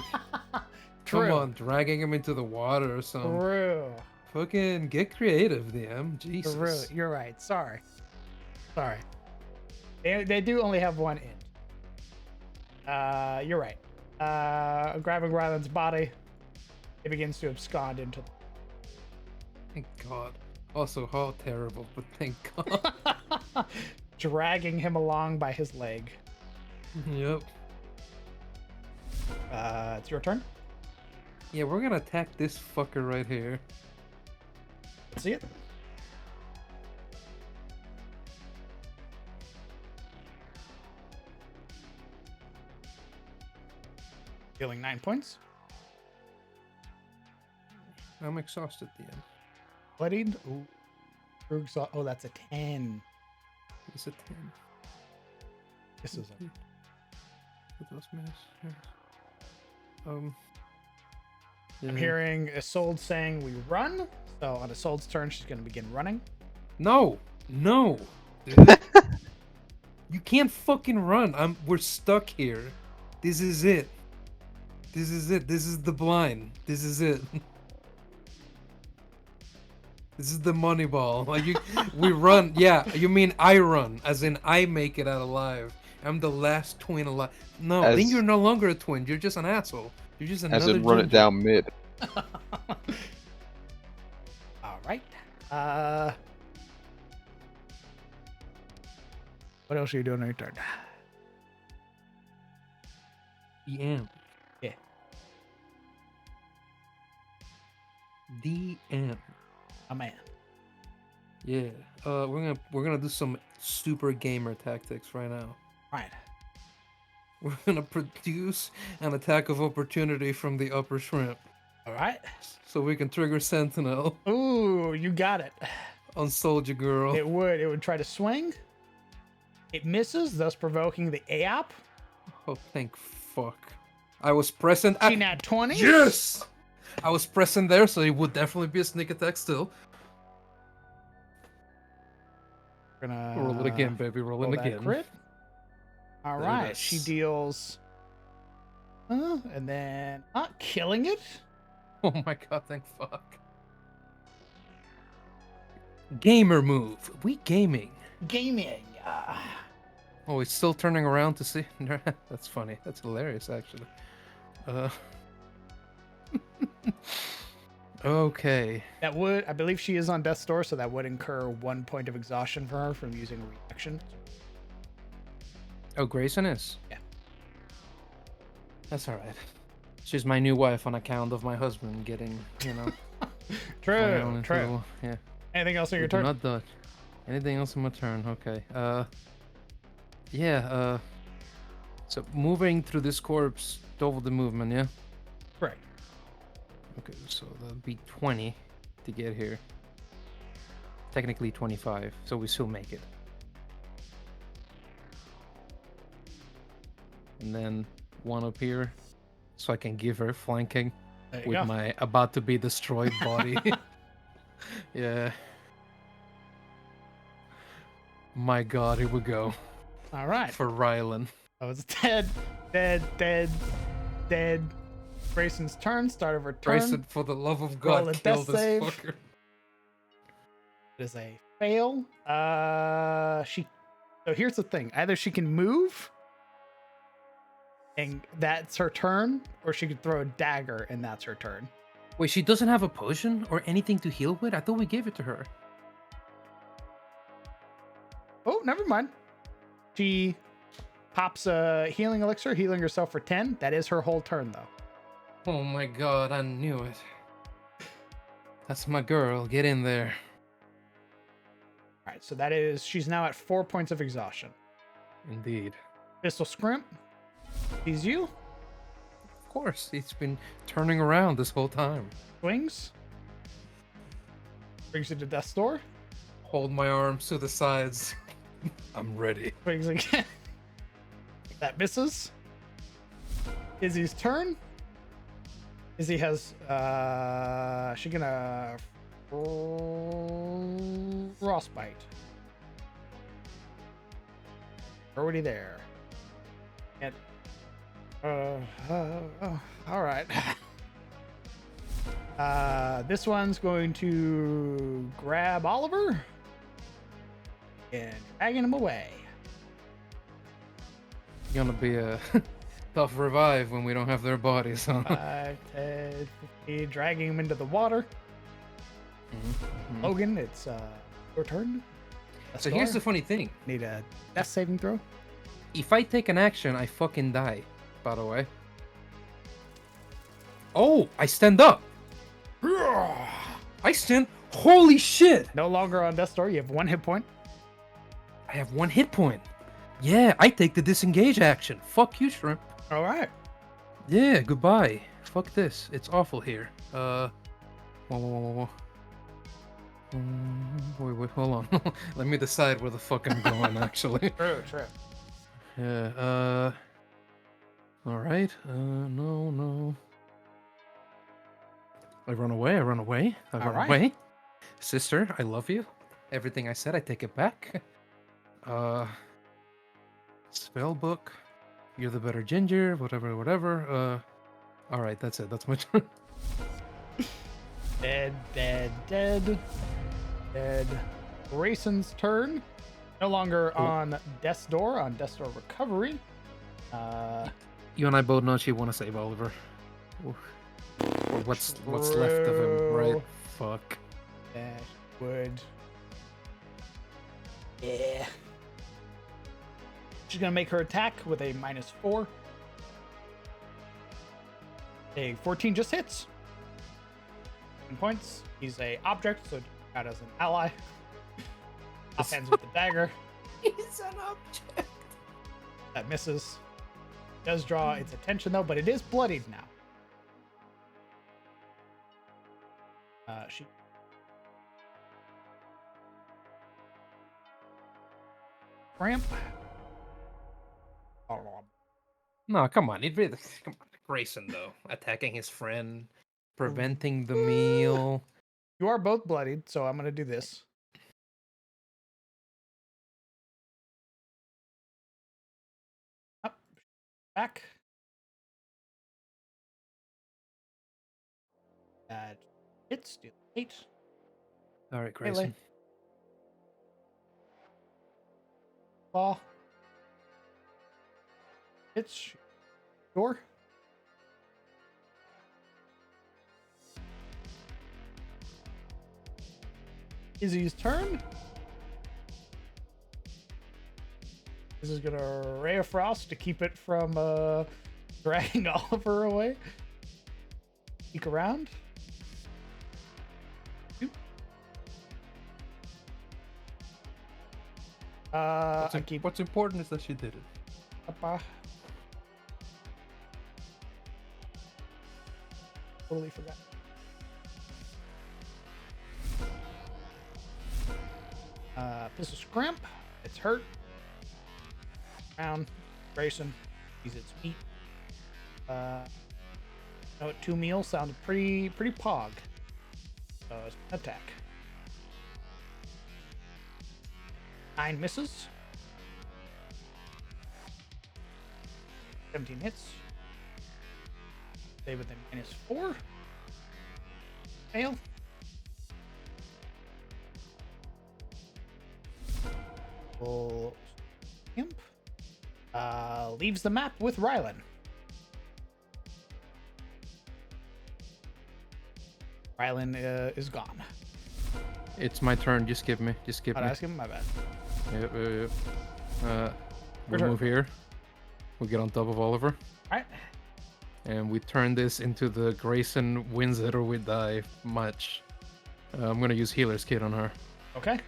come on, dragging him into the water or something. True. Fucking get creative, DM. Jesus. True. You're right. Sorry. They do only have 1 int. You're right. Grabbing Ryland's body, it begins to abscond into the... Thank God. Also, how terrible, but thank God. dragging him along by his leg. Yep. It's your turn. Yeah, we're gonna attack this fucker right here. Let's see it. Dealing 9 points. I'm exhausted, DM. Bloodied. Ooh. Oh, that's a 10. It's a 10. This is a... What else, miss? Yeah. I'm hearing Isolde saying we run. So on Isolde's turn, she's going to begin running. No, dude. You can't fucking run. We're stuck here. This is it. This is the blind. This is it. This is the money ball. Like we run. Yeah, you mean I run, as in I make it out alive. I'm the last twin alive. No, then you're no longer a twin. You're just an asshole. You're just another. As in run it down mid. All right. What else are you doing on your turn? DM. Yeah. DM. A man. Yeah. We're gonna do some super gamer tactics right now. Right. We're gonna produce an attack of opportunity from the upper shrimp. All right. So we can trigger Sentinel Ooh, you got it. on Soldier Girl. It would try to swing. It misses, thus provoking the AOP. Oh, thank fuck. I was present. She nat 20. Yes! I was present there, so it would definitely be a sneak attack still. We're gonna Roll it again, baby. Roll it that again. Crit. All There it right. is. She deals. And then not killing it. Oh my god, thank fuck. Gamer move. We gaming. Gaming. Oh, he's still turning around to see. That's funny. That's hilarious, actually. Uh. Okay. That would, I believe she is on death's door, so that would incur 1 point of exhaustion for her from using a reaction. Oh, Grayson is. Yeah. That's all right. She's my new wife on account of my husband getting, thrown True, into true. the- Yeah. Anything else on your We do turn? not dodge. Anything else on my turn? Okay. Yeah. So moving through this corpse, double the movement. Yeah. Correct. Okay. So that'd be 20 to get here. Technically 25, so we still make it. And then one up here, so I can give her flanking There you with go. my about to be destroyed body. Yeah. My God, here we go All right. for Rylan. Oh, it's dead, dead, dead, dead. Grayson's turn. Start of her turn. Grayson, for the love of Roll God, a kill death this save. fucker. It is a fail. So here's the thing. Either she can move, and that's her turn, or she could throw a dagger, and that's her turn. Wait, she doesn't have a potion or anything to heal with? I thought we gave it to her. Oh, never mind. She pops a healing elixir, healing herself for 10. That is her whole turn, though. Oh my God, I knew it. That's my girl. Get in there. All right, so that is, she's now at 4 points of exhaustion. Indeed. Pistol Scrimp sees you, Of course, it's been turning around this whole time. swings, brings you to death's door, Hold my arms to the sides. I'm ready. swings again. That misses. Izzy's turn. Izzy has, she gonna frostbite. Already there. And, all right. This one's going to grab Oliver and dragging him away. Gonna be a tough revive when we don't have their bodies, huh? 5, 10, 15, dragging him into the water. Mhm. Logan, it's your turn. So here's the funny thing. Need a death saving throw. If I take an action, I fucking die, by the way. Oh, I stand up. I stand. Holy shit. No longer on death's door. You have 1 hit point. I have 1 hit point. Yeah, I take the disengage action. Fuck you, shrimp. All right. Yeah, goodbye. Fuck this. It's awful here. Whoa, whoa, whoa, whoa. Wait, hold on. Let me decide where the fuck I'm going, actually. True. Yeah, alright. No. I run away. I run Alright. away. Sister, I love you. Everything I said, I take it back. Spell book. You're the better ginger. Whatever. Alright, that's it. That's my turn. Dead. Grayson's turn. No longer Cool. on death's door. On death's door recovery. You and I both know she want to save Oliver. Or what's left of him, right? True. Fuck. That would. Yeah. She's gonna make her attack with a -4. A 14 just hits. 10 points. He's a object, so out as an ally. Offhands with the dagger. He's an object. That misses. Does draw its attention though, but it is bloodied now. She. Cramp. Oh, No, come on. Come on. Grayson, though. Attacking his friend. Preventing the meal. you are both bloodied, so I'm gonna do this. Up, back. That hits. Deal 8. All right, Melee. Grayson. Claw. Hits. Door. Izzy's turn. This is gonna Ray of Frost to keep it from dragging Oliver away. Peek around. I keep What's important is that she did it. Papa. Totally forgot. This is Scrimp. It's hurt. Round. Grayson. Sees its meat. No, 2 meals sounded pretty pog. So it's an attack. 9 misses. 17 hits. Save with a -4. Fail. Full imp. Leaves the map with Rylan. Rylan is gone. It's my turn. Just skip me. Just skip I'd me. ask him. My bad. Yep. We turn. move here. We get on top of Oliver. All right. And we turn this into the Grayson wins it or we die match. I'm gonna use Healer's Kit on her. Okay.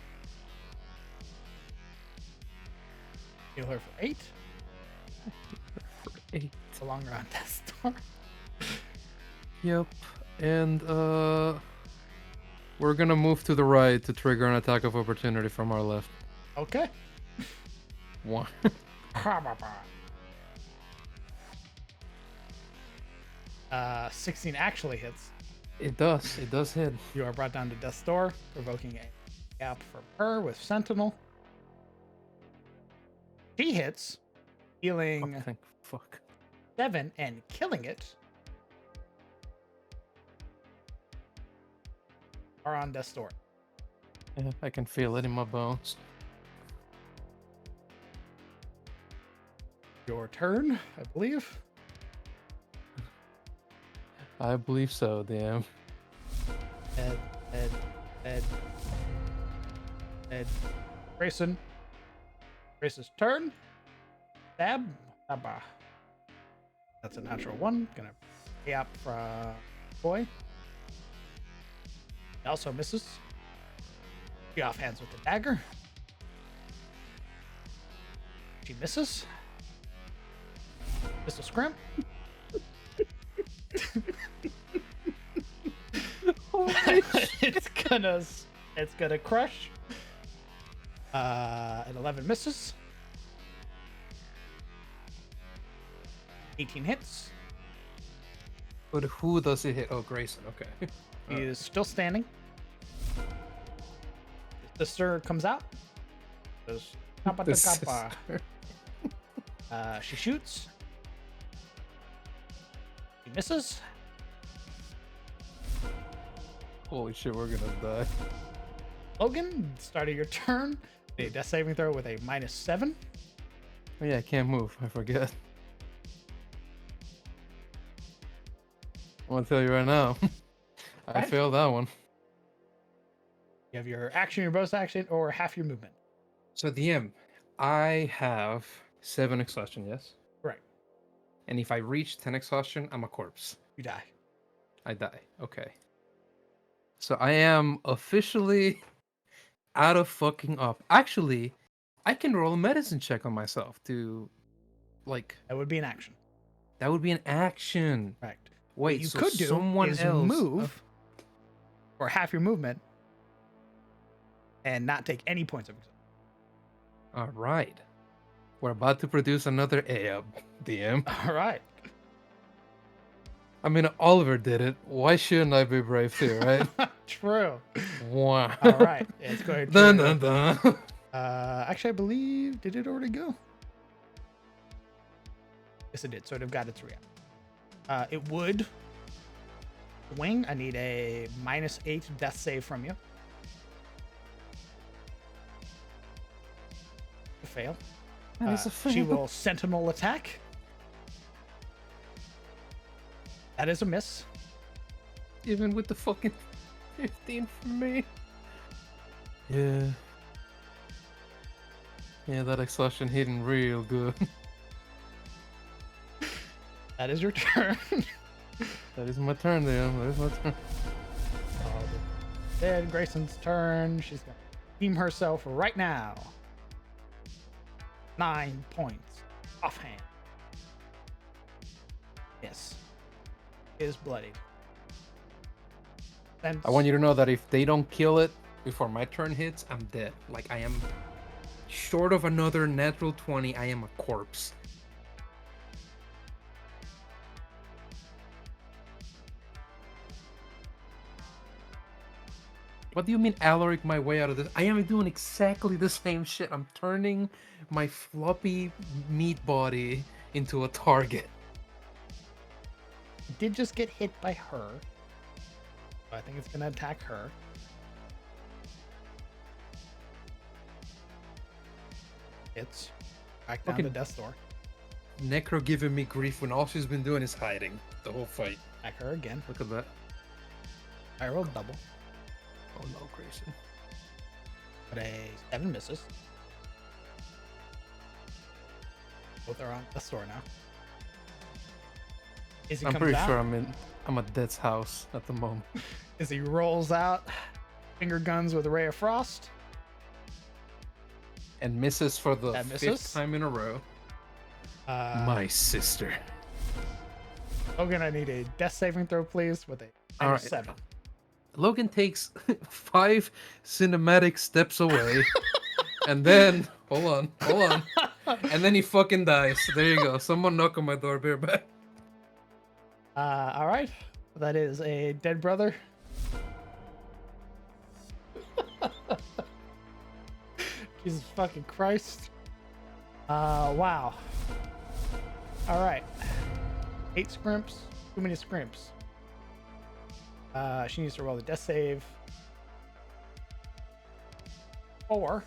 Heal her for 8. 8. It's a long round Death Star. Yep. And we're gonna move to the right to trigger an attack of opportunity from our left. Okay. 1. 16 actually hits. It does. It does hit. You are brought down to Death's Door, provoking a gap from her with Sentinel. She hits, healing Fuck. 7 and killing it. Are on Death's Door. Yeah, I can feel it in my bones. Your turn, I believe. I believe so, damn. Ed. Grayson. Grayson's turn. Stab. Stabba. That's a natural 1. Gonna pay up from boy. He also misses. She offhands with the dagger. She misses. Missile scrimp. it's gonna crush. An 11 misses. 18 hits. But who does it hit? Oh, Grayson. Okay. He is still standing. His sister comes out. Goes, "Kappa The to kappa." She shoots. She misses. Holy shit, we're gonna die. Logan, start of your turn. A death saving throw with a -7. Oh yeah, I can't move. I forget. I'm gonna tell you right now. I Right. failed that one. You have your action, your bonus action, or half your movement. So DM, I have 7 exhaustion, yes? Right. And if I reach 10 exhaustion, I'm a corpse. You die. I die. Okay. So I am officially out of fucking up. Actually, I can roll a medicine check on myself to, like, That would be an action. that would be an action. Right. Wait, What you so could do someone is else move or half your movement and not take any points of exhaustion. All right. We're about to produce another A-up, DM. All right. I mean, Oliver did it. Why shouldn't I be brave too, right? True. Wow. All right. It's going to. Dun, dun, dun. Actually, I believe. Did it already go? Yes, it did. So it have got its reaction. It would swing. I need a -8 death save from you. To fail. That is a She fail. will sentinel attack. That is a miss. Even with the fucking 15 for me. Yeah. Yeah, that exhaustion hitting real good. That is your turn. That is my turn, there. That is my turn. Then Grayson's turn. She's gonna team herself right now. 9 points. Offhand. Yes. Is bloodied. Then I want you to know that if they don't kill it before my turn hits, I'm dead. Like, I am short of another natural 20, I am a corpse. What do you mean Alaric my way out of this? I am doing exactly the same shit. I'm turning my floppy meat body into a target. did just get hit by her. So I think it's gonna attack her. It's back down to Fucking- death's door. Necro giving me grief when all she's been doing is hiding the whole fight. Attack her again. Look at that. I rolled double. Oh no, Grayson. But a 7 misses. Both are on death's door now. As he I'm comes pretty out, sure I'm at Dead's house at the moment. as he rolls out, finger guns with a ray of frost. And misses for the That 5th misses? time in a row. My sister. Logan, I need a death saving throw, please, with a All right. 7. Logan takes 5 cinematic steps away. And then, hold on. And then he fucking dies. There you go. Someone knock on my door, bear back. All right. That is a dead brother. Jesus fucking Christ. Wow. All right. 8 scrimps. Too many scrimps. She needs to roll the death save. 4.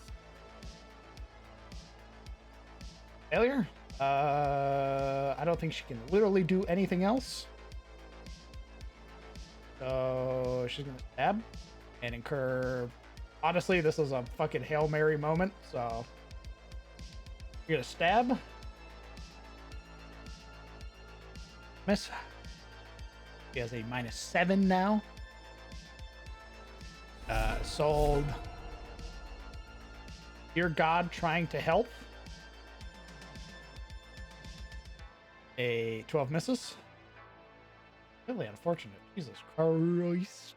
Failure. I don't think she can literally do anything else. So she's gonna stab and incur. Honestly, this is a fucking Hail Mary moment. So you're gonna stab. Miss. She has a -7 now. Sold. Dear God, trying to help. A 12 misses. Really unfortunate. Jesus Christ.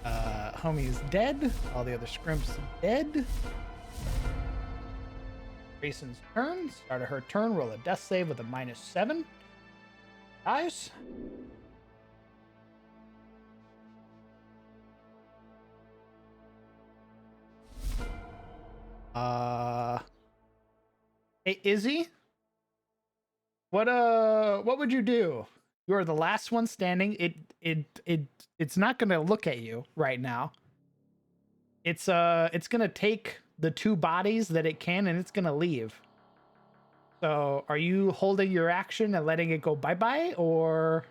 Homie is dead. All the other scrimps dead. Grayson's turn. Start of her turn. Roll a death save with a -7. Dies. Hey, Izzy? What would you do? You are the last one standing. It's not gonna look at you right now. It's gonna take the 2 bodies that it can and it's gonna leave. So are you holding your action and letting it go bye-bye, or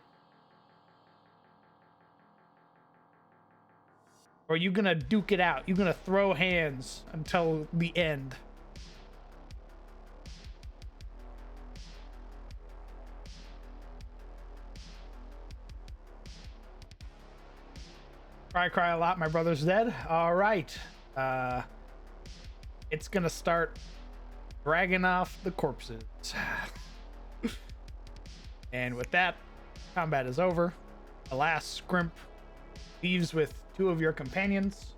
are you gonna duke it out? You gonna throw hands until the end? Cry a lot, my brother's dead. All right. It's gonna start dragging off the corpses. And with that, combat is over. The last scrimp leaves with 2 of your companions.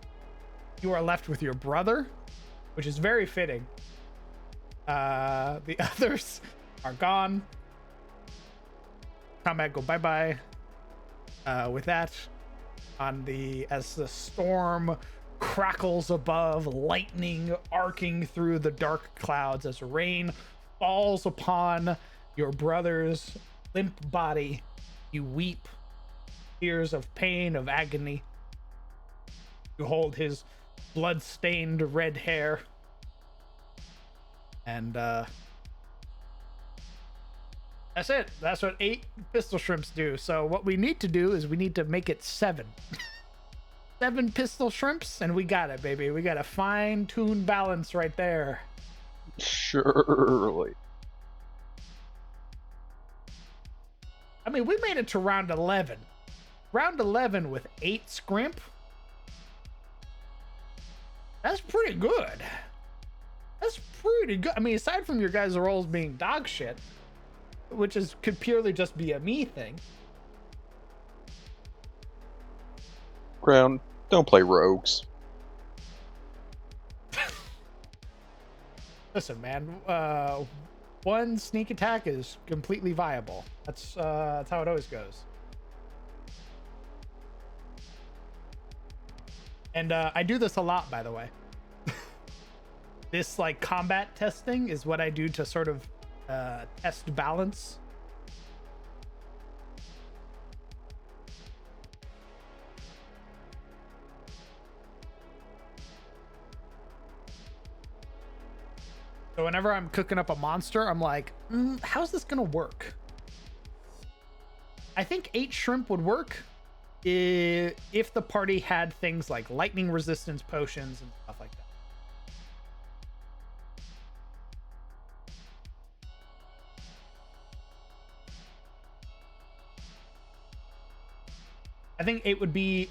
You are left with your brother, which is very fitting. The others are gone. Combat go bye-bye. With that, as the storm crackles above, lightning arcing through the dark clouds as rain falls upon your brother's limp body, you weep tears of pain, of agony. You hold his blood-stained red hair, and that's it. That's what 8 pistol shrimps do. So what we need to do is we need to make it 7. 7 pistol shrimps, and we got it, baby. We got a fine-tuned balance right there. Surely. I mean, we made it to round 11. Round 11 with 8 scrimp. That's pretty good. That's pretty good. I mean, aside from your guys' rolls being dog shit, which could purely just be a me thing. Crown, don't play rogues. Listen, man. One sneak attack is completely viable. That's how it always goes. And I do this a lot, by the way. This like combat testing is what I do to sort of test balance. So whenever I'm cooking up a monster, I'm like, how's this gonna work? I think 8 shrimp would work if the party had things like lightning resistance potions and stuff like that. I think it would be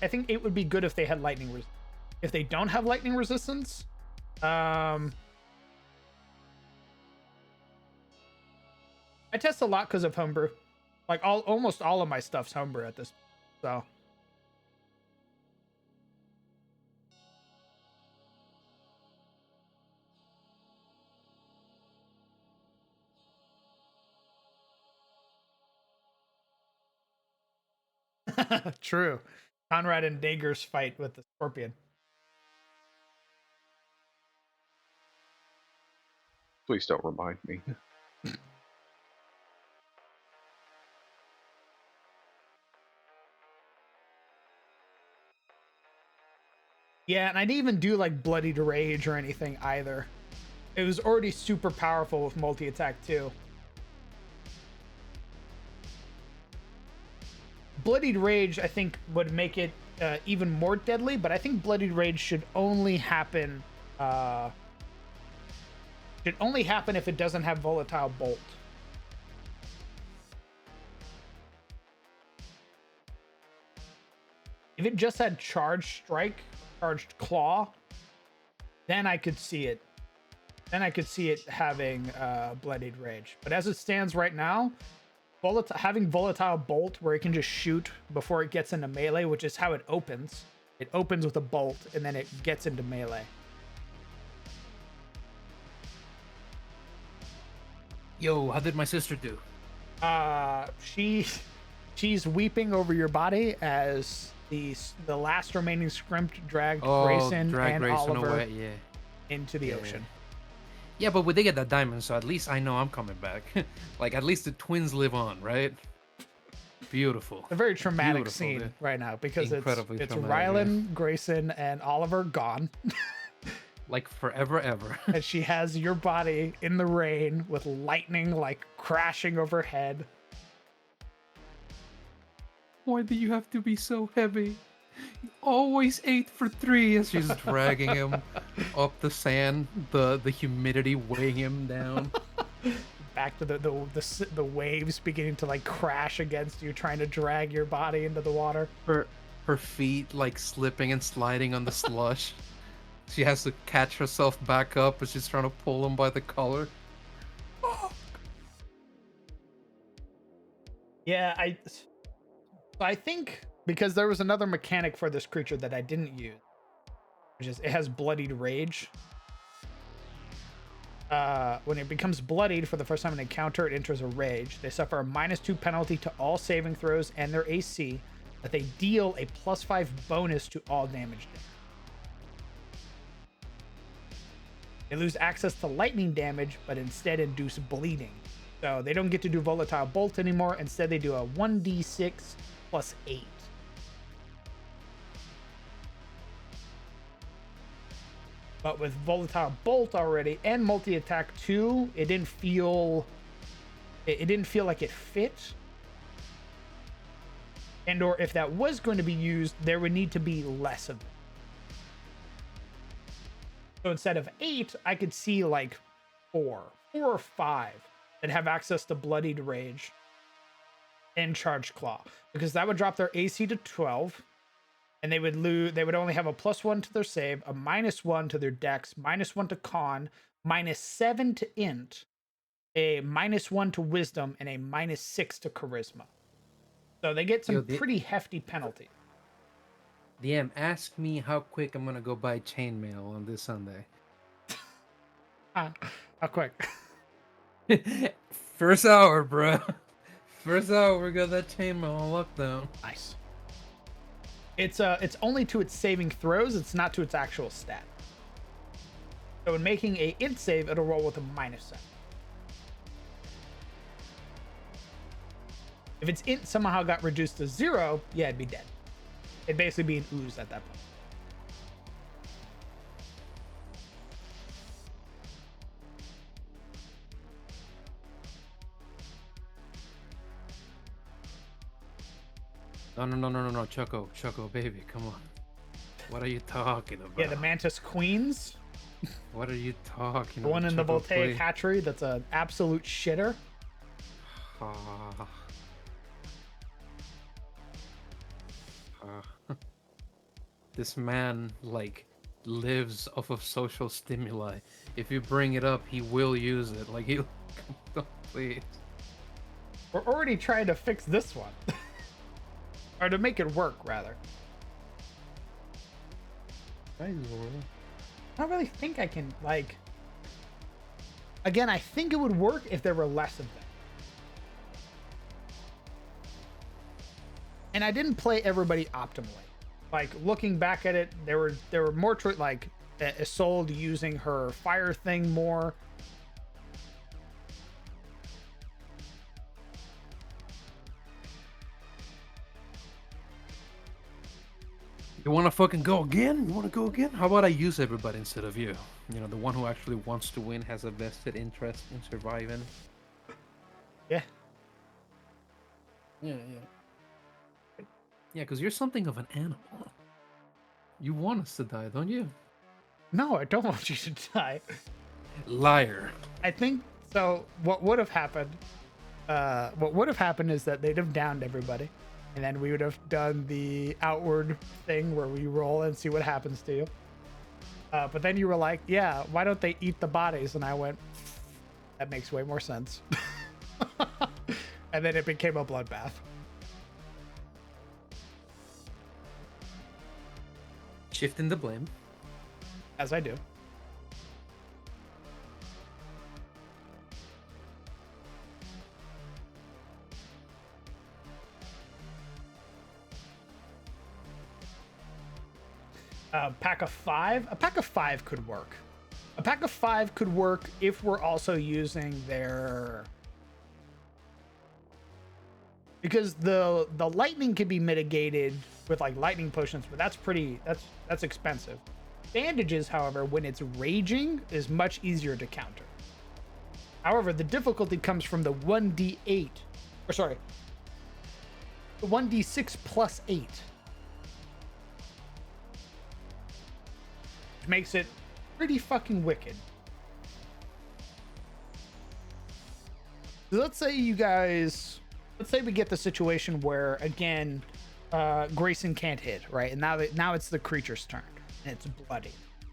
good if they had lightning if they don't have lightning resistance, I test a lot because of homebrew. Like almost all of my stuff's homebrew at this, so. True. Conrad and Dager's fight with the scorpion. Please don't remind me. Yeah, and I didn't even do like Bloodied Rage or anything either. It was already super powerful with multi-attack too. Bloodied Rage, I think, would make it even more deadly, but I think Bloodied Rage should only happen if it doesn't have Volatile Bolt. If it just had Charged Strike, Charged Claw, then I could see it. Then I could see it having Bloodied Rage. But as it stands right now, having Volatile Bolt where it can just shoot before it gets into melee, which is how it opens. It opens with a bolt and then it gets into melee. Yo, how did my sister do? She's weeping over your body as the last remaining scrimp dragged Grayson and Oliver away. into the ocean. Yeah, but we did get that diamond, so at least I know I'm coming back. Like, at least the twins live on, right? Beautiful. A very traumatic Beautiful, scene dude. right now because it's traumatic, Rylan, Grayson, and Oliver gone. Like, forever, ever. And she has your body in the rain with lightning, like, crashing overhead. Why do you have to be so heavy? You always 8 for 3 as she's dragging him up the sand, the humidity weighing him down. Back to the waves beginning to like crash against you, trying to drag your body into the water. Her feet like slipping and sliding on the slush. She has to catch herself back up as she's trying to pull him by the collar. Yeah, I think because there was another mechanic for this creature that I didn't use, which is it has Bloodied Rage. When it becomes bloodied for the first time in an encounter, it enters a rage. They suffer a -2 penalty to all saving throws and their AC, but they deal a +5 bonus to all damage. They lose access to lightning damage, but instead induce bleeding. So they don't get to do Volatile Bolt anymore. Instead, they do a 1d6 + 8. But with Volatile Bolt already and multi-attack 2, it didn't feel like it fit. And or if that was going to be used, there would need to be less of it. So instead of 8, I could see like 4 or 5 that have access to Bloodied Rage and Charged Claw, because that would drop their AC to 12, and they would only have a +1 to their save, a -1 to their dex, -1 to con, -7 to int, a -1 to wisdom, and a -6 to charisma. So they get some pretty hefty penalty. DM, ask me how quick I'm gonna go buy chainmail on this Sunday. How quick? First hour, bro. First hour, we got that chainmail on lockdown. Nice. It's only to its saving throws. It's not to its actual stat. So when making a int save, it'll roll with a -7. If its int somehow got reduced to 0, yeah, it'd be dead. It'd basically be an ooze at that point. No, Choco, baby, come on. What are you talking about? Yeah, the Mantis Queens. What are you talking The about? one in the Choco, Voltaic please? Hatchery that's an absolute shitter. Ah. This man, like, lives off of social stimuli. If you bring it up, he will use it. Like, he'll... Please. We're already trying to fix this one. Or to make it work, rather. I don't really think I can, like... Again, I think it would work if there were less of them. And I didn't play everybody optimally. Like, looking back at it, there were more like Isolde using her fire thing more. You want to fucking go again? You want to go again? How about I use everybody instead of you? You know, the one who actually wants to win has a vested interest in surviving. Yeah. Yeah. Yeah, because you're something of an animal. You want us to die, don't you? No, I don't want you to die. Liar. I think so. What would have happened? What would have happened is that they'd have downed everybody, and then we would have done the outward thing where we roll and see what happens to you. But then you were like, "Yeah, why don't they eat the bodies?" And I went, "That makes way more sense." And then it became a bloodbath. Shifting the blame. As I do. A pack of 5? A pack of 5 could work. A pack of 5 could work if we're also using their... Because the lightning can be mitigated with like lightning potions, but that's expensive. Bandages, however, when it's raging, is much easier to counter. However, the difficulty comes from the 1d8, or sorry, the 1d6 plus 8, which makes it pretty fucking wicked. So let's say we get the situation where, again, Grayson can't hit, right? And now it's the creature's turn, and it's bloody.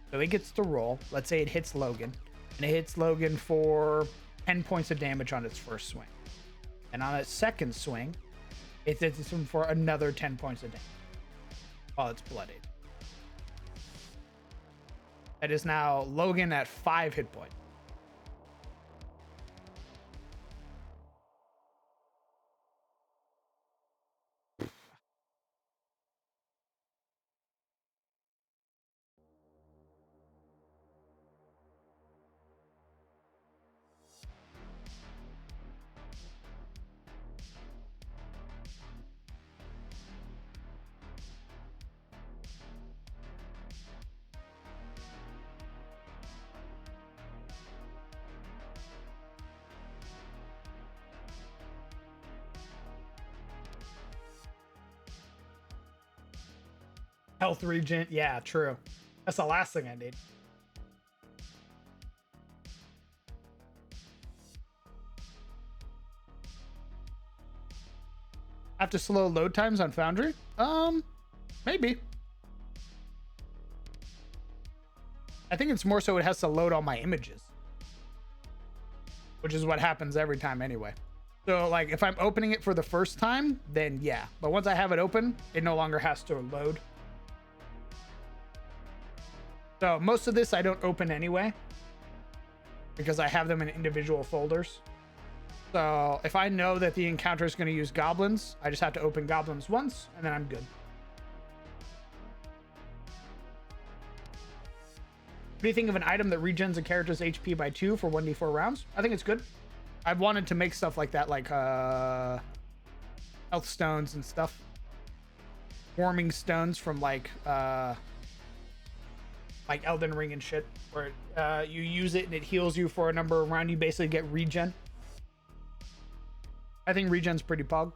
So he gets to roll. Let's say it hits Logan, and it hits Logan for 10 points of damage on its first swing. And on its second swing, it hits him for another 10 points of damage while it's bloodied. That is now Logan at 5 hit points. Health regen. Yeah, true. That's the last thing I need. Have to slow load times on Foundry? Maybe. I think it's more so it has to load all my images, which is what happens every time anyway. So like if I'm opening it for the first time, then yeah. But once I have it open, it no longer has to load. So most of this I don't open anyway because I have them in individual folders. So if I know that the encounter is going to use goblins, I just have to open goblins once and then I'm good. What do you think of an item that regens a character's HP by 2 for 1d4 rounds? I think it's good. I've wanted to make stuff like that, like health stones and stuff. Warming stones from like Elden Ring and shit, where you use it and it heals you for a number of rounds. You basically get regen. I think regen's pretty pog.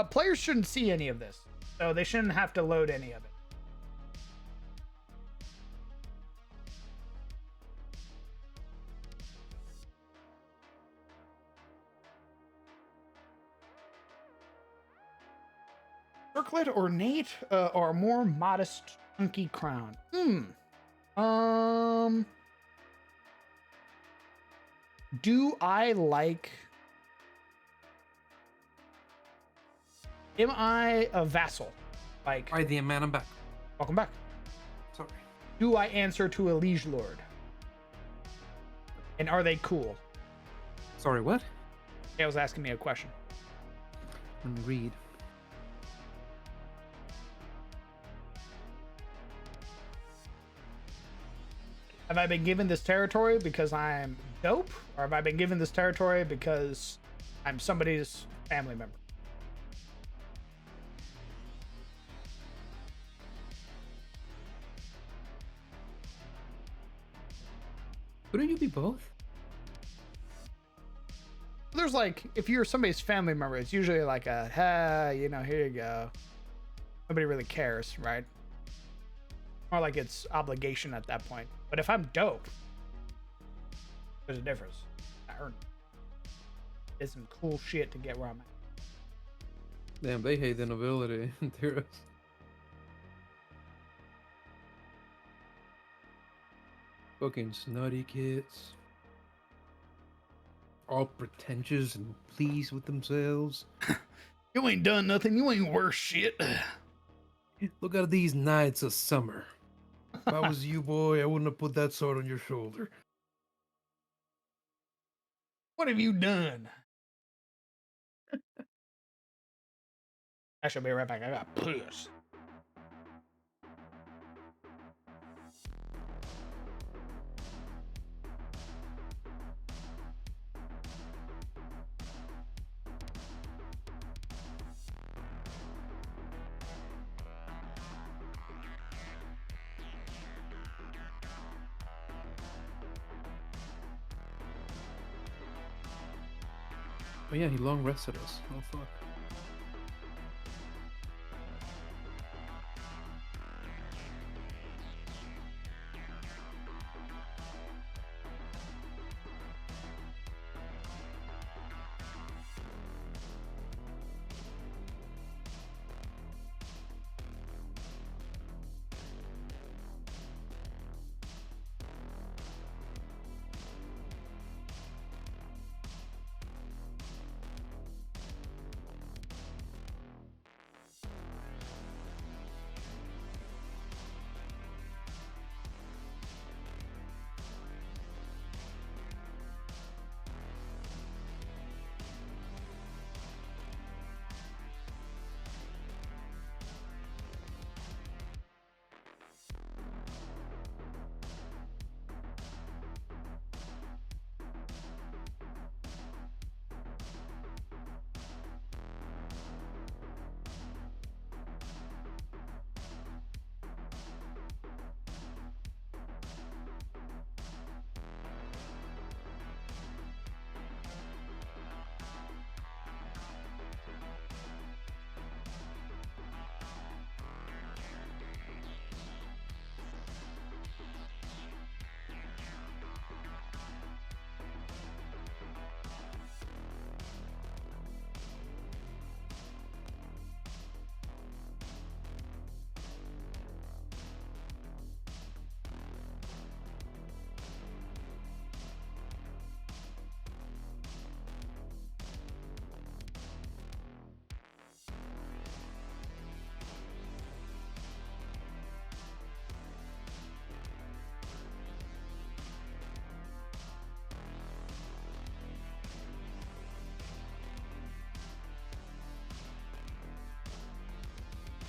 Players shouldn't see any of this, so they shouldn't have to load any of it. Circlet, ornate, or a more modest, chunky crown. Do I like... Am I a vassal? Like... Alright, the man, I'm back. Welcome back. Sorry. Do I answer to a liege lord? And are they cool? Sorry, what? I was asking me a question. And read. Have I been given this territory because I'm dope? Or have I been given this territory because I'm somebody's family member? Wouldn't you be both? There's like, if you're somebody's family member, it's usually like a, you know, here you go. Nobody really cares, right? More like it's obligation at that point. But if I'm dope, there's a difference. I earned it. Did some cool shit to get where I'm at. Damn, they hate the nobility. They're fucking snotty kids. All pretentious and pleased with themselves. You ain't done nothing. You ain't worth shit. Look at these nights of summer. If I was you, boy, I wouldn't have put that sword on your shoulder. What have you done? I shall be right back. I got push. Oh yeah, he long rested us. Oh fuck.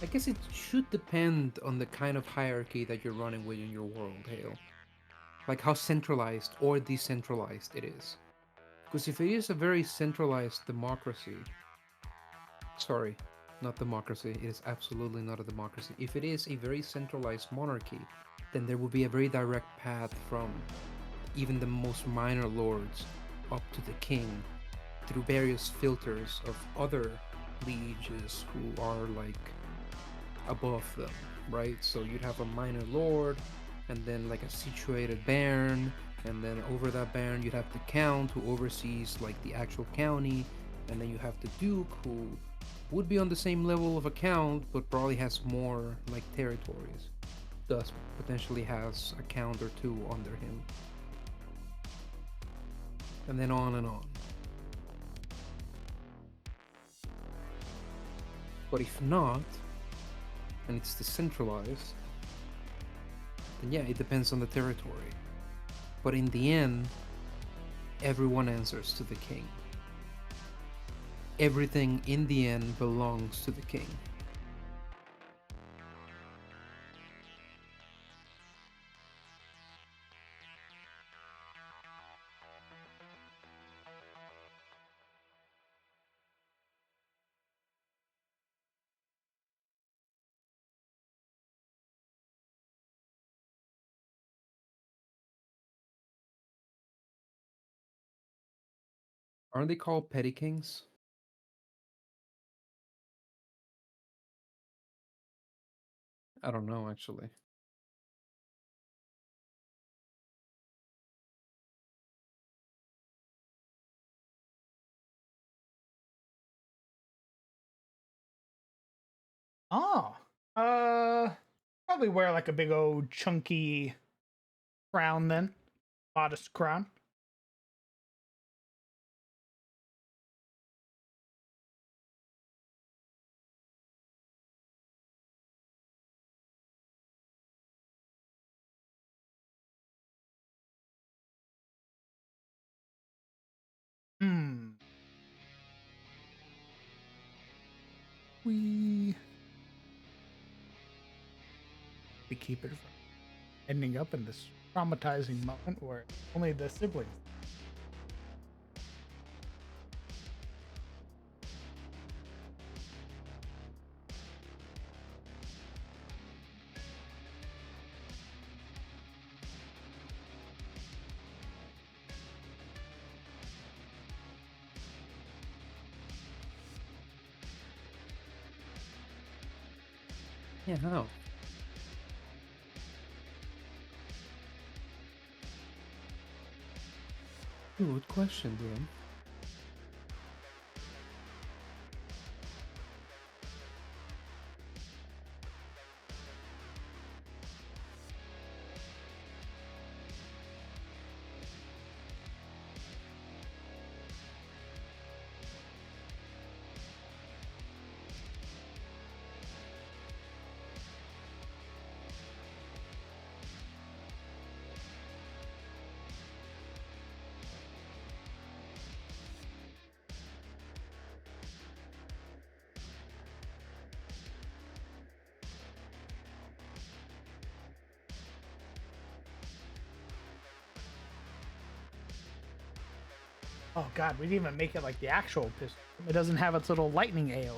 I guess it should depend on the kind of hierarchy that you're running within your world, Hale. Like how centralized or decentralized it is. Because if it is a very centralized democracy, sorry, not democracy, it is absolutely not a democracy. If it is a very centralized monarchy, then there will be a very direct path from even the most minor lords up to the king through various filters of other lieges who are like above them, right? So you'd have a minor lord, and then like a situated baron, and then over that baron you'd have the count who oversees like the actual county, and then you have the duke who would be on the same level of a count but probably has more like territories, thus potentially has a count or two under him, and then on and on. But if not, and it's decentralized, then yeah, it depends on the territory. But in the end, everyone answers to the king. Everything in the end belongs to the king. Aren't they called petty kings? I don't know actually. Oh, uh, probably wear like a big old chunky crown then, modest crown. Hmm. We keep it from ending up in this traumatizing moment where only the siblings. Yeah, how? Good question, Liam. Oh god, we didn't even make it like the actual pistol. It doesn't have its little lightning AoE.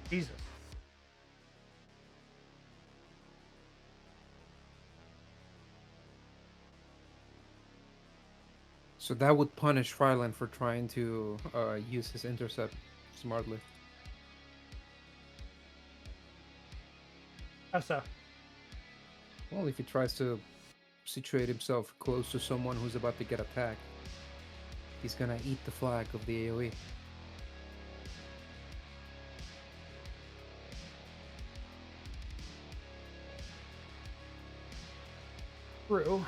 Jesus. So that would punish Ryland for trying to use his intercept smartly. How so? Well, if he tries to situate himself close to someone who's about to get attacked, he's gonna eat the flag of the AoE. True.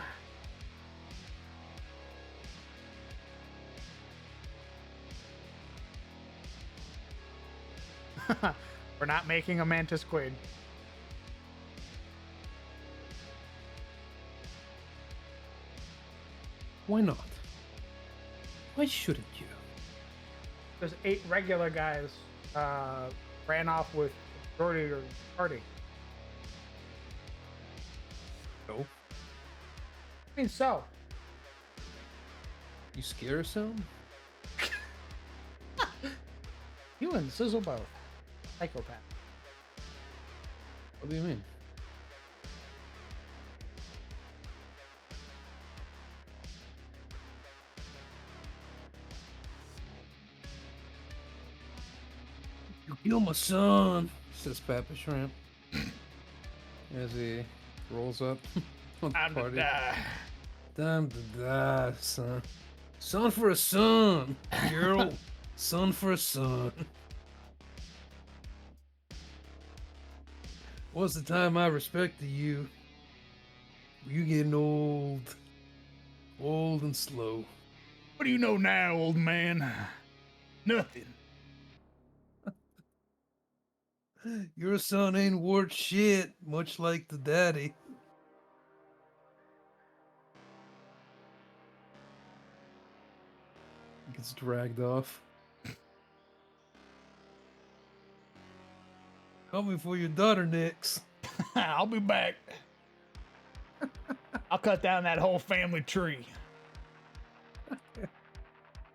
We're not making a Mantis Queen. Why not? Why shouldn't you? There's 8 regular guys ran off with the majority of the party. No. I mean, so. You scare some? You and Sizzle both. Psychopath. What do you mean? You killed my son, says Papa Shrimp as he rolls up on the Time to party. die. Time to die, son. Son for a son, girl. Son for a son. What's the time I respected you? You getting old. Old and slow. What do you know now, old man? Nothing. Your son ain't worth shit, much like the daddy. Gets dragged off. Coming for your daughter next. I'll be back. I'll cut down that whole family tree.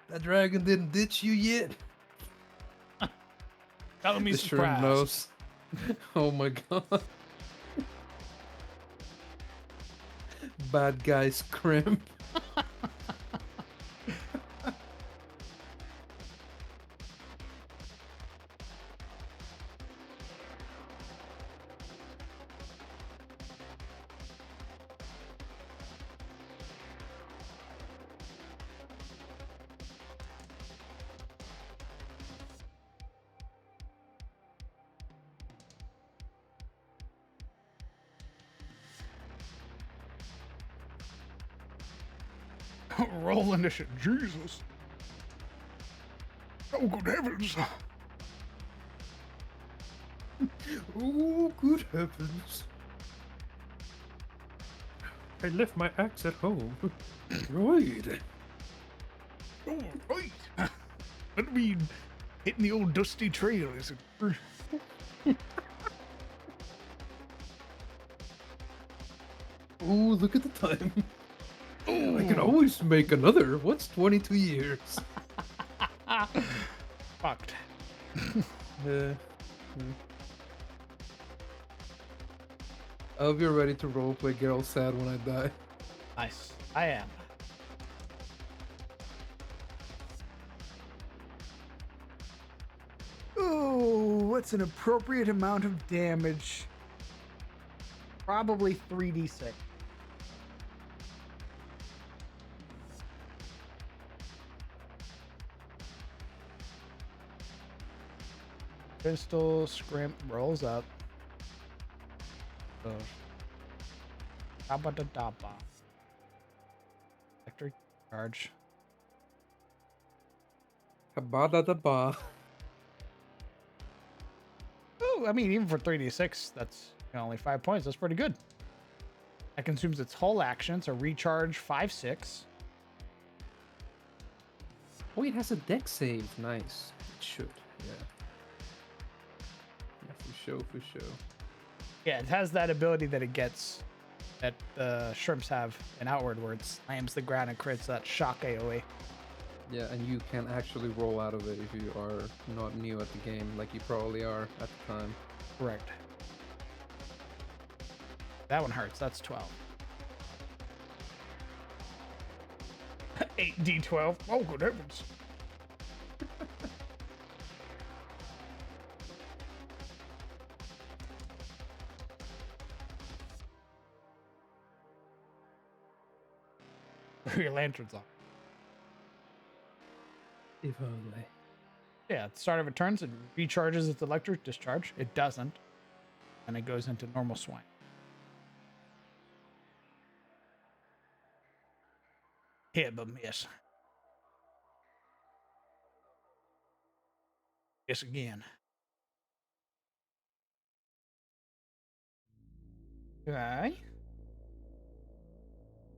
That dragon didn't ditch you yet? Tell me The shrimp surprised. knows. Oh my god. Bad guy scrimp. Rolling this shit. Jesus. Oh, good heavens. Oh, good heavens. I left my axe at home. Right. Oh, right. Let me hitting the old dusty trail, is it? Oh, look at the time. I can always make another. What's 22 years? Fucked. I hope you're ready to roleplay get all sad when I die. Nice. I am. Ooh, what's an appropriate amount of damage? Probably 3d6. Pistol scrimp rolls up. Dabba da dabba. Electric charge. Habada da ba. Oh, I mean, even for 3d6, that's only 5 points. That's pretty good. That consumes its whole action, so recharge 5/6. Oh, it has a deck save. Nice. It should. Yeah. Yeah, for sure, for sure. Yeah, it has that ability that it gets, that shrimps have in Outward, where it slams the ground and creates that shock AoE. Yeah, and you can actually roll out of it if you are not new at the game, like you probably are at the time. Correct. That one hurts. That's 12. 8d12. Oh, good heavens. Your lantern's off. If only. Yeah, at the start of it turns, it recharges its electric discharge. It doesn't. And it goes into normal swing. Hit but miss. Miss again. Okay.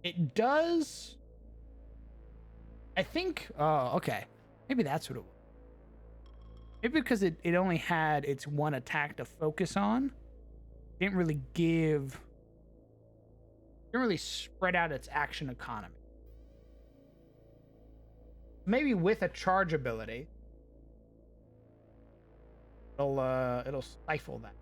It does. I think. Oh, okay. Maybe that's what it was. Maybe because it only had its one attack to focus on. Didn't really spread out its action economy. Maybe with a charge ability, it'll stifle that.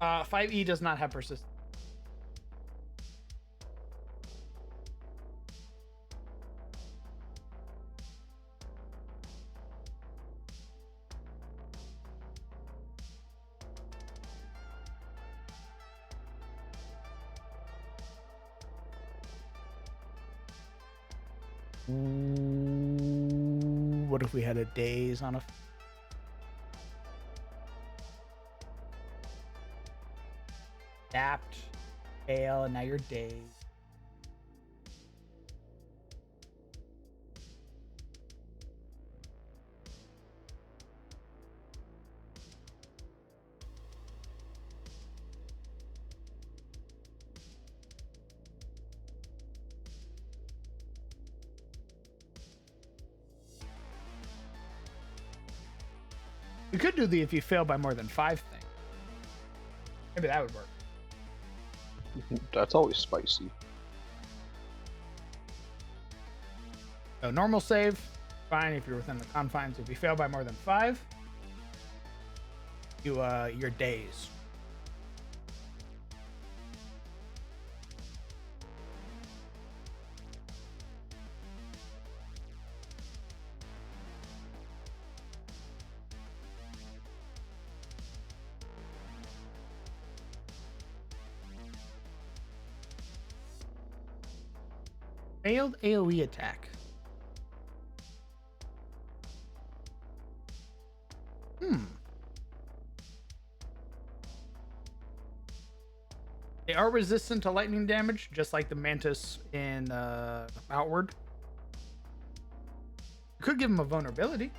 Uh, 5E does not have persistence. Ooh, what if we had a daze on a adapt, fail, and now you're dazed. We could do the if you fail by more than 5 thing. Maybe that would work. That's always spicy. So normal save, fine if you're within the confines. If you fail by more than 5, you're dazed. Failed AoE attack. They are resistant to lightning damage, just like the Mantis in Outward. You could give them a vulnerability.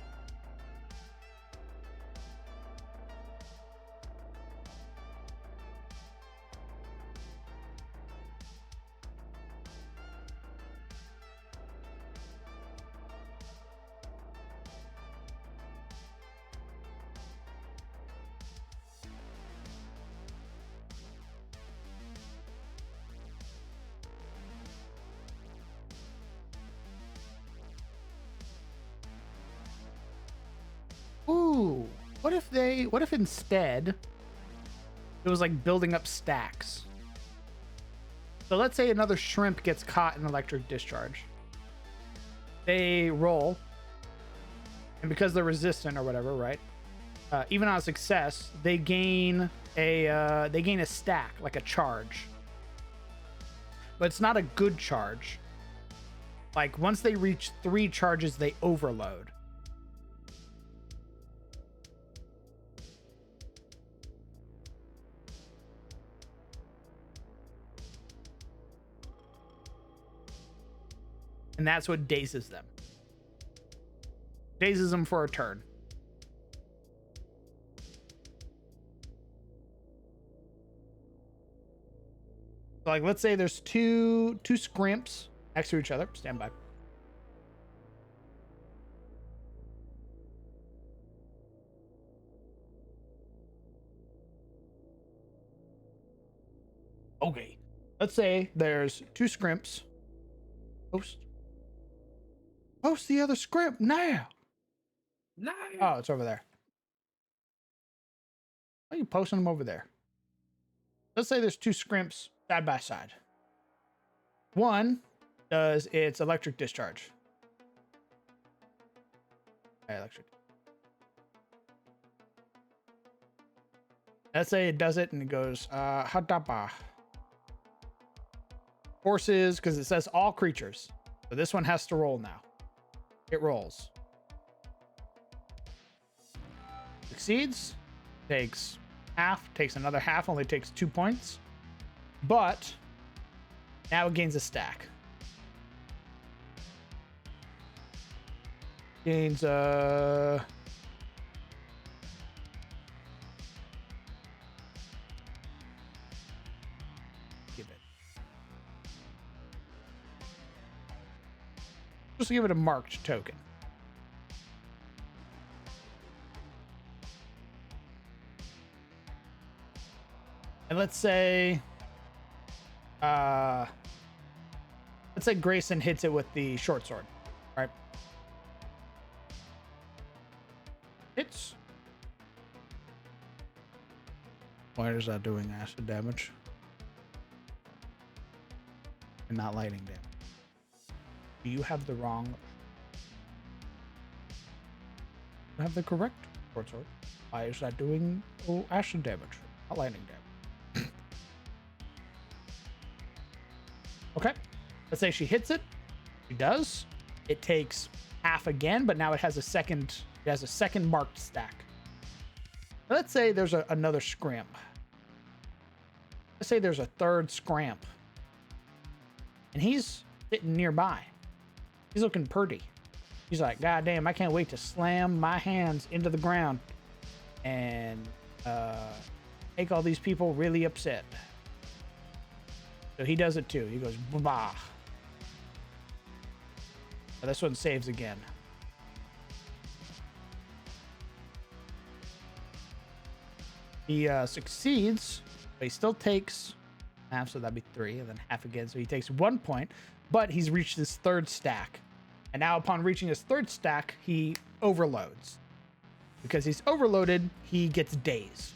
Ooh, what if instead it was like building up stacks? So let's say another shrimp gets caught in electric discharge. They roll, and because they're resistant or whatever, right? Even on a success, they gain a stack, like a charge. But it's not a good charge. Like once they reach 3 charges, they overload. And that's what dazes them. Dazes them for a turn. So like, let's say there's two scrimps next to each other. Stand by. Okay. Let's say there's 2 scrimps. Post the other scrimp now. No. Oh, it's over there. Why are you posting them over there? Let's say there's two scrimps side by side. One does its electric discharge. Okay, electric. Let's say it does it and it goes, Hadaba. Forces, because it says all creatures. So this one has to roll now. It rolls. Succeeds. Takes half. Takes another half. Only takes 2 points. But now it gains a stack. Gains Give it. Just give it a marked token. And let's say Grayson hits it with the short sword, right? Hits. Why is that doing acid damage? And not lightning damage. Do you have the wrong? You have the correct short sword. Why is that doing acid damage, not lightning damage? Okay, let's say she hits it. She does. It takes half again, but now it has a second. It has a second marked stack. Now let's say there's another scrimp. Let's say there's a third scrimp, and he's sitting nearby. He's looking pretty. He's like, God damn, I can't wait to slam my hands into the ground and make all these people really upset. So he does it too. He goes, bah. But this one saves again. He succeeds, but he still takes half, so that'd be 3, and then half again. So he takes 1 point, but he's reached his third stack. And now upon reaching his third stack, he overloads. Because he's overloaded, he gets dazed.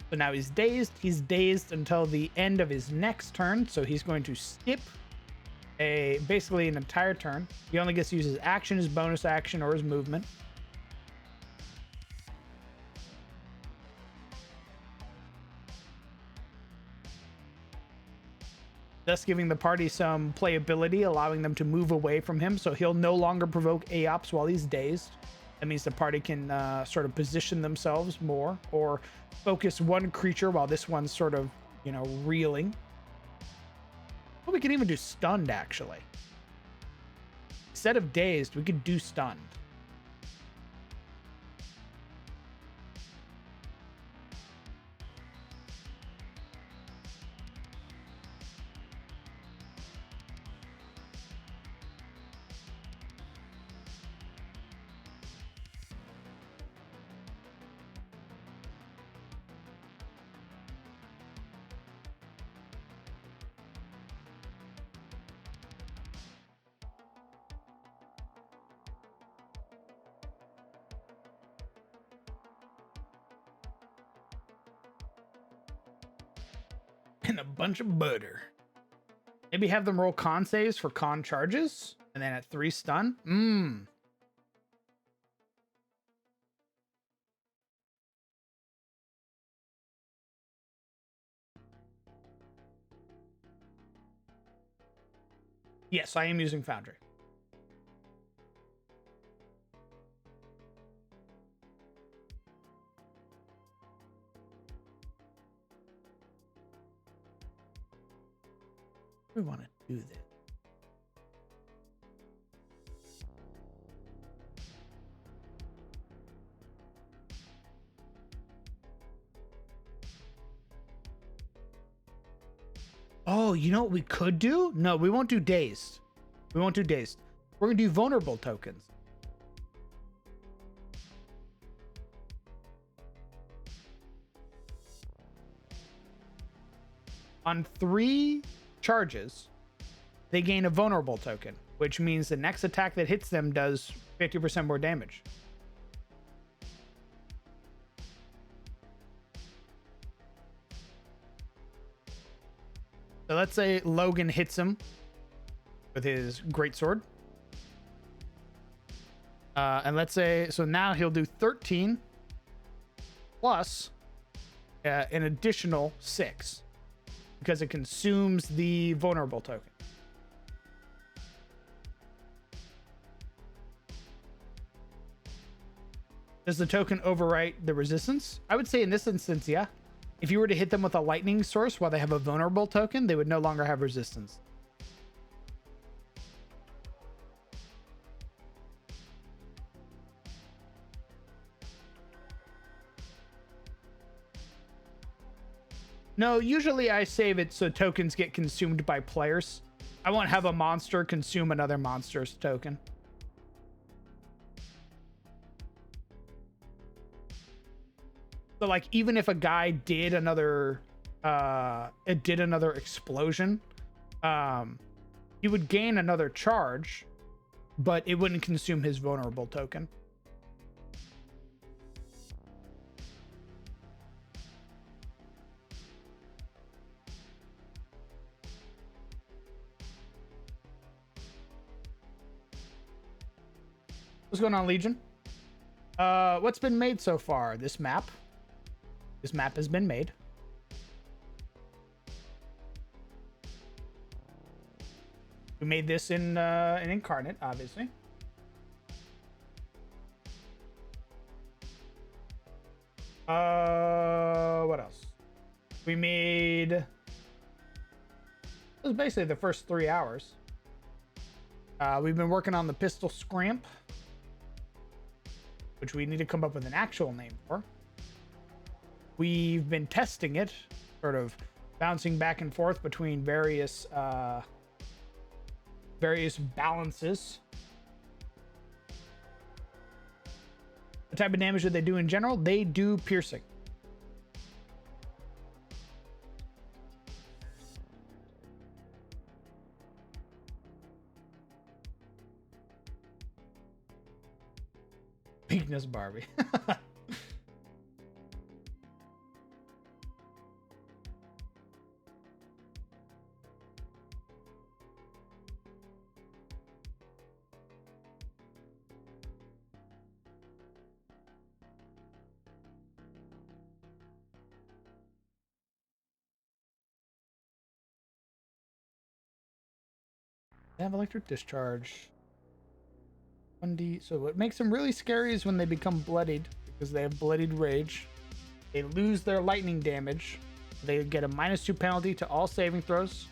So now he's dazed. He's dazed until the end of his next turn. So he's going to skip basically an entire turn. He only gets to use his action, his bonus action, or his movement. Thus giving the party some playability, allowing them to move away from him. So he'll no longer provoke AOPs while he's dazed. That means the party can sort of position themselves more or focus one creature while this one's sort of, reeling. Well, we can even do stunned, actually. Instead of dazed, we could do stunned. And a bunch of butter. Maybe have them roll con saves for con charges, and then at 3 stun. Yes, I am using Foundry. We want to do this. Oh, you know what we could do? No, we won't do dazed. We won't do dazed. We're going to do vulnerable tokens. On 3 charges, they gain a vulnerable token. which means the next attack that hits them does 50% more damage. So let's say Logan hits him with his greatsword. And let's say, so now he'll do 13 plus an additional 6 because it consumes the vulnerable token. Does the token overwrite the resistance? I would say in this instance, yeah. If you were to hit them with a lightning source while they have a vulnerable token, they would no longer have resistance. No, usually I save it so tokens get consumed by players. I won't have a monster consume another monster's token. So like even if a guy did another explosion, he would gain another charge, but it wouldn't consume his vulnerable token. What's going on, Legion? What's been made so far? This map. This map has been made. We made this in an Incarnate, obviously. What else? We made... It was basically the first 3 hours. We've been working on the pistol scramp, which we need to come up with an actual name for. We've been testing it, sort of bouncing back and forth between various balances. The type of damage that they do in general, they do piercing. Weakness Barbie. They have electric discharge. 1D. So what makes them really scary is when they become bloodied, because they have bloodied rage. They lose their lightning damage. They get a -2 penalty to all saving throws.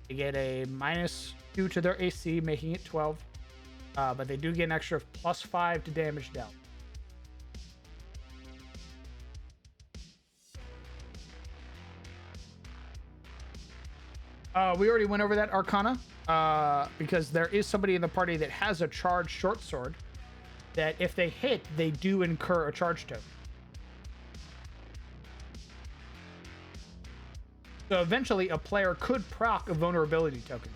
They get a -2 to their AC, making it 12. But they do get an extra +5 to damage dealt. We already went over that Arcana, because there is somebody in the party that has a charged short sword that if they hit, they do incur a charge token. So eventually a player could proc a vulnerability token.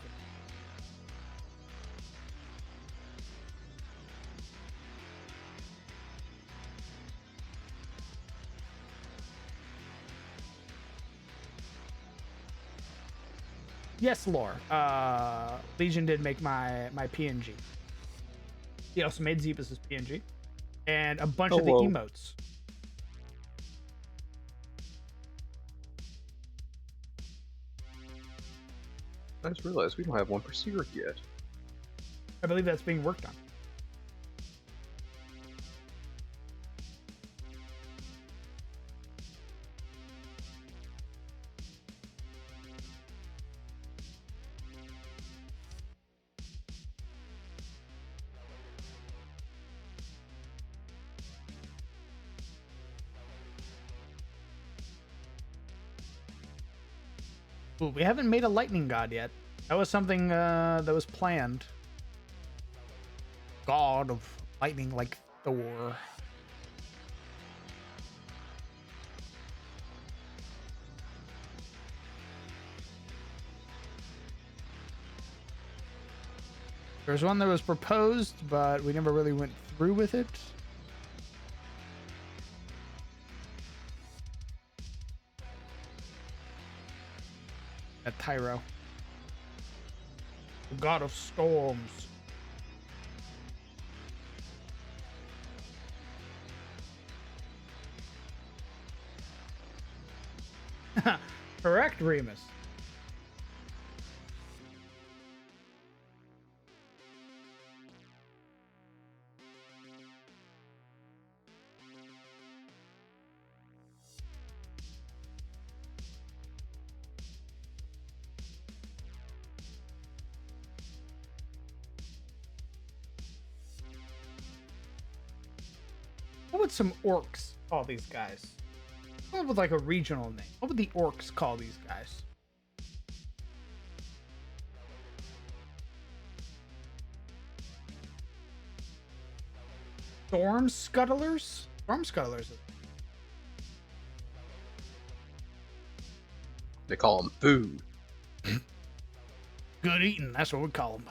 Yes, lore. Legion did make my PNG. He also made Zeebus' PNG. And a bunch of the emotes. I just realized we don't have one for Seer yet. I believe that's being worked on. Ooh, we haven't made a lightning god yet. That was something that was planned. God of lightning like Thor. There's one that was proposed, but we never really went through with it. At Tyro. The god of storms. Correct, Remus. What would some orcs call these guys? What would like a regional name? What would the orcs call these guys? Storm scuttlers? Storm scuttlers. They call them food. Good eating. That's what we call them.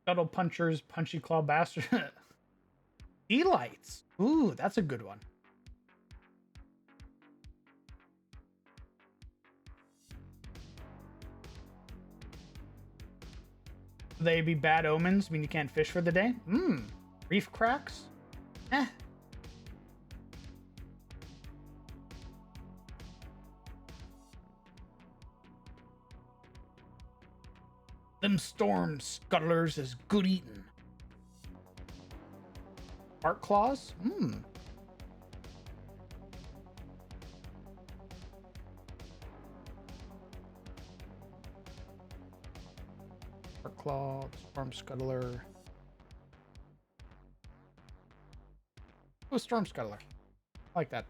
Scuttle punchers, punchy claw bastard. Elites. Ooh, that's a good one. They be bad omens, mean you can't fish for the day? Reef cracks? Eh. Them storm scuttlers is good eating. Bark claws? Bark claw, storm scuttler. Oh, storm scuttler. I like that.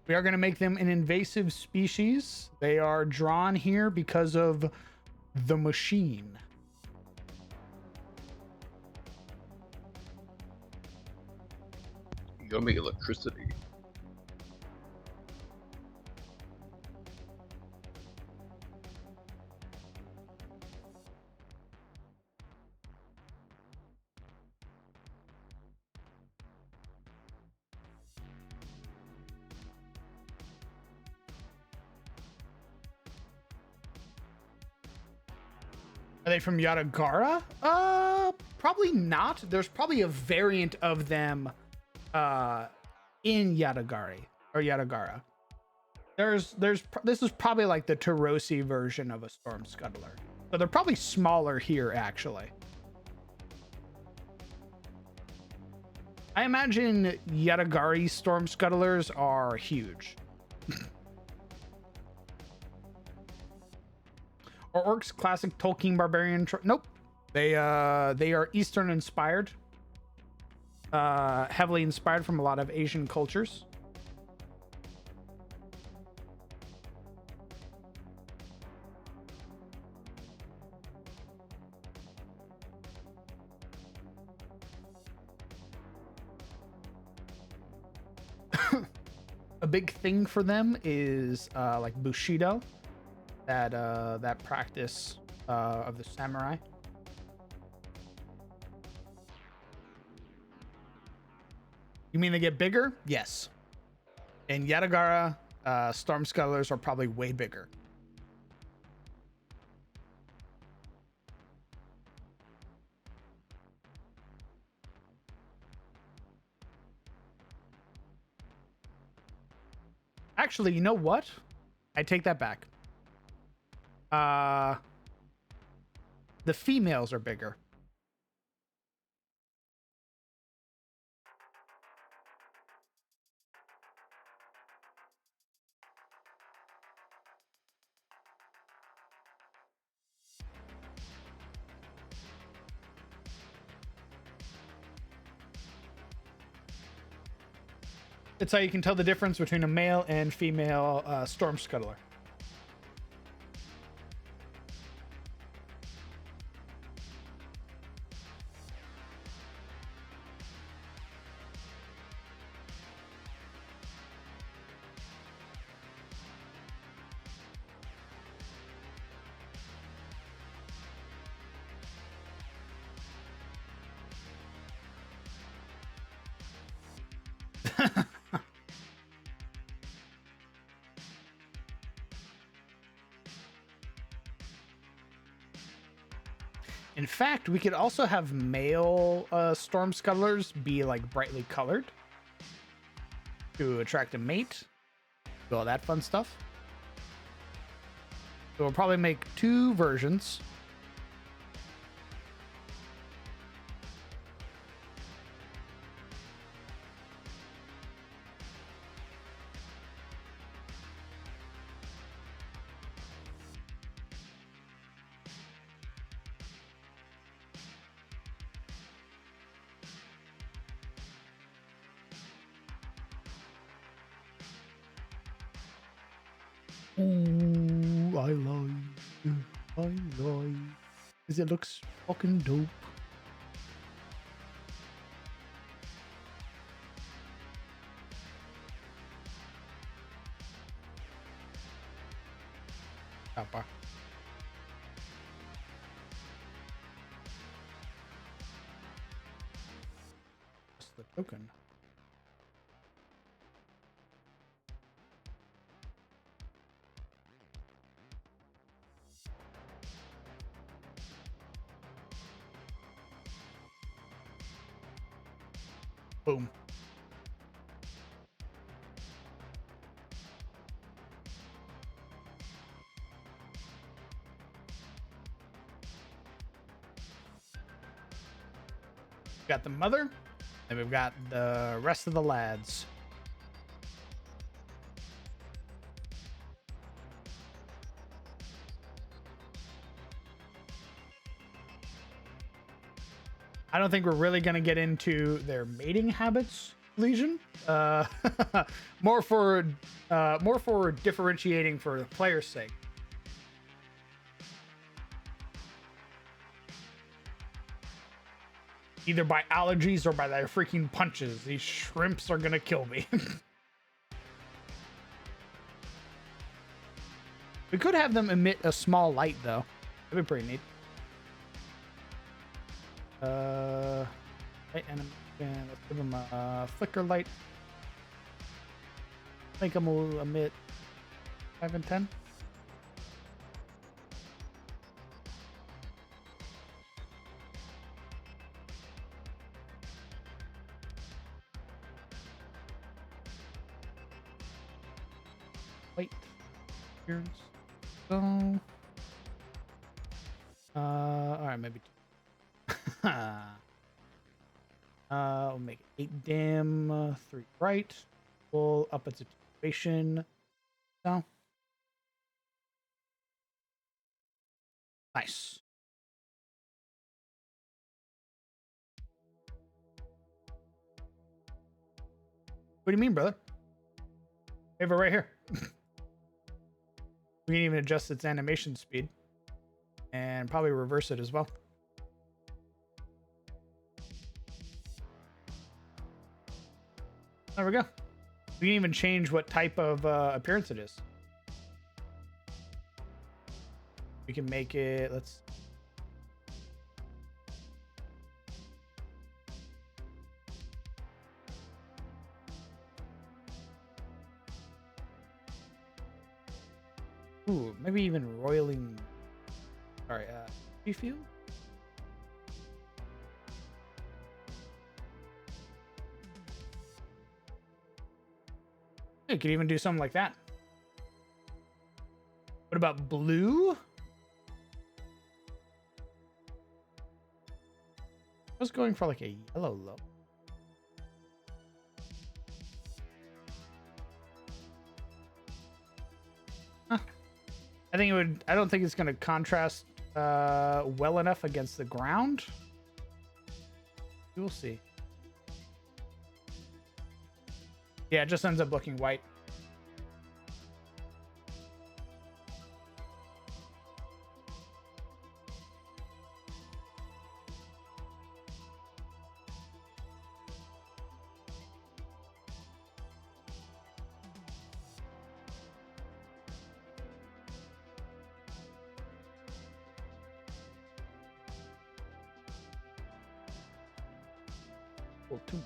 We are going to make them an invasive species. They are drawn here because of the machine. You gotta make electricity. Are they from Yatagara? Probably not. There's probably a variant of them in Yatagari or Yatagara. This is probably like the Tarosi version of a storm scuttler. So they're probably smaller here actually. I imagine Yatagari storm scuttlers are huge. Are orcs classic Tolkien barbarian? Nope. They are Eastern inspired. Heavily inspired from a lot of Asian cultures. a big thing for them is like Bushido, that practice of the samurai. You mean they get bigger? Yes. In Yatagara, storm scuttlers are probably way bigger. Actually, you know what? I take that back. The females are bigger. It's how you can tell the difference between a male and female storm scuttler. In fact, we could also have male storm scuttlers be like brightly colored to attract a mate. Do all that fun stuff. So we'll probably make 2 versions. Ooh, I like. I like. Because it looks fucking dope. Kappa. What's the token? Boom. Got the mother, and we've got the rest of the lads. I don't think we're really going to get into their mating habits, Legion. More for differentiating for the player's sake. Either by allergies or by their freaking punches. These shrimps are going to kill me. We could have them emit a small light, though. That'd be pretty neat. And let's give him a flicker light. I think I'm gonna emit 5 and 10. Wait. Here's so. All right, maybe 2. We'll make it 8 dim, 3 bright. We'll up its attenuation. So nice. What do you mean, brother? We have it right here. We can even adjust its animation speed and probably reverse it as well. There we go. We can even change what type of appearance it is. We can make it, let's... Ooh, maybe even roiling. Sorry, you feel? You could even do something like that. What about blue? I was going for like a yellow look. Huh. I think it would. I don't think it's going to contrast well enough against the ground. We'll see. Yeah, it just ends up looking white. Well, too.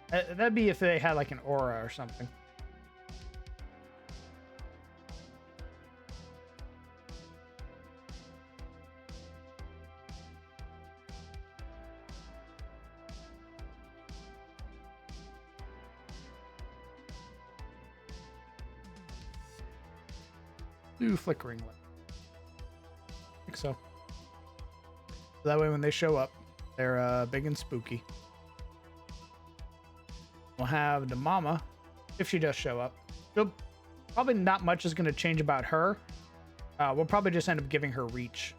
That'd be if they had like an aura or something. Blue flickering light. I think so. That way when they show up, they're big and spooky. We'll have the mama, if she does show up. Probably not much is going to change about her. We'll probably just end up giving her reach.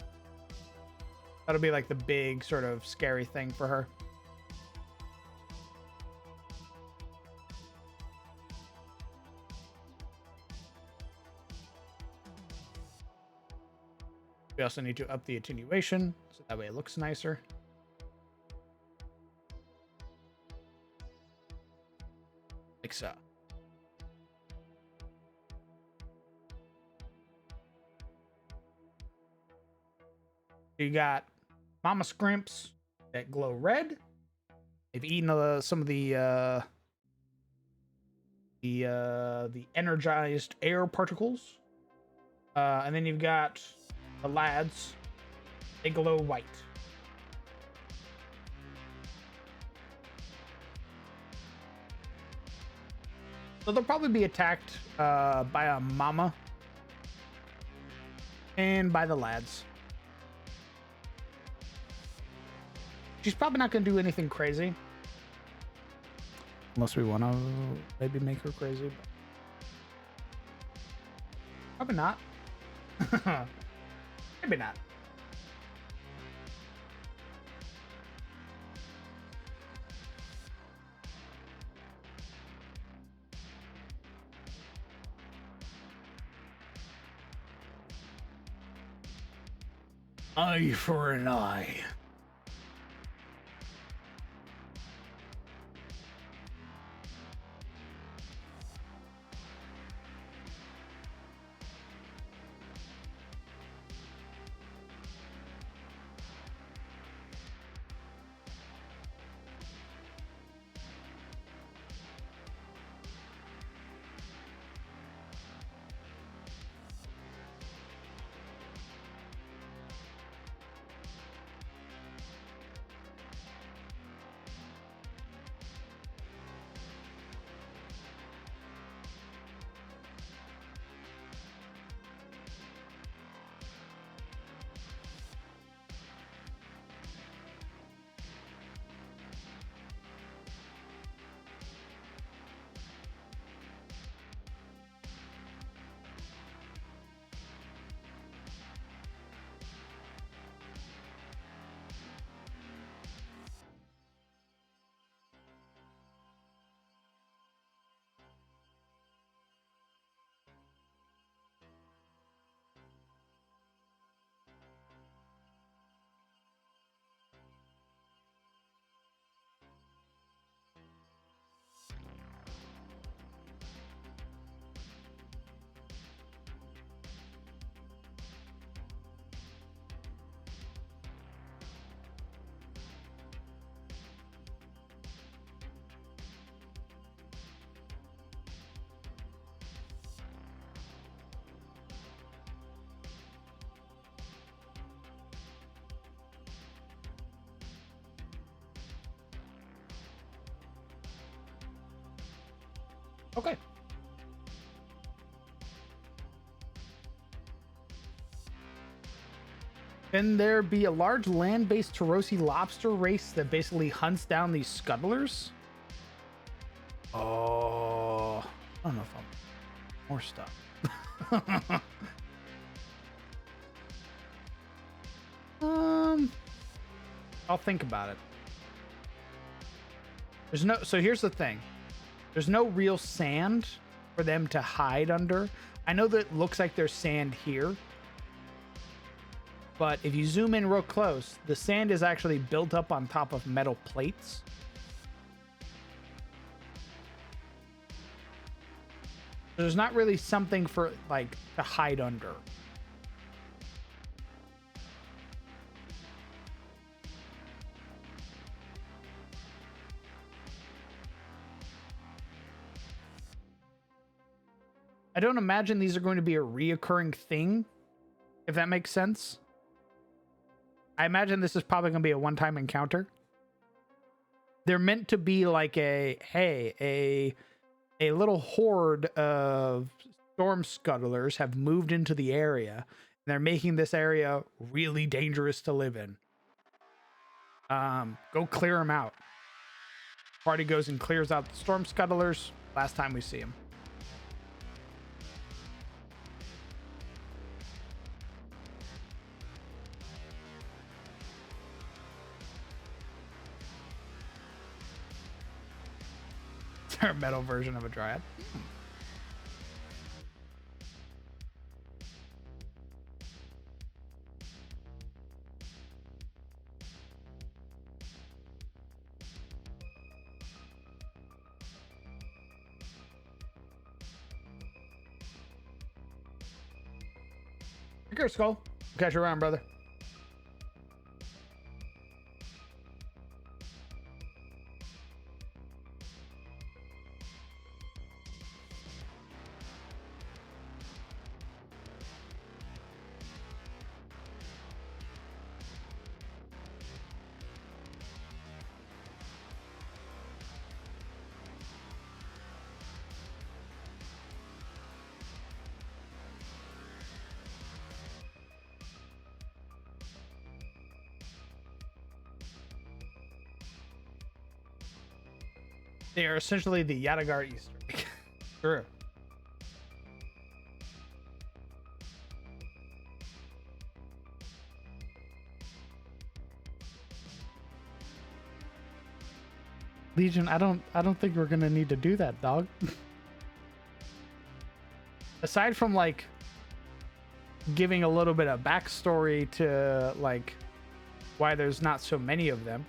That'll be like the big sort of scary thing for her. We also need to up the attenuation, so that way it looks nicer. Like so. You got mama scrimps that glow red. They've eaten some of the energized air particles. And then you've got the lads. They glow white. So they'll probably be attacked by a mama and by the lads. She's probably not going to do anything crazy. Unless we want to maybe make her crazy. But probably not. Maybe not. Eye for an eye. Okay. Can there be a large land-based Tarosi lobster race that basically hunts down these scuttlers? Oh, I don't know if I'm more stuff. I'll think about it. So here's the thing. There's no real sand for them to hide under. I know that it looks like there's sand here, but if you zoom in real close, the sand is actually built up on top of metal plates. There's not really something for like to hide under. I don't imagine these are going to be a reoccurring thing, if that makes sense. I imagine this is probably going to be a one-time encounter. They're meant to be like a little horde of storm scuttlers have moved into the area, and they're making this area really dangerous to live in. Go clear them out. Party goes and clears out the storm scuttlers. Last time we see them. Their metal version of a dryad. Take care, Skull. Catch you around, brother. They are essentially the Yadagar Easter egg. True. Legion, I don't think we're gonna need to do that, dog. Aside from like giving a little bit of backstory to like why there's not so many of them.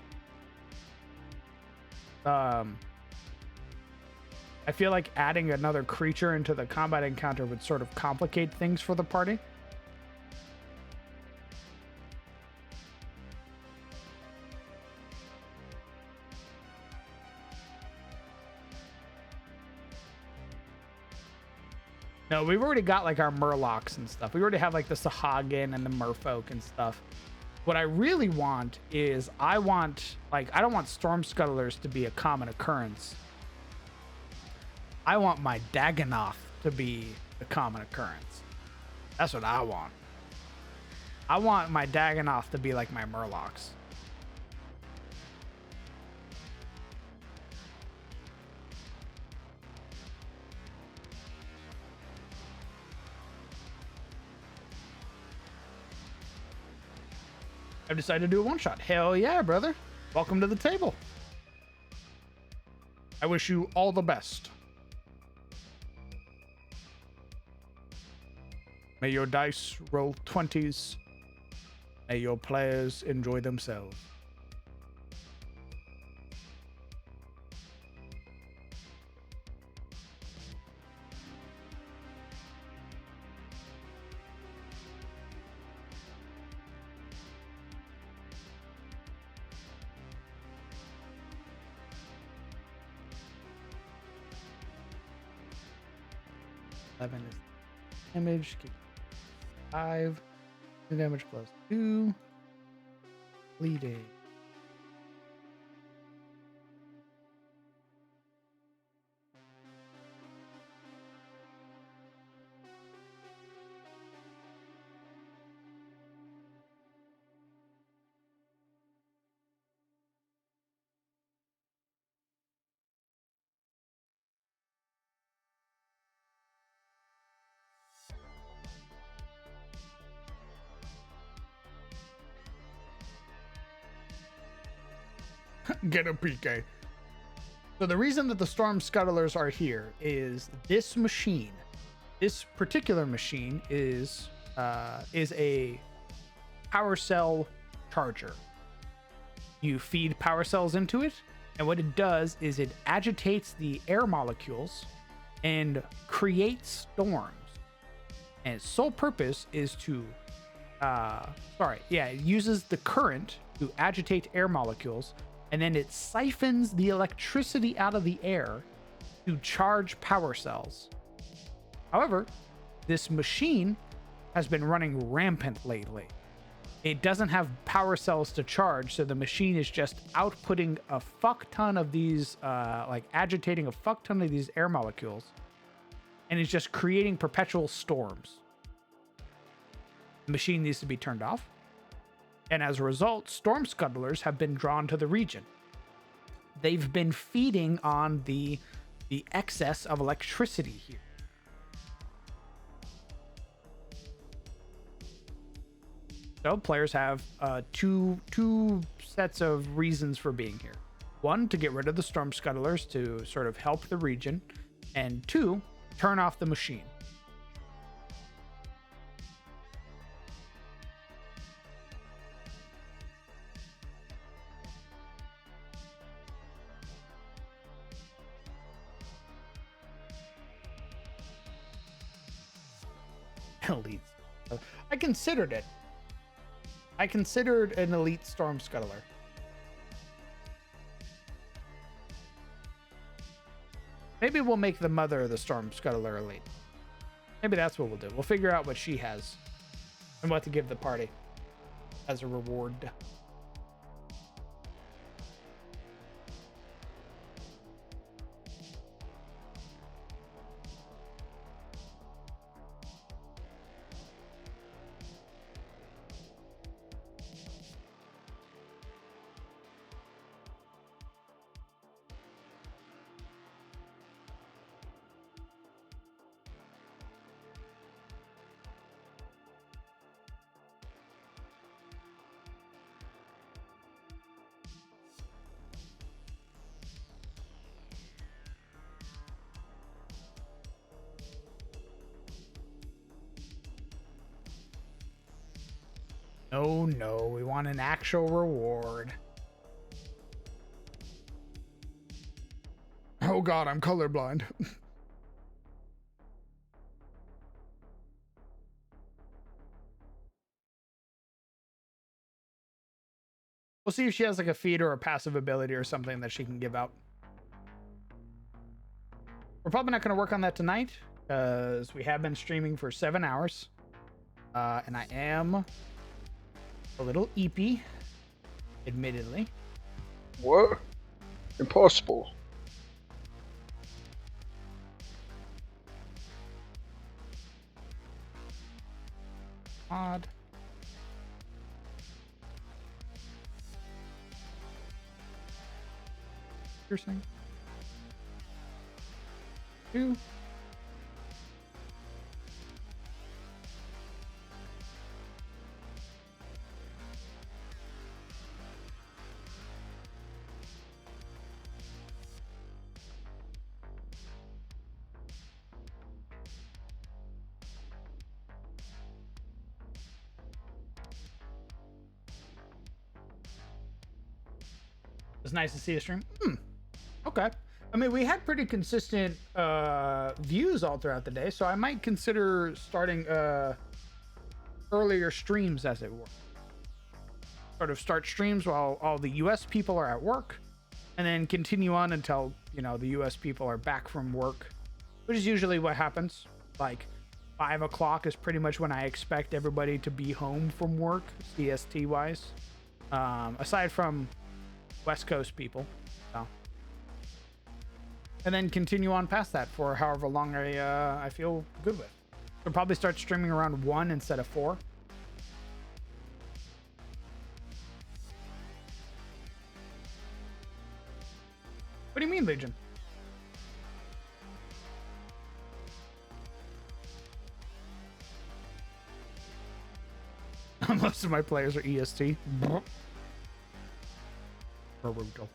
I feel like adding another creature into the combat encounter would sort of complicate things for the party. No, we've already got like our Murlocs and stuff. We already have like the Sahagin and the Merfolk and stuff. What I really want is I don't want Storm Scuttlers to be a common occurrence. I want my Dagannoth to be a common occurrence. That's what I want. I want my Dagannoth to be like my Murlocs. I've decided to do a one-shot. Hell yeah, brother. Welcome to the table. I wish you all the best. May your dice roll 20s. May your players enjoy themselves. Seven is damage. Keep 5. Damage plus 2. Bleeding. Get a PK. So the reason that the Storm Scuttlers are here is this machine. This particular machine is a power cell charger. You feed power cells into it, and what it does is it agitates the air molecules and creates storms. And its sole purpose is to it uses the current to agitate air molecules, and then it siphons the electricity out of the air to charge power cells. However, this machine has been running rampant lately. It doesn't have power cells to charge, so the machine is just outputting a fuck ton of these, agitating a fuck ton of these air molecules, and it's just creating perpetual storms. The machine needs to be turned off, and as a result, storm scuttlers have been drawn to the region. They've been feeding on the excess of electricity here. So players have two sets of reasons for being here. One, to get rid of the storm scuttlers to sort of help the region, and two, turn off the machine. Elite. I considered it. I considered an elite storm scuttler. Maybe we'll make the mother of the storm scuttler elite. Maybe that's what we'll do. We'll figure out what she has and what to give the party as a reward. No, we want an actual reward. Oh god, I'm colorblind. We'll see if she has like a feat or a passive ability or something that she can give out. We're probably not going to work on that tonight because we have been streaming for 7 hours. And I am a little eepy, admittedly. What? Impossible. Odd. Piercing. 2. It's nice to see a stream. Okay. I mean, we had pretty consistent views all throughout the day, so I might consider starting earlier streams, as it were. Sort of start streams while all the US people are at work, and then continue on until, you know, the US people are back from work, which is usually what happens. Like 5 o'clock is pretty much when I expect everybody to be home from work, CST wise. Aside from West Coast people. So. And then continue on past that for however long I feel good with. So probably start streaming around 1 instead of 4. What do you mean, Legion? Most of my players are EST. Brutal.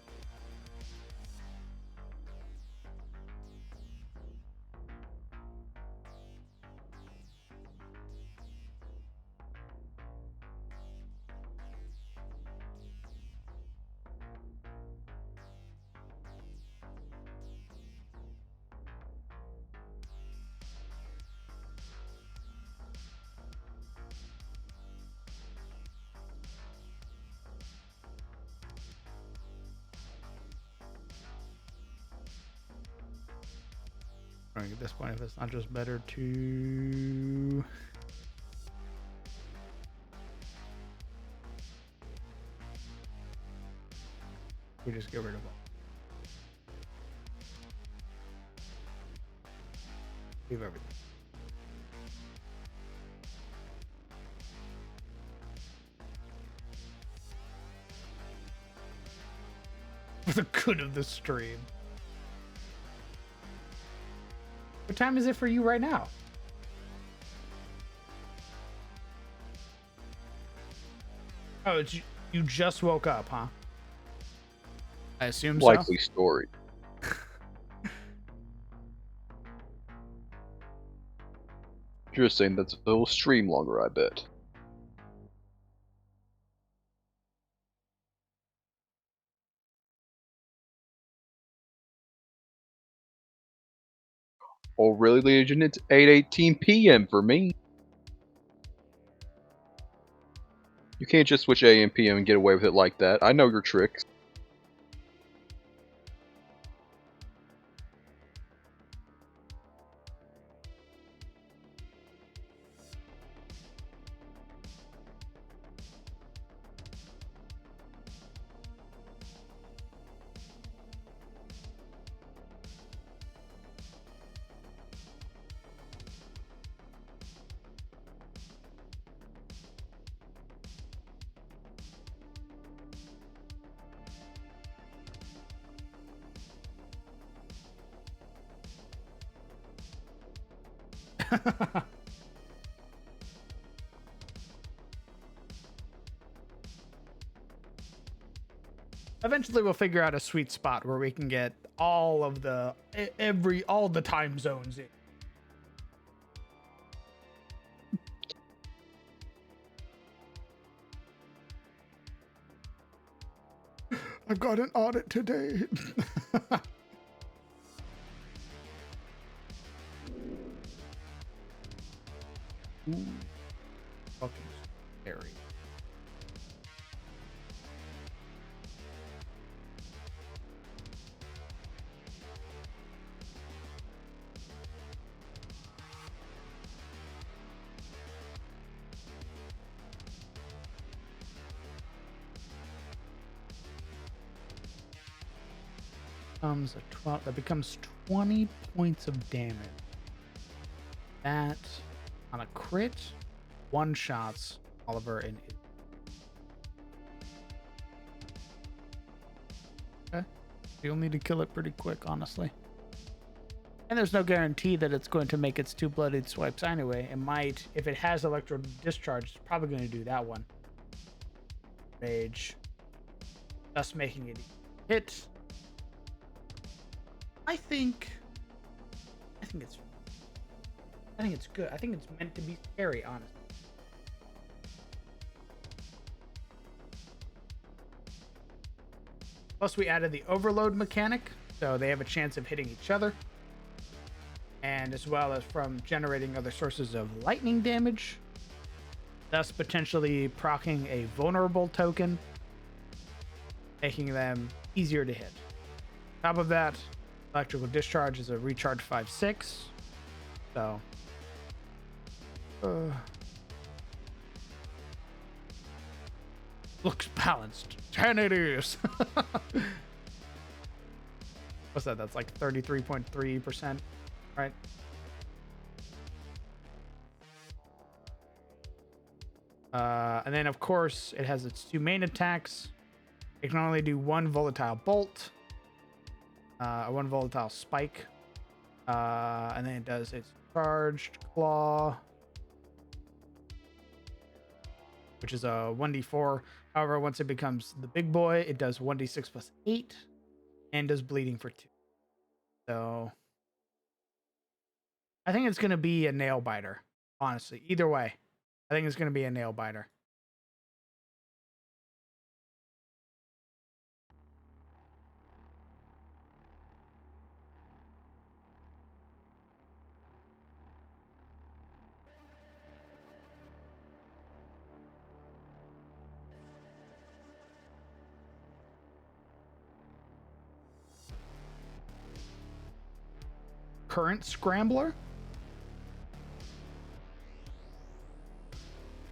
I think at this point, if it's not just better to. We just get rid of all. Leave everything. For the good of the stream. What time is it for you right now? Oh, you just woke up, huh? I assume so. Likely story. Just saying that's it'll stream longer, I bet. Oh, really, Legion? It's 8:18 p.m. for me. You can't just switch AM PM and get away with it like that. I know your tricks. Eventually, we'll figure out a sweet spot where we can get all of the all the time zones in. I've got an audit today. Ooh, fucking scary. That becomes 20 points of damage. That on a crit, one shots Oliver and okay. You'll need to kill it pretty quick, honestly. And there's no guarantee that it's going to make its 2 bloodied swipes anyway. It might, if it has electro discharge, it's probably going to do that one. Rage, thus making it hit. I think it's good. I think it's meant to be scary, honestly. Plus, we added the overload mechanic, so they have a chance of hitting each other, and as well as from generating other sources of lightning damage, thus potentially proccing a vulnerable token, making them easier to hit. On top of that, electrical discharge is a recharge 5/6, so looks balanced. 10 it is. What's that? That's like 33.3%, right? And then of course it has its 2 main attacks. It can only do 1 volatile bolt, 1 volatile spike, and then it does its charged claw, which is a 1d4. However, once it becomes the big boy, it does 1d6 plus 8 and does bleeding for 2. So I think it's going to be a nail biter, honestly. Either way, I think it's going to be a nail biter. current scrambler?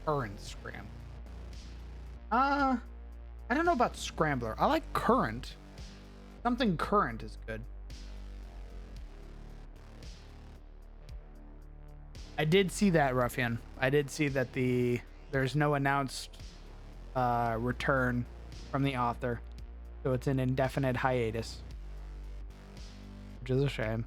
Current scrambler. I don't know about scrambler. I like current. Something current is good. I did see that, Ruffian. I did see that there's no announced return from the author, so it's an indefinite hiatus, which is a shame.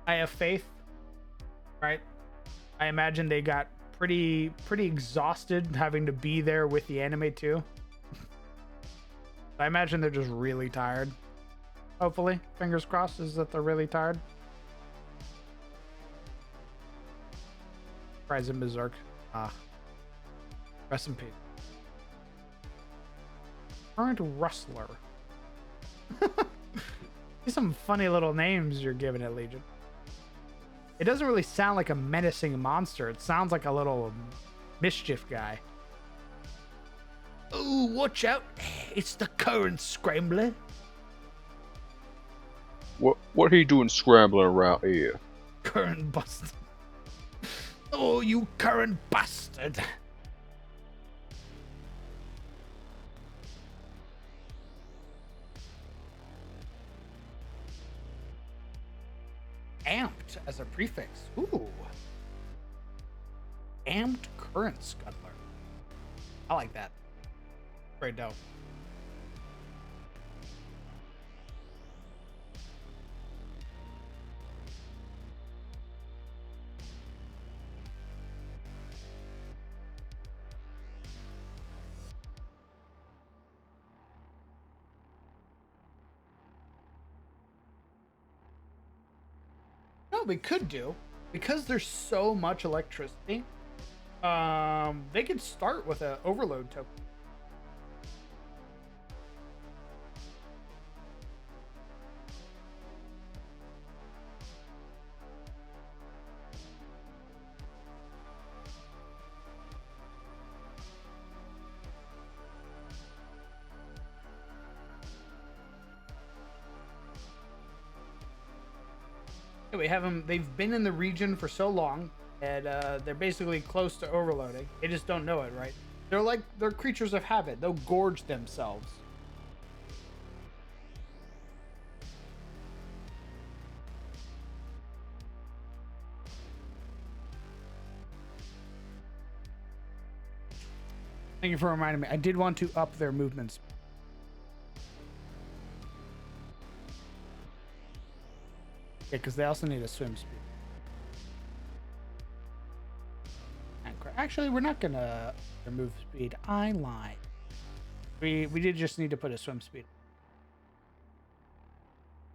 I have faith, right? I imagine they got pretty exhausted having to be there with the anime too. I imagine they're just really tired. Hopefully, fingers crossed, is that they're really tired. Ryzen Berserk. Rest in peace. Current Rustler. These some funny little names you're giving it, Legion. It doesn't really sound like a menacing monster. It sounds like a little mischief guy. Oh, watch out. It's the current scrambler. What are you doing scrambling around here? Current bastard. Oh, you current bastard. Amped as a prefix. Ooh. Amped current scuttler. I like that. Very dope. No, we could do, because there's so much electricity. They could start with an overload token. Yeah, we have them. They've been in the region for so long, and they're basically close to overloading. They just don't know it, right? They're creatures of habit. They'll gorge themselves. Thank you for reminding me. I did want to up their movements. Yeah, because they also need a swim speed. Actually, we're not gonna move speed. I lied. We did just need to put a swim speed.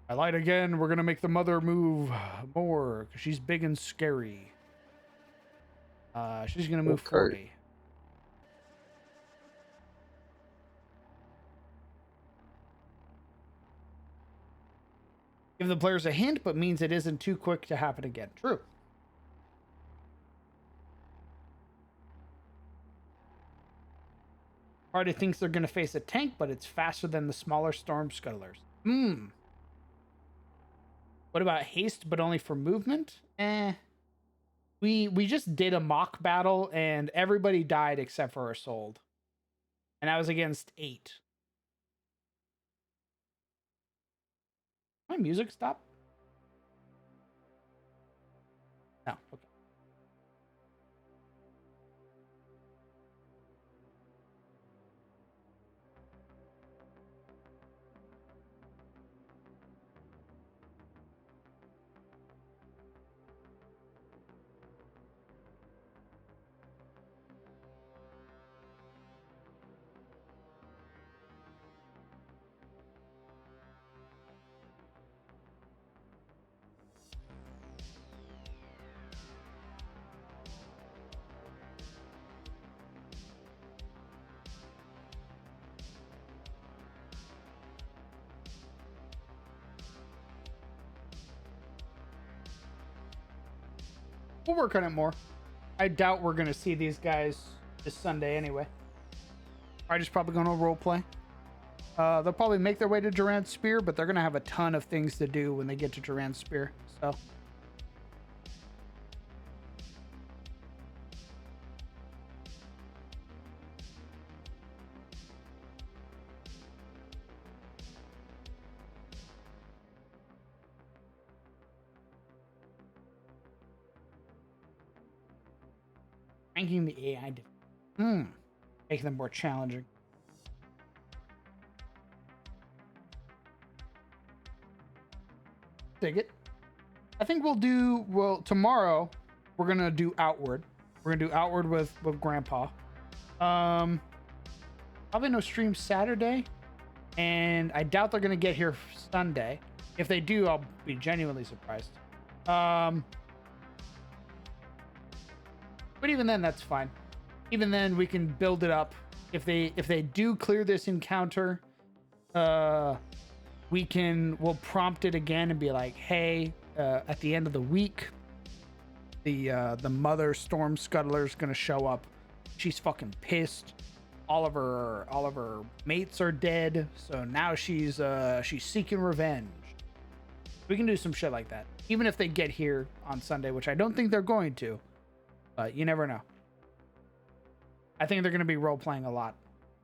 I lied again. We're gonna make the mother move more because she's big and scary. She's gonna move 40. Give the players a hint, but means it isn't too quick to happen again. True. Party thinks they're going to face a tank, but it's faster than the smaller storm scuttlers. What about haste, but only for movement? We just did a mock battle, and everybody died except for Isolde. And I was against 8. My music stop? No. Okay. We'll work on it more. I doubt we're gonna see these guys this Sunday anyway. I'm just probably gonna role play. They'll probably make their way to Jorrant's Spear, but they're gonna have a ton of things to do when they get to Jorrant's Spear. So. Ranking the AI. Making them more challenging. Dig it. I think tomorrow we're gonna do Outward. We're gonna do Outward with Grandpa. Probably no stream Saturday, and I doubt they're gonna get here Sunday. If they do, I'll be genuinely surprised. But even then, that's fine. Even then, we can build it up. If they do clear this encounter, we'll prompt it again and be like, hey, at the end of the week, the mother storm scuttler's gonna show up. She's fucking pissed. All of her mates are dead, so now she's seeking revenge. We can do some shit like that, even if they get here on Sunday, which I don't think they're going to. But you never know. I think they're going to be role-playing a lot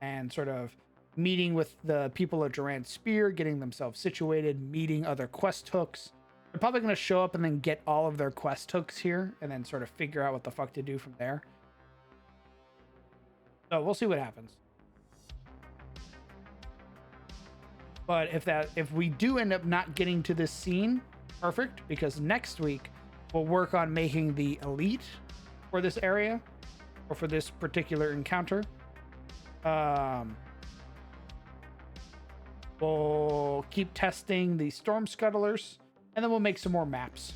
and sort of meeting with the people at Jorrant's Spear, getting themselves situated, meeting other quest hooks. They're probably going to show up and then get all of their quest hooks here and then sort of figure out what the fuck to do from there. So we'll see what happens. But if we do end up not getting to this scene, perfect, because next week we'll work on making the elite for this area or for this particular encounter. We'll keep testing the storm scuttlers, and then we'll make some more maps.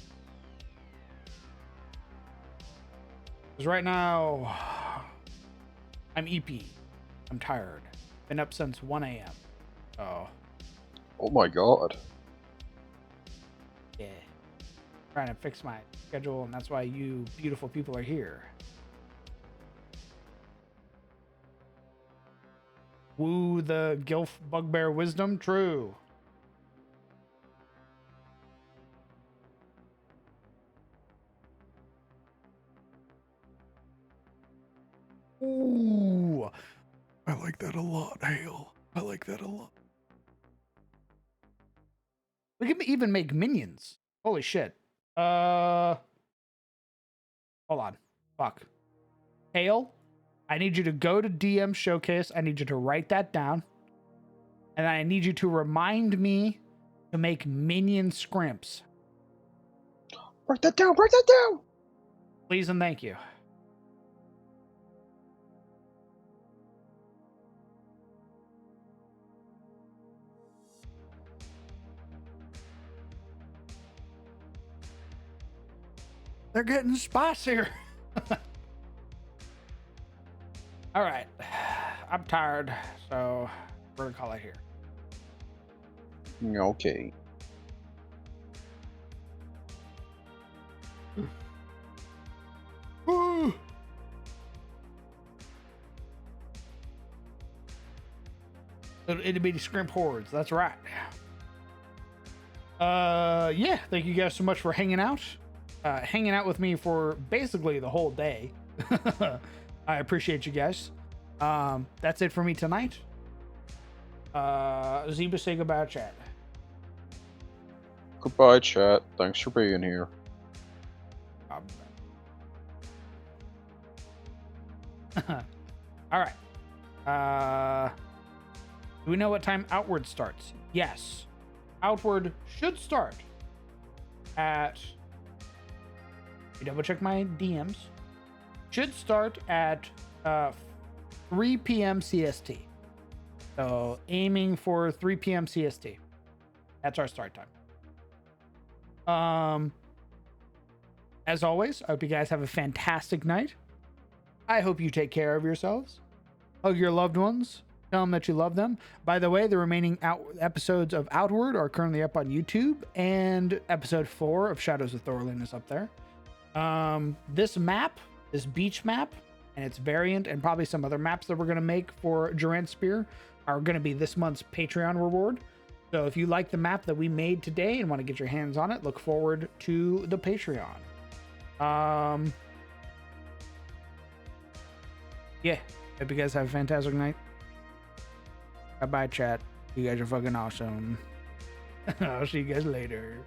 Because right now I'm EP. I'm tired. Been up since 1 a.m. Oh my god. Yeah. Trying to fix my schedule, and that's why you beautiful people are here. Woo the Gilf Bugbear Wisdom, true. Ooh, I like that a lot, Hale. I like that a lot. we can even make minions. Holy shit. Hold on. Fuck. Hale, I need you to go to DM Showcase. I need you to write that down. And I need you to remind me to make minion scrimps. Write that down, write that down! Please and thank you. They're getting spicier. All right. I'm tired, so we're going to call it here. Okay. Woo! Little itty bitty scrimp hordes. That's right. Yeah. Thank you guys so much for hanging out. Hanging out with me for basically the whole day. I appreciate you guys. That's it for me tonight. Zeba, say goodbye, chat. Goodbye, chat. Thanks for being here. All right. Do we know what time Outward starts? Yes. Outward should start at... Let me double check my DMs. Should start at 3 p.m. CST. So aiming for 3 p.m. CST. That's our start time. As always, I hope you guys have a fantastic night. I hope you take care of yourselves. Hug your loved ones. Tell them that you love them. By the way, the remaining episodes of Outward are currently up on YouTube, and episode 4 of Shadows of Thorlin is up there. This map, this beach map, and its variant, and probably some other maps that we're going to make for Jorrant Spear are going to be this month's Patreon reward. So if you like the map that we made today and want to get your hands on it, look forward to the Patreon. Yeah. Hope you guys have a fantastic night. Bye-bye, chat. You guys are fucking awesome. I'll see you guys later.